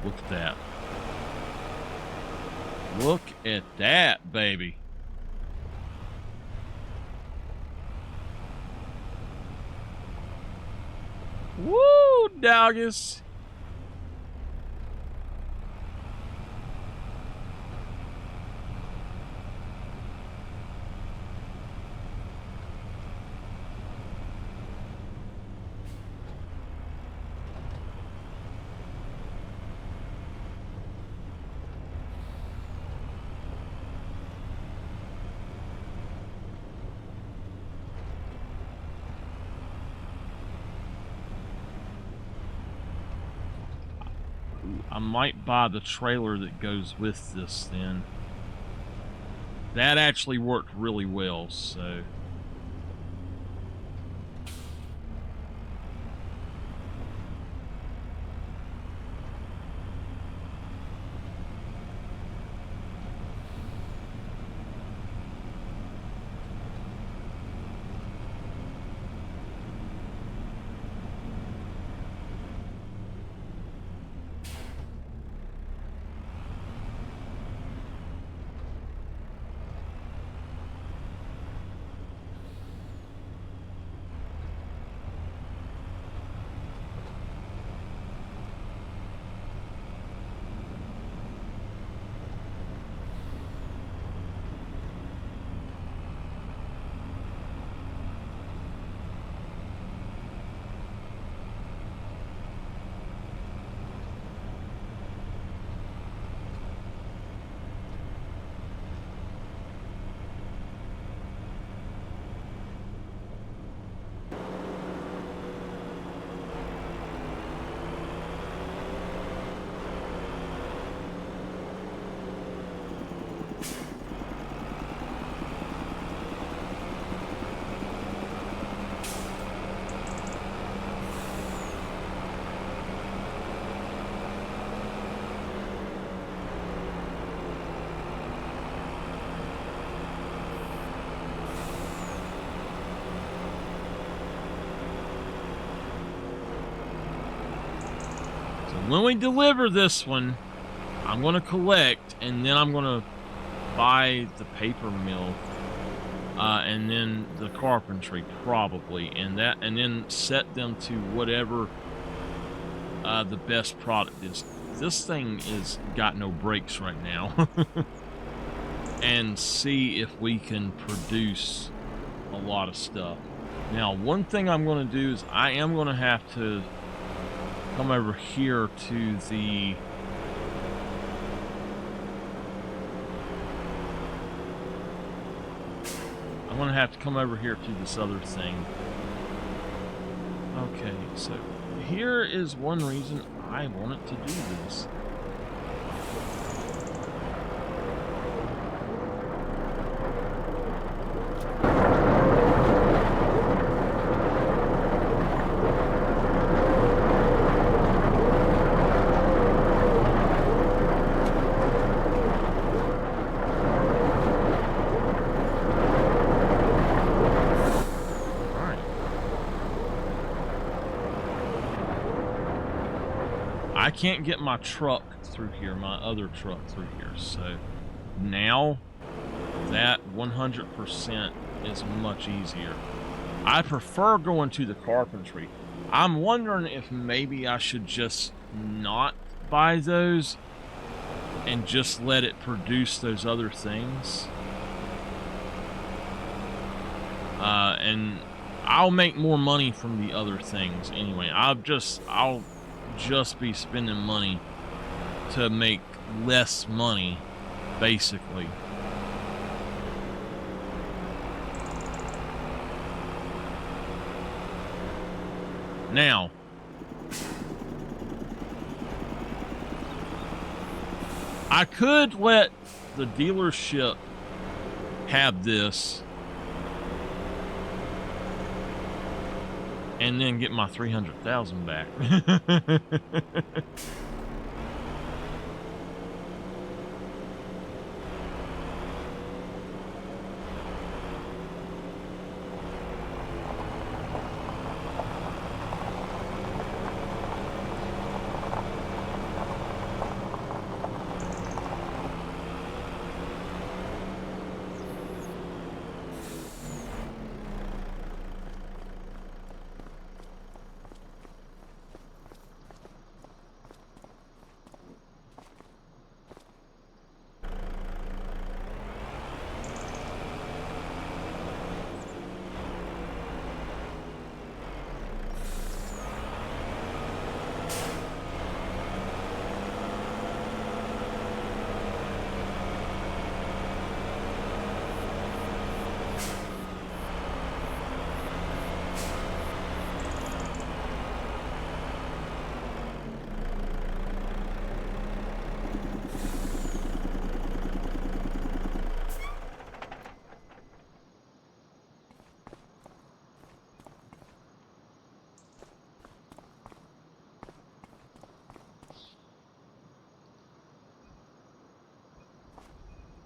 Look at that. Look at that, baby. Woo, doggies. I might buy the trailer that goes with this then. That actually worked really well, so. when we deliver this one, I'm going to collect, and then I'm going to buy the paper mill, and then the carpentry probably, and then set them to whatever the best product is. This thing is got no brakes right now. And see if we can produce a lot of stuff. Now, one thing I'm going to do is I am going to have to come over here to the I'm going to have to come over here to this other thing. Okay, so here is one reason I wanted to do this. I can't get my truck through here, my other truck through here, so now that 100% is much easier. I prefer going to the carpentry. I'm wondering if maybe I should just not buy those and just let it produce those other things. And I'll make more money from the other things anyway. I'll just be spending money to make less money, basically. Now, I could let the dealership have this and then get my 300,000 back.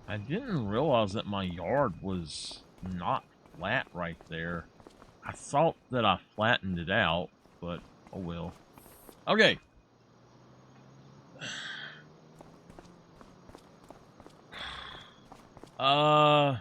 I didn't realize that my yard was not flat right there. I thought that I flattened it out, but oh well. Okay. Uh...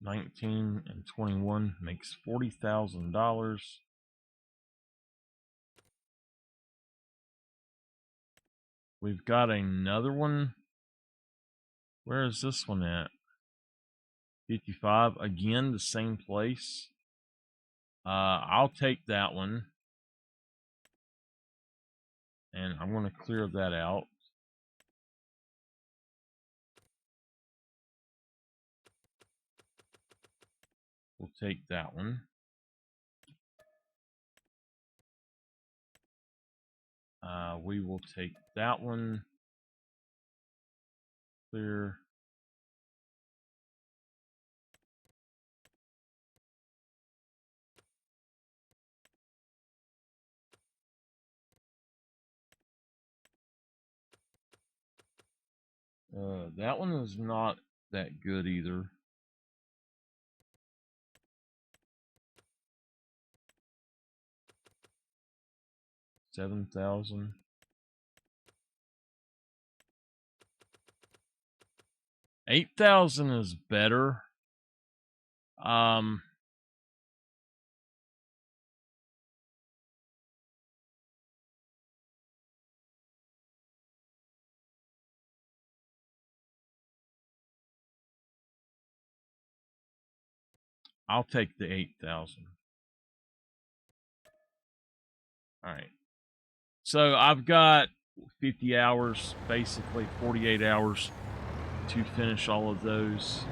$19 and $21 makes $40,000. We've got another one. Where is this one at? 55. Again, the same place. I'll take that one. And I'm going to clear that out. We'll take that one. We will take that one. Clear. That one is not that good either. $7,000. $8,000 is better. I'll take the 8,000. All right. So I've got 50 hours, basically 48 hours to finish all of those.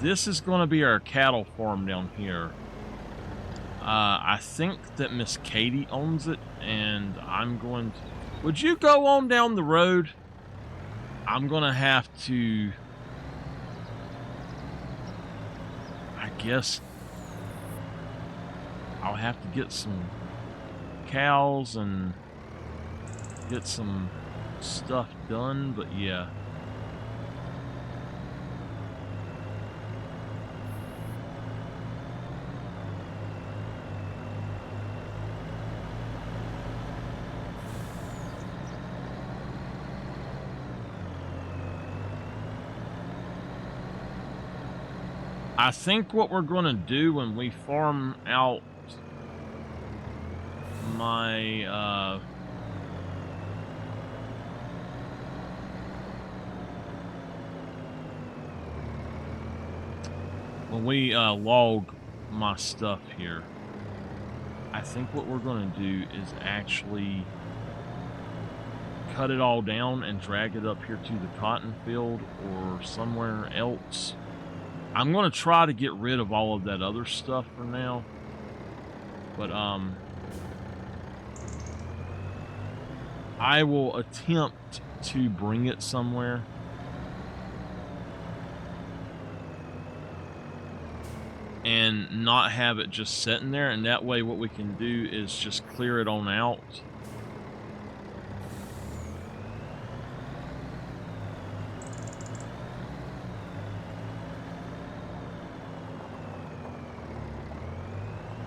This is going to be our cattle farm down here. I think that Miss Katie owns it, and I'm going to... Would you go on down the road? I'm going to have to... I guess I'll have to get some cows and get some stuff done, but yeah. I think what we're going to do when we farm out my when we log my stuff here, I think what we're going to do is actually cut it all down and drag it up here to the cotton field or somewhere else. I'm going to try to get rid of all of that other stuff for now. But, I will attempt to bring it somewhere. And not have it just sitting there. And that way what we can do is just clear it on out.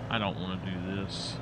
I don't want to do this.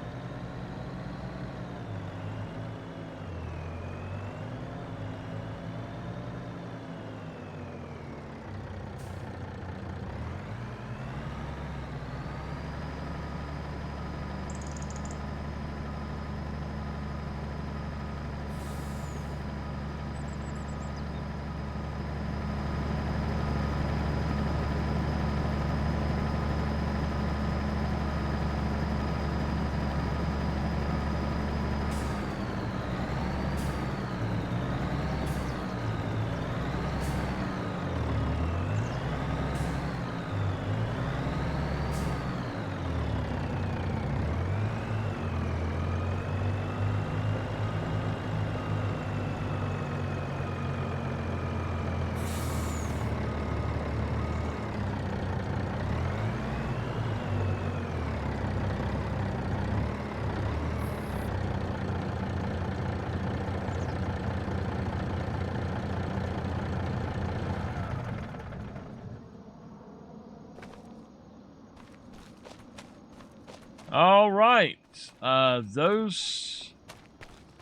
All right, those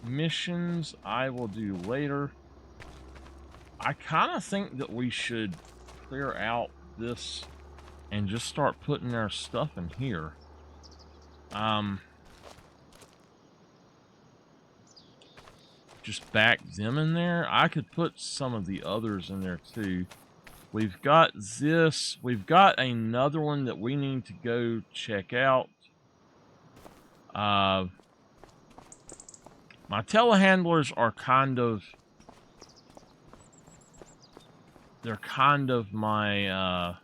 missions I will do later. I kind of think that we should clear out this and just start putting our stuff in here. Just back them in there. I could put some of the others in there too. We've got this. We've got another one that we need to go check out. My telehandlers are kind of... They're kind of my...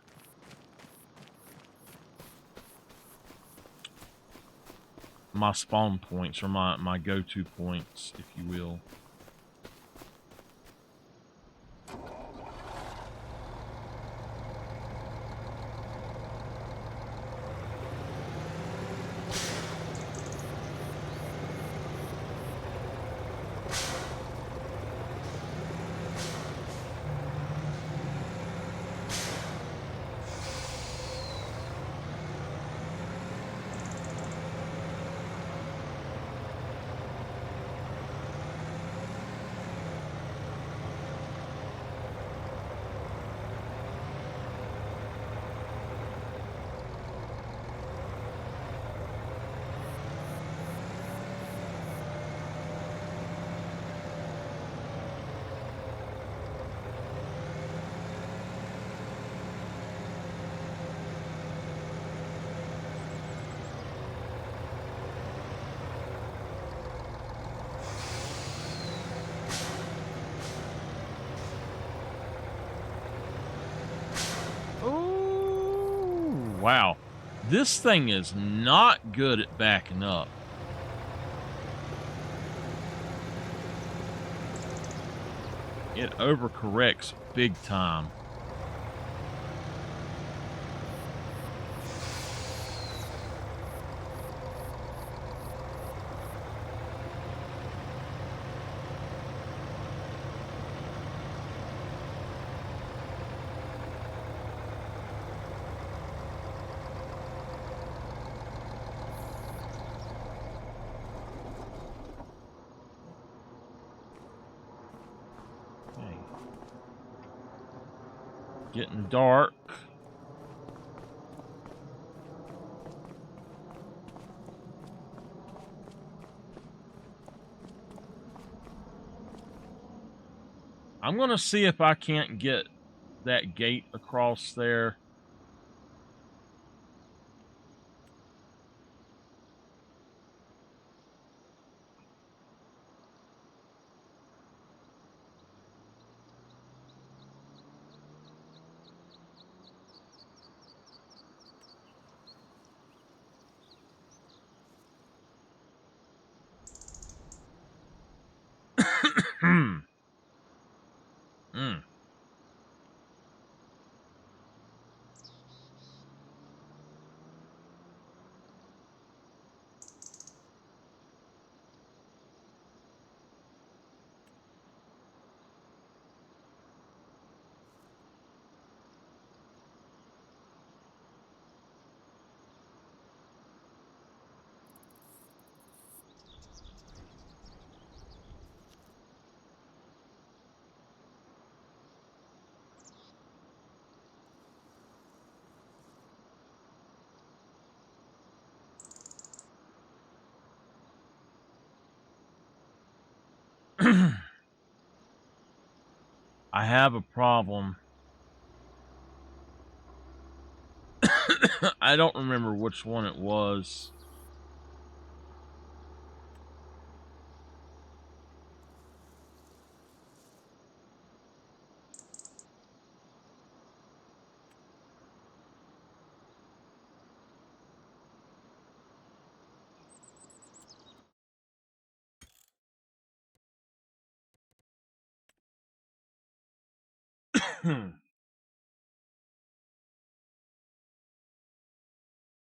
my spawn points, or my go-to points, if you will. Wow. This thing is not good at backing up. It overcorrects big time. Okay. Getting dark. I'm going to see if I can't get that gate across there. Hmm. I have a problem. I don't remember which one it was.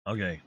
Okay.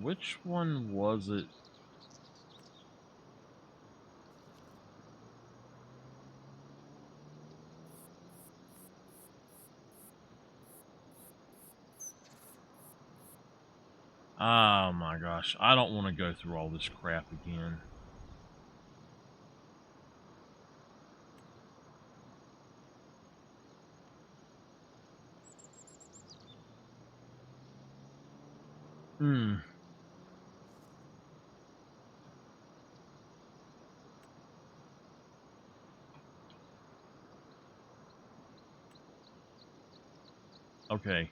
Which one was it? Oh my gosh. I don't want to go through all this crap again. Hmm. Okay.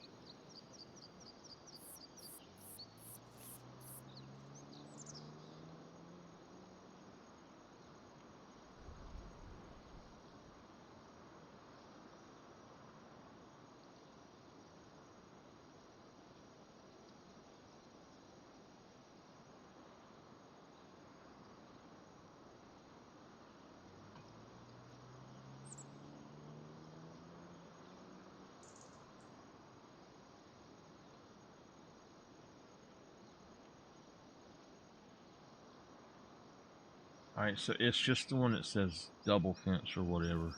Alright, so it's just the one that says double fence or whatever.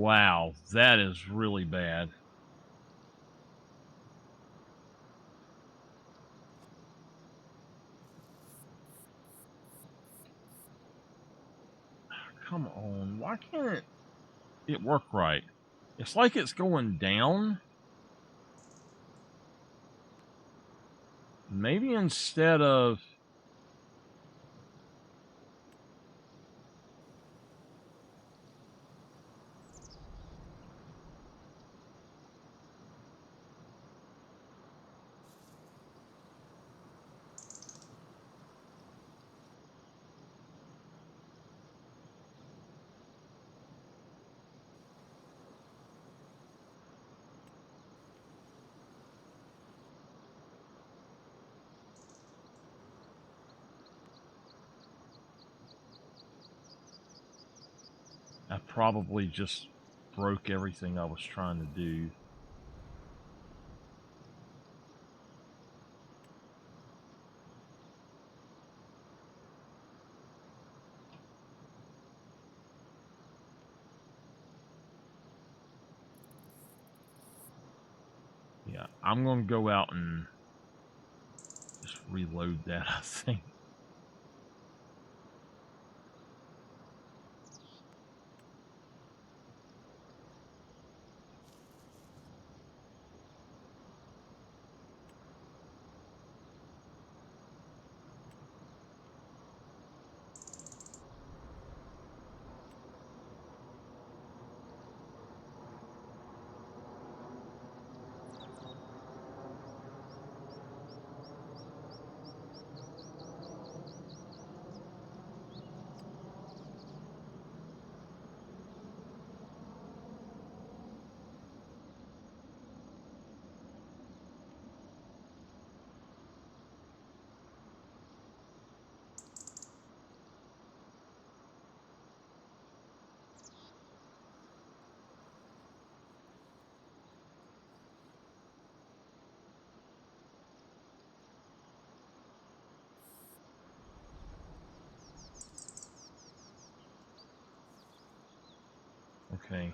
Wow, that is really bad. Come on, why can't it work right? It's like it's going down. Maybe instead of... I probably just broke everything I was trying to do. Yeah, I'm going to go out and just reload that, I think. Okay.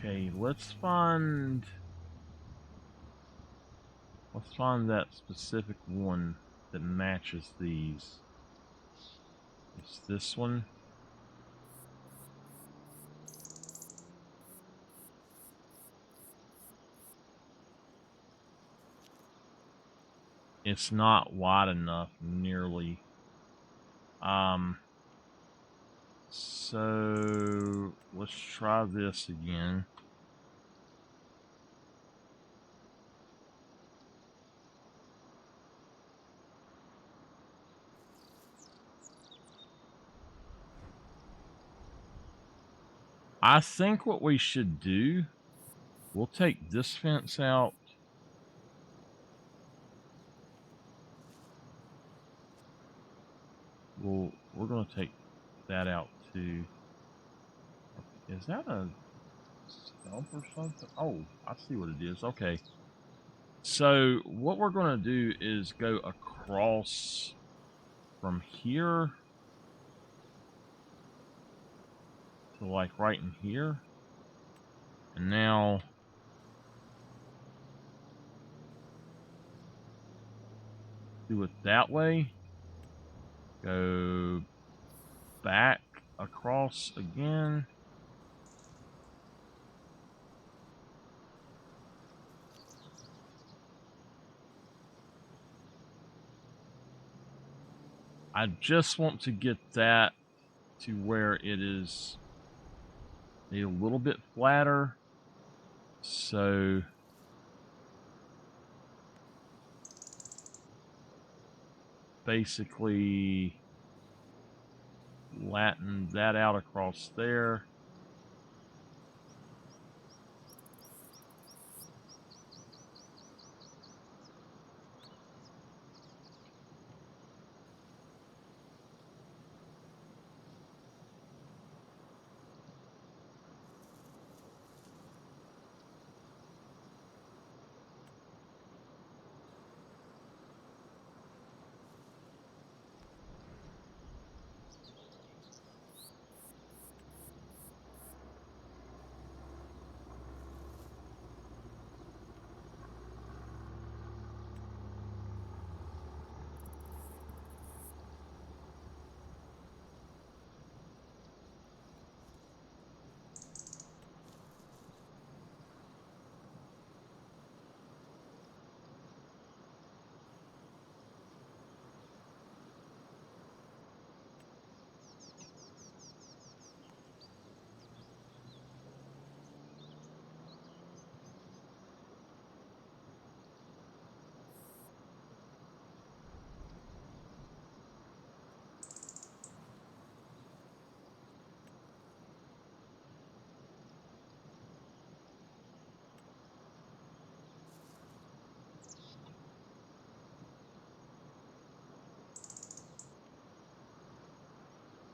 Okay, let's find that specific one that matches these. It's this one. It's not wide enough nearly. So let's try this again. I think what we should do, we'll take this fence out Well, we're going to take that out too. Is that a stump or something? Oh, I see what it is. Okay. So what we're going to do is go across from here to like right in here. And now do it that way. Go back across again. I just want to get that to where it is a little bit flatter. So basically flatten that out across there.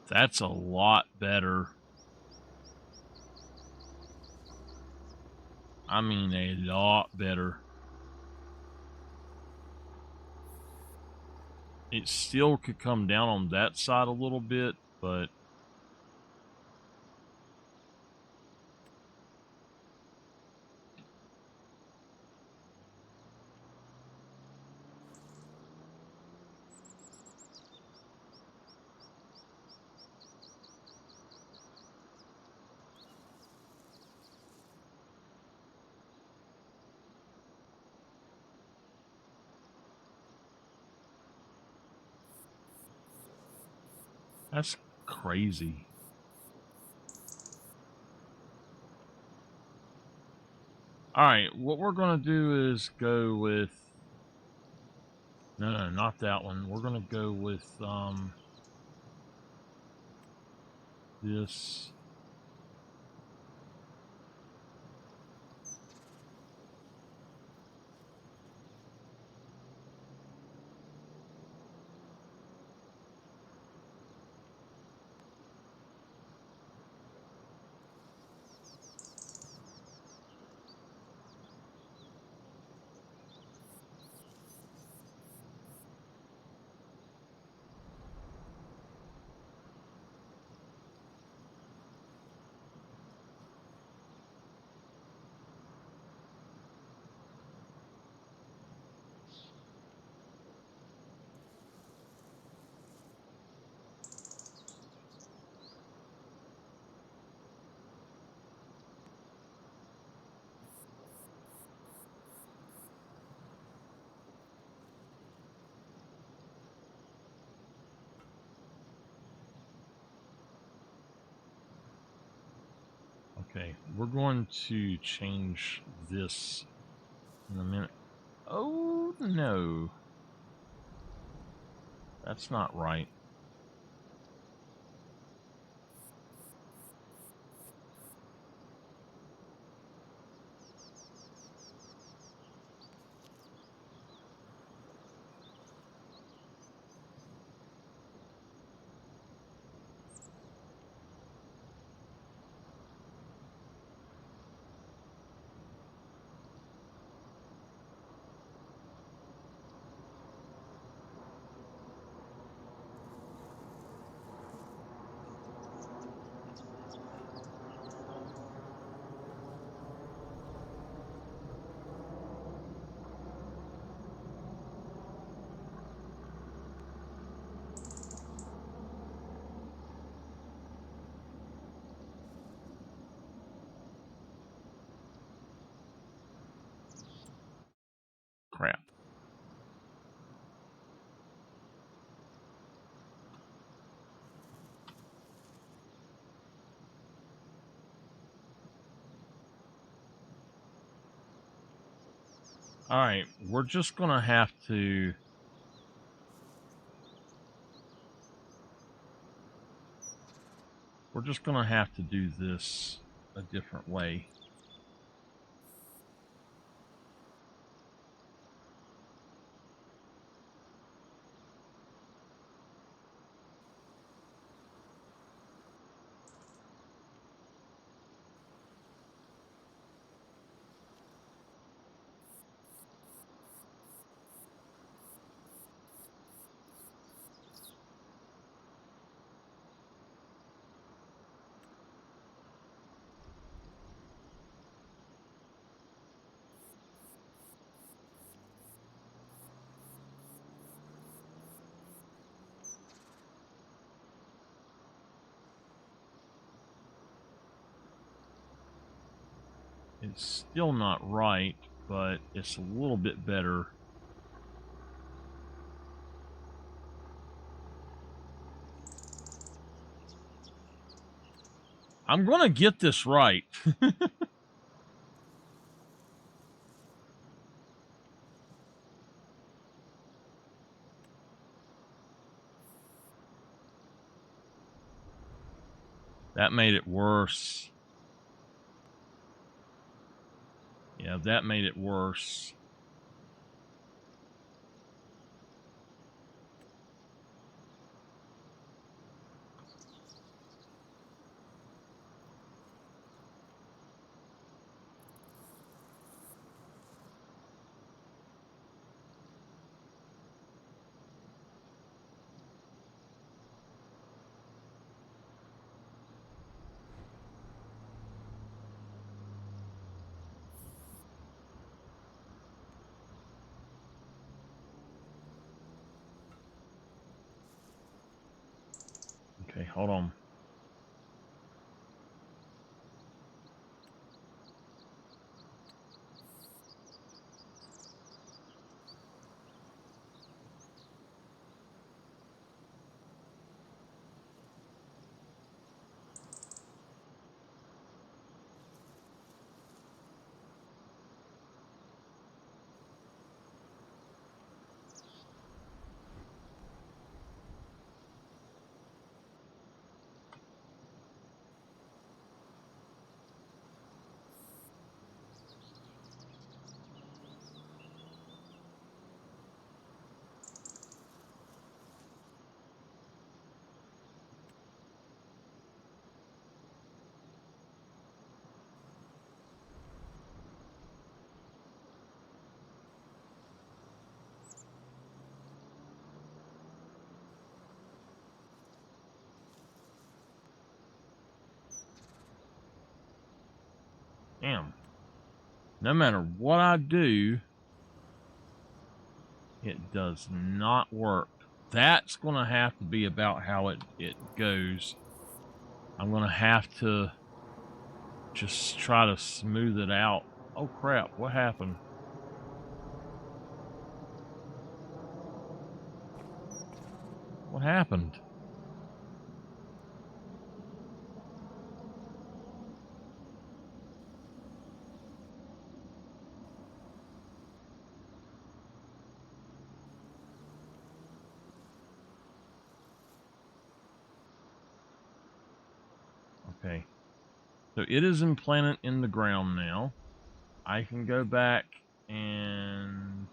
That's a lot better. I mean, a lot better. It still could come down on that side a little bit, but that's crazy. All right, what we're going to do is go with... No, not that one. We're going to go with this. Okay, we're going to change this in a minute. Oh, no. That's not right. crap. All right, we're just going to have to... We're just going to have to do this a different way. It's still not right, but it's a little bit better. I'm going to get this right. That made it worse. Yeah, that made it worse. Okay, hold on. Damn. No matter what I do, it does not work. That's going to have to be about how it goes. I'm going to have to just try to smooth it out. Oh, crap. What happened? What happened? Okay. So it is implanted in the ground now. I can go back and...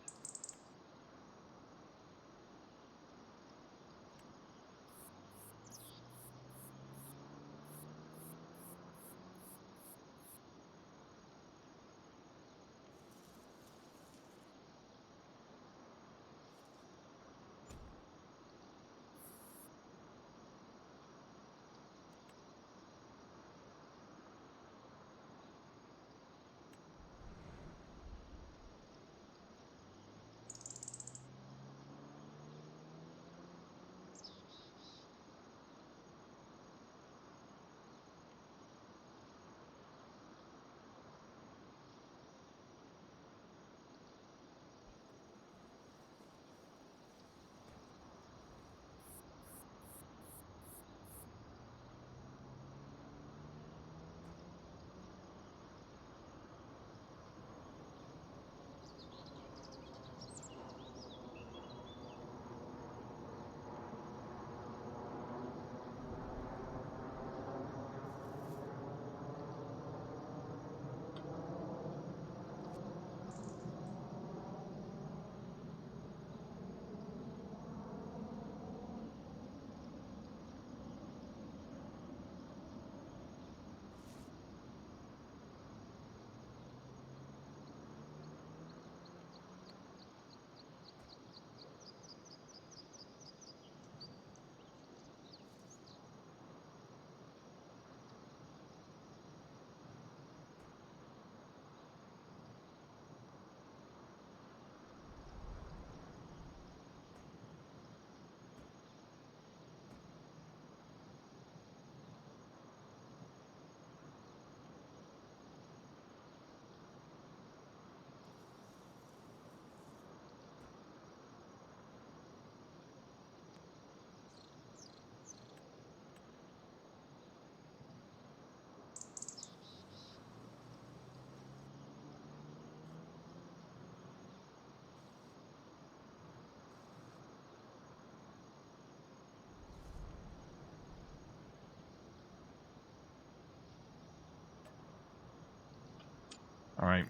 Alright.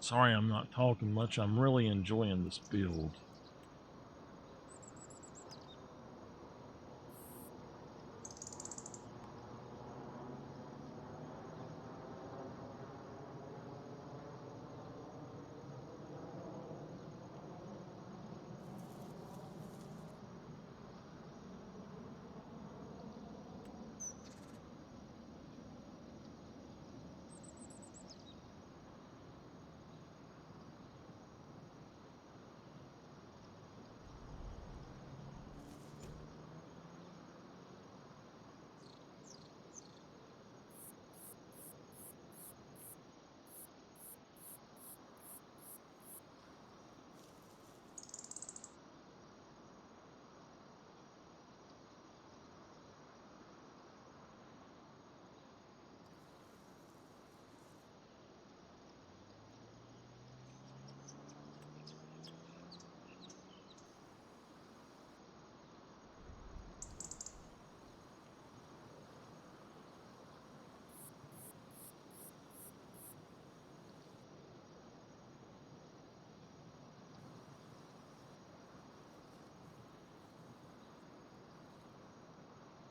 Sorry I'm not talking much. I'm really enjoying this build.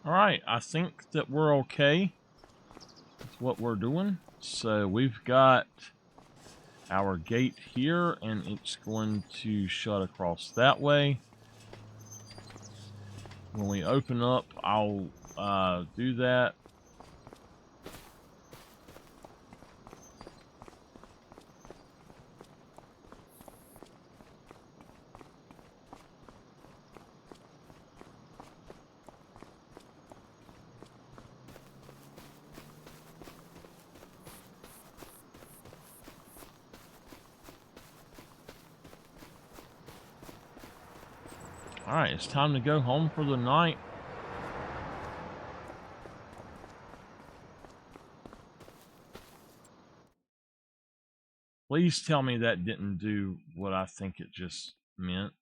Alright, I think that we're okay with what we're doing. So we've got our gate here, and it's going to shut across that way. When we open up, I'll do that. Alright, it's time to go home for the night. Please tell me that didn't do what I think it just meant.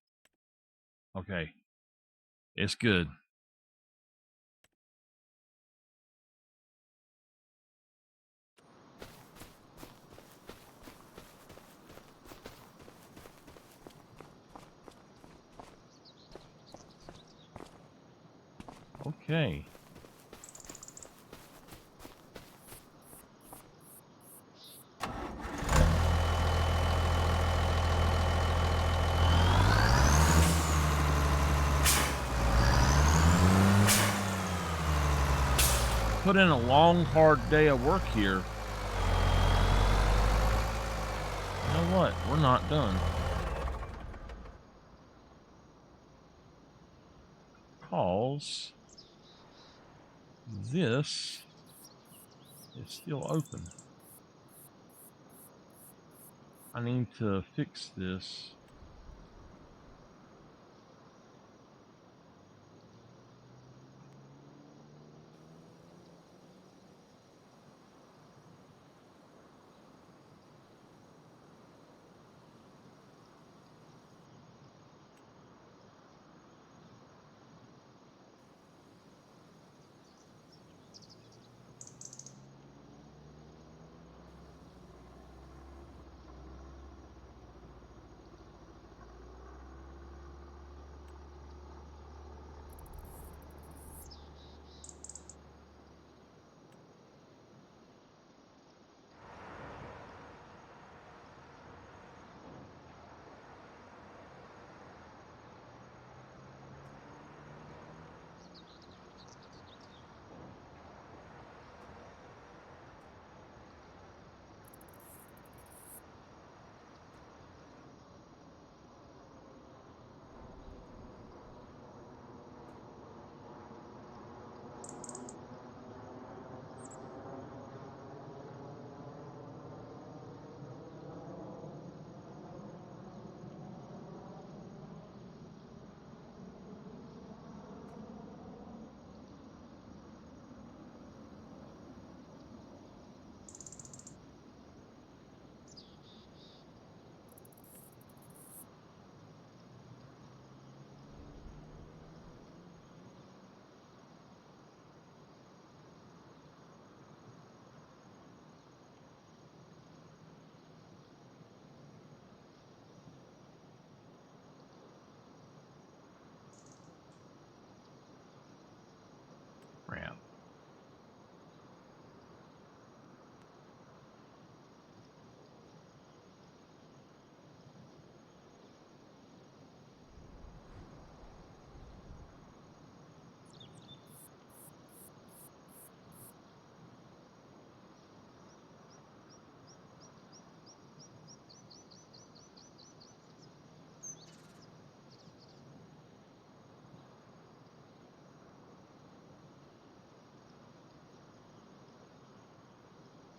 Okay. It's good. Okay. Put in a long, hard day of work here. You know what? We're not done. Because this is still open. I need to fix this.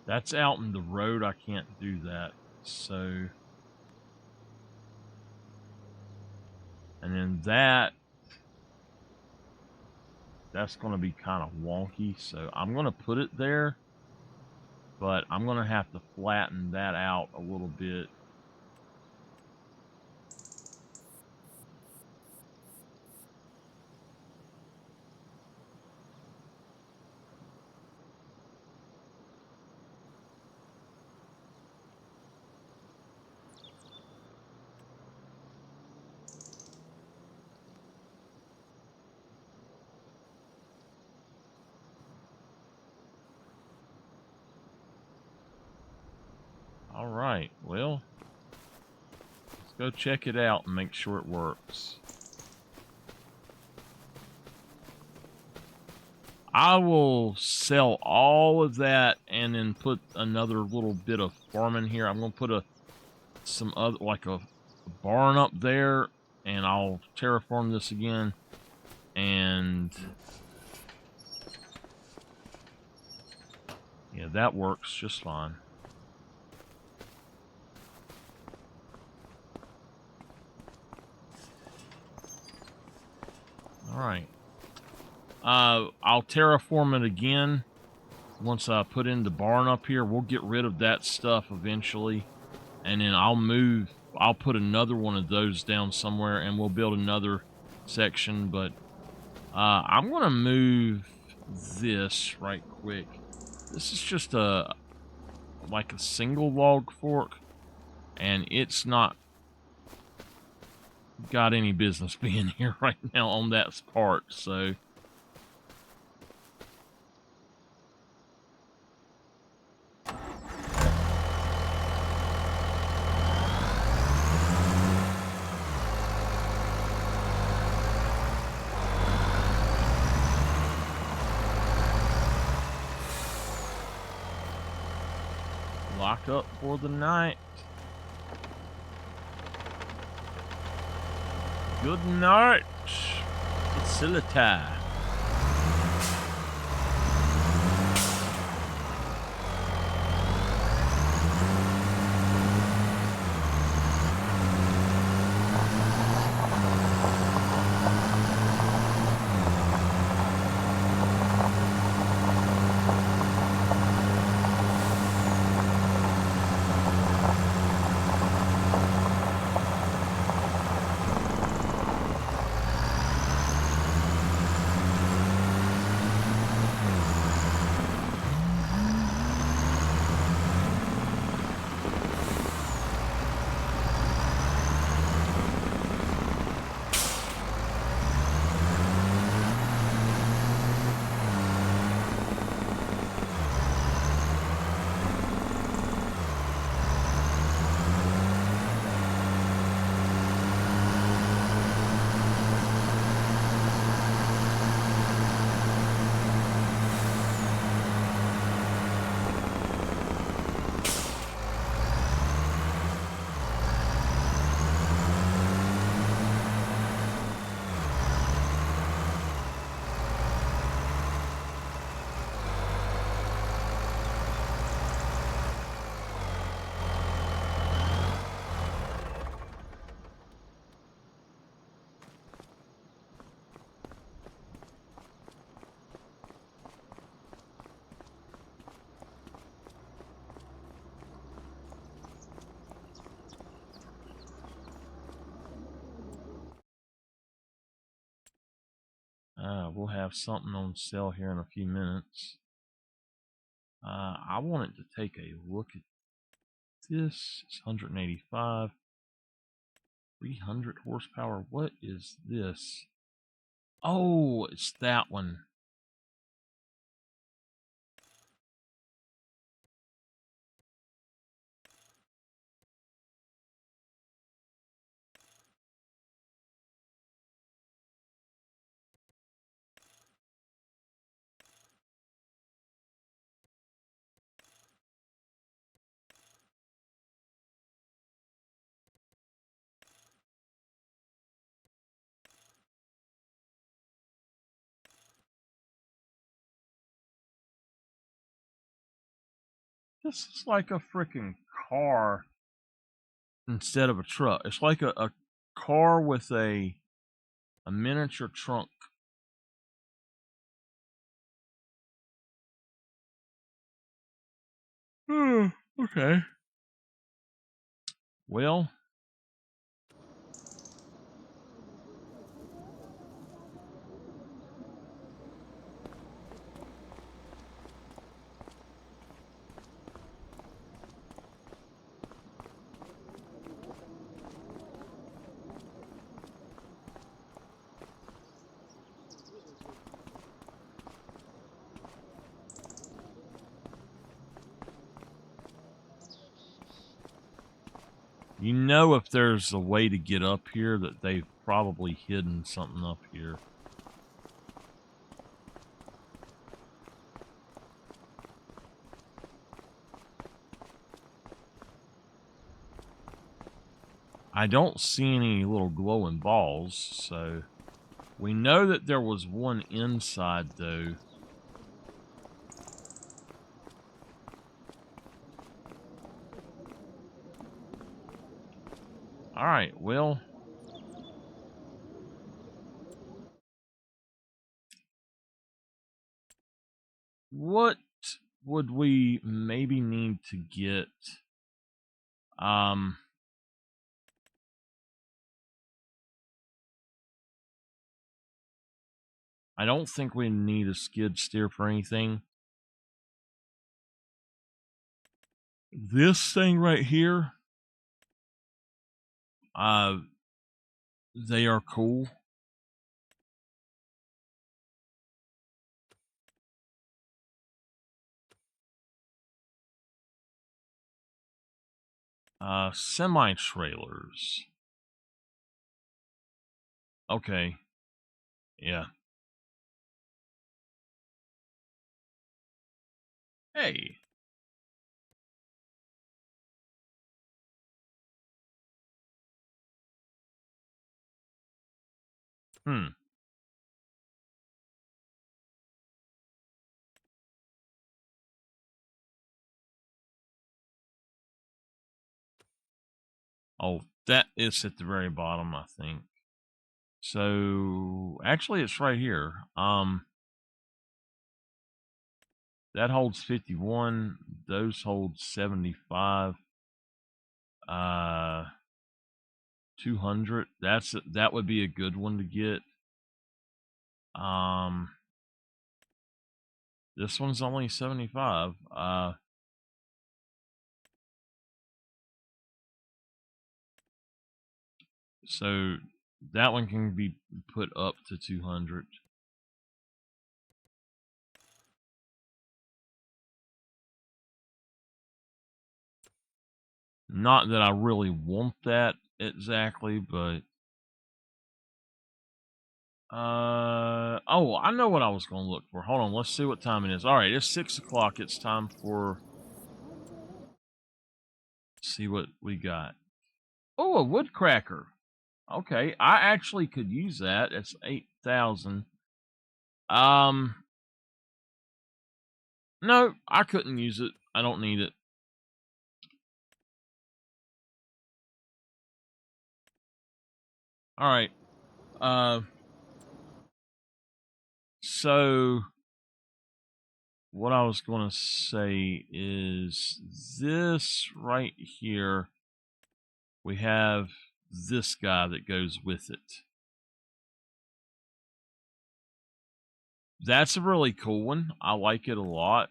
That's out in the road. I can't do that. So, and then that's going to be kind of wonky. So I'm going to put it there, but I'm going to have to flatten that out a little bit. All right, well, let's go check it out and make sure it works. I will sell all of that and then put another little bit of farming here. I'm going to put some other, like a barn up there, and I'll terraform this again. And yeah, that works just fine. All right. I'll terraform it again once I put in the barn up here. We'll get rid of that stuff eventually, and then I'll put another one of those down somewhere, and we'll build another section. But I'm gonna move this right quick. This is just like a single log fork, and it's not got any business being here right now on that part. So lock up for the night. Good night, facility. We'll have something on sale here in a few minutes. I wanted to take a look at this. It's 185, 300 horsepower. What is this? Oh, it's that one. This is like a freaking car instead of a truck. It's like a car with a miniature trunk. Okay. Well, you know, if there's a way to get up here, that they've probably hidden something up here. I don't see any little glowing balls, so we know that there was one inside, though. All right, well, what would we maybe need to get? I don't think we need a skid steer for anything. This thing right here, they are cool. Semi-trailers. Okay. Yeah. Hey. Hmm. Oh, that is at the very bottom, I think. So, actually, it's right here. That holds 51. Those hold 75. 200. That would be a good one to get. This one's only 75. So that one can be put up to 200. Not that I really want that exactly, but oh, I know what I was going to look for. Hold on, let's see what time it is. All right, it's 6 o'clock. It's time for see what we got. Oh, a woodcracker. Okay, I actually could use that. It's 8,000. No, I couldn't use it. I don't need it. All right. So what I was going to say is this right here. We have this guy that goes with it. That's a really cool one. I like it a lot.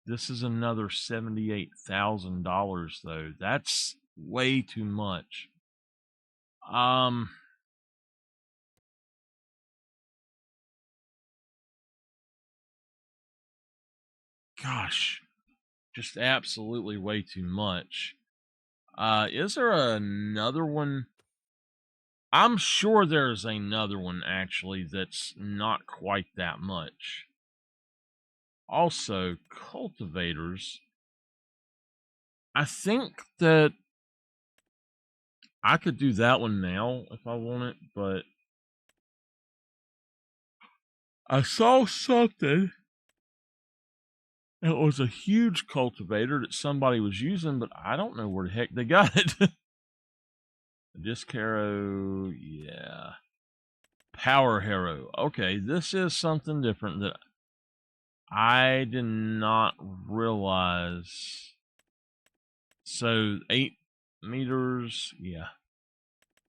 This is another $78,000 though. That's way too much. Gosh, just absolutely way too much. Is there another one? I'm sure there's another one actually that's not quite that much. Also, cultivators. I think that I could do that one now if I want it, but I saw something. It was a huge cultivator that somebody was using, but I don't know where the heck they got it. Disc harrow, yeah. Power harrow. Okay, this is something different that I did not realize. So 8 meters, yeah.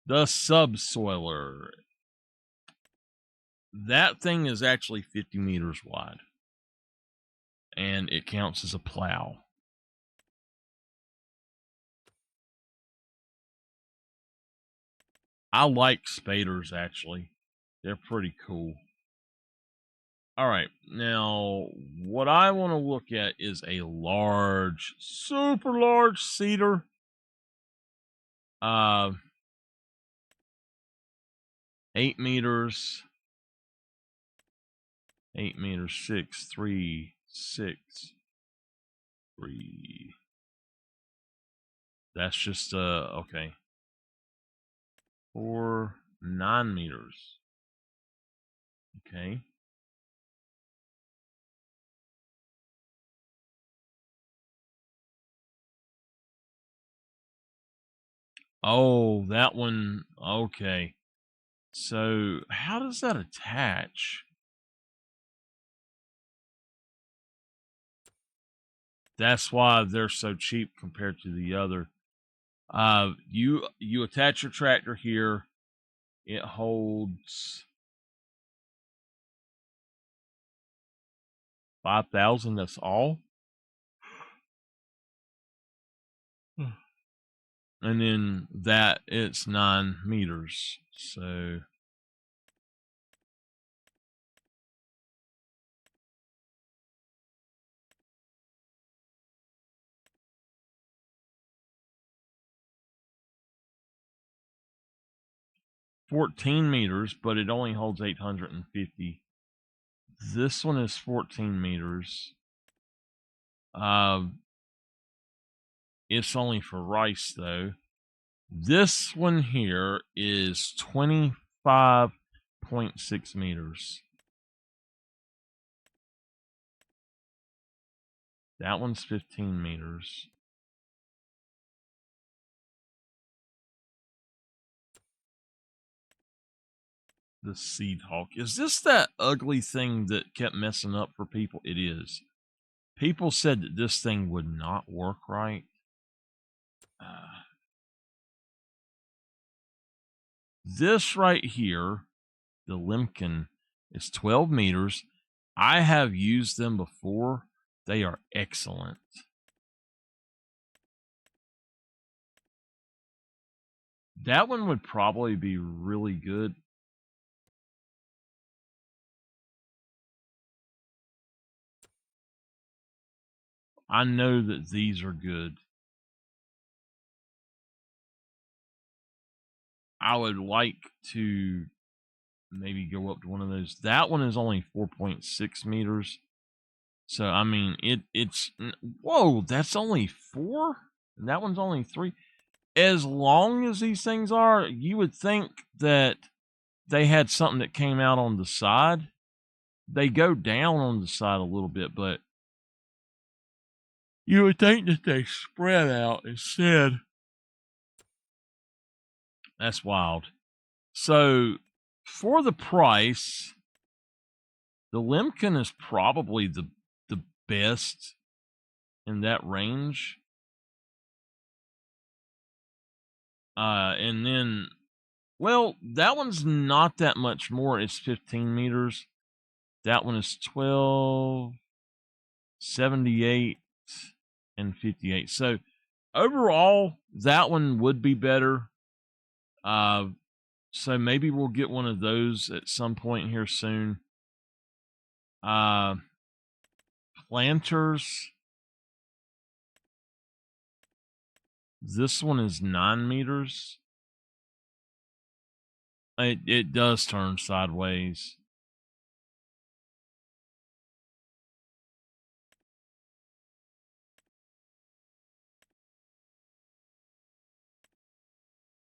The subsoiler. That thing is actually 50 meters wide. And it counts as a plow. I like spaders, actually. They're pretty cool. All right, now what I want to look at is a large, super large cedar. 8 meters. 8 meters, 6, 3, 6, 3. That's just, okay. 4, 9 meters. Okay. Oh, that one. Okay. So, how does that attach? That's why they're so cheap compared to the other. You attach your tractor here. It holds 5,000. That's all. And then that it's 9 meters. So 14 meters, but it only holds 850. This one is 14 meters. It's only for rice though. This one here is 25.6 meters. That one's 15 meters. The Seed Hawk. Is this that ugly thing that kept messing up for people? It is. People said that this thing would not work right. This right here, the Lemkin, is 12 meters. I have used them before. They are excellent. That one would probably be really good. I know that these are good. I would like to maybe go up to one of those. That one is only 4.6 meters. So I mean it's whoa, that's only 4? And that one's only 3. As long as these things are, you would think that they had something that came out on the side. They go down on the side a little bit, but you would think that they spread out instead. That's wild. So for the price, the Lemkin is probably the best in that range. And then, well, that one's not that much more. It's 15 meters. That one is 12, 78, and 58. So overall, that one would be better. So maybe we'll get one of those at some point here soon. Planters. This one is 9 meters. It does turn sideways.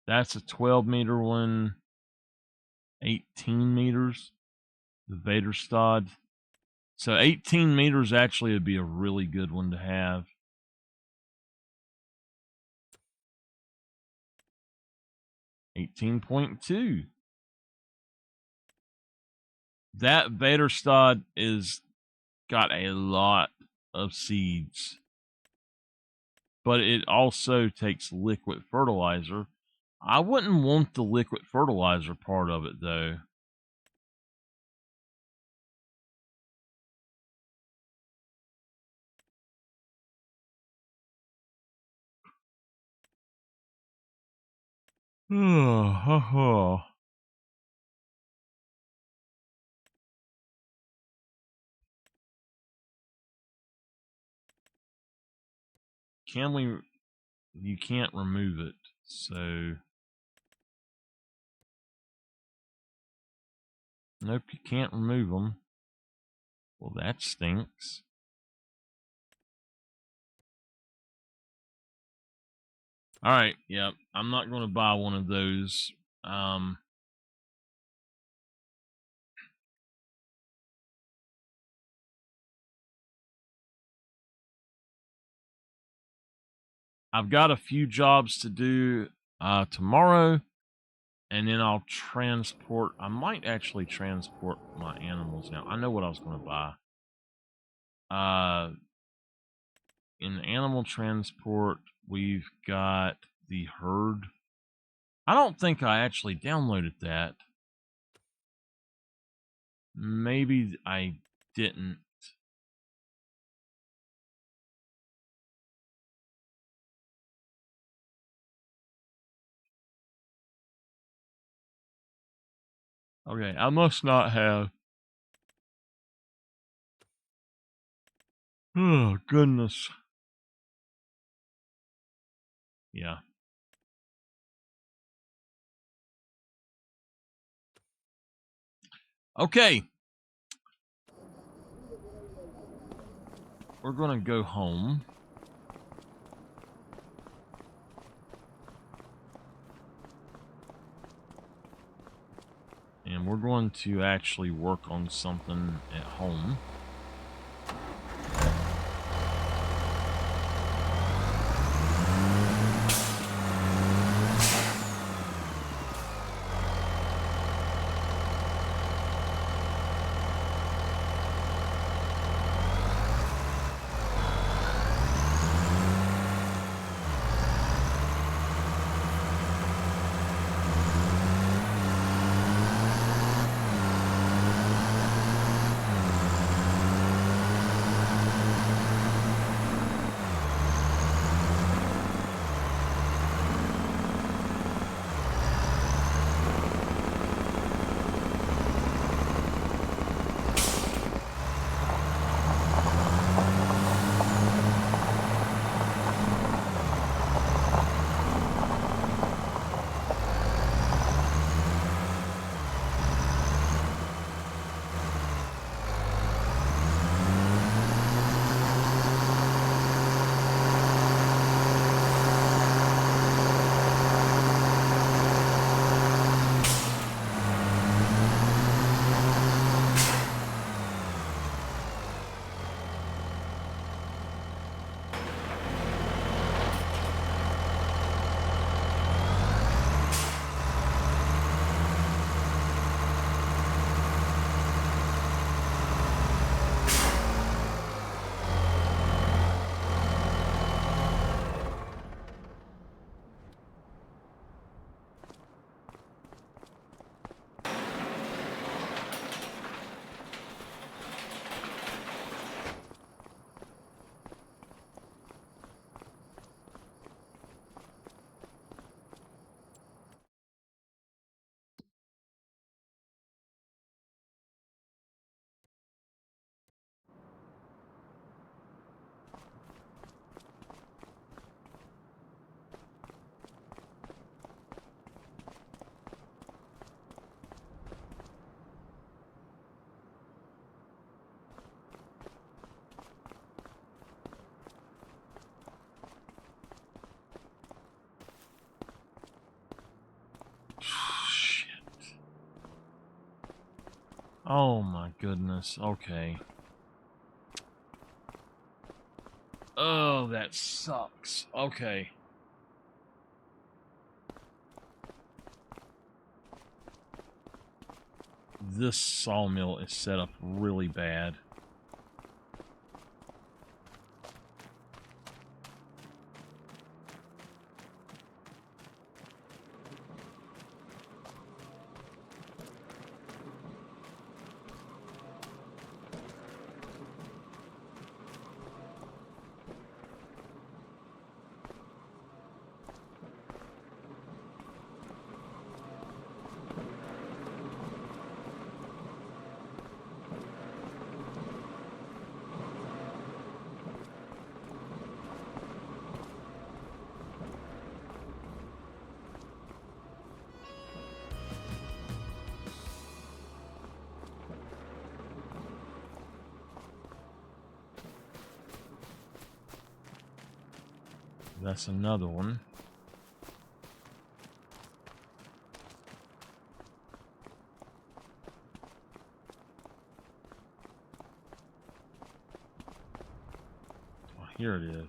That's a 12-meter one. 18 meters. The Vaderstad. So 18 meters actually would be a really good one to have. 18.2. That Vaderstad is got a lot of seeds, but it also takes liquid fertilizer. I wouldn't want the liquid fertilizer part of it though. Can we? You can't remove it, so nope, you can't remove them. Well, that stinks. All right, yeah, I'm not going to buy one of those. I've got a few jobs to do tomorrow, and then I'll transport. I might actually transport my animals now. I know what I was going to buy. In animal transport, we've got the herd. I don't think I actually downloaded that. Maybe I didn't. Okay, I must not have. Oh, goodness. Yeah. Okay. We're going to go home. And we're going to actually work on something at home. Oh my goodness. Okay. Oh, that sucks. Okay. This sawmill is set up really bad. That's another one. Oh, here it is.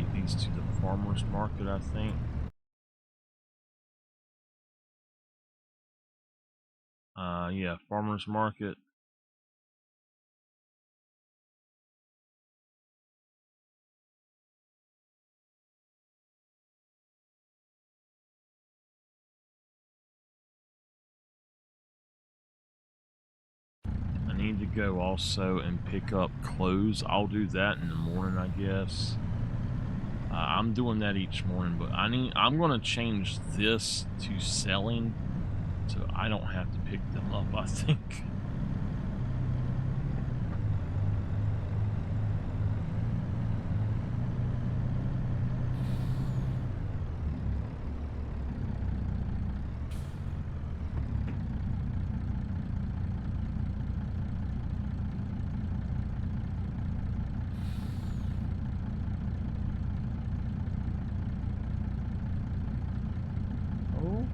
take these to the farmer's market, I think. Yeah, farmer's market. I need to go also and pick up clothes. I'll do that in the morning, I guess. I'm doing that each morning, but I'm gonna change this to selling, so I don't have to pick them up, I think.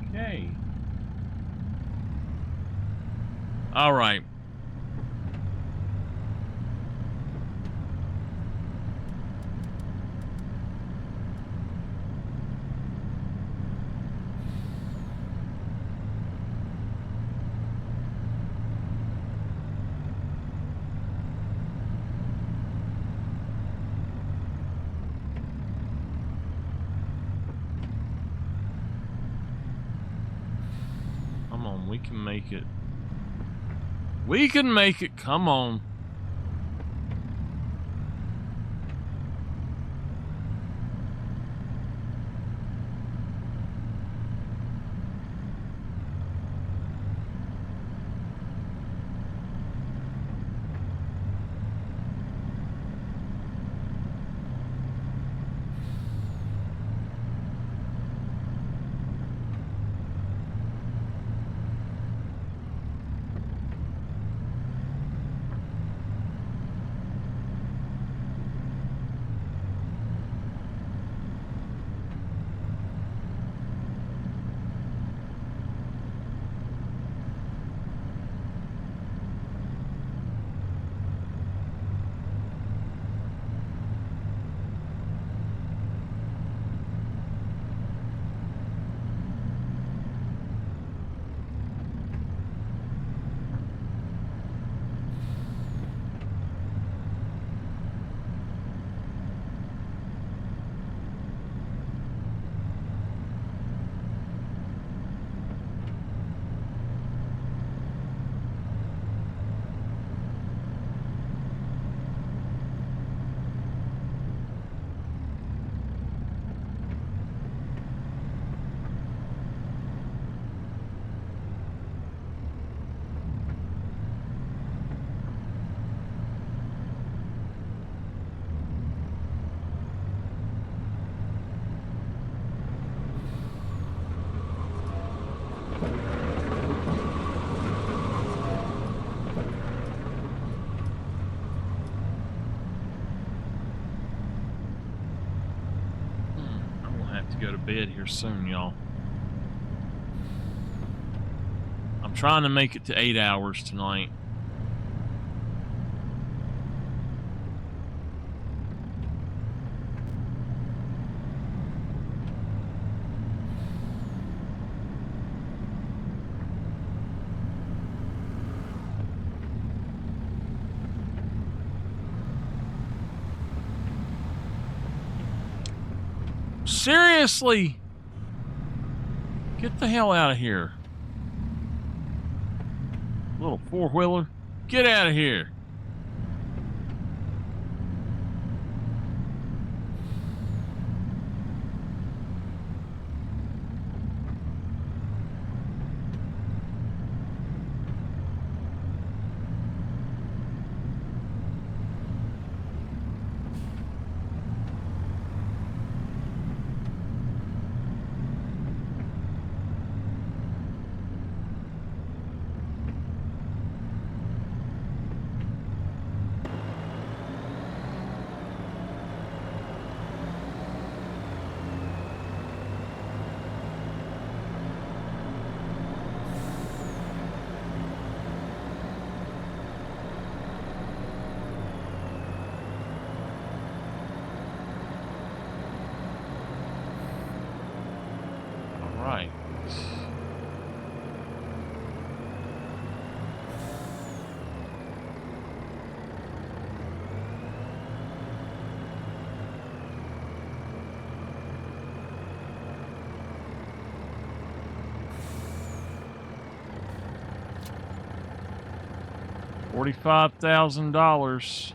Okay. All right. Come on, we can make it. We can make it. Come on. Go to bed here soon, y'all. I'm trying to make it to 8 hours tonight. Seriously? Get the hell out of here. Little four-wheeler. Get out of here. $45,000.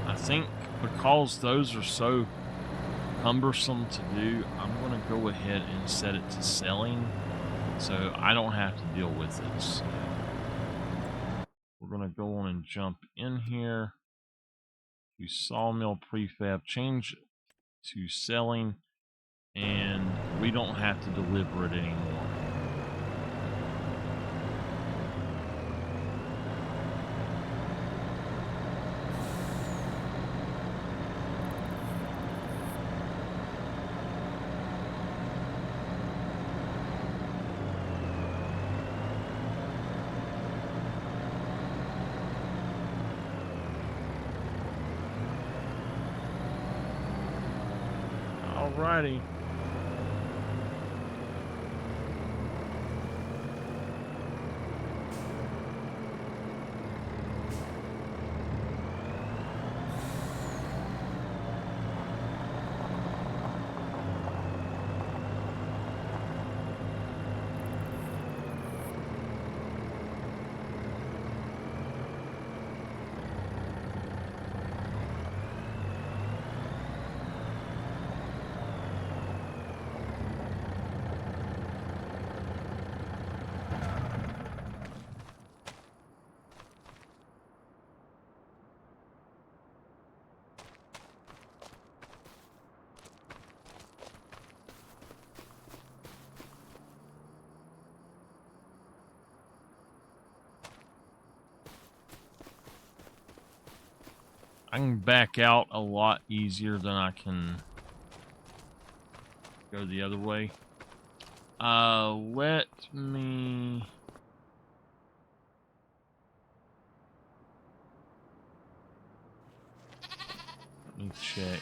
I think because those are so cumbersome to do, I'm going to go ahead and set it to selling so I don't have to deal with it. So we're going to go on and jump in here to sawmill prefab, change to selling, and we don't have to deliver it anymore. Alrighty. I can back out a lot easier than I can go the other way. Let me check.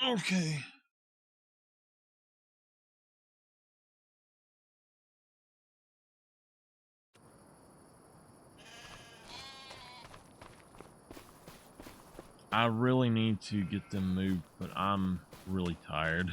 Okay. I really need to get them moved, but I'm really tired.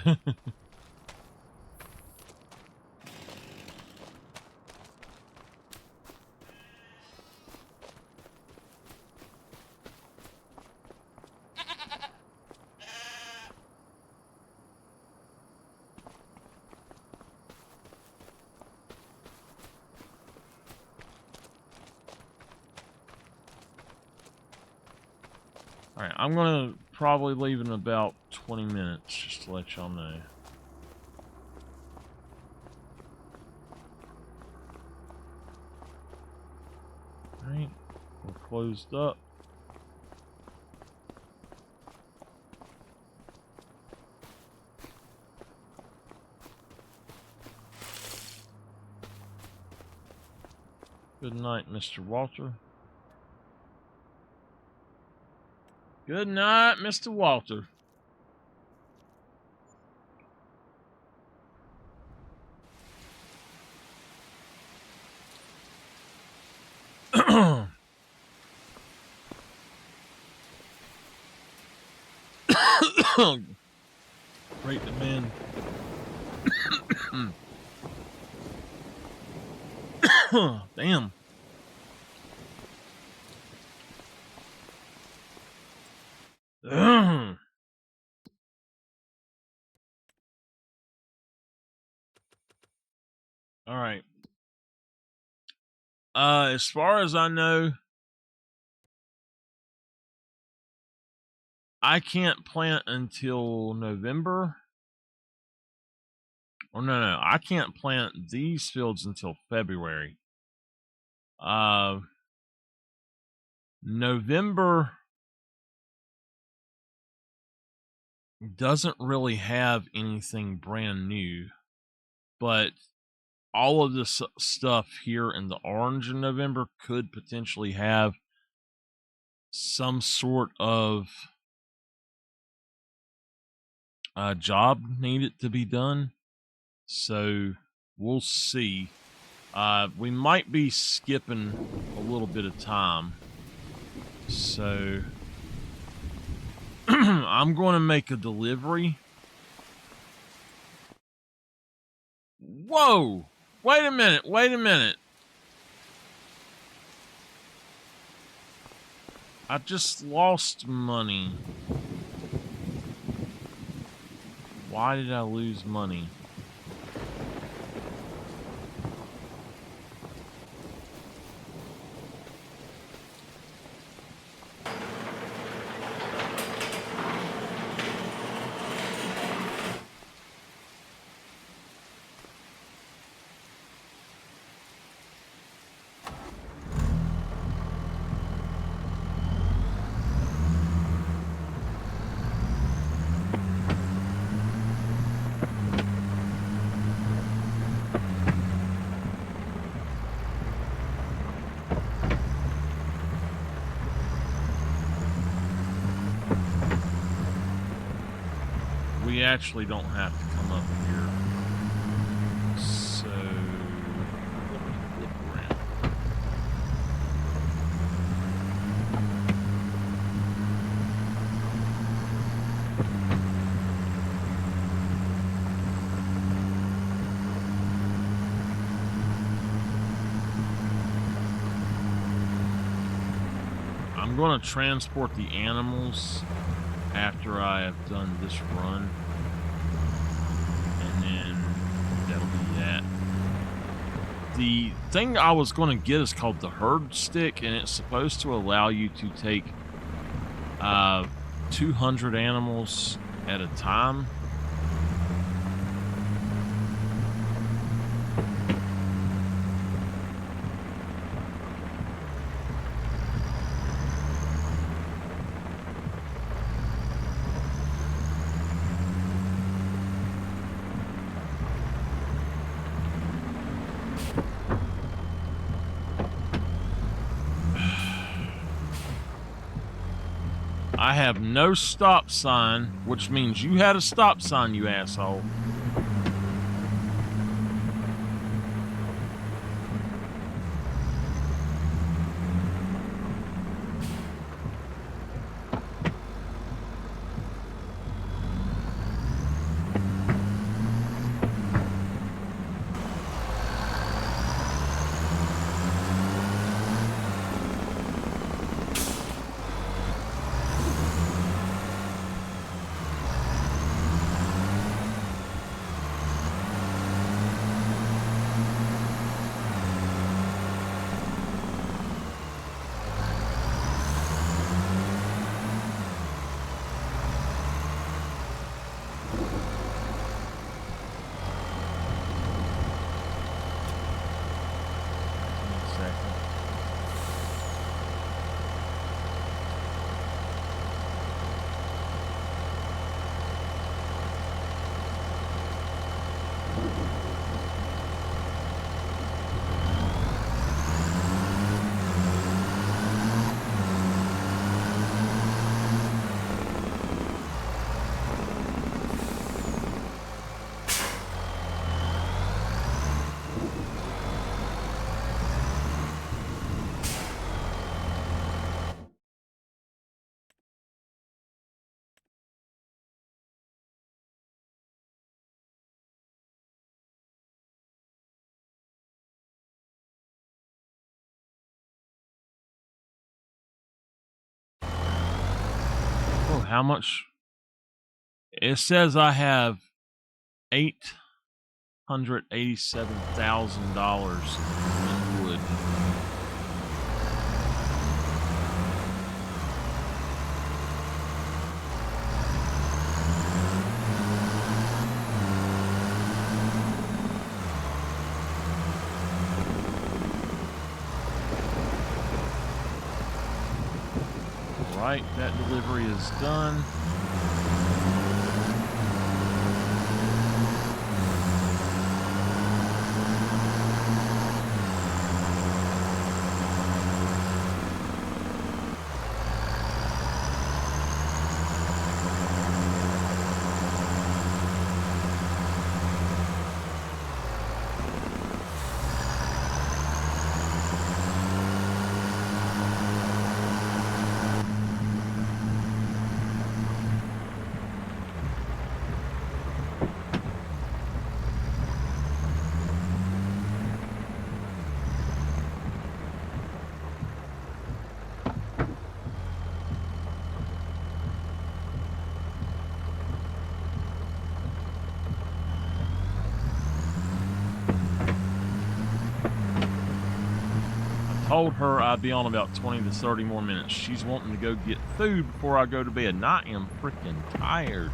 Alright, I'm gonna probably leave in about 20 minutes, just to let y'all know. Alright, we're closed up. Good night, Mr. Walter. Good night, Mr. Walter. Great demand. Damn. All right. As far as I know, I can't plant until November. Or no, I can't plant these fields until February. November doesn't really have anything brand new, but all of this stuff here in the orange in November could potentially have some sort of job needed to be done. So we'll see. We might be skipping a little bit of time. So I'm going to make a delivery. Whoa! Wait a minute. I just lost money. Why did I lose money? We actually don't have to come up here. So let me look around. I'm going to transport the animals after I have done this run, and then that'll be that. The thing I was going to get is called the herd stick, and it's supposed to allow you to take 200 animals at a time. I have no stop sign, which means you had a stop sign, you asshole. how much? It says I have $887,000 in wood. Right, that delivery is done. Told her I'd be on about 20 to 30 more minutes. She's wanting to go get food before I go to bed, and I am freaking tired.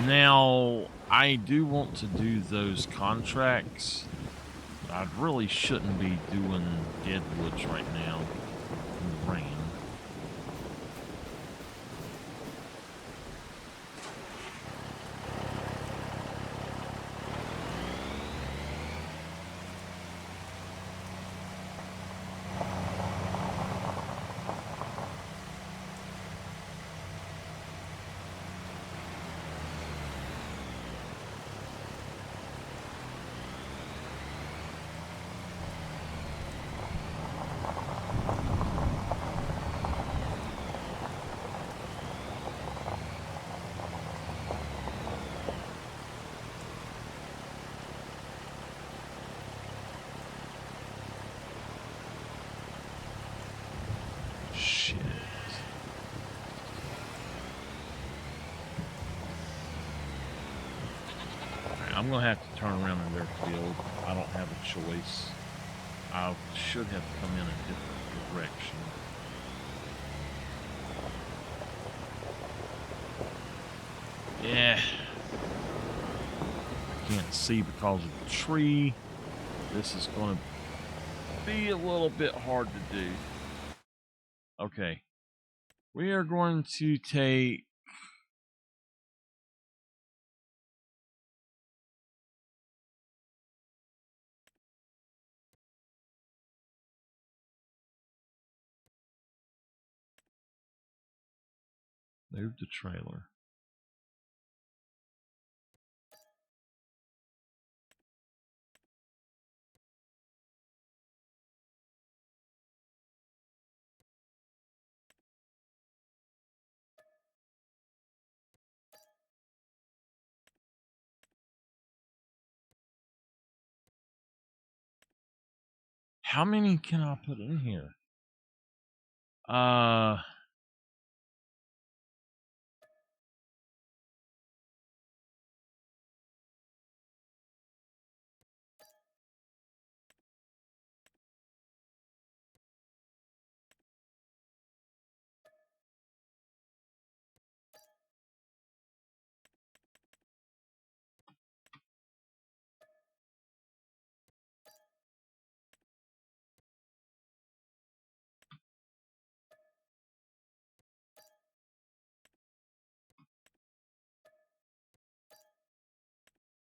Now, I do want to do those contracts. I really shouldn't be doing deadwoods right now in the rain. Shit. I'm gonna have to turn around in their field. I don't have a choice. I should have come in a different direction. Yeah. I can't see because of the tree. This is gonna be a little bit hard to do. Okay. We are going to take move the trailer. How many can I put in here?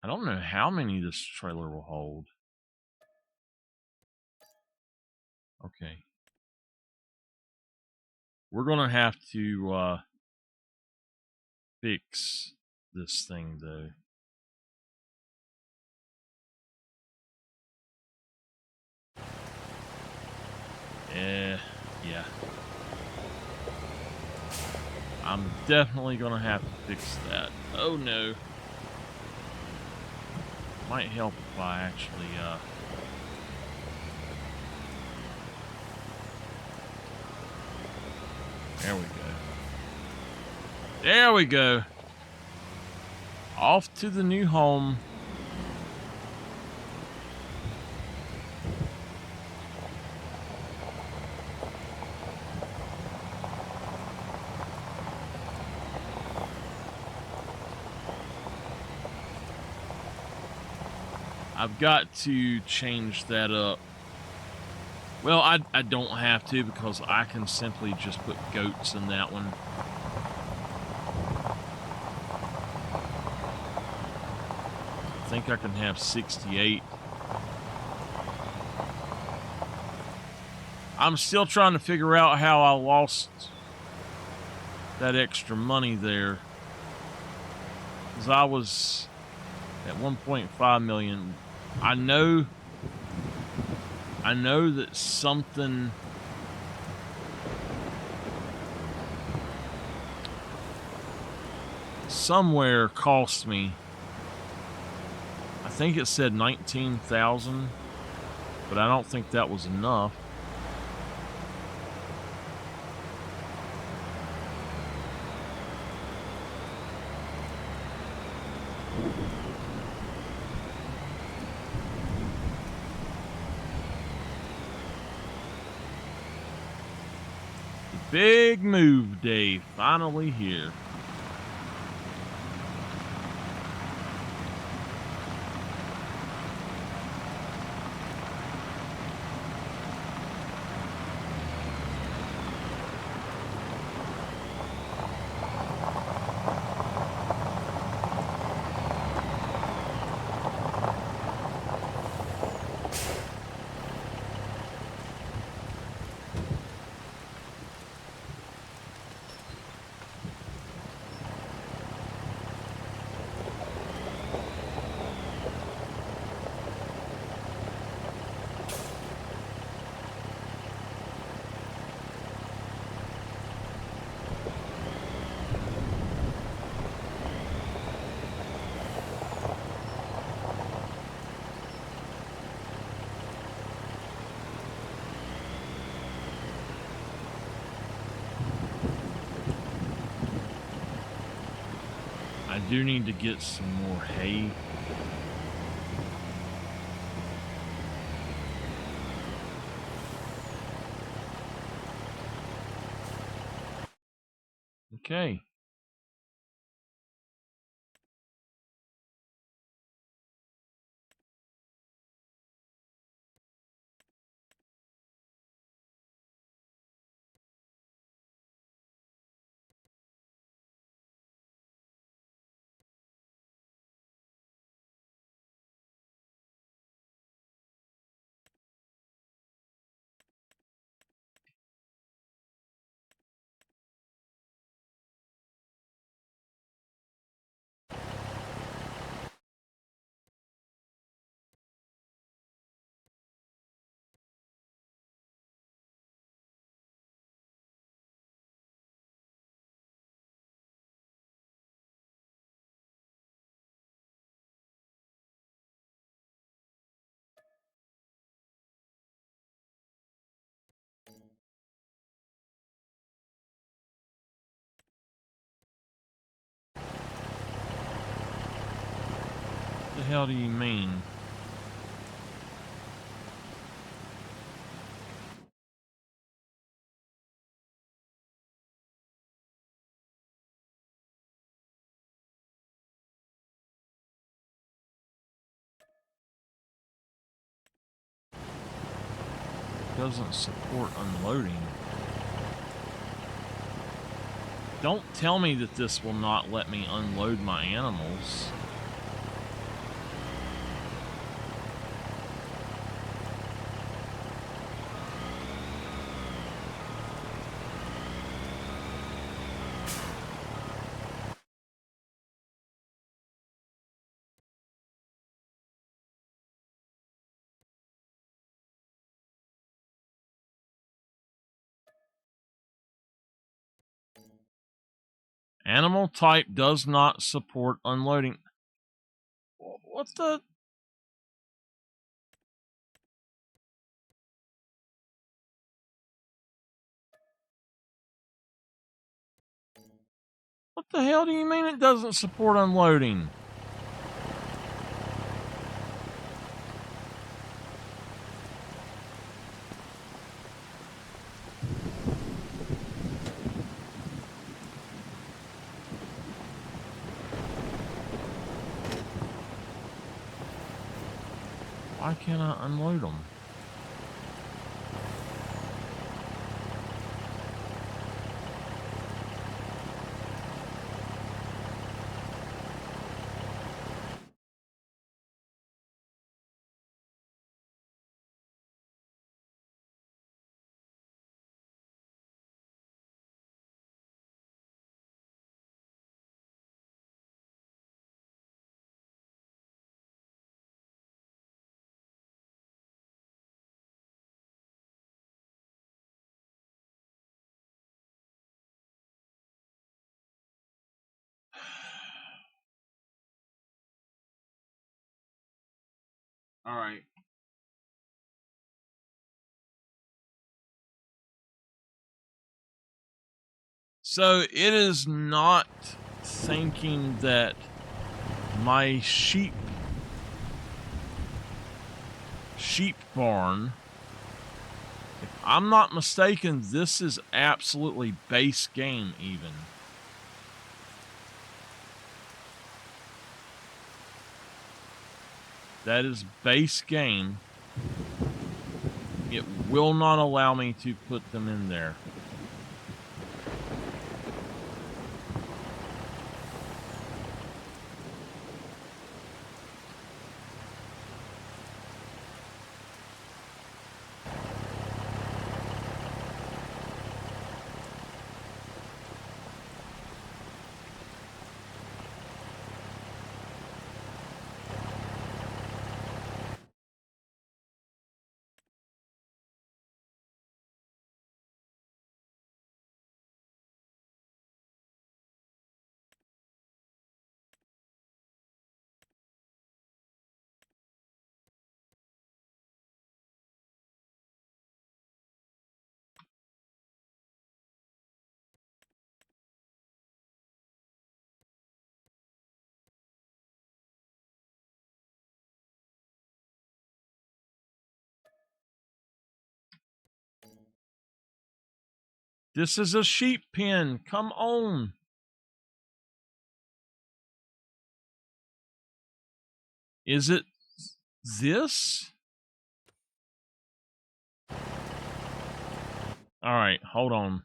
I don't know how many this trailer will hold. Okay. We're gonna have to fix this thing though. Yeah. I'm definitely gonna have to fix that. Oh no. Might help if I actually there we go. There we go. Off to the new home. I've got to change that up. Well, I don't have to because I can simply just put goats in that one. I think I can have 68. I'm still trying to figure out how I lost that extra money there. Because I was at 1.5 million. I know that something somewhere cost me. I think it said 19,000, but I don't think that was enough. Big move day finally here. I do need to get some more hay. Okay. hell do you mean? Doesn't support unloading. Don't tell me that this will not let me unload my animals. Animal type does not support unloading. What the? What the hell do you mean it doesn't support unloading? Why can't I unload them? All right. So it is not thinking that my sheep barn, if I'm not mistaken, this is absolutely base game even. That is base game. It will not allow me to put them in there. This is a sheep pen. Come on. Is it this? All right, hold on.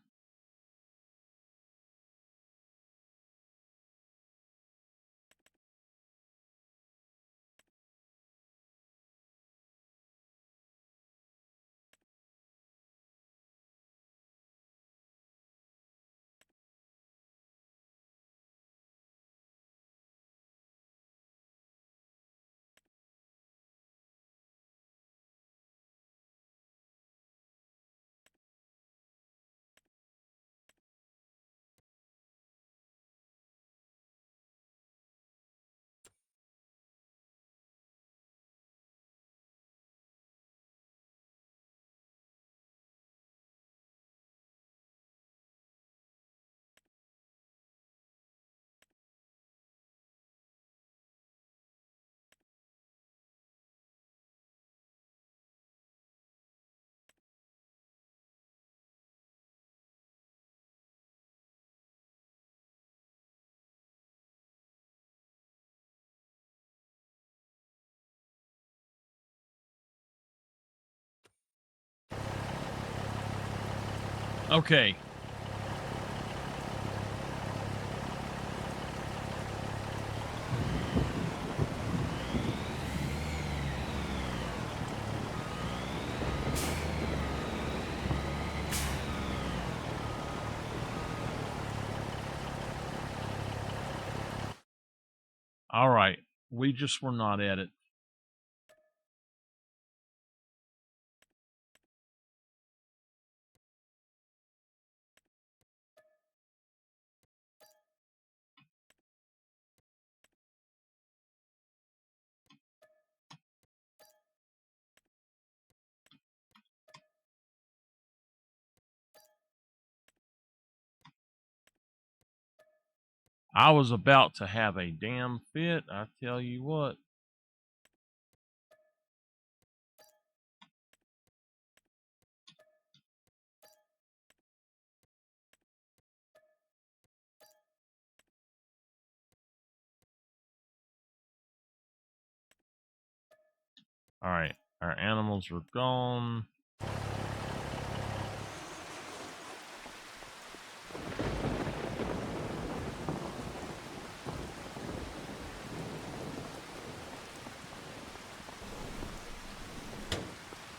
Okay. All right. We just were not at it. I was about to have a damn fit, I tell you what. All right, our animals are gone.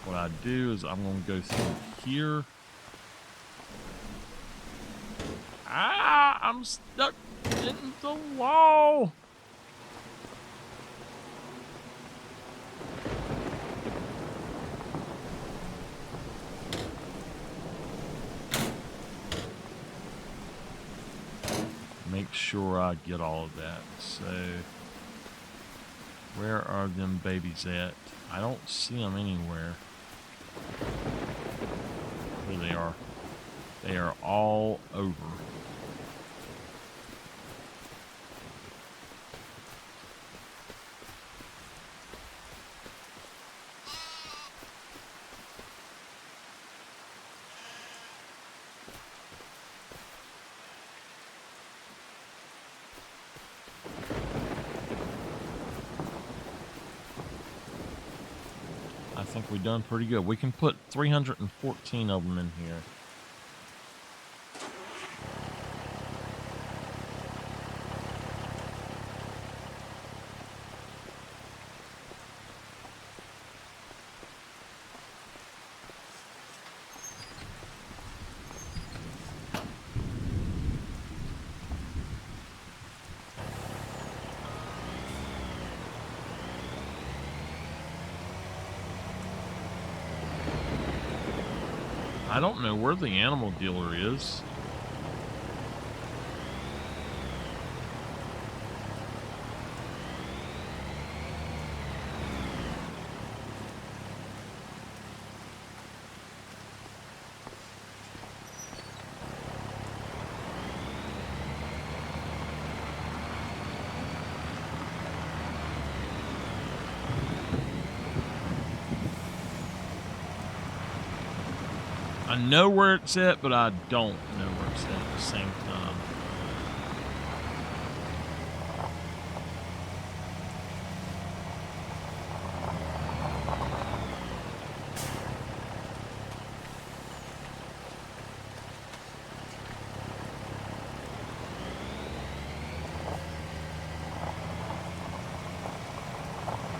What I do is I'm going to go through here. Ah, I'm stuck in the wall. Make sure I get all of that. So, where are them babies at? I don't see them anywhere. There they are. They are all over. I think we've done pretty good. We can put 314 of them in here. I don't know where the animal dealer is. I know where it's at, but I don't know where it's at the same time.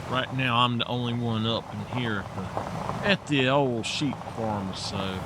Right now, I'm the only one up in here at the old sheep farm, so...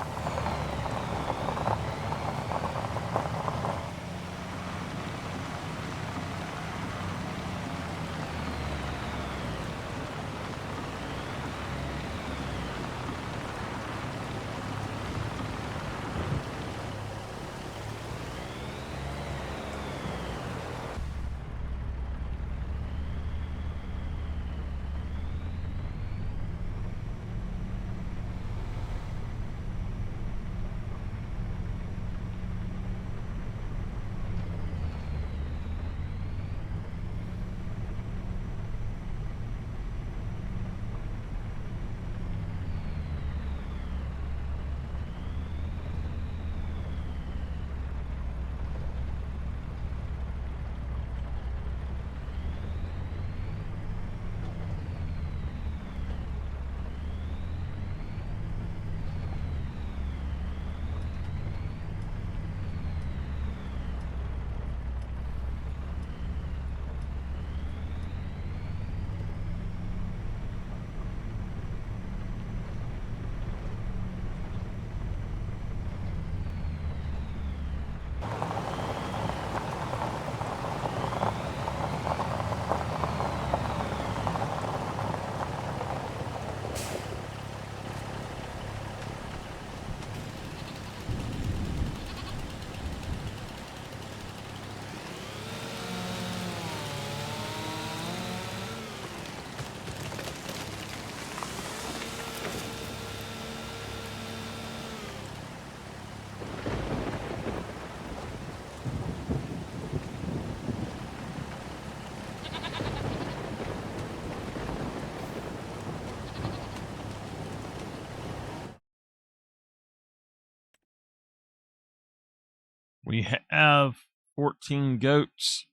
We have 14 goats.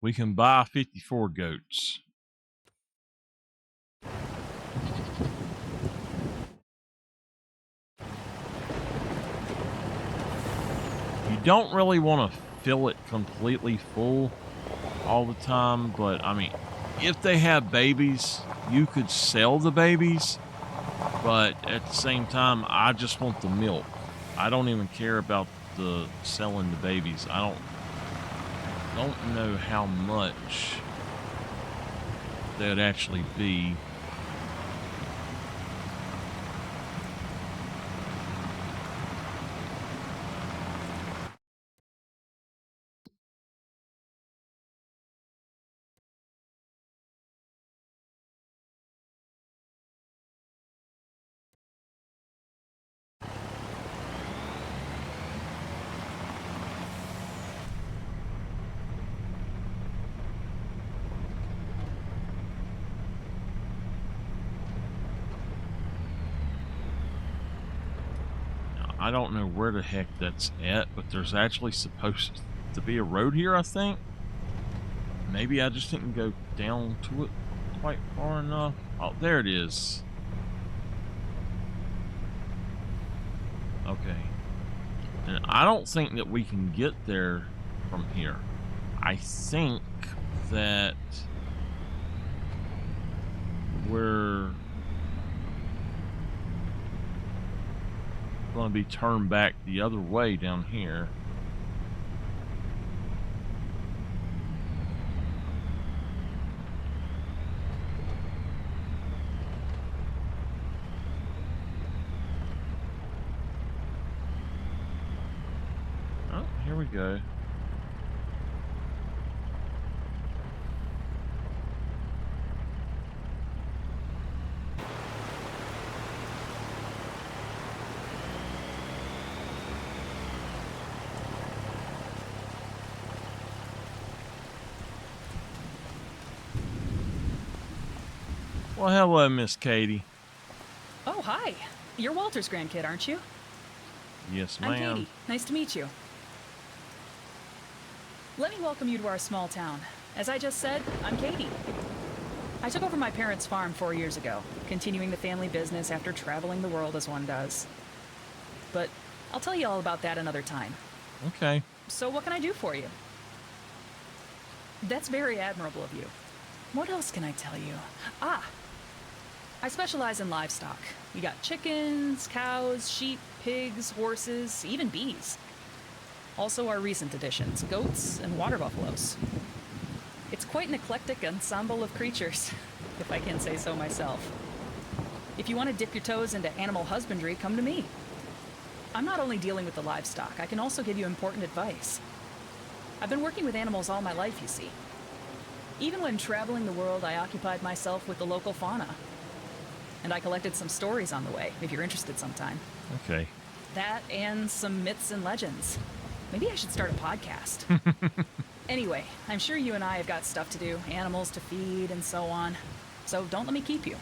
We can buy 54 goats. You don't really want to fill it completely full all the time, but I mean, if they have babies, you could sell the babies, but at the same time, I just want the milk. I don't even care about the selling the babies. I don't know how much that'd actually be. I don't know where the heck that's at, but there's actually supposed to be a road here, I think. Maybe I just didn't go down to it quite far enough. Oh, there it is. Okay. And I don't think that we can get there from here. I think that we're going to be turned back the other way down here. Oh, here we go. Well, hello, Miss Katie. Oh, hi. You're Walter's grandkid, aren't you? Yes, I'm ma'am. Katie. Nice to meet you. Let me welcome you to our small town. As I just said, I'm Katie. I took over my parents' farm 4 years ago, continuing the family business after traveling the world as one does. But I'll tell you all about that another time. Okay. So what can I do for you? That's very admirable of you. What else can I tell you? I specialize in livestock. We got chickens, cows, sheep, pigs, horses, even bees. Also our recent additions, goats and water buffaloes. It's quite an eclectic ensemble of creatures, if I can say so myself. If you want to dip your toes into animal husbandry, come to me. I'm not only dealing with the livestock, I can also give you important advice. I've been working with animals all my life, you see. Even when traveling the world, I occupied myself with the local fauna. And I collected some stories on the way, if you're interested sometime. Okay. That and some myths and legends. Maybe I should start a podcast. Anyway, I'm sure you and I have got stuff to do, animals to feed and so on. So don't let me keep you.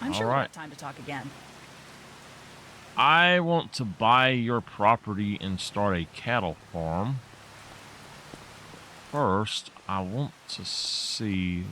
I'm sure we'll have time to talk again. I want to buy your property and start a cattle farm. First, I want to see...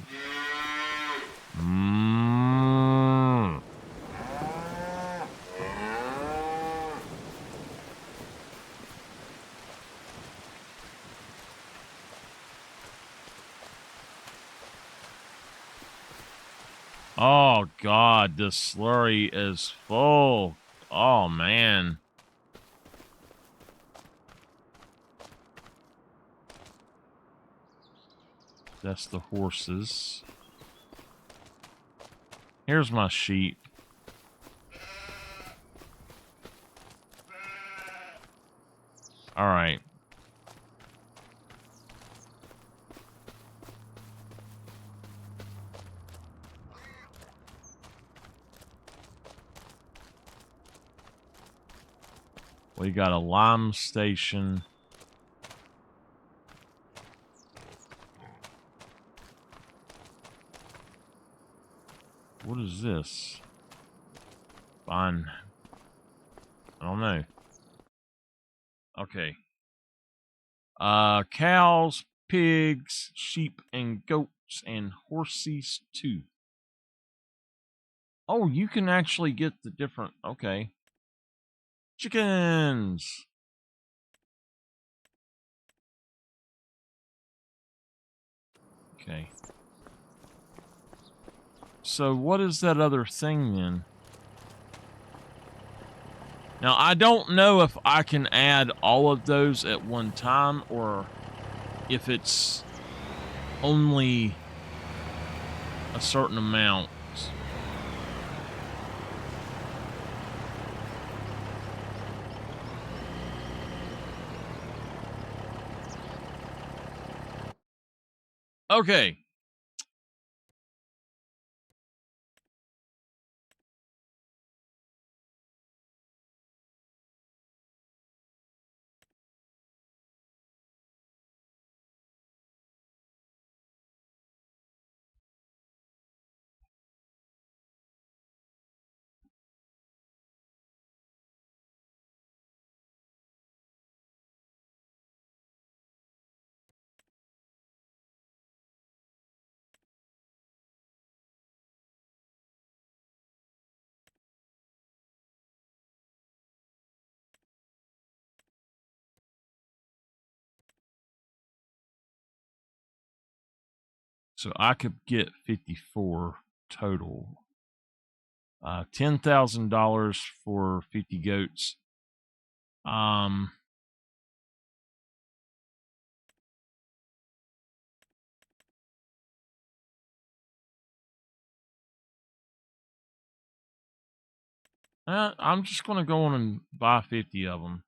Oh, God, this slurry is full. Oh, man. That's the horses. Here's my sheep. All right. We got a lime station. what is this? Fine. I don't know. Okay. Cows, pigs, sheep, and goats, and horses too. Oh, you can actually get the different. Okay. Chickens. Okay. So what is that other thing then? Now, I don't know if I can add all of those at one time or if it's only a certain amount. Okay. So I could get 54 total. $10,000 for 50 goats. I'm just going to go on and buy 50 of them.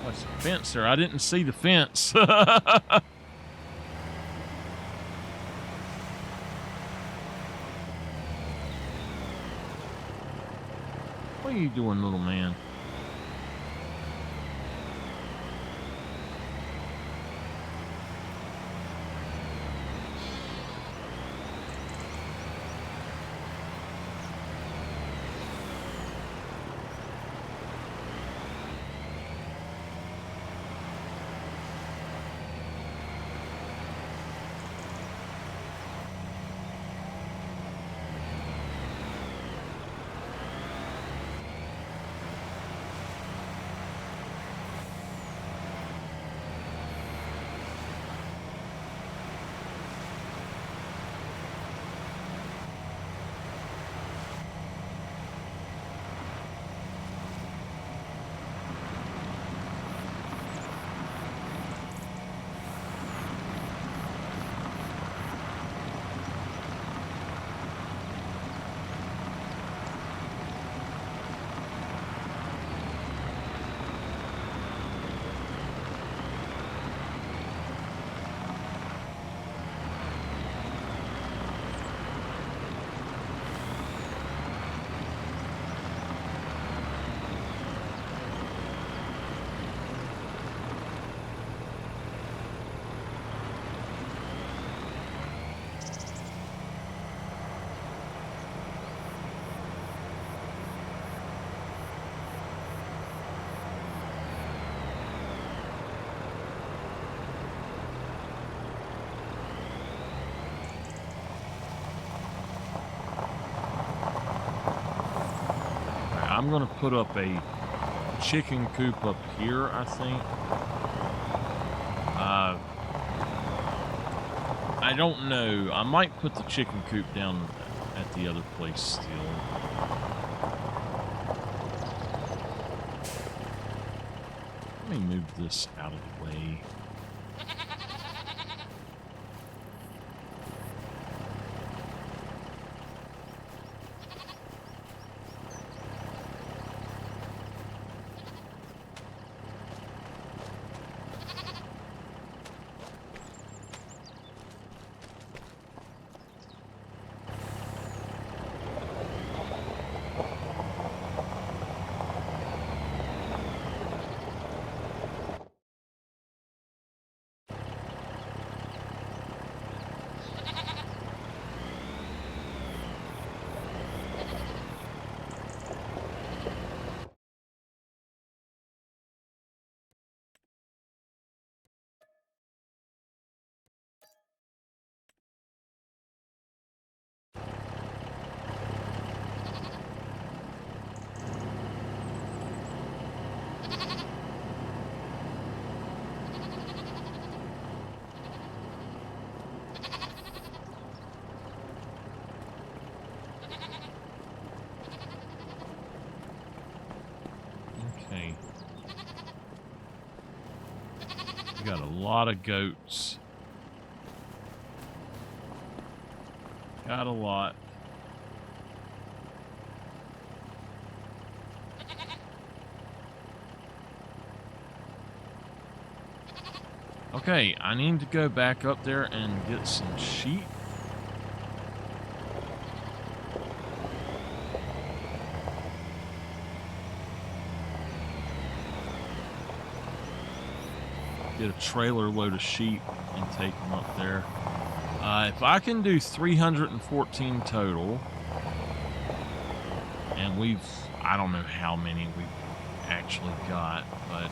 What's the fence there? I didn't see the fence. What are you doing, little man? I'm going to put up a chicken coop up here, I think. I don't know. I might put the chicken coop down at the other place still. Let me move this out of the way. We got a lot of goats. Got a lot. Okay, I need to go back up there and get some sheep. Get a trailer load of sheep and take them up there. If I can do 314 total, and I don't know how many we've actually got, but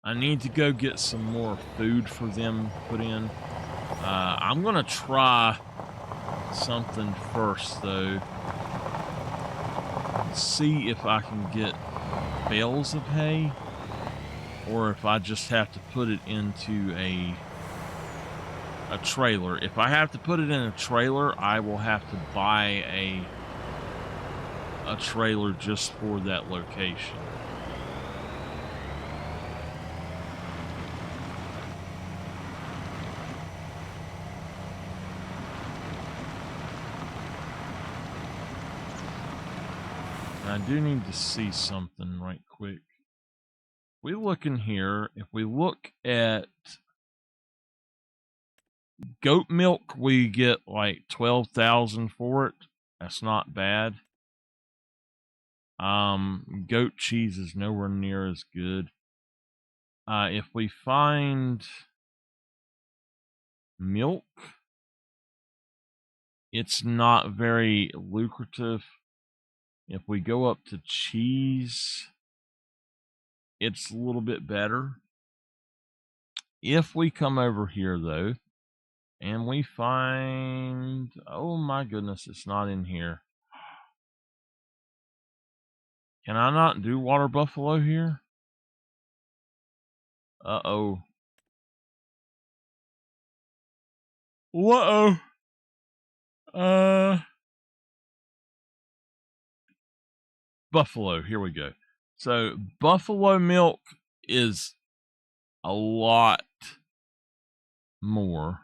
I need to go get some more food for them put in. I'm gonna try something first though. See if I can get bales of hay, or if I just have to put it into a trailer. If I have to put it in a trailer, I will have to buy a trailer just for that location. I do need to see something right quick. We look in here, if we look at goat milk, we get like 12,000 for it. That's not bad. Goat cheese is nowhere near as good. If we find milk, it's not very lucrative. If we go up to cheese, it's a little bit better. If we come over here though, and we find, oh my goodness, it's not in here. Can I not do water buffalo here? Uh-oh. Uh-oh. Buffalo, here we go. So buffalo milk is a lot more.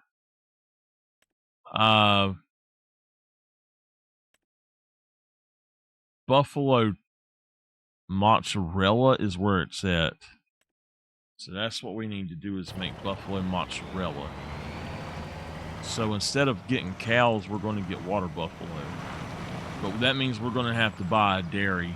Buffalo mozzarella is where it's at. So that's what we need to do, is make buffalo mozzarella. So instead of getting cows, we're going to get water buffalo. But that means we're going to have to buy a dairy.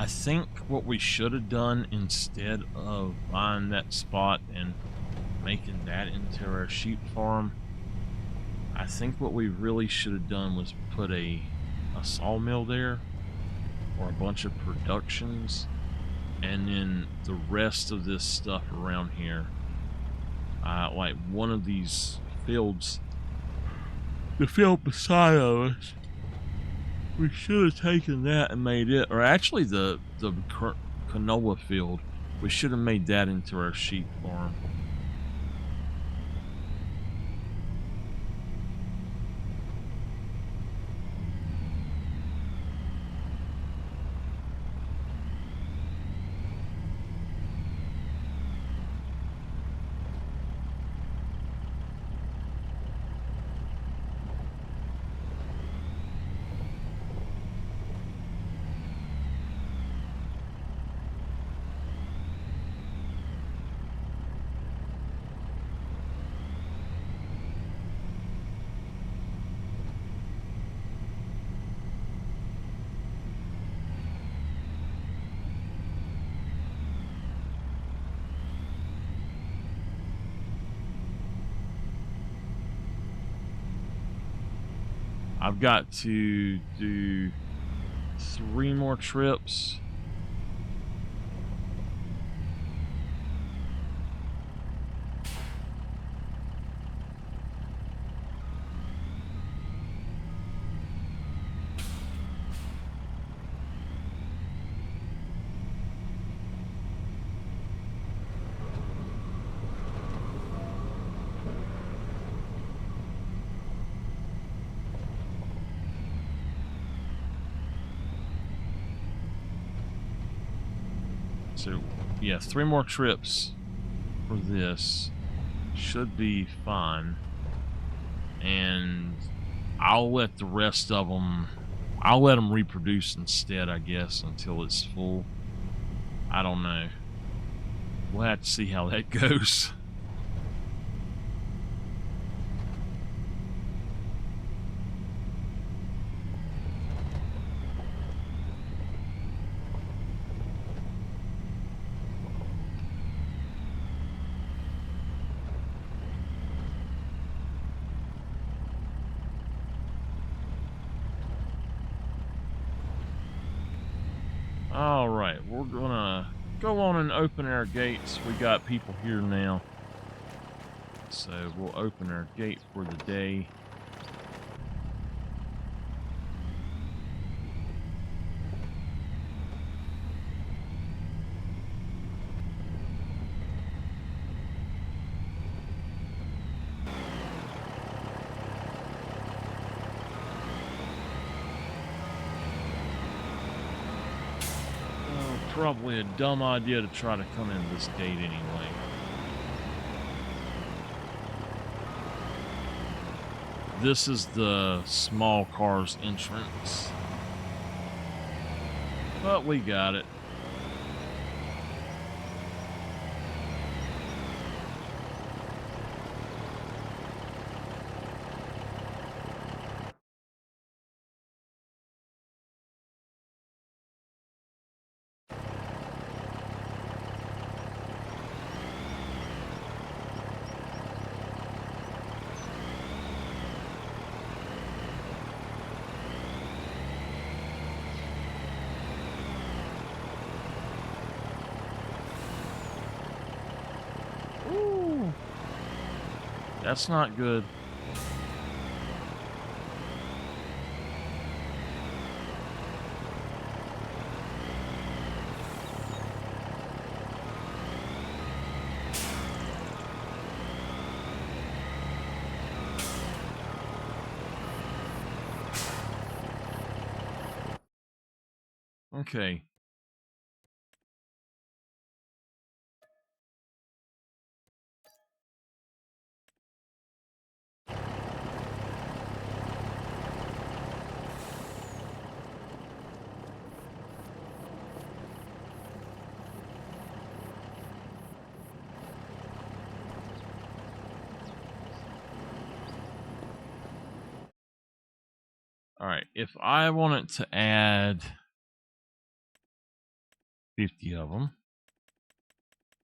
I think what we should have done instead of buying that spot and making that into our sheep farm, I think what we really should have done was put a sawmill there, or a bunch of productions, and then the rest of this stuff around here, like one of these fields, the field beside us, we should have taken that and made it, or actually the canola field, we should have made that into our sheep farm. I've got to do 3 more trips. So, yeah, 3 more trips for this should be fine. And I'll let the rest of them, I'll let them reproduce instead, I guess, until it's full. I don't know. We'll have to see how that goes. All right, we're gonna go on and open our gates. We got people here now, so we'll open our gate for the day. Probably a dumb idea to try to come in this gate anyway. This is the small cars entrance. But we got it. Ooh, that's not good. Okay. All right, if I wanted to add 50 of them.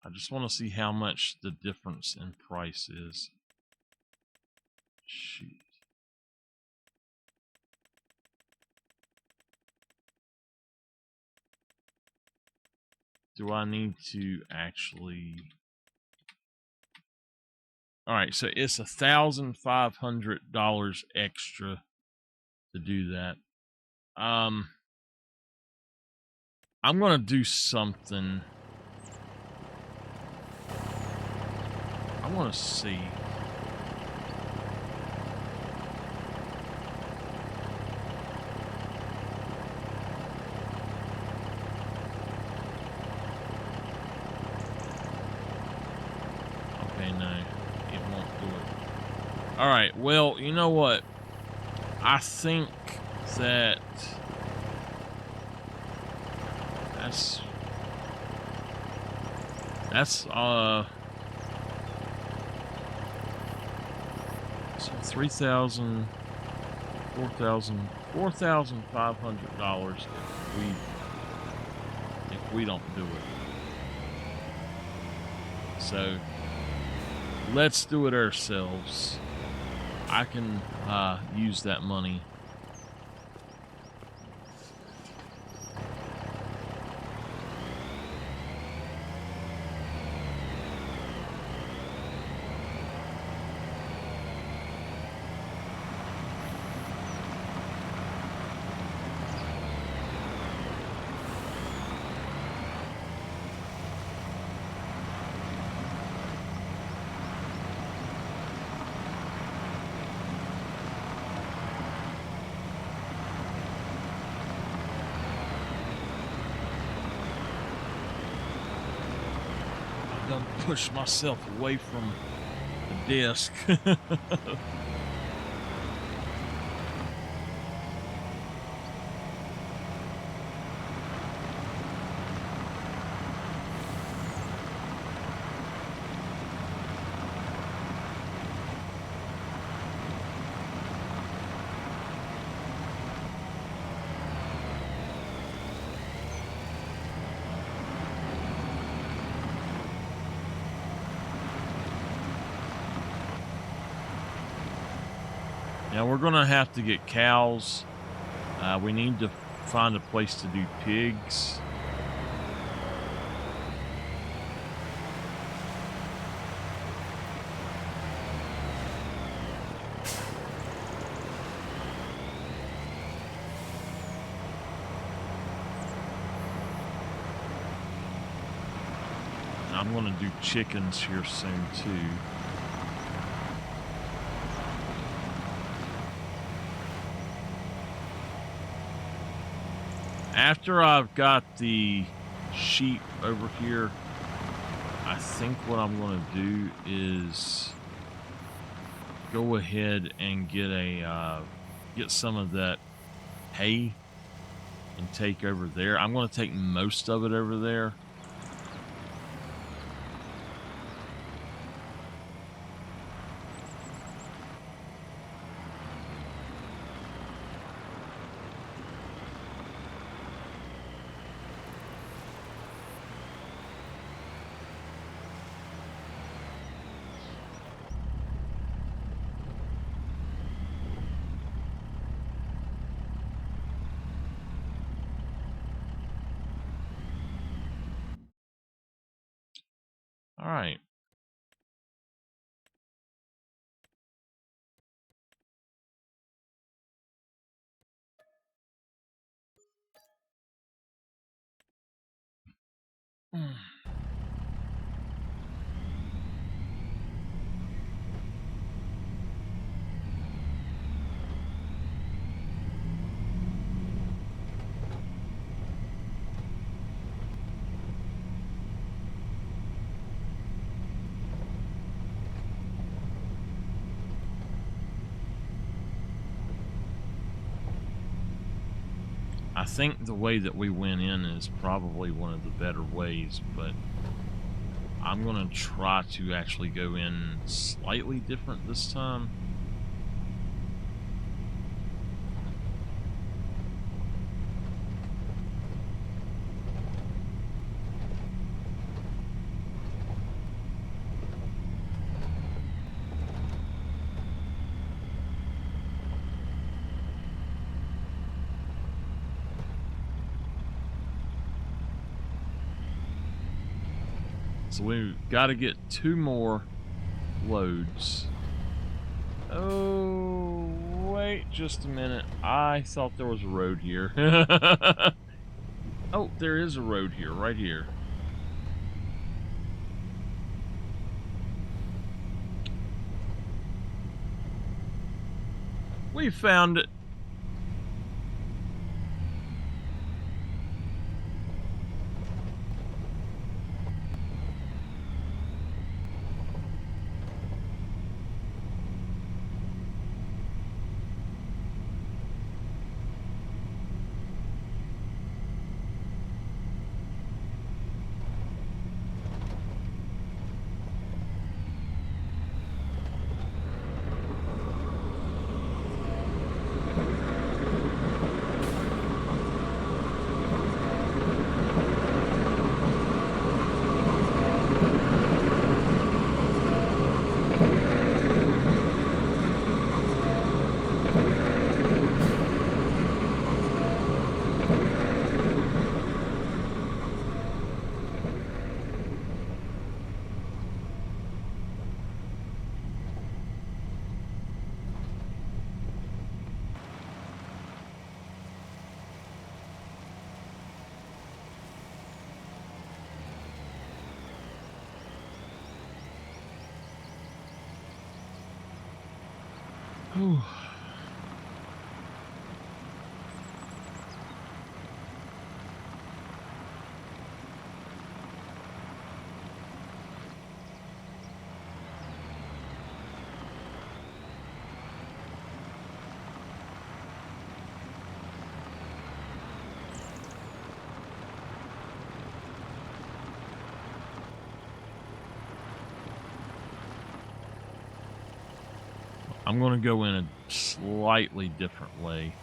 I just want to see how much the difference in price is. Shoot. Do I need to actually... Alright, so it's $1,500 extra to do that. I'm gonna do something. I want to see. Okay, no, it won't do it. All right, well, you know what? I think that that's 3,000, 4,000, $4,500 if we don't do it. So let's do it ourselves. I can use that money. Push myself away from the desk. Now we're gonna have to get cows. We need to find a place to do pigs. I'm gonna do chickens here soon too. After I've got the sheep over here, I think what I'm going to do is go ahead and get some of that hay and take over there. I'm going to take most of it over there. All right. I think the way that we went in is probably one of the better ways, but I'm going to try to actually go in slightly different this time. So we've got to get 2 more loads. Oh, wait just a minute. I thought there was a road here. Oh, there is a road here, right here. We found it. Whew. I'm going to go in a slightly different way.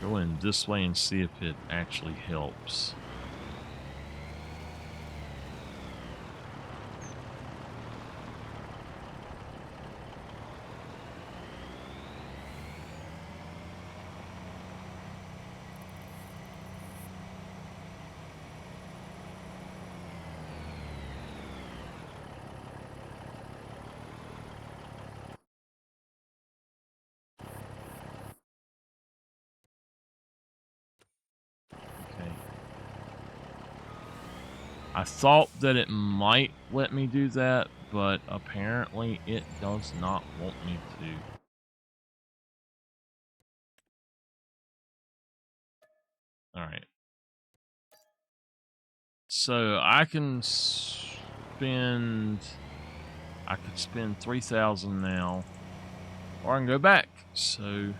Go in this way and see if it actually helps. I thought that it might let me do that, but apparently it does not want me to. Alright. So I can spend... I could spend 3,000 now. Or I can go back. So...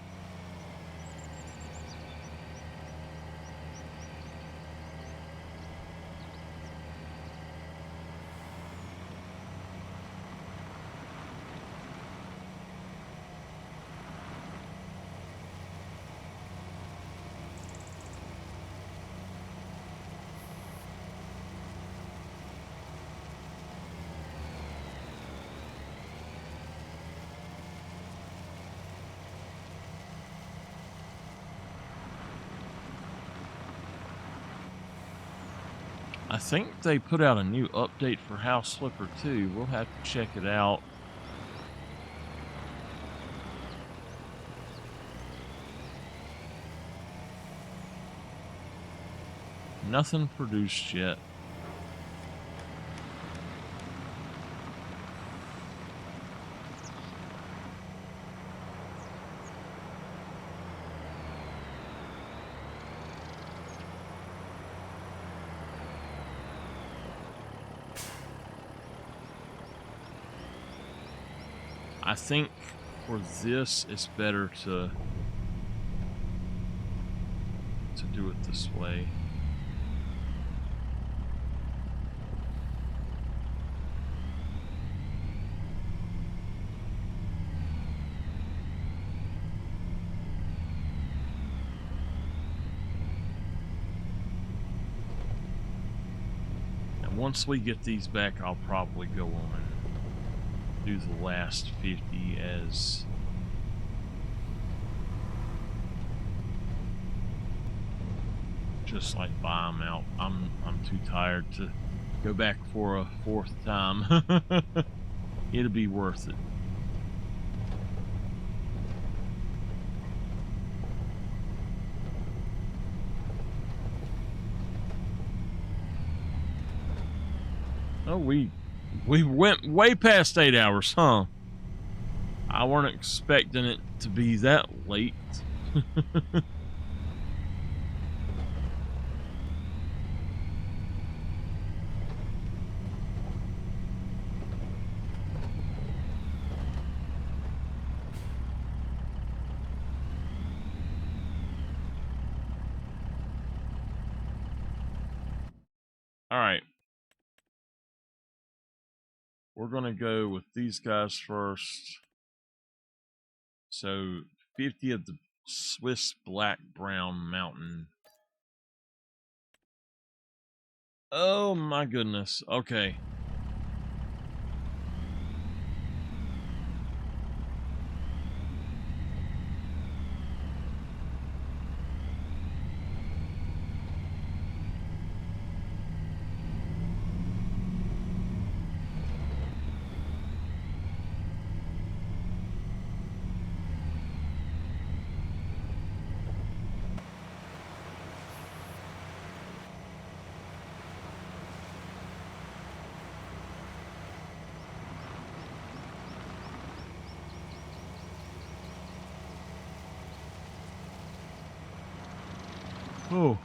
I think they put out a new update for House Flipper 2. We'll have to check it out. Nothing produced yet. I think for this, it's better to do it this way. And once we get these back, I'll probably go on and do the last 50 as just like buy them out. I'm too tired to go back for a fourth time. It'll be worth it. Oh, we went way past 8 hours, huh? I weren't expecting it to be that late. All right. We're going to go with these guys first. So 50 of the Swiss Black Brown Mountain. Oh my goodness. Okay. Oh.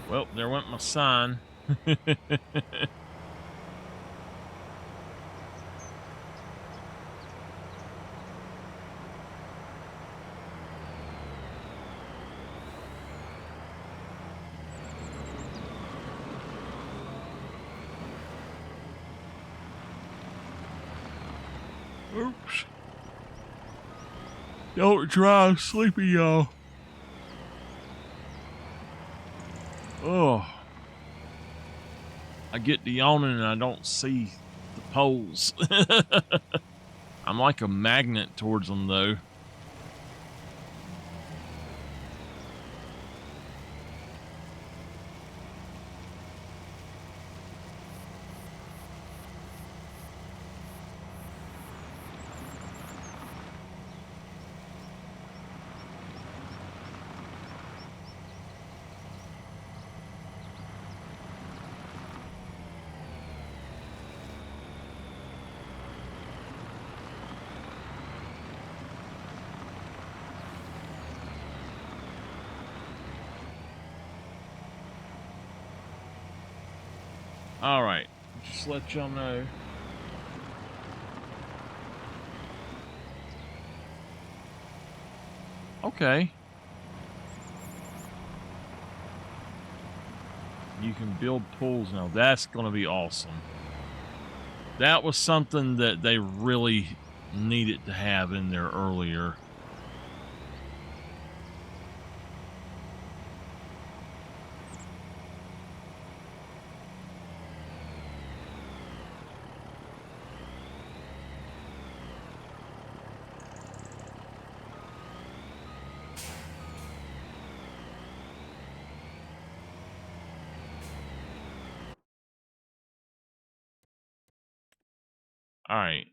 Well, there went my sign. Oops. Don't drive sleepy, y'all. Oh. I get to yawning and I don't see the poles. I'm like a magnet towards them, though. All right, just let y'all know. Okay. You can build pools now. That's going to be awesome. That was something that they really needed to have in there earlier. All right.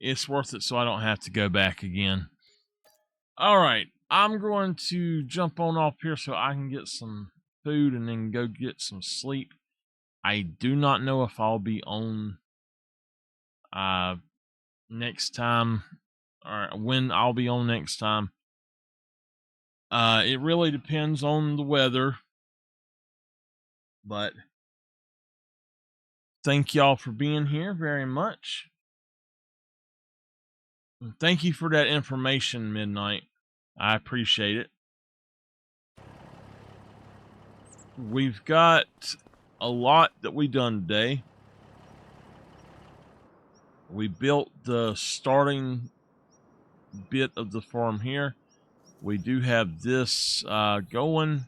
it's worth it so I don't have to go back again. All right, I'm going to jump on off here so I can get some food and then go get some sleep. I do not know if I'll be on next time or when I'll be on next time. It really depends on the weather, but thank y'all for being here very much. Thank you for that information, Midnight. I appreciate it. We've got a lot that we done today. We built the starting bit of the farm here. We do have this going.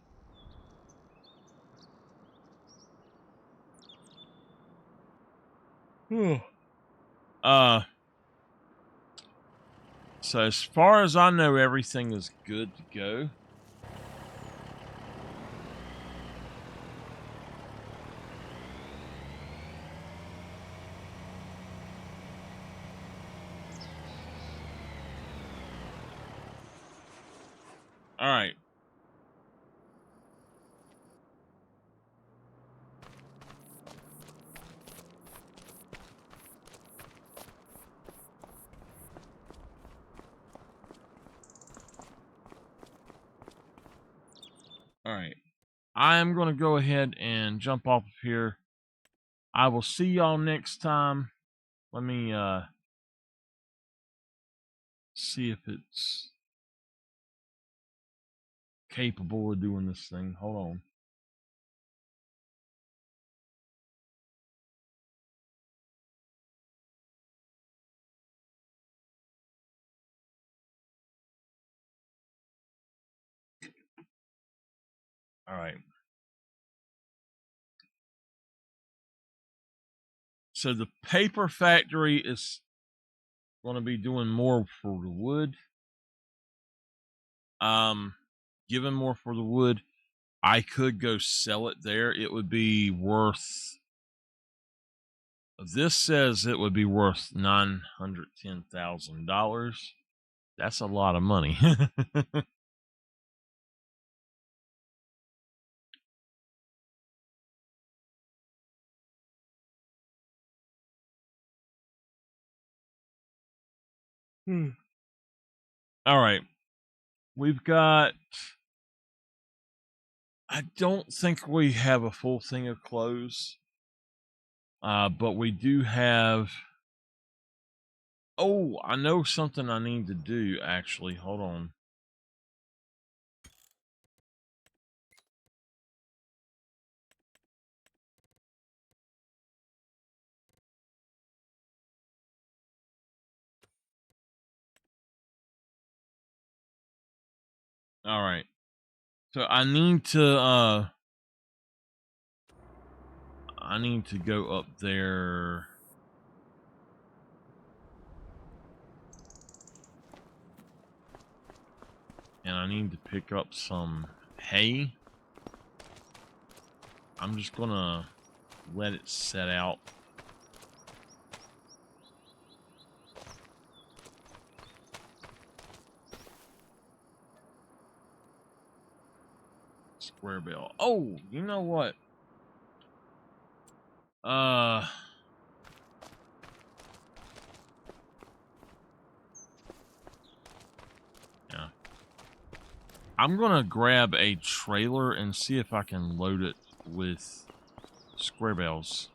So as far as I know, everything is good to go. All right. All right. I am going to go ahead and jump off of here. I will see y'all next time. Let me see if it's capable of doing this thing. Hold on. All right. So the paper factory is going to be doing more for the wood. Giving more for the wood. I could go sell it there. It would be worth. This says it would be worth $910,000. That's a lot of money. All right. We've got. I don't think we have a full thing of clothes. But we do have. Oh, I know something I need to do, actually. Hold on. All right. So I need to go up there. And I need to pick up some hay. I'm just gonna let it set out. Square bell. Oh, you know what? Yeah. I'm gonna grab a trailer and see if I can load it with square bells.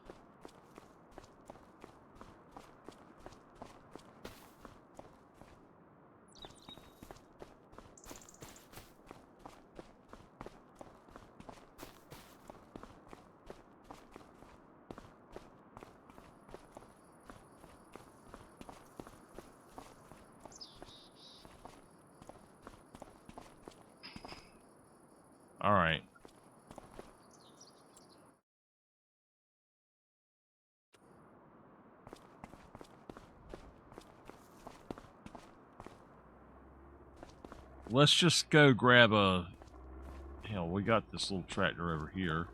All right. Let's just go grab a... Hell, we got this little tractor over here.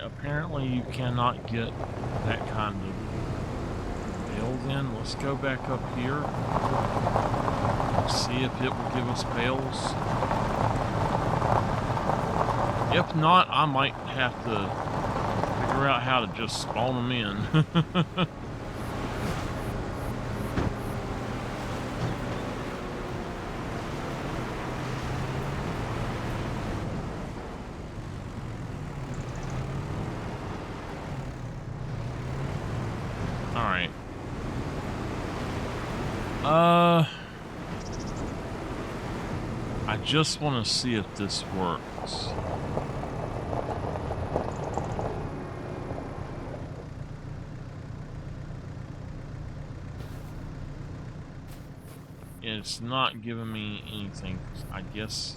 apparently you cannot get that kind of bail then. Let's go back up here. See if it will give us bails. If not, I might have to figure out how to just spawn them in. Alright. I just want to see if this works. It's not giving me anything, I guess.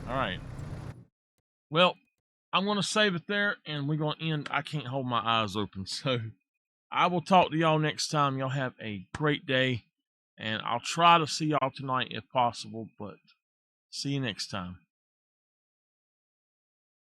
Alright. Well, I'm going to save it there, and we're going to end. I can't hold my eyes open, so I will talk to y'all next time. Y'all have a great day, and I'll try to see y'all tonight if possible, but see you next time.